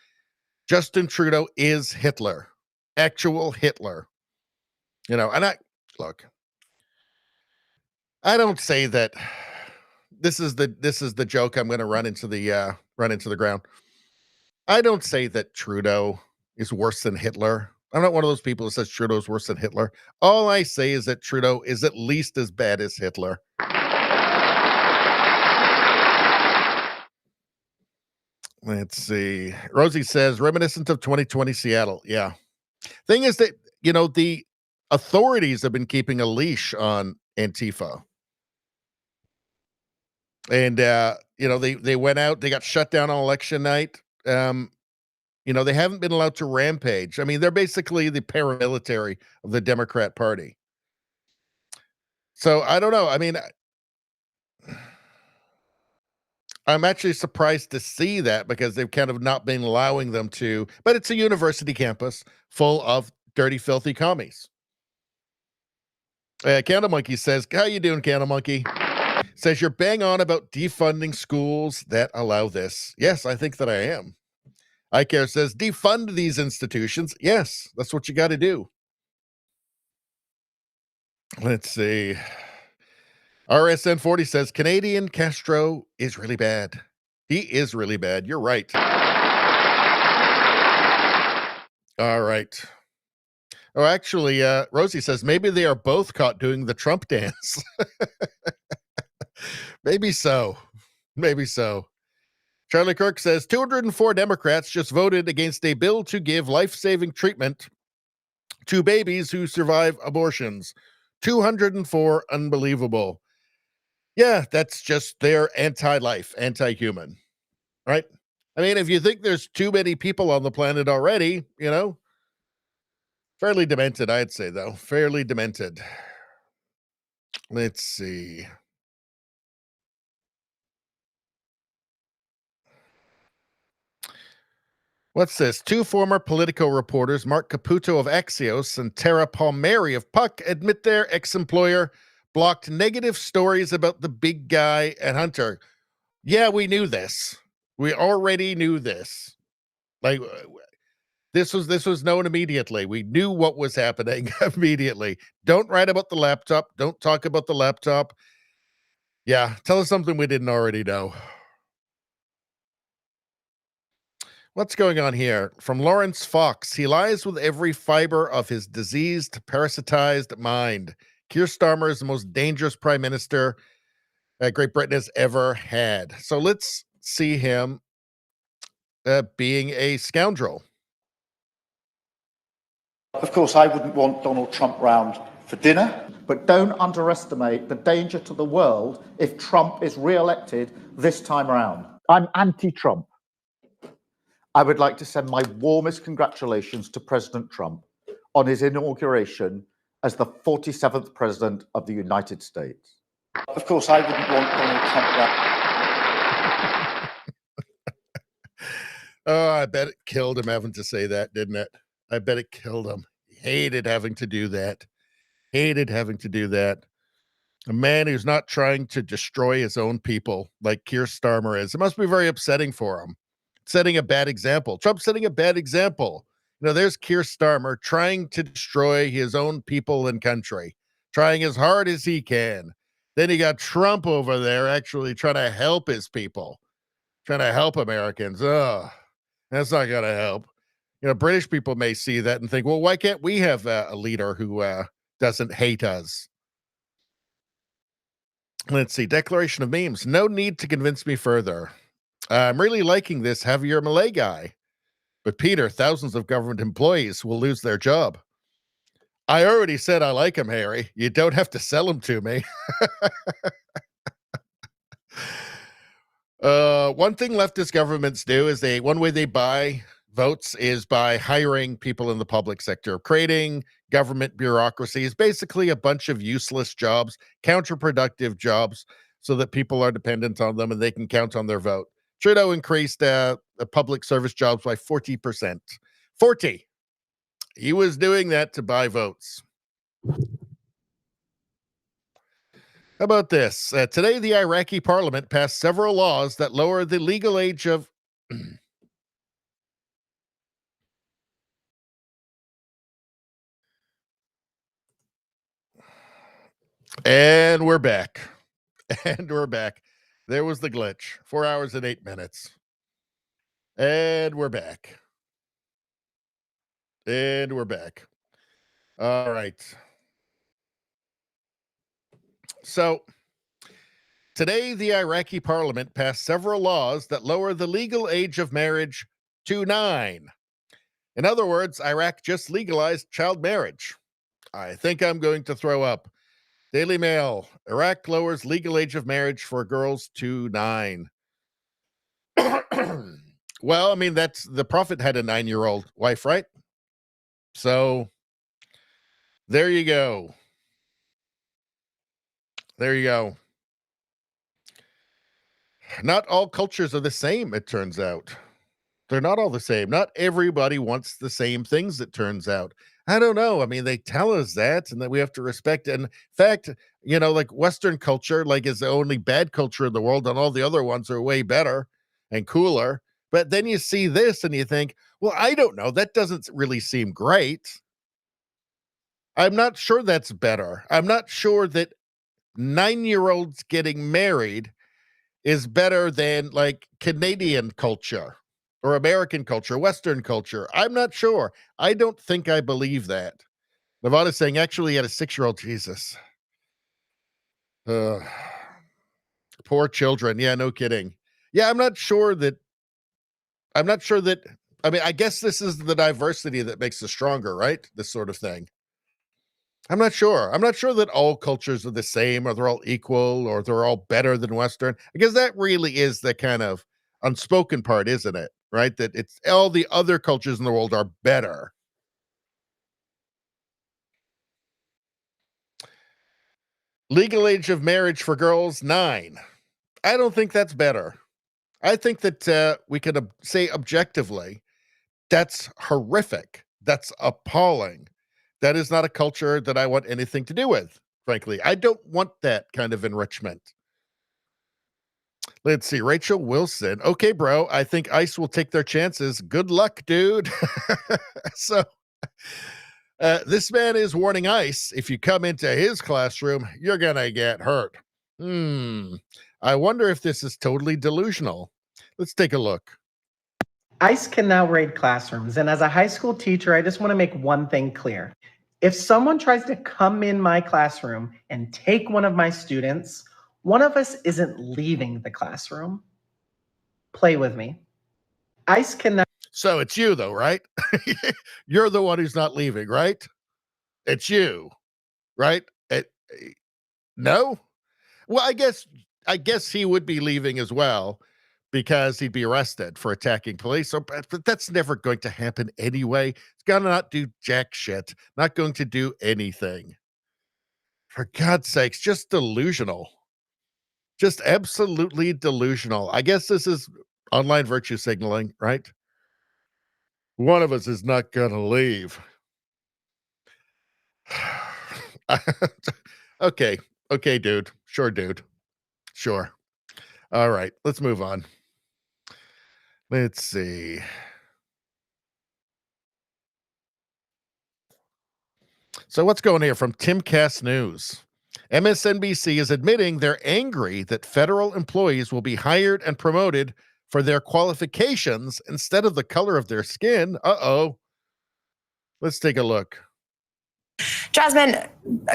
Justin Trudeau is Hitler. Actual Hitler. And I don't say that. This is the joke I'm going to run into the ground. I don't say that Trudeau is worse than Hitler. I'm not one of those people who says Trudeau's worse than Hitler. All I say is that Trudeau is at least as bad as Hitler. Let's see. Rosie says, reminiscent of 2020 Seattle. Yeah. Thing is that, the authorities have been keeping a leash on Antifa. And, they went out, they got shut down on election night. They haven't been allowed to rampage. I mean, they're basically the paramilitary of the Democrat Party. So I don't know. I mean, I'm actually surprised to see that because they've kind of not been allowing them to, but it's a university campus full of dirty, filthy commies. Candle Monkey says, how you doing, Candle Monkey? Says you're bang on about defunding schools that allow this. Yes, I think that I am. iCare says defund these institutions. Yes, that's what you got to do. Let's see. RSN 40 says Canadian Castro is really bad. He is really bad. You're right. All right. Oh, actually, Rosie says maybe they are both caught doing the Trump dance. Maybe so. Maybe so. Charlie Kirk says 204 Democrats just voted against a bill to give life-saving treatment to babies who survive abortions. 204, unbelievable. Yeah, that's just they're anti-life, anti-human, right? I mean, if you think there's too many people on the planet already, fairly demented, I'd say, though. Fairly demented. Let's see. What's this? Two former Politico reporters, Mark Caputo of Axios and Tara Palmieri of Puck, admit their ex-employer blocked negative stories about the big guy at Hunter. Yeah, we knew this. We already knew this. Like, this was known immediately. We knew what was happening immediately. Don't write about the laptop. Don't talk about the laptop. Yeah, tell us something we didn't already know. What's going on here? From Lawrence Fox. He lies with every fiber of his diseased, parasitized mind. Keir Starmer is the most dangerous prime minister Great Britain has ever had. So let's see him being a scoundrel. Of course, I wouldn't want Donald Trump round for dinner, but don't underestimate the danger to the world if Trump is re-elected this time around. I'm anti-Trump. I would like to send my warmest congratulations to President Trump on his inauguration as the 47th President of the United States. Of course, I wouldn't want Donald Trump round. Oh, I bet it killed him having to say that, didn't it? I bet it killed him. He hated having to do that. Hated having to do that. A man who's not trying to destroy his own people like Keir Starmer is. It must be very upsetting for him. Setting a bad example. Trump's setting a bad example. There's Keir Starmer trying to destroy his own people and country, trying as hard as he can. Then you got Trump over there actually trying to help his people, trying to help Americans. Oh, that's not going to help. British people may see that and think, well, why can't we have a leader who doesn't hate us? Let's see. Declaration of memes. No need to convince me further. I'm really liking this Javier Milei guy. But Peter, thousands of government employees will lose their job. I already said I like him, Harry. You don't have to sell him to me. One thing leftist governments do is one way they buy votes is by hiring people in the public sector. Creating government bureaucracies, basically a bunch of useless jobs, counterproductive jobs, so that people are dependent on them and they can count on their vote. Trudeau increased public service jobs by 40%. 40. He was doing that to buy votes. How about this? Today, the Iraqi parliament passed several laws that lower the legal age of... And we're back. And we're back. There was the glitch. 4 hours and 8 minutes. And we're back. And we're back. All right. So, today the Iraqi parliament passed several laws that lower the legal age of marriage to 9. In other words, Iraq just legalized child marriage. I think I'm going to throw up. Daily Mail. Iraq lowers legal age of marriage for girls to 9. Well, I mean, that's the Prophet had a 9-year-old wife, right? So there you go. There you go. Not all cultures are the same, it turns out. They're not all the same. Not everybody wants the same things, it turns out. I don't know. I mean, they tell us that, and that we have to respect it. And in fact, like Western culture, is the only bad culture in the world, and all the other ones are way better and cooler. But then you see this and you think, well, I don't know. That doesn't really seem great. I'm not sure that's better. I'm not sure that 9-year-olds getting married is better than Canadian culture or American culture, Western culture. I'm not sure. I don't think I believe that. Nevada's saying actually he had a 6-year-old. Jesus. Poor children. Yeah, no kidding. Yeah, I'm not sure that, I mean, I guess this is the diversity that makes us stronger, right? This sort of thing. I'm not sure. I'm not sure that all cultures are the same, or they're all equal, or they're all better than Western. I guess that really is the kind of unspoken part, isn't it? Right? That it's all the other cultures in the world are better. Legal age of marriage for girls, 9. I don't think that's better. I think that we can say objectively, that's horrific. That's appalling. That is not a culture that I want anything to do with, frankly. I don't want that kind of enrichment. Let's see. Rachel Wilson. Okay, bro. I think ICE will take their chances. Good luck, dude. So, this man is warning ICE, if you come into his classroom, you're going to get hurt. I wonder if this is totally delusional. Let's take a look. ICE can now raid classrooms. And as a high school teacher, I just want to make one thing clear. If someone tries to come in my classroom and take one of my students, one of us isn't leaving the classroom. Play with me. ICE can now... So it's you, though, right? You're the one who's not leaving, right? It's you, right? No? Well, I guess he would be leaving as well, because he'd be arrested for attacking police. So, but that's never going to happen anyway. It's gonna not do jack shit. Not going to do anything. For God's sakes, just delusional. Just absolutely delusional. I guess this is online virtue signaling, right? One of us is not gonna leave. Okay, dude. Sure, dude. Sure. All right, let's move on. Let's see. So what's going here from Timcast News? MSNBC is admitting they're angry that federal employees will be hired and promoted for their qualifications instead of the color of their skin. Uh-oh. Let's take a look. Jasmine,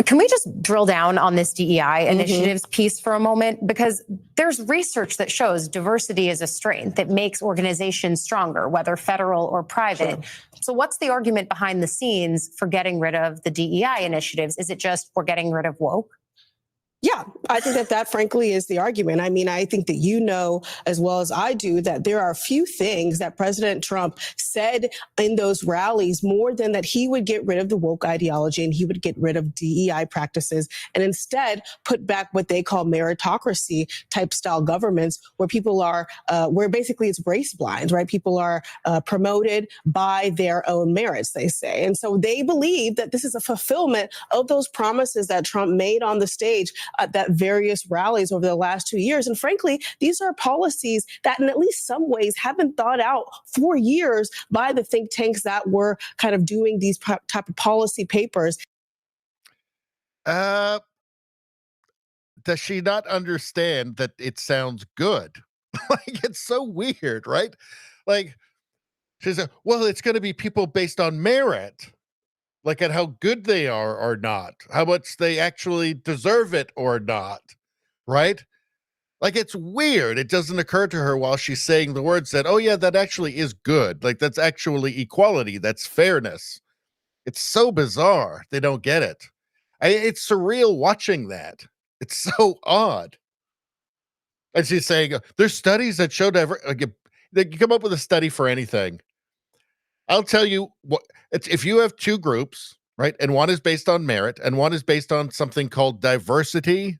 can we just drill down on this DEI initiatives piece for a moment? Because there's research that shows diversity is a strength that makes organizations stronger, whether federal or private. Sure. So what's the argument behind the scenes for getting rid of the DEI initiatives? Is it just we're getting rid of woke? Yeah, I think that frankly is the argument. I mean, I think that you know as well as I do that there are a few things that President Trump said in those rallies more than that he would get rid of the woke ideology and he would get rid of DEI practices and instead put back what they call meritocracy type style governments where people are, where basically it's race blind, right? People are promoted by their own merits, they say. And so they believe that this is a fulfillment of those promises that Trump made on the stage at that various rallies over the last 2 years. And frankly, these are policies that in at least some ways have been thought out for years by the think tanks that were kind of doing these type of policy papers. Does she not understand that it sounds good? Like, it's so weird, right? Like, she said, well, it's going to be people based on merit. Like at how good they are or not, how much they actually deserve it or not, right? Like it's weird. It doesn't occur to her while she's saying the words that, oh yeah, that actually is good. Like that's actually equality. That's fairness. It's so bizarre. They don't get it. It's surreal watching that. It's so odd. And she's saying, there's studies that show they can come up with a study for anything. I'll tell you what, if you have two groups, right, and one is based on merit and one is based on something called diversity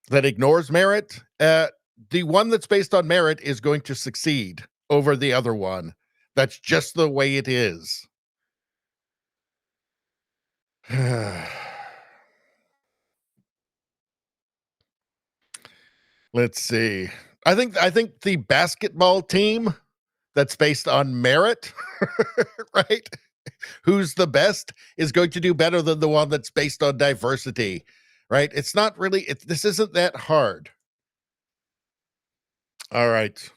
that ignores merit, the one that's based on merit is going to succeed over the other one. That's just the way it is. Let's see. I think the basketball team that's based on merit, right? Who's the best is going to do better than the one that's based on diversity, right? It's not really, this isn't that hard. All right.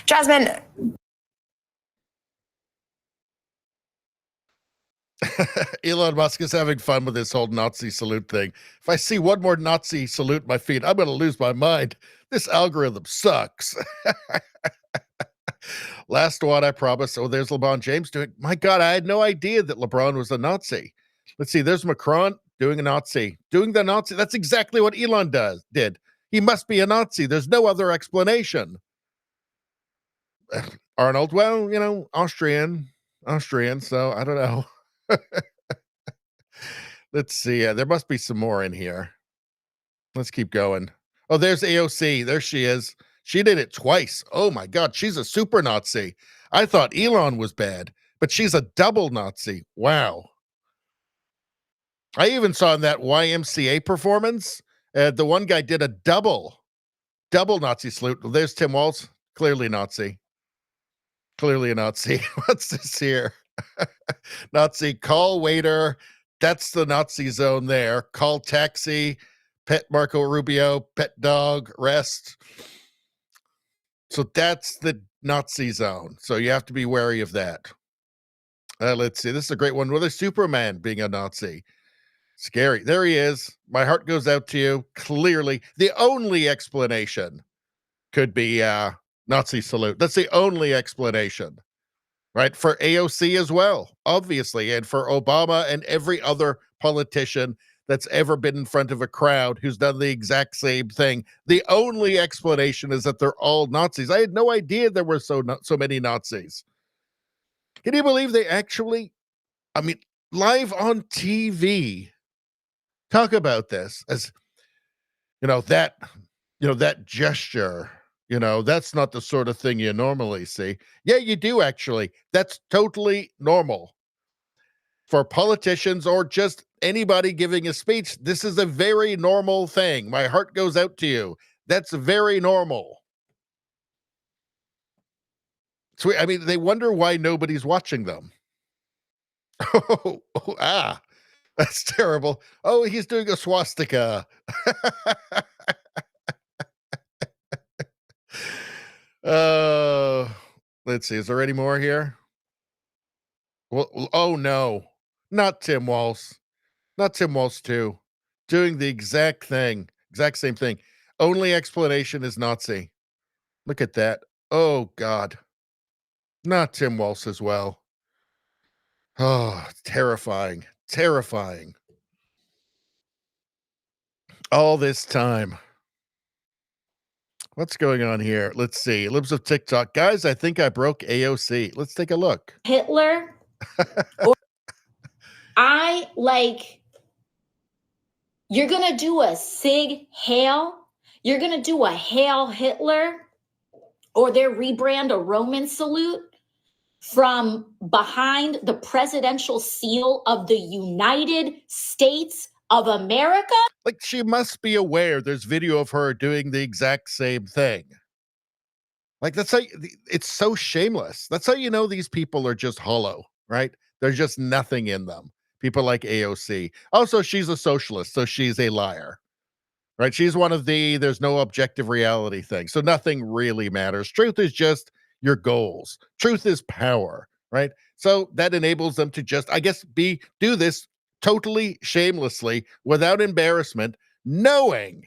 Jasmine. Elon Musk is having fun with this whole Nazi salute thing. If I see one more Nazi salute in my feed, I'm going to lose my mind. This algorithm sucks. Last one, I promise. Oh, there's LeBron James doing. My God, I had no idea that LeBron was a Nazi. Let's see. There's Macron doing a Nazi. Doing the Nazi. That's exactly what Elon did. He must be a Nazi. There's no other explanation. Arnold, well, you know, Austrian. So I don't know. Let's see. There must be some more in here. Let's keep going. Oh, there's AOC. There she is. She did it twice. Oh my God, she's a super Nazi. I thought Elon was bad, but she's a double Nazi. Wow. I even saw in that YMCA performance, the one guy did a double Nazi salute. Well, there's Tim Walz, clearly Nazi. Clearly a Nazi. What's this here? Nazi, call waiter. That's the Nazi zone there. Call taxi, pet Marco Rubio, pet dog, rest. So that's the Nazi zone. So you have to be wary of that. Let's see. This is a great one with a Superman being a Nazi. Scary. There he is. My heart goes out to you. Clearly, the only explanation could be Nazi salute. That's the only explanation, right? For AOC as well, obviously, and for Obama and every other politician that's ever been in front of a crowd who's done the exact same thing. The only explanation is that they're all Nazis. I had no idea there were so many Nazis. Can you believe they actually, I mean, live on TV, talk about this as, that gesture, that's not the sort of thing you normally see. Yeah, you do actually. That's totally normal. For politicians or just anybody giving a speech, this is a very normal thing. My heart goes out to you. That's very normal. So, I mean, they wonder why nobody's watching them. That's terrible. Oh, he's doing a swastika. Let's see. Is there any more here? Well, oh no. Not Tim Walz. Not Tim Walz too. Doing the exact same thing. Only explanation is Nazi. Look at that. Oh, God. Not Tim Walz as well. Oh, terrifying. Terrifying. All this time. What's going on here? Let's see. Libs of TikTok. Guys, I think I broke AOC. Let's take a look. Hitler. You're going to do a Sig Heil. You're going to do a Hail Hitler, or their rebrand a Roman salute from behind the presidential seal of the United States of America. Like, she must be aware there's video of her doing the exact same thing. Like, that's how it's so shameless. That's how you know these people are just hollow, right? There's just nothing in them. People like AOC. Also, she's a socialist, so she's a liar, right? She's one of there's no objective reality thing. So nothing really matters. Truth is just your goals. Truth is power, right? So that enables them to just, I guess, do this totally shamelessly without embarrassment, knowing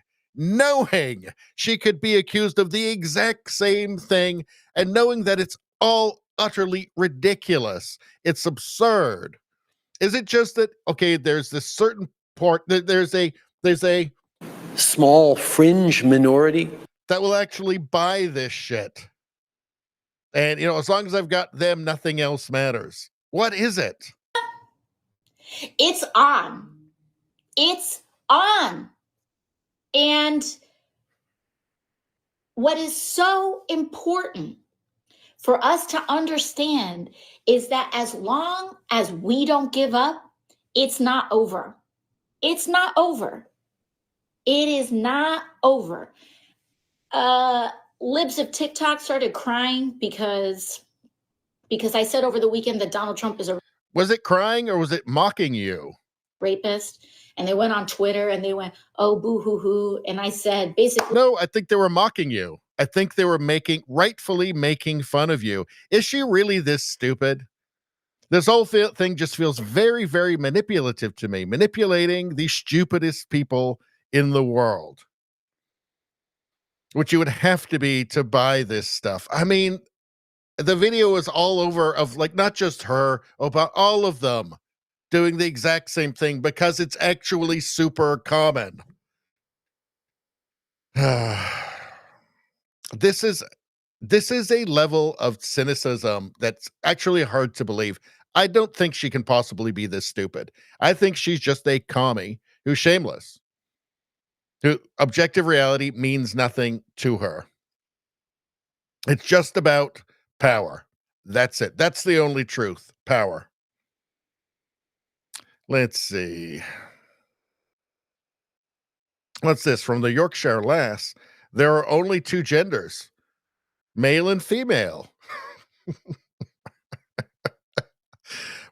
she could be accused of the exact same thing and knowing that it's all utterly ridiculous. It's absurd. Is it just that, okay, there's this certain part, there's a small fringe minority that will actually buy this shit. And, as long as I've got them, nothing else matters. What is it? It's on. It's on. And what is so important for us to understand is that as long as we don't give up, it's not over. It's not over. It is not over. Libs of TikTok started crying because I said over the weekend that Donald Trump is a Was it crying or was it mocking you? rapist. And they went on Twitter and they went, oh, boo-hoo-hoo. And I said, basically. No, I think they were mocking you. I think they were rightfully making fun of you. Is she really this stupid? This whole thing just feels very, very manipulative to me. Manipulating the stupidest people in the world. Which you would have to be to buy this stuff. I mean, the video is all over of not just her, but all of them doing the exact same thing because it's actually super common. This is a level of cynicism that's actually hard to believe. I don't think she can possibly be this stupid. I think she's just a commie who's shameless. Who objective reality means nothing to her. It's just about power. That's it. That's the only truth. Power. Let's see. What's this? From the Yorkshire Lass. There are only two genders, male and female.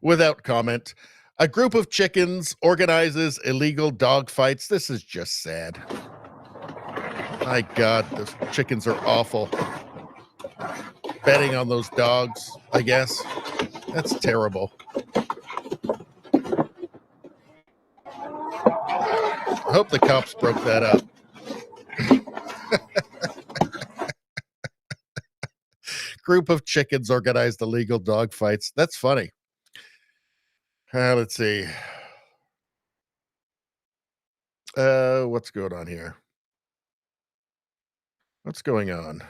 Without comment. A group of chickens organizes illegal dog fights. This is just sad. My God, those chickens are awful. Betting on those dogs, I guess. That's terrible. I hope the cops broke that up. Group of chickens organized illegal dog fights. That's funny. Let's see. What's going on here? What's going on?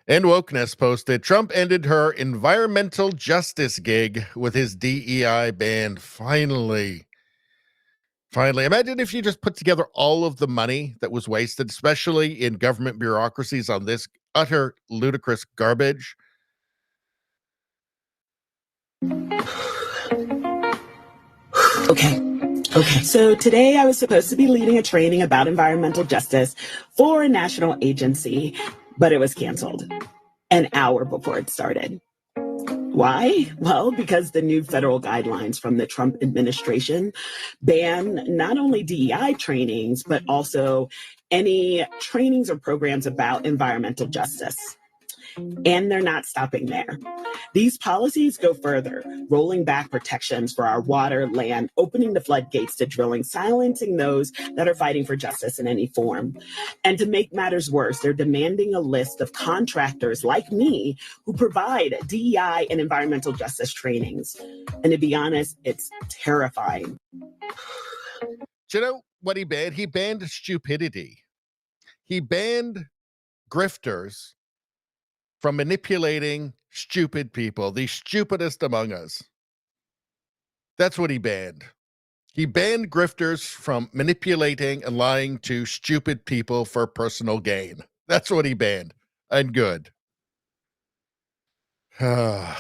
And Wokeness posted, Trump ended her environmental justice gig with his DEI ban. Finally. Imagine if you just put together all of the money that was wasted, especially in government bureaucracies, on this utter ludicrous garbage. Okay. So today I was supposed to be leading a training about environmental justice for a national agency, but it was canceled an hour before it started. Why? Well, because the new federal guidelines from the Trump administration ban not only DEI trainings, but also any trainings or programs about environmental justice. And they're not stopping there. These policies go further, rolling back protections for our water, land, opening the floodgates to drilling, silencing those that are fighting for justice in any form. And to make matters worse, they're demanding a list of contractors like me who provide DEI and environmental justice trainings. And to be honest, it's terrifying. Do you know what he banned? He banned stupidity. He banned grifters from manipulating stupid people, the stupidest among us. That's what he banned. He banned grifters from manipulating and lying to stupid people for personal gain. That's what he banned. And good. Now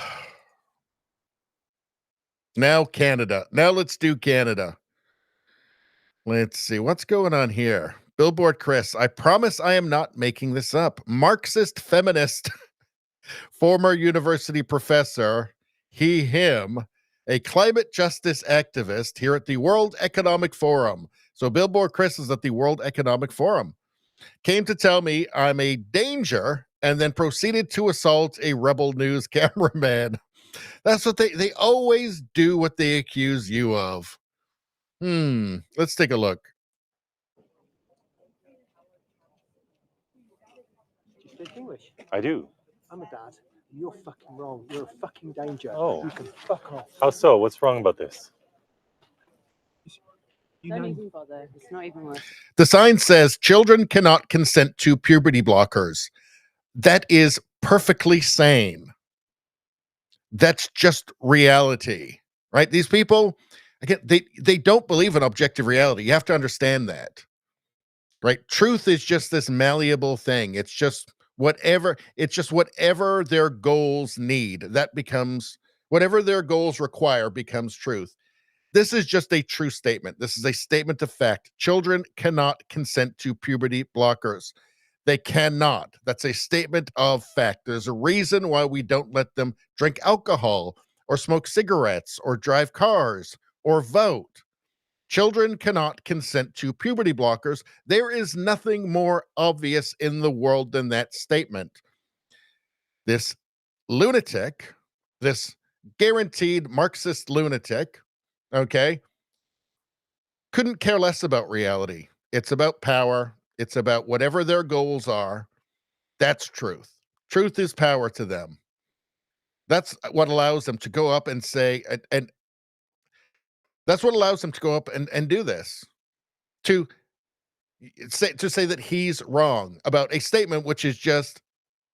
Canada. Now let's do Canada. Let's see. What's going on here? Billboard Chris. I promise I am not making this up. Marxist feminist, former university professor, he, him, a climate justice activist here at the World Economic Forum. So Billboard Chris is at the World Economic Forum. Came to tell me I'm a danger and then proceeded to assault a Rebel News cameraman. That's what they always do, what they accuse you of. Let's take a look. Do you speak English? I do. I'm a dad. You're fucking wrong. You're a fucking danger. Oh. You can fuck off. How so? What's wrong about this? Don't even bother. It's not even worth. The sign says children cannot consent to puberty blockers. That is perfectly sane. That's just reality, right? These people, again, they don't believe in objective reality. You have to understand that, right? Truth is just this malleable thing. It's just whatever their goals need. That becomes whatever their goals require becomes truth. This is just a true statement. This is a statement of fact. Children cannot consent to puberty blockers. They cannot. That's a statement of fact. There's a reason why we don't let them drink alcohol or smoke cigarettes or drive cars or vote. Children cannot consent to puberty blockers. There is nothing more obvious in the world than that statement. This lunatic, this guaranteed Marxist lunatic, okay, couldn't care less about reality. It's about power. It's about whatever their goals are. That's truth. Truth is power to them. That's what allows them to go up and say, and that's what allows them to go up and do this. To say that he's wrong about a statement which is just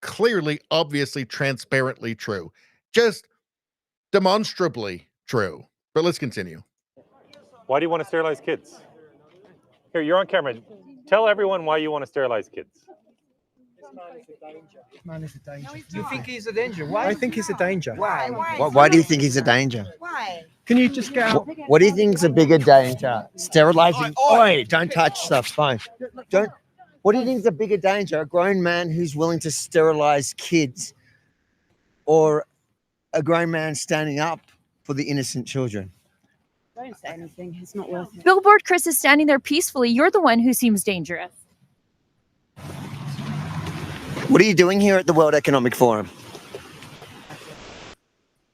clearly, obviously, transparently true. Just demonstrably true. But let's continue. Why do you want to sterilize kids? Here, you're on camera. Tell everyone why you want to sterilize kids. This man is a danger. You think he's a danger? Why? I think he's a danger. Why? Why do you think he's a danger? Why? Can you just get out? What do you think is a bigger danger? Sterilizing? Oi, don't touch stuff. Fine. Don't. What do you think is a bigger danger? A grown man who's willing to sterilize kids, or a grown man standing up for the innocent children? Don't say anything. It's not worth it. Billboard Chris is standing there peacefully. You're the one who seems dangerous. What are you doing here at the World Economic Forum?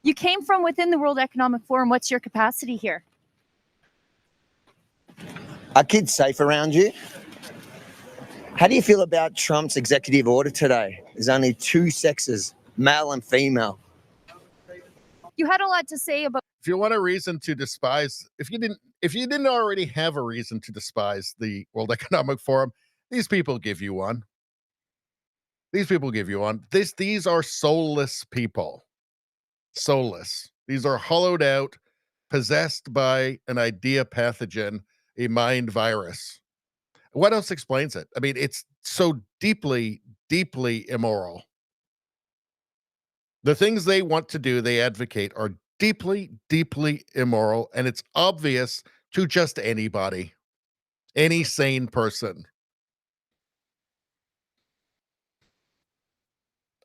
You came from within the World Economic Forum. What's your capacity here? Are kids safe around you? How do you feel about Trump's executive order today? There's only two sexes, male and female. You had a lot to say about. If you want a reason to despise, if you didn't already have a reason to despise the World Economic Forum, these people give you one. These people give you one. These are soulless people. Soulless. These are hollowed out, possessed by an idea pathogen, a mind virus. What else explains it? I mean, it's so deeply, deeply immoral. The things they want to do, they advocate, are deeply, deeply immoral, and it's obvious to just anybody, any sane person.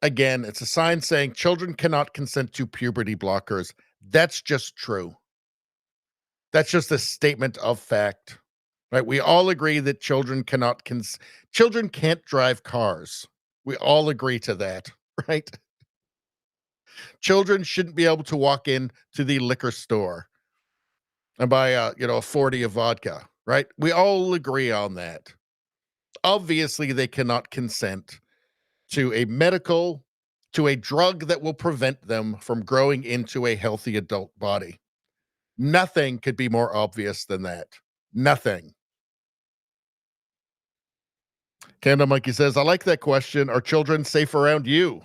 Again, it's a sign saying children cannot consent to puberty blockers. That's just true. That's just a statement of fact, right? We all agree that children cannot children can't drive cars. We all agree to that, right? Children shouldn't be able to walk in to the liquor store and buy a 40 of vodka, right? We all agree on that. Obviously, they cannot consent to a drug that will prevent them from growing into a healthy adult body. Nothing could be more obvious than that. Nothing. Candle Monkey says, I like that question. Are children safe around you?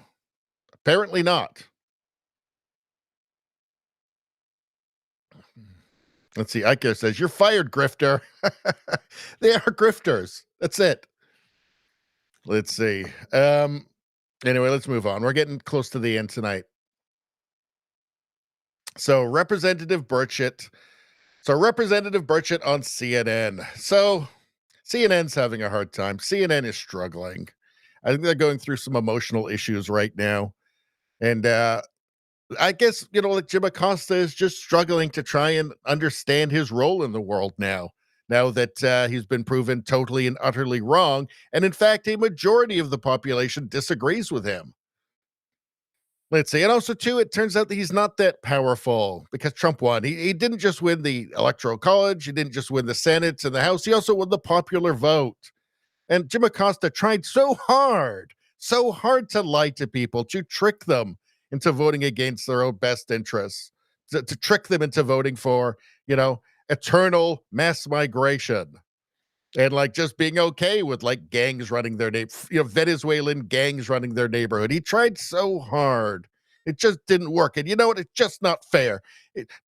Apparently not. Let's see. Ike says, you're fired, grifter. They are grifters. That's it. Let's see. Anyway, let's move on. We're getting close to the end tonight. So Representative Burchett on CNN. So CNN's having a hard time. CNN is struggling. I think they're going through some emotional issues right now. And I guess, like Jim Acosta is just struggling to try and understand his role in the world now that he's been proven totally and utterly wrong. And in fact, a majority of the population disagrees with him. Let's see. And also, too, it turns out that he's not that powerful because Trump won. He didn't just win the Electoral College. He didn't just win the Senate and the House. He also won the popular vote. And Jim Acosta tried so hard to lie to people, to trick them into voting against their own best interests, to trick them into voting for, eternal mass migration. And just being okay with gangs running their Venezuelan gangs running their neighborhood. He tried so hard. It just didn't work. And you know what? It's just not fair.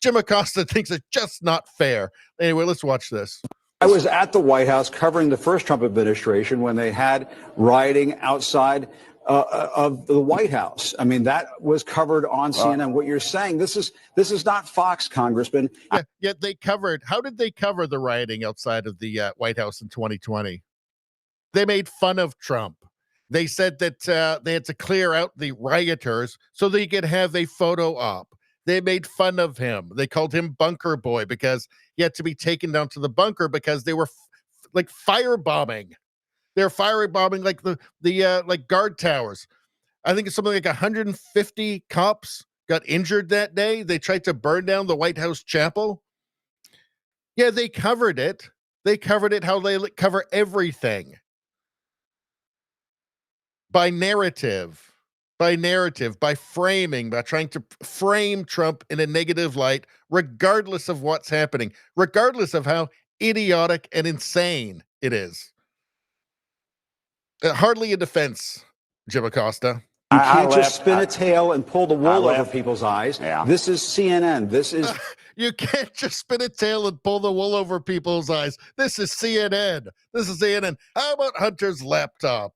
Jim Acosta thinks it's just not fair. Anyway, let's watch this. I was at the White House covering the first Trump administration when they had rioting outside of the White House. I mean, that was covered on CNN. What you're saying, this is not Fox, Congressman. Yeah, they covered. How did they cover the rioting outside of the White House in 2020? They made fun of Trump. They said that they had to clear out the rioters so they could have a photo op. They made fun of him. They called him Bunker Boy because he had to be taken down to the bunker because they were firebombing. They're firebombing the guard towers. I think it's something like 150 cops got injured that day. They tried to burn down the White House chapel. Yeah, they covered it. They covered it how they cover everything. By narrative, by framing, by trying to frame Trump in a negative light, regardless of what's happening, regardless of how idiotic and insane it is. Hardly a defense, Jim Acosta. You can't just spin a tail and pull the wool over people's eyes. Yeah. This is CNN. This is... You can't just spin a tail and pull the wool over people's eyes. This is CNN. This is CNN. How about Hunter's laptop?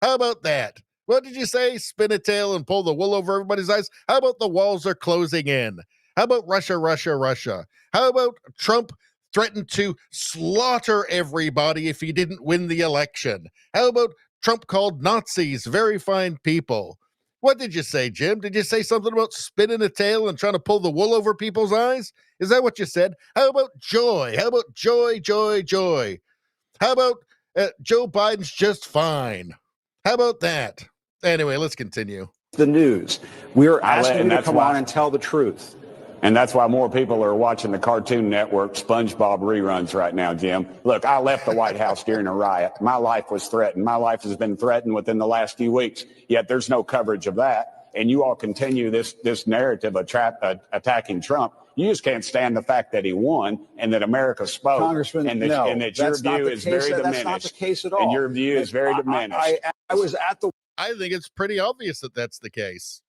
How about that? What did you say? Spin a tail and pull the wool over everybody's eyes? How about the walls are closing in? How about Russia? How about Trump threatened to slaughter everybody if he didn't win the election? How about Trump called Nazis very fine people? What did you say, Jim? Did you say something about spinning a tail and trying to pull the wool over people's eyes? Is that what you said? How about joy? How about joy? How about Joe Biden's just fine? How about that? Anyway, let's continue. The news. We're asking you to come on and tell the truth. And that's why more people are watching the Cartoon Network SpongeBob reruns right now, Jim. Look, I left the White House during a riot. My life was threatened. My life has been threatened within the last few weeks, yet there's no coverage of that. And you all continue this narrative of attacking Trump. You just can't stand the fact that he won and that America spoke. Congressman, and that, no, and that your that's not view the is case. very diminished. That's not the case at all. And your view is very diminished. I was at the... I think it's pretty obvious that that's the case.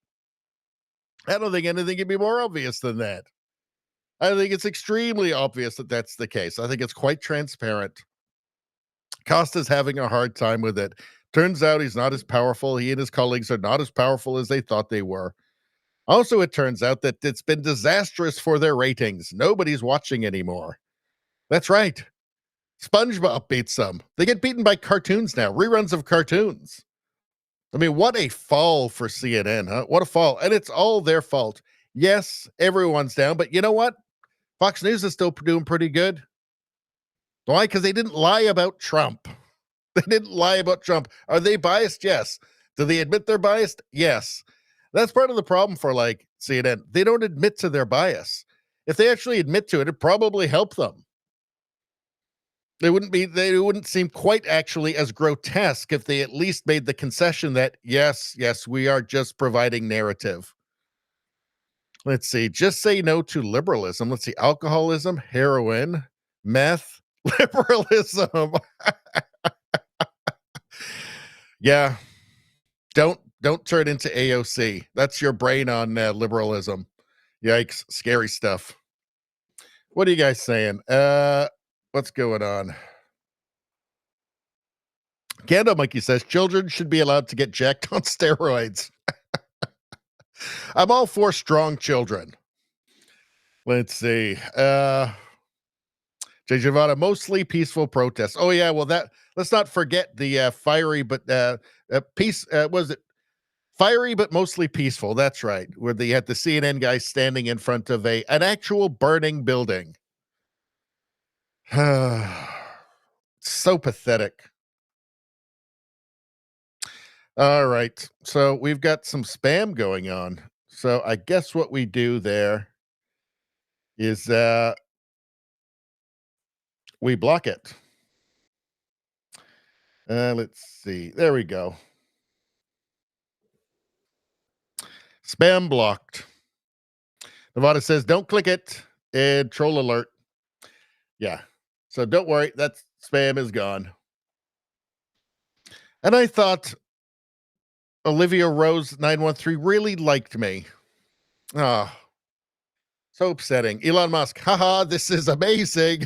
I don't think anything can be more obvious than that. I think it's extremely obvious that that's the case. I think it's quite transparent. Costa's having a hard time with it. Turns out he's not as powerful. He and his colleagues are not as powerful as they thought they were. Also, it turns out that it's been disastrous for their ratings. Nobody's watching anymore. That's right. SpongeBob beats them. They get beaten by cartoons now, reruns of cartoons. I mean, what a fall for CNN, huh? What a fall. And it's all their fault. Yes, everyone's down, but you know what? Fox News is still doing pretty good. Why? Because they didn't lie about Trump. They didn't lie about Trump. Are they biased? Yes. Do they admit they're biased? Yes. That's part of the problem for like CNN. They don't admit to their bias. If they actually admit to it, it'd probably help them. They wouldn't seem quite actually as grotesque if they at least made the concession that, yes, we are just providing narrative. Let's see. Just say no to liberalism. Let's see. Alcoholism, heroin, meth, liberalism. Yeah. Don't turn into AOC. That's your brain on liberalism. Yikes. Scary stuff. What are you guys saying? What's going on? Gandalf Monkey says children should be allowed to get jacked on steroids. I'm all for strong children. Let's see. Jay Javada, mostly peaceful protests. Oh yeah, well let's not forget the fiery but was it fiery but mostly peaceful? That's right. Where they had the CNN guy standing in front of an actual burning building. So pathetic. All right. So we've got some spam going on. So I guess what we do there is we block it. Let's see. There we go. Spam blocked. Nevada says, don't click it. And troll alert. Yeah. So don't worry. That spam is gone. And I thought Olivia Rose 913 really liked me. Oh, so upsetting. Elon Musk, haha, this is amazing.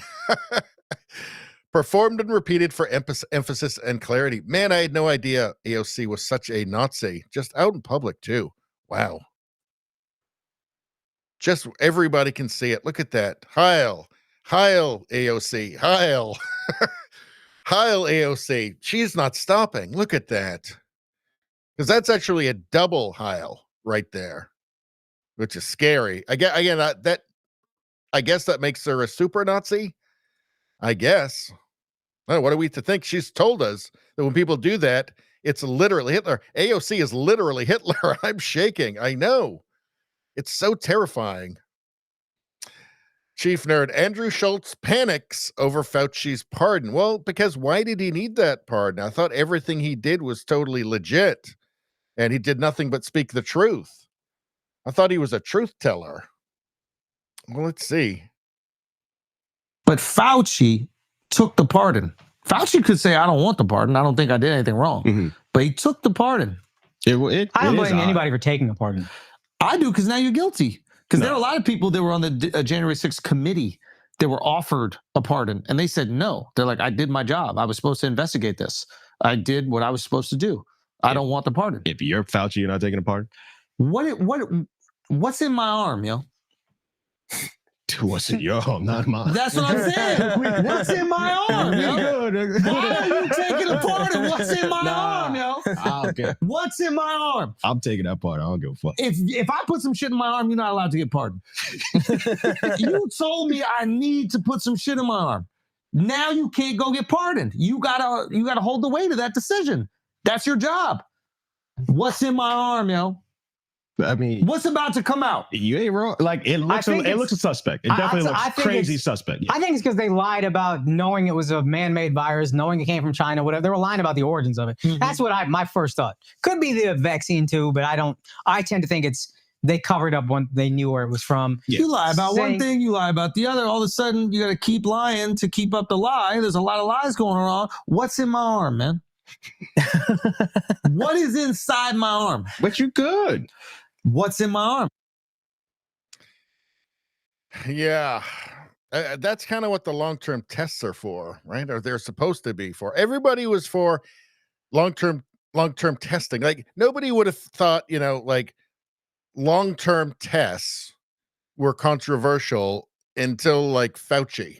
Performed and repeated for emphasis and clarity. Man, I had no idea AOC was such a Nazi. Just out in public, too. Wow. Just everybody can see it. Look at that. Heil. Heil, AOC. Heil. Heil, AOC. She's not stopping. Look at that. Because that's actually a double Heil right there, which is scary. I guess that makes her a super Nazi. I guess. Oh, what are we to think? She's told us that when people do that, it's literally Hitler. AOC is literally Hitler. I'm shaking. I know. It's so terrifying. Chief Nerd, Andrew Schultz panics over Fauci's pardon. Well, because why did he need that pardon? I thought everything he did was totally legit, and he did nothing but speak the truth. I thought he was a truth teller. Well, let's see. But Fauci took the pardon. Fauci could say, I don't want the pardon. I don't think I did anything wrong. Mm-hmm. But he took the pardon. I don't blame anybody for taking a pardon. I do, because now you're guilty. Because there are a lot of people that were on the January 6th committee that were offered a pardon, and they said no. They're like, I did my job. I was supposed to investigate this. I did what I was supposed to do. I don't want the pardon. If you're Fauci, you're not taking a pardon? What's in my arm, yo? What's in your arm, not mine. That's what I'm saying. What's in my arm, yo? Why are you taking a pardon? What's in my arm, yo? Okay. What's in my arm? I'm taking that part. I don't give a fuck. If I put some shit in my arm, you're not allowed to get pardoned. You told me I need to put some shit in my arm. Now you can't go get pardoned. You gotta hold the weight of that decision. That's your job. What's in my arm, yo? I mean, what's about to come out? You ain't wrong. Like it looks a suspect. It definitely looks crazy suspect. I think it's because they lied about knowing it was a man-made virus, knowing it came from China, whatever. They were lying about the origins of it. Mm-hmm. That's what my first thought. Could be the vaccine too, but I tend to think they covered up when they knew where it was from. Yeah. You lie about one thing, you lie about the other. All of a sudden, you got to keep lying to keep up the lie. There's a lot of lies going on. What's in my arm, man? What is inside my arm? But you're good. What's in my arm? Yeah, that's kind of what the long-term tests are for, right? Or they're supposed to be for. Everybody was for long-term testing. Like nobody would have thought, like long-term tests were controversial until like Fauci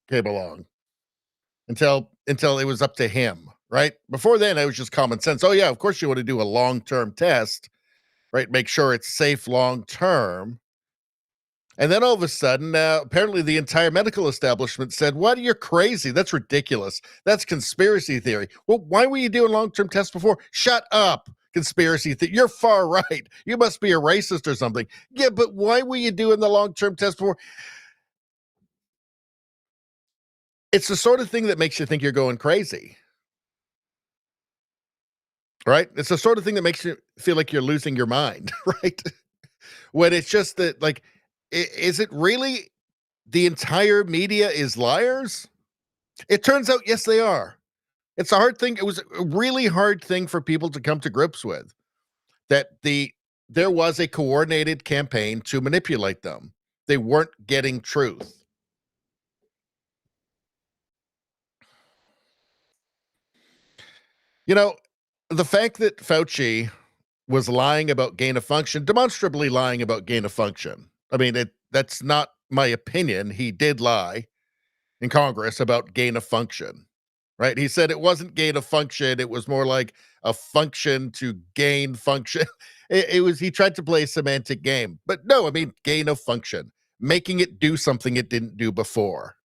came along. Until it was up to him, right? Before then, it was just common sense. Oh yeah, of course you want to do a long-term test. Right, make sure it's safe long term. And then all of a sudden, apparently the entire medical establishment said, what? You're crazy. That's ridiculous. That's conspiracy theory. Well, why were you doing long-term tests before? Shut up. conspiracy you're far right. You must be a racist or something. Yeah, but why were you doing the long-term test before? It's the sort of thing that makes you think you're going crazy. Right? It's the sort of thing that makes you feel like you're losing your mind, right? When it's just that, like, is it really the entire media is liars? It turns out, yes, they are. It's a hard thing. It was a really hard thing for people to come to grips with, that there was a coordinated campaign to manipulate them. They weren't getting truth. You know, the fact that Fauci was lying about gain of function, demonstrably lying about gain of function. I mean, that's not my opinion. He did lie in Congress about gain of function, right? He said it wasn't gain of function. It was more like a function to gain function. He tried to play a semantic game, but no, I mean, gain of function, making it do something it didn't do before,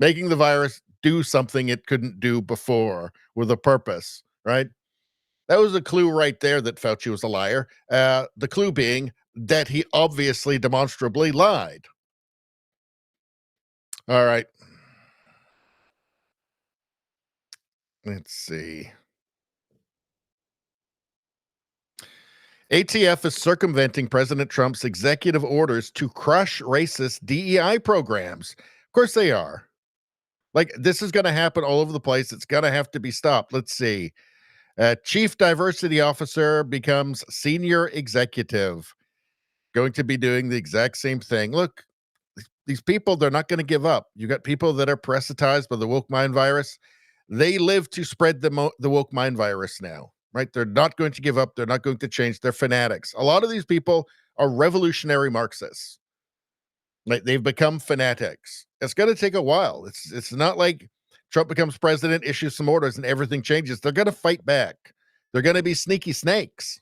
making the virus do something it couldn't do before with a purpose, right? That was a clue right there that Fauci was a liar. The clue being that he obviously demonstrably lied. All right. Let's see. ATF is circumventing President Trump's executive orders to crush racist DEI programs. Of course they are. Like, this is going to happen all over the place. It's going to have to be stopped. Let's see. Chief Diversity Officer becomes senior executive. Going to be doing the exact same thing. Look, these people, they're not going to give up. You got people that are parasitized by the woke mind virus. They live to spread the woke mind virus now, right? They're not going to give up. They're not going to change. They're fanatics. A lot of these people are revolutionary Marxists. Like, they've become fanatics. It's going to take a while. It's not like Trump becomes president, issues some orders, and everything changes. They're going to fight back. They're going to be sneaky snakes.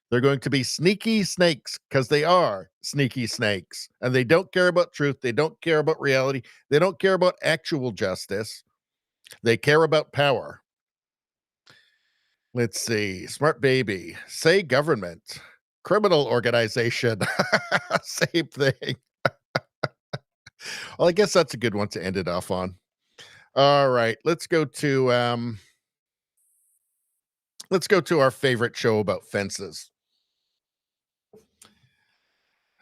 They're going to be sneaky snakes because they are sneaky snakes. And they don't care about truth. They don't care about reality. They don't care about actual justice. They care about power. Let's see. Smart baby. Say government. Criminal organization. Same thing. Well, I guess that's a good one to end it off on. All right. Let's go to our favorite show about fences.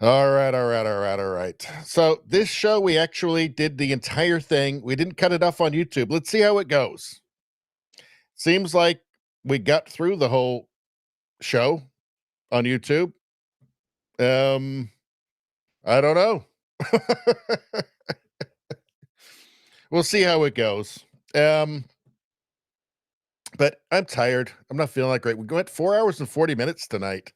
All right. So this show, we actually did the entire thing. We didn't cut it off on YouTube. Let's see how it goes. Seems like we got through the whole show on YouTube. I don't know. We'll see how it goes. But I'm tired. I'm not feeling that great. We went 4 hours and 40 minutes tonight.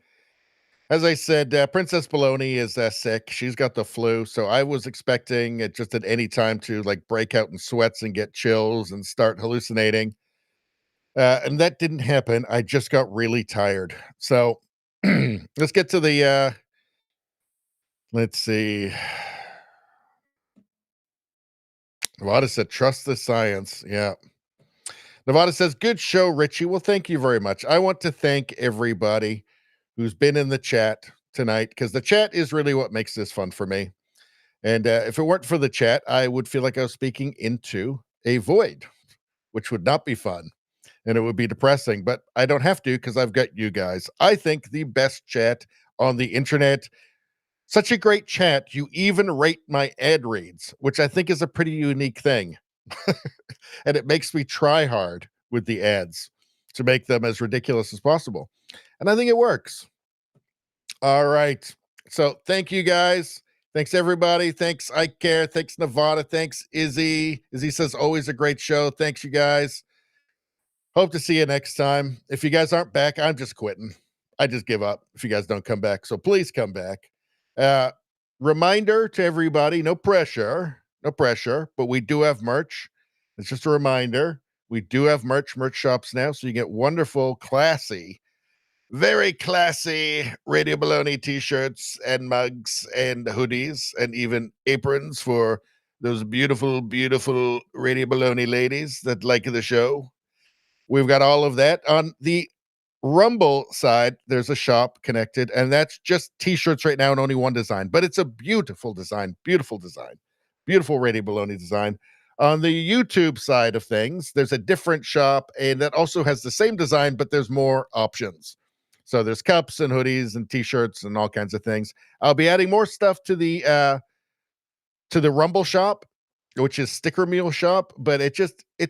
As I said, Princess Baloney is sick. She's got the flu. So I was expecting it just at any time to like break out in sweats and get chills and start hallucinating. And that didn't happen. I just got really tired. So let's get to the, let's see. Nevada said, trust the science. Yeah. Nevada says, good show, Richie. Well, thank you very much. I want to thank everybody who's been in the chat tonight, because the chat is really what makes this fun for me. And if it weren't for the chat, I would feel like I was speaking into a void, which would not be fun. And it would be depressing, but I don't have to because I've got you guys. I think the best chat on the internet. Such a great chat. You even rate my ad reads, which I think is a pretty unique thing. And it makes me try hard with the ads to make them as ridiculous as possible. And I think it works. All right. So thank you guys. Thanks everybody. Thanks I Care. Thanks Nevada. Thanks Izzy. Izzy says always a great show. Thanks you guys. Hope to see you next time. If you guys aren't back, I'm just quitting. I just give up if you guys don't come back. So please come back. Reminder to everybody, no pressure, but we do have merch. It's just a reminder. We do have merch shops now. So you get wonderful, classy, very classy Radio Baloney t-shirts and mugs and hoodies and even aprons for those beautiful, beautiful Radio Baloney ladies that like the show. We've got all of that on the Rumble side, there's a shop connected, and that's just t-shirts right now and only one design, but it's a beautiful design, beautiful Radio Baloney design. On the YouTube side of things, there's a different shop, and that also has the same design, but there's more options. So there's cups and hoodies and t-shirts and all kinds of things. I'll be adding more stuff to the Rumble shop, which is Sticker Mule shop, but it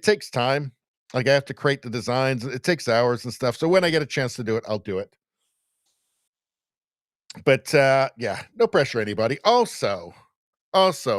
takes time. Like I have to create the designs. It takes hours and stuff. So when I get a chance to do it, I'll do it. But yeah, no pressure, anybody. Also,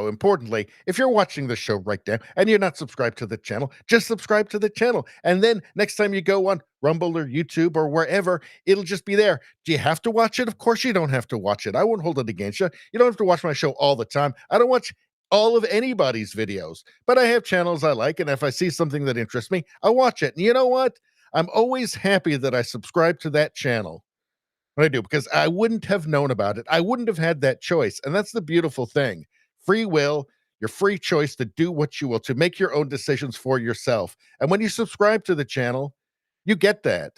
importantly, if you're watching the show right now and you're not subscribed to the channel, just subscribe to the channel. And then next time you go on Rumble or YouTube or wherever, it'll just be there. Do you have to watch it? Of course you don't have to watch it. I won't hold it against you. You don't have to watch my show all the time. I don't watch all of anybody's videos, but I have channels I like, and if I see something that interests me, I watch it. And you know what? I'm always happy that I subscribe to that channel. What I do, because I wouldn't have known about it. I wouldn't have had that choice. And that's the beautiful thing. Free will, your free choice to do what you will, to make your own decisions for yourself. And when you subscribe to the channel, you get that.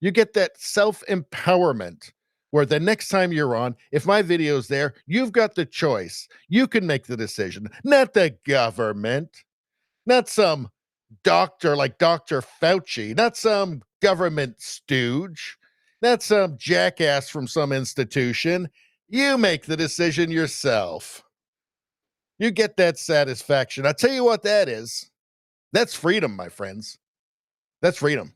You get that self-empowerment where the next time you're on, if my video's there, you've got the choice. You can make the decision, not the government, not some doctor like Dr. Fauci, not some government stooge, not some jackass from some institution. You make the decision yourself. You get that satisfaction. I'll tell you what that is. That's freedom, my friends. That's freedom.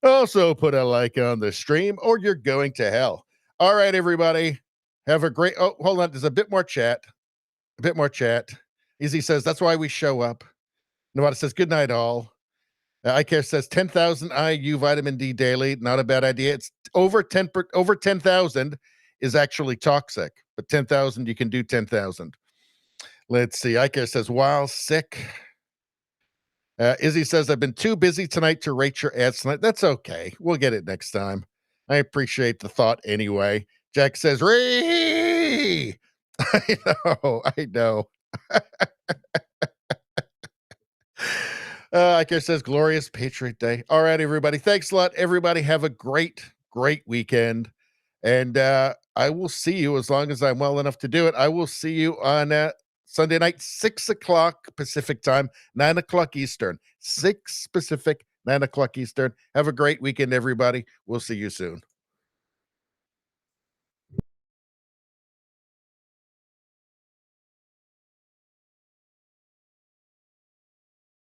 Also, put a like on the stream or you're going to hell. All right, everybody. Have a great... Oh, hold on. There's a bit more chat. Easy says, that's why we show up. Nevada says, good night, all. iCare says 10,000 IU vitamin D daily. Not a bad idea. It's over 10,000 is actually toxic, but 10,000, you can do 10,000. Let's see. iCare says, wow, sick. Izzy says, I've been too busy tonight to rate your ads tonight. That's okay. We'll get it next time. I appreciate the thought anyway. Jack says, Ree! I know. iCare says, glorious Patriot Day. All right, everybody. Thanks a lot. Everybody have a great weekend. And I will see you, as long as I'm well enough to do it, I will see you on Sunday night, 6 o'clock Pacific time, 9 o'clock Eastern. 6 Pacific, 9 o'clock Eastern. Have a great weekend, everybody. We'll see you soon.